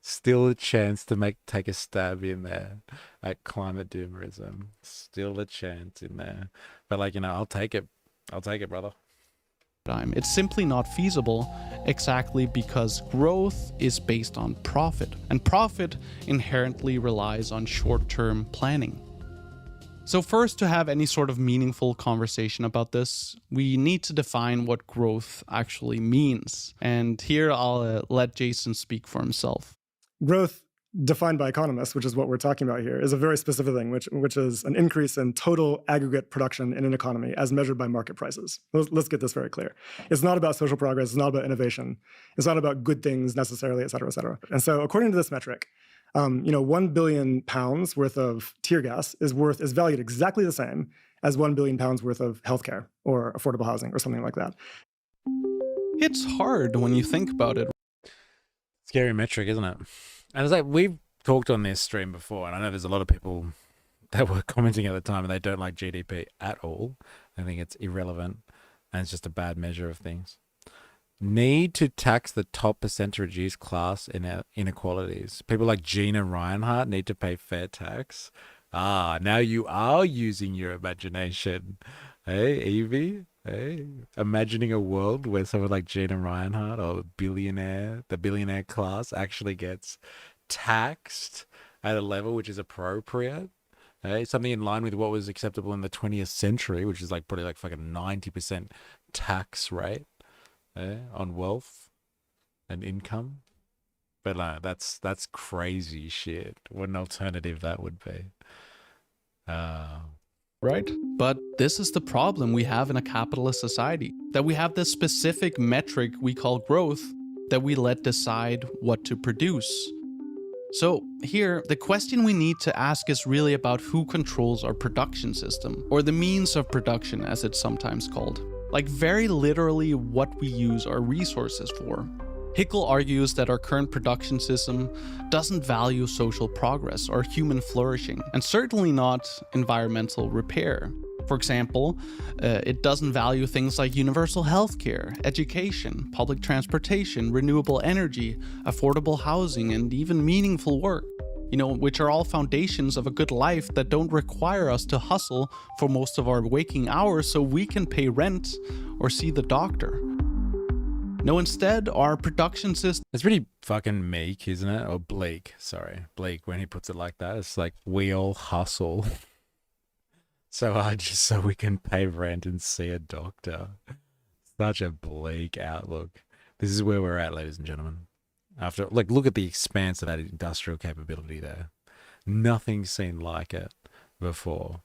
still a chance to take a stab in there. Like climate doomerism, still a chance in there. But like, I'll take it. I'll take it, brother. It's simply not feasible exactly because growth is based on profit, and profit inherently relies on short-term planning. So first, to have any sort of meaningful conversation about this, we need to define what growth actually means. And here I'll let Jason speak for himself. Growth, defined by economists, which is what we're talking about here, is a very specific thing, which is an increase in total aggregate production in an economy as measured by market prices. Let's get this very clear. It's not about social progress. It's not about innovation. It's not about good things necessarily, et cetera, et cetera. And so according to this metric, 1 billion pounds worth of tear gas is valued exactly the same as 1 billion pounds worth of healthcare or affordable housing or something like that. It's hard when you think about it. Scary metric, isn't it? And it's like, we've talked on this stream before, and I know there's a lot of people that were commenting at the time and they don't like GDP at all. I think it's irrelevant and it's just a bad measure of things. Need to tax the top percent to reduce class inequalities. People like Gina Reinhardt need to pay fair tax. Now you are using your imagination. Hey, Evie? Hey, imagining a world where someone like Gina Reinhardt or the billionaire class actually gets taxed at a level which is appropriate. Hey, something in line with what was acceptable in the 20th century, which is like probably like fucking 90% tax rate on wealth and income. But that's crazy shit. What an alternative that would be. Right? But this is the problem we have in a capitalist society, that we have this specific metric we call growth that we let decide what to produce. So here, the question we need to ask is really about who controls our production system, or the means of production as it's sometimes called. Like very literally what we use our resources for. Hickel argues that our current production system doesn't value social progress or human flourishing, and certainly not environmental repair. For example, it doesn't value things like universal healthcare, education, public transportation, renewable energy, affordable housing, and even meaningful work, which are all foundations of a good life that don't require us to hustle for most of our waking hours so we can pay rent or see the doctor. No, instead, our production system... It's pretty fucking meek, isn't it? Or bleak, sorry. Bleak, when he puts it like that. It's like, we all hustle so hard just so we can pay rent and see a doctor. Such a bleak outlook. This is where we're at, ladies and gentlemen. Look at the expanse of that industrial capability there. Nothing's seen like it before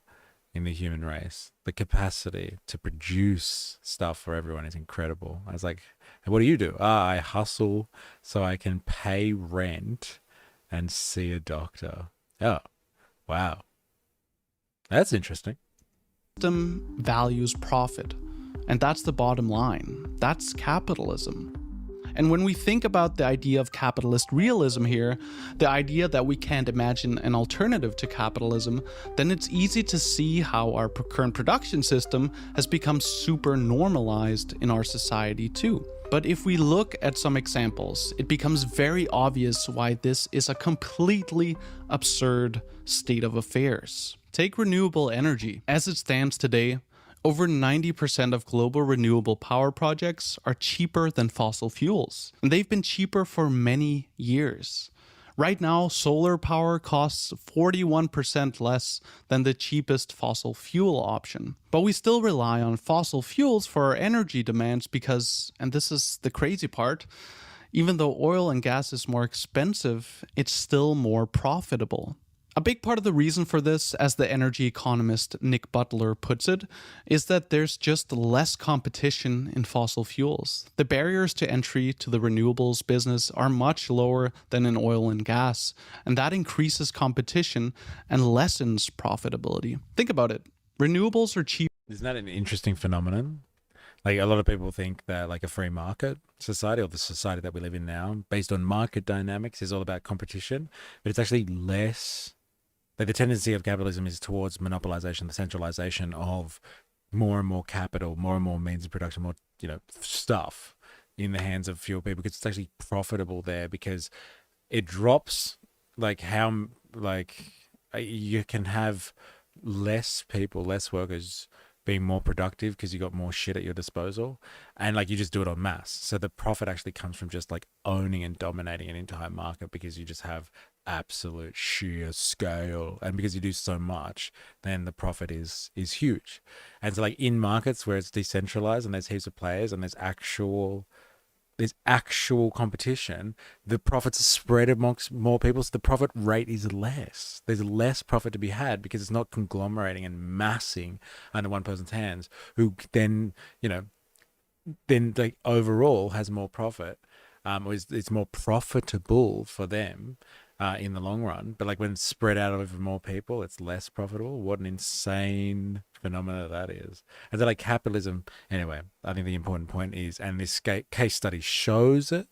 in the human race. The capacity to produce stuff for everyone is incredible. I was like, and what do? I hustle so I can pay rent and see a doctor. Oh, wow. That's interesting. System values profit, and that's the bottom line. That's capitalism. And when we think about the idea of capitalist realism here, the idea that we can't imagine an alternative to capitalism, then it's easy to see how our current production system has become super normalized in our society too. But if we look at some examples, it becomes very obvious why this is a completely absurd state of affairs. Take renewable energy. As it stands today, Over 90% of global renewable power projects are cheaper than fossil fuels, and they've been cheaper for many years. Right now, solar power costs 41% less than the cheapest fossil fuel option. But we still rely on fossil fuels for our energy demands because, and this is the crazy part, even though oil and gas is more expensive, it's still more profitable. A big part of the reason for this, as the energy economist Nick Butler puts it, is that there's just less competition in fossil fuels. The barriers to entry to the renewables business are much lower than in oil and gas, and that increases competition and lessens profitability. Think about it. Renewables are cheap. Isn't that an interesting phenomenon? Like, a lot of people think that like a free market society, or the society that we live in now, based on market dynamics, is all about competition, but it's actually less. Like, the tendency of capitalism is towards monopolization, the centralization of more and more capital, more and more means of production, more, stuff in the hands of fewer people, because it's actually profitable there, because it drops you can have less people, less workers being more productive because you got more shit at your disposal, and like you just do it en masse. So the profit actually comes from just like owning and dominating an entire market, because you just have absolute sheer scale, and because you do so much, then the profit is huge. And so like in markets where it's decentralized and there's heaps of players and there's actual competition, the profits are spread amongst more people, so the profit rate is less. There's less profit to be had because it's not conglomerating and massing under one person's hands, who then like overall has more profit, or it's more profitable for them in the long run. But like when it's spread out over more people, it's less profitable. What an insane phenomena that is. And so like capitalism, anyway, I think the important point is, and this case study shows it,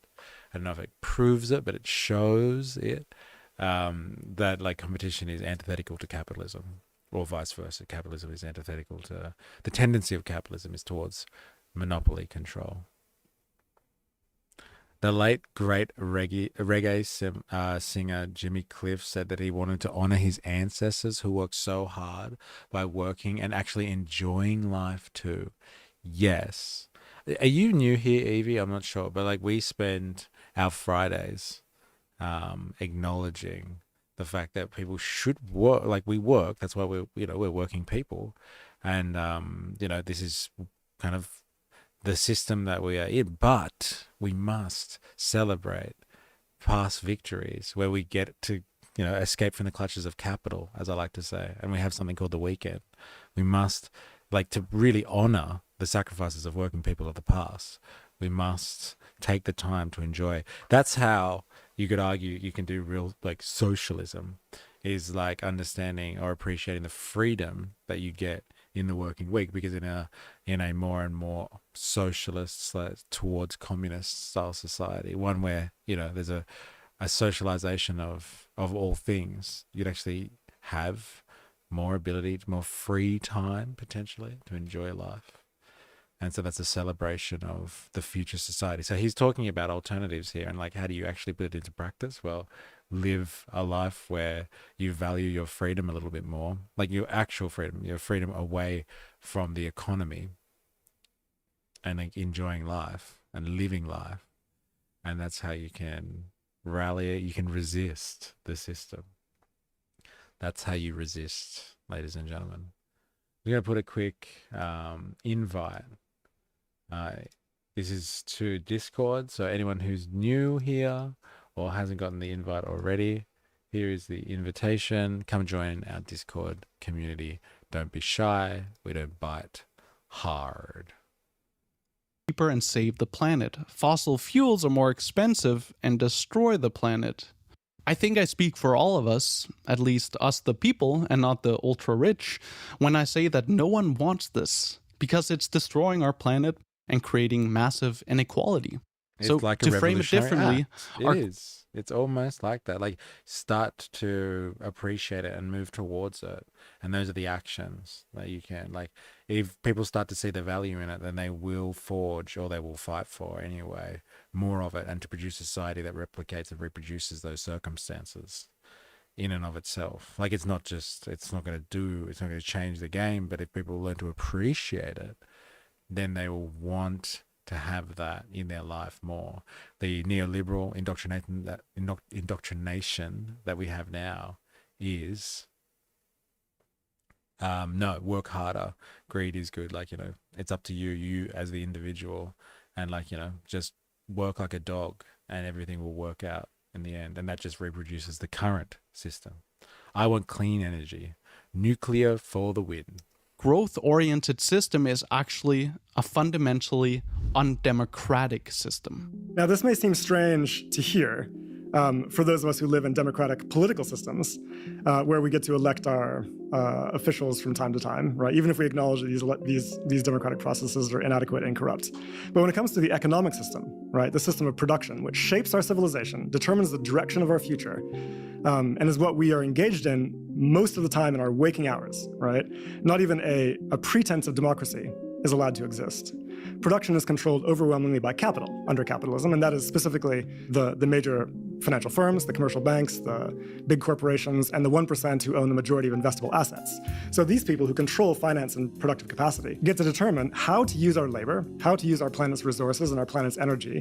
I don't know if it proves it, but it shows it, that like competition is antithetical to capitalism, or vice versa. Capitalism is antithetical to, the tendency of capitalism is towards monopoly control. The late great reggae singer Jimmy Cliff said that he wanted to honor his ancestors who worked so hard by working and actually enjoying life too. Yes. Are you new here, Evie? I'm not sure, but like we spend our Fridays acknowledging the fact that people should work. Like we work. That's why we're working people, and this is kind of the system that we are in, but we must celebrate past victories where we get to, escape from the clutches of capital, as I like to say, and we have something called the weekend. We must, like, to really honor the sacrifices of working people of the past, we must take the time to enjoy. That's how you could argue you can do real, like, socialism, is like understanding or appreciating the freedom that you get in the working week, because in a more and more socialist towards communist style society, one where there's a socialization of all things, you'd actually have more ability, more free time potentially to enjoy life. And so that's a celebration of the future society. So he's talking about alternatives here, and like, how do you actually put it into practice? Well, live a life where you value your freedom a little bit more, like your actual freedom, your freedom away from the economy, and like enjoying life and living life. And that's how you can rally, you can resist the system. That's how you resist, ladies and gentlemen. We're going to put a quick invite. This is to Discord, so anyone who's new here or hasn't gotten the invite already, here is the invitation. Come join our Discord community. Don't be shy. We don't bite hard. Cheaper and save the planet. Fossil fuels are more expensive and destroy the planet. I think I speak for all of us, at least us the people and not the ultra-rich, when I say that no one wants this, because it's destroying our planet and creating massive inequality. It's so like to frame it differently, it is. It's almost like that. Like, start to appreciate it and move towards it. And those are the actions that you can, like, if people start to see the value in it, then they will forge, or they will fight for anyway, more of it, and to produce a society that replicates and reproduces those circumstances. in and of itself. Like it's not going to change the game, but if people learn to appreciate it, then they will want to have that in their life more. The neoliberal indoctrination that we have now is no, work harder. Greed is good. Like, it's up to you as the individual, and like, just work like a dog and everything will work out in the end. And that just reproduces the current system. I want clean energy, nuclear for the win. Growth-oriented system is actually a fundamentally undemocratic system. Now, this may seem strange to hear for those of us who live in democratic political systems, where we get to elect our officials from time to time, right? Even if we acknowledge that these democratic processes are inadequate and corrupt. But when it comes to the economic system, right, the system of production, which shapes our civilization, determines the direction of our future, and is what we are engaged in most of the time in our waking hours, right? Not even a pretense of democracy is allowed to exist. Production is controlled overwhelmingly by capital under capitalism, and that is specifically the major financial firms, the commercial banks, the big corporations, and the 1% who own the majority of investable assets. So these people who control finance and productive capacity get to determine how to use our labor, how to use our planet's resources and our planet's energy,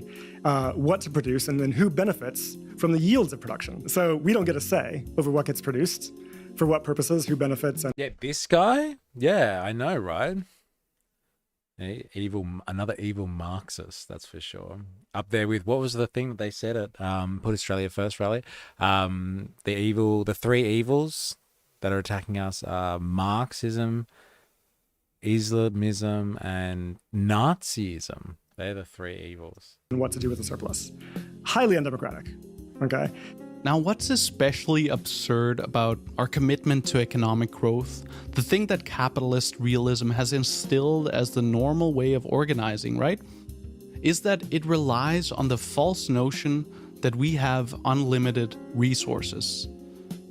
what to produce, and then who benefits from the yields of production. So we don't get a say over what gets produced, for what purposes, who benefits. And yeah, this guy? Yeah, I know, right? Another evil Marxist, that's for sure. Up there with, what was the thing that they said at Put Australia First rally? The three evils that are attacking us are Marxism, Islamism, and Nazism. They're the three evils. And what to do with the surplus. Highly undemocratic, okay? Now, what's especially absurd about our commitment to economic growth, the thing that capitalist realism has instilled as the normal way of organizing, right, is that it relies on the false notion that we have unlimited resources.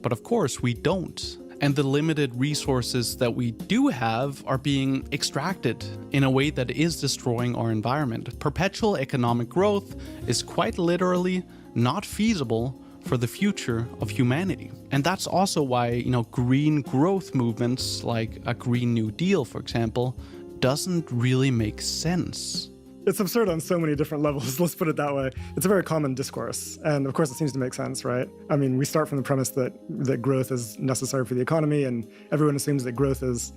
But of course, we don't. And the limited resources that we do have are being extracted in a way that is destroying our environment. Perpetual economic growth is quite literally not feasible for the future of humanity. And that's also why, green growth movements like a Green New Deal, for example, doesn't really make sense. It's absurd on so many different levels, let's put it that way. It's a very common discourse, and of course it seems to make sense, right? I mean, we start from the premise that growth is necessary for the economy, and everyone assumes that growth is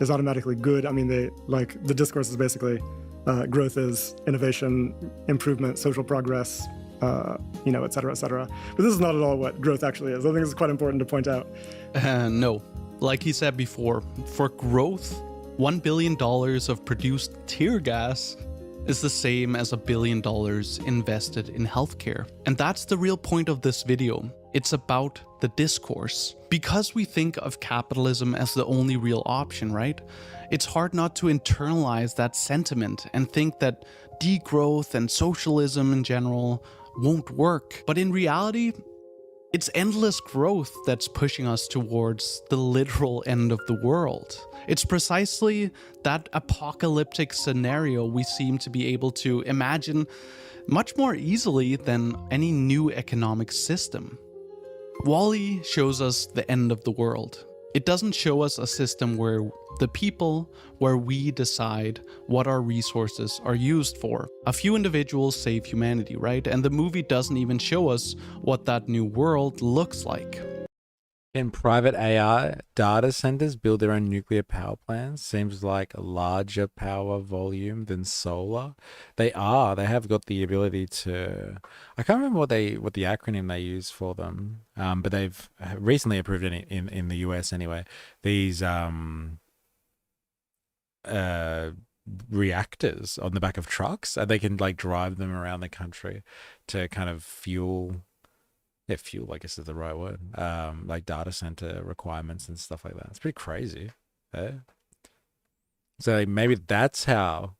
automatically good. I mean, the discourse is basically growth is innovation, improvement, social progress, et cetera, et cetera. But this is not at all what growth actually is. I think it's quite important to point out. No. Like he said before, for growth, $1 billion of produced tear gas is the same as $1 billion invested in healthcare. And that's the real point of this video. It's about the discourse. Because we think of capitalism as the only real option, right? It's hard not to internalize that sentiment and think that degrowth and socialism in general won't work. But in reality, it's endless growth that's pushing us towards the literal end of the world. It's precisely that apocalyptic scenario we seem to be able to imagine much more easily than any new economic system. WALL-E shows us the end of the world. It doesn't show us a system where we decide what our resources are used for. A few individuals save humanity, right? And the movie doesn't even show us what that new world looks like. Can private AI data centers build their own nuclear power plants? Seems like a larger power volume than solar. They have got the ability to. I can't remember what the acronym they use for them. But they've recently approved it in the US anyway. These reactors on the back of trucks, and they can like drive them around the country to kind of fuel, I guess is the right word, like data center requirements and stuff like that. It's pretty crazy. So maybe that's how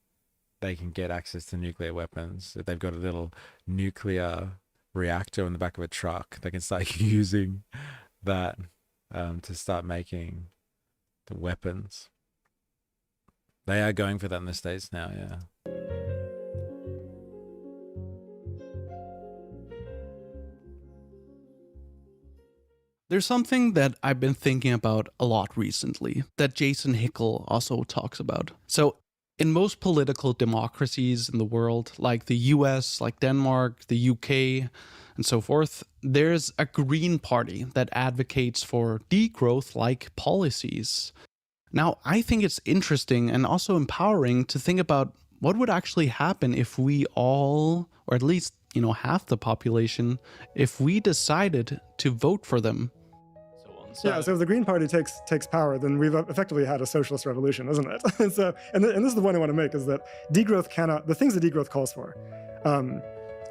they can get access to nuclear weapons. If they've got a little nuclear reactor in the back of a truck, they can start using that to start making the weapons. They are going for that in the States now, yeah. There's something that I've been thinking about a lot recently that Jason Hickel also talks about. So, in most political democracies in the world, like the US, like Denmark, the UK, and so forth, there's a Green Party that advocates for degrowth like policies. Now, I think it's interesting and also empowering to think about what would actually happen if we all, or at least, half the population, if we decided to vote for them. Yeah, so if the Green Party takes power, then we've effectively had a socialist revolution, isn't it? and this is the point I want to make, is that the things that degrowth calls for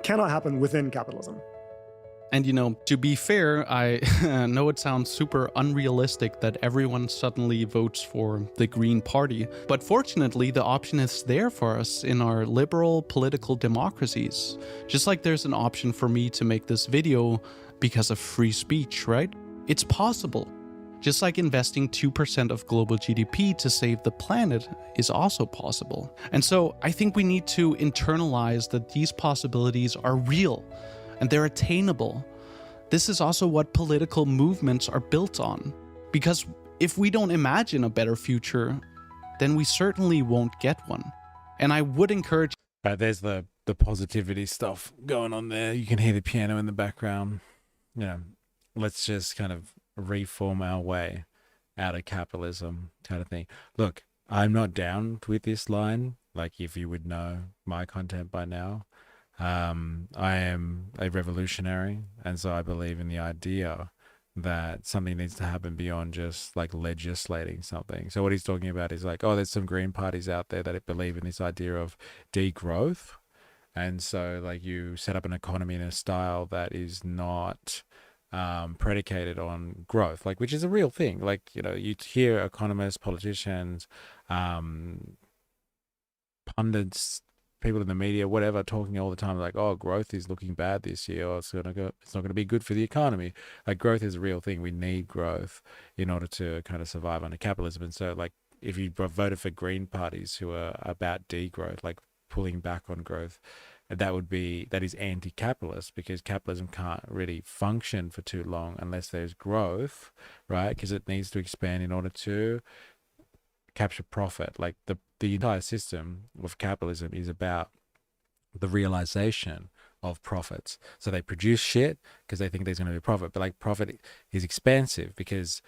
cannot happen within capitalism. And to be fair, I know it sounds super unrealistic that everyone suddenly votes for the Green Party, but fortunately the option is there for us in our liberal political democracies. Just like there's an option for me to make this video because of free speech, right? It's possible. Just like investing 2% of global GDP to save the planet is also possible. And so I think we need to internalize that these possibilities are real and they're attainable. This is also what political movements are built on. Because if we don't imagine a better future, then we certainly won't get one. And I would encourage... There's the positivity stuff going on there. You can hear the piano in the background. Let's just kind of reform our way out of capitalism kind of thing. Look, I'm not down with this line. Like, if you would know my content by now, I am a revolutionary, and so I believe in the idea that something needs to happen beyond just like legislating something. So what he's talking about is like, there's some green parties out there that believe in this idea of degrowth. And so like you set up an economy in a style that is not predicated on growth, like, which is a real thing. Like, you hear economists, politicians, pundits, people in the media, whatever, talking all the time like, growth is looking bad this year, or it's not going to be good for the economy. Like, growth is a real thing. We need growth in order to kind of survive under capitalism. And so like, if you voted for green parties who are about degrowth, like pulling back on growth, that is anti-capitalist, because capitalism can't really function for too long unless there's growth, right? Because it needs to expand in order to capture profit. Like the entire system of capitalism is about the realization of profits. So they produce shit because they think there's going to be profit, but like profit is expansive because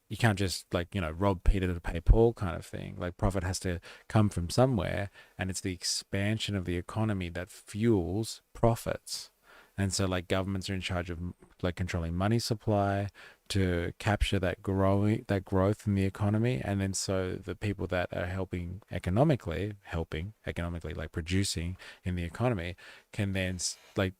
you can't just rob Peter to pay Paul kind of thing. Like, profit has to come from somewhere, and it's the expansion of the economy that fuels profits. And so like governments are in charge of like controlling money supply to capture that growth in the economy. And then so the people that are helping economically, like producing in the economy, can then like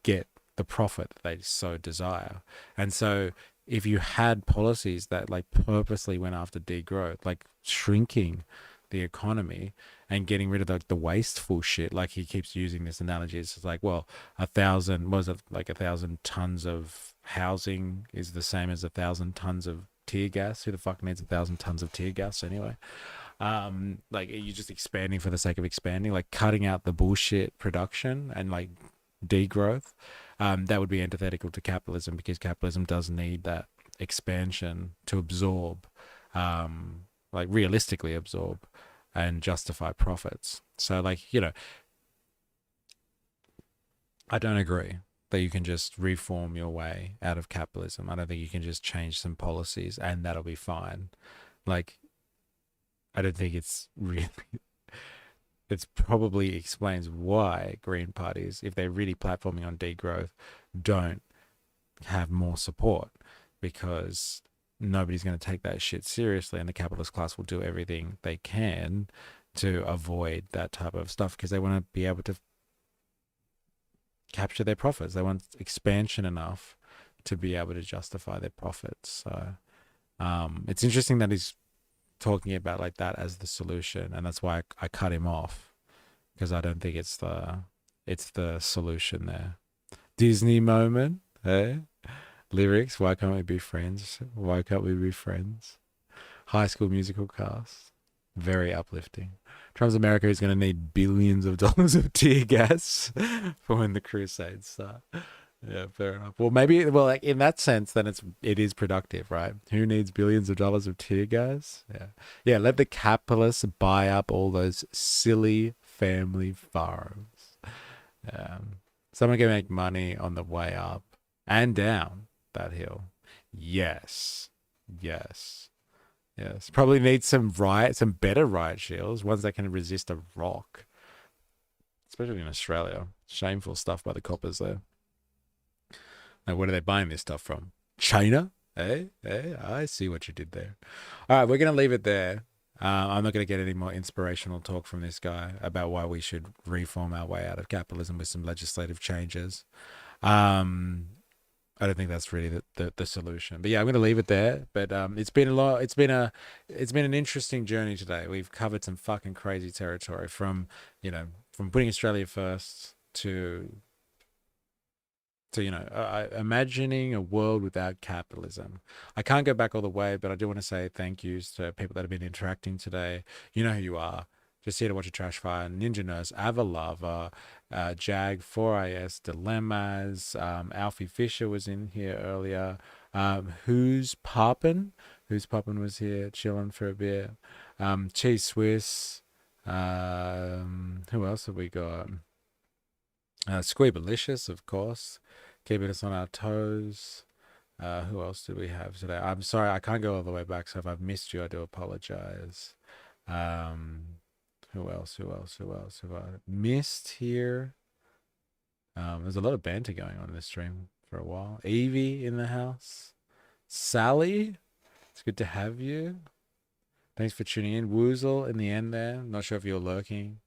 get the profit that they so desire. And so if you had policies that like purposely went after degrowth, like shrinking the economy and getting rid of the wasteful shit, like he keeps using this analogy, it's like, 1,000 tons of housing is the same as 1,000 tons of tear gas. Who the fuck needs 1,000 tons of tear gas anyway? Like, you're just expanding for the sake of expanding, like cutting out the bullshit production and like degrowth. That would be antithetical to capitalism, because capitalism does need that expansion to absorb, like realistically absorb and justify profits. So like, I don't agree that you can just reform your way out of capitalism. I don't think you can just change some policies and that'll be fine. Like, I don't think it's really... It probably explains why green parties, if they're really platforming on degrowth, don't have more support, because nobody's going to take that shit seriously, and the capitalist class will do everything they can to avoid that type of stuff, because they want to be able to capture their profits. They want expansion enough to be able to justify their profits. So it's interesting that he's talking about like that as the solution, and that's why I cut him off, because I don't think it's the solution there. Disney moment, eh? Lyrics, why can't we be friends? Why can't we be friends? High School Musical cast, very uplifting. Trump's America is going to need billions of dollars of tear gas for when the Crusades start. Yeah, fair enough. Well, maybe, well, like in that sense, then it is productive, right? Who needs billions of dollars of tear gas? Yeah, yeah. Let the capitalists buy up all those silly family farms. Someone can make money on the way up and down that hill. Yes, yes, yes. Probably need some better riot shields, ones that can resist a rock, especially in Australia. Shameful stuff by the coppers there. Now, where are they buying this stuff from? China? Hey, I see what you did there. All right, we're going to leave it there. I'm not going to get any more inspirational talk from this guy about why we should reform our way out of capitalism with some legislative changes. I don't think that's really the solution. But yeah, I'm going to leave it there. But it's been a lot. It's been an interesting journey today. We've covered some fucking crazy territory from putting Australia first to imagining a world without capitalism. I can't go back all the way, but I do want to say thank yous to people that have been interacting today. You know who you are. Just here to watch a trash fire. Ninja Nurse, Avalava, Jag, 4IS, Dilemmas, Alfie Fisher was in here earlier. Who's Poppin'? Who's Poppin' was here chilling for a bit. Cheese Swiss. Who else have we got? Squeebalicious, of course, keeping us on our toes. Who else do we have today? I'm sorry, I can't go all the way back, so if I've missed you, I do apologize. Who else have I missed here? There's a lot of banter going on in this stream for a while. Evie in the house. Sally, it's good to have you. Thanks for tuning in. Woozle in the end there. Not sure if you're lurking.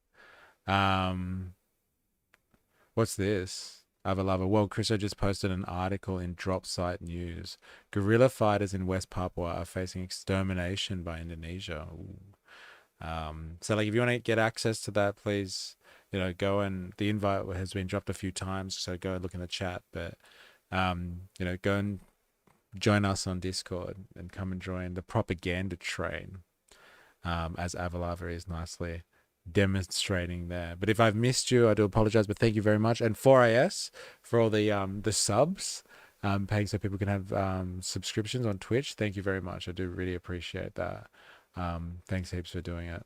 What's this? Avalava. Well, Chriso just posted an article in Drop Site News. Guerrilla fighters in West Papua are facing extermination by Indonesia. So, like, if you want to get access to that, please, go and the invite has been dropped a few times, so go and look in the chat. But, go and join us on Discord and come and join the propaganda train, as Avalava is nicely demonstrating there. But if I've missed you, I do apologize, but thank you very much. And 4AS for all the subs, paying so people can have subscriptions on Twitch. Thank you very much. I do really appreciate that. Thanks heaps for doing it.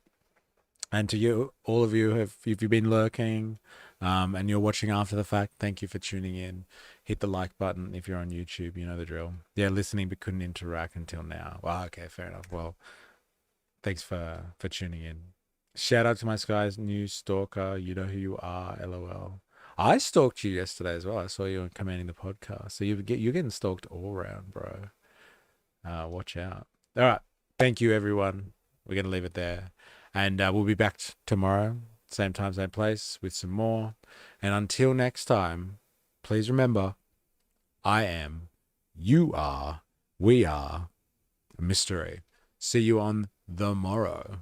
And to you, all of you, if you've been lurking and you're watching after the fact, thank you for tuning in. Hit the like button if you're on YouTube. You know the drill. Yeah, listening but couldn't interact until now. Well, okay, fair enough. Well, thanks for tuning in. Shout out to my Sky's new stalker. You know who you are. LOL. I stalked you yesterday as well. I saw you on Commanding the Podcast. So you're getting stalked all around, bro. Watch out. All right. Thank you, everyone. We're going to leave it there. And we'll be back tomorrow, same time, same place, with some more. And until next time, please remember, I am, you are, we are a mystery. See you on the morrow.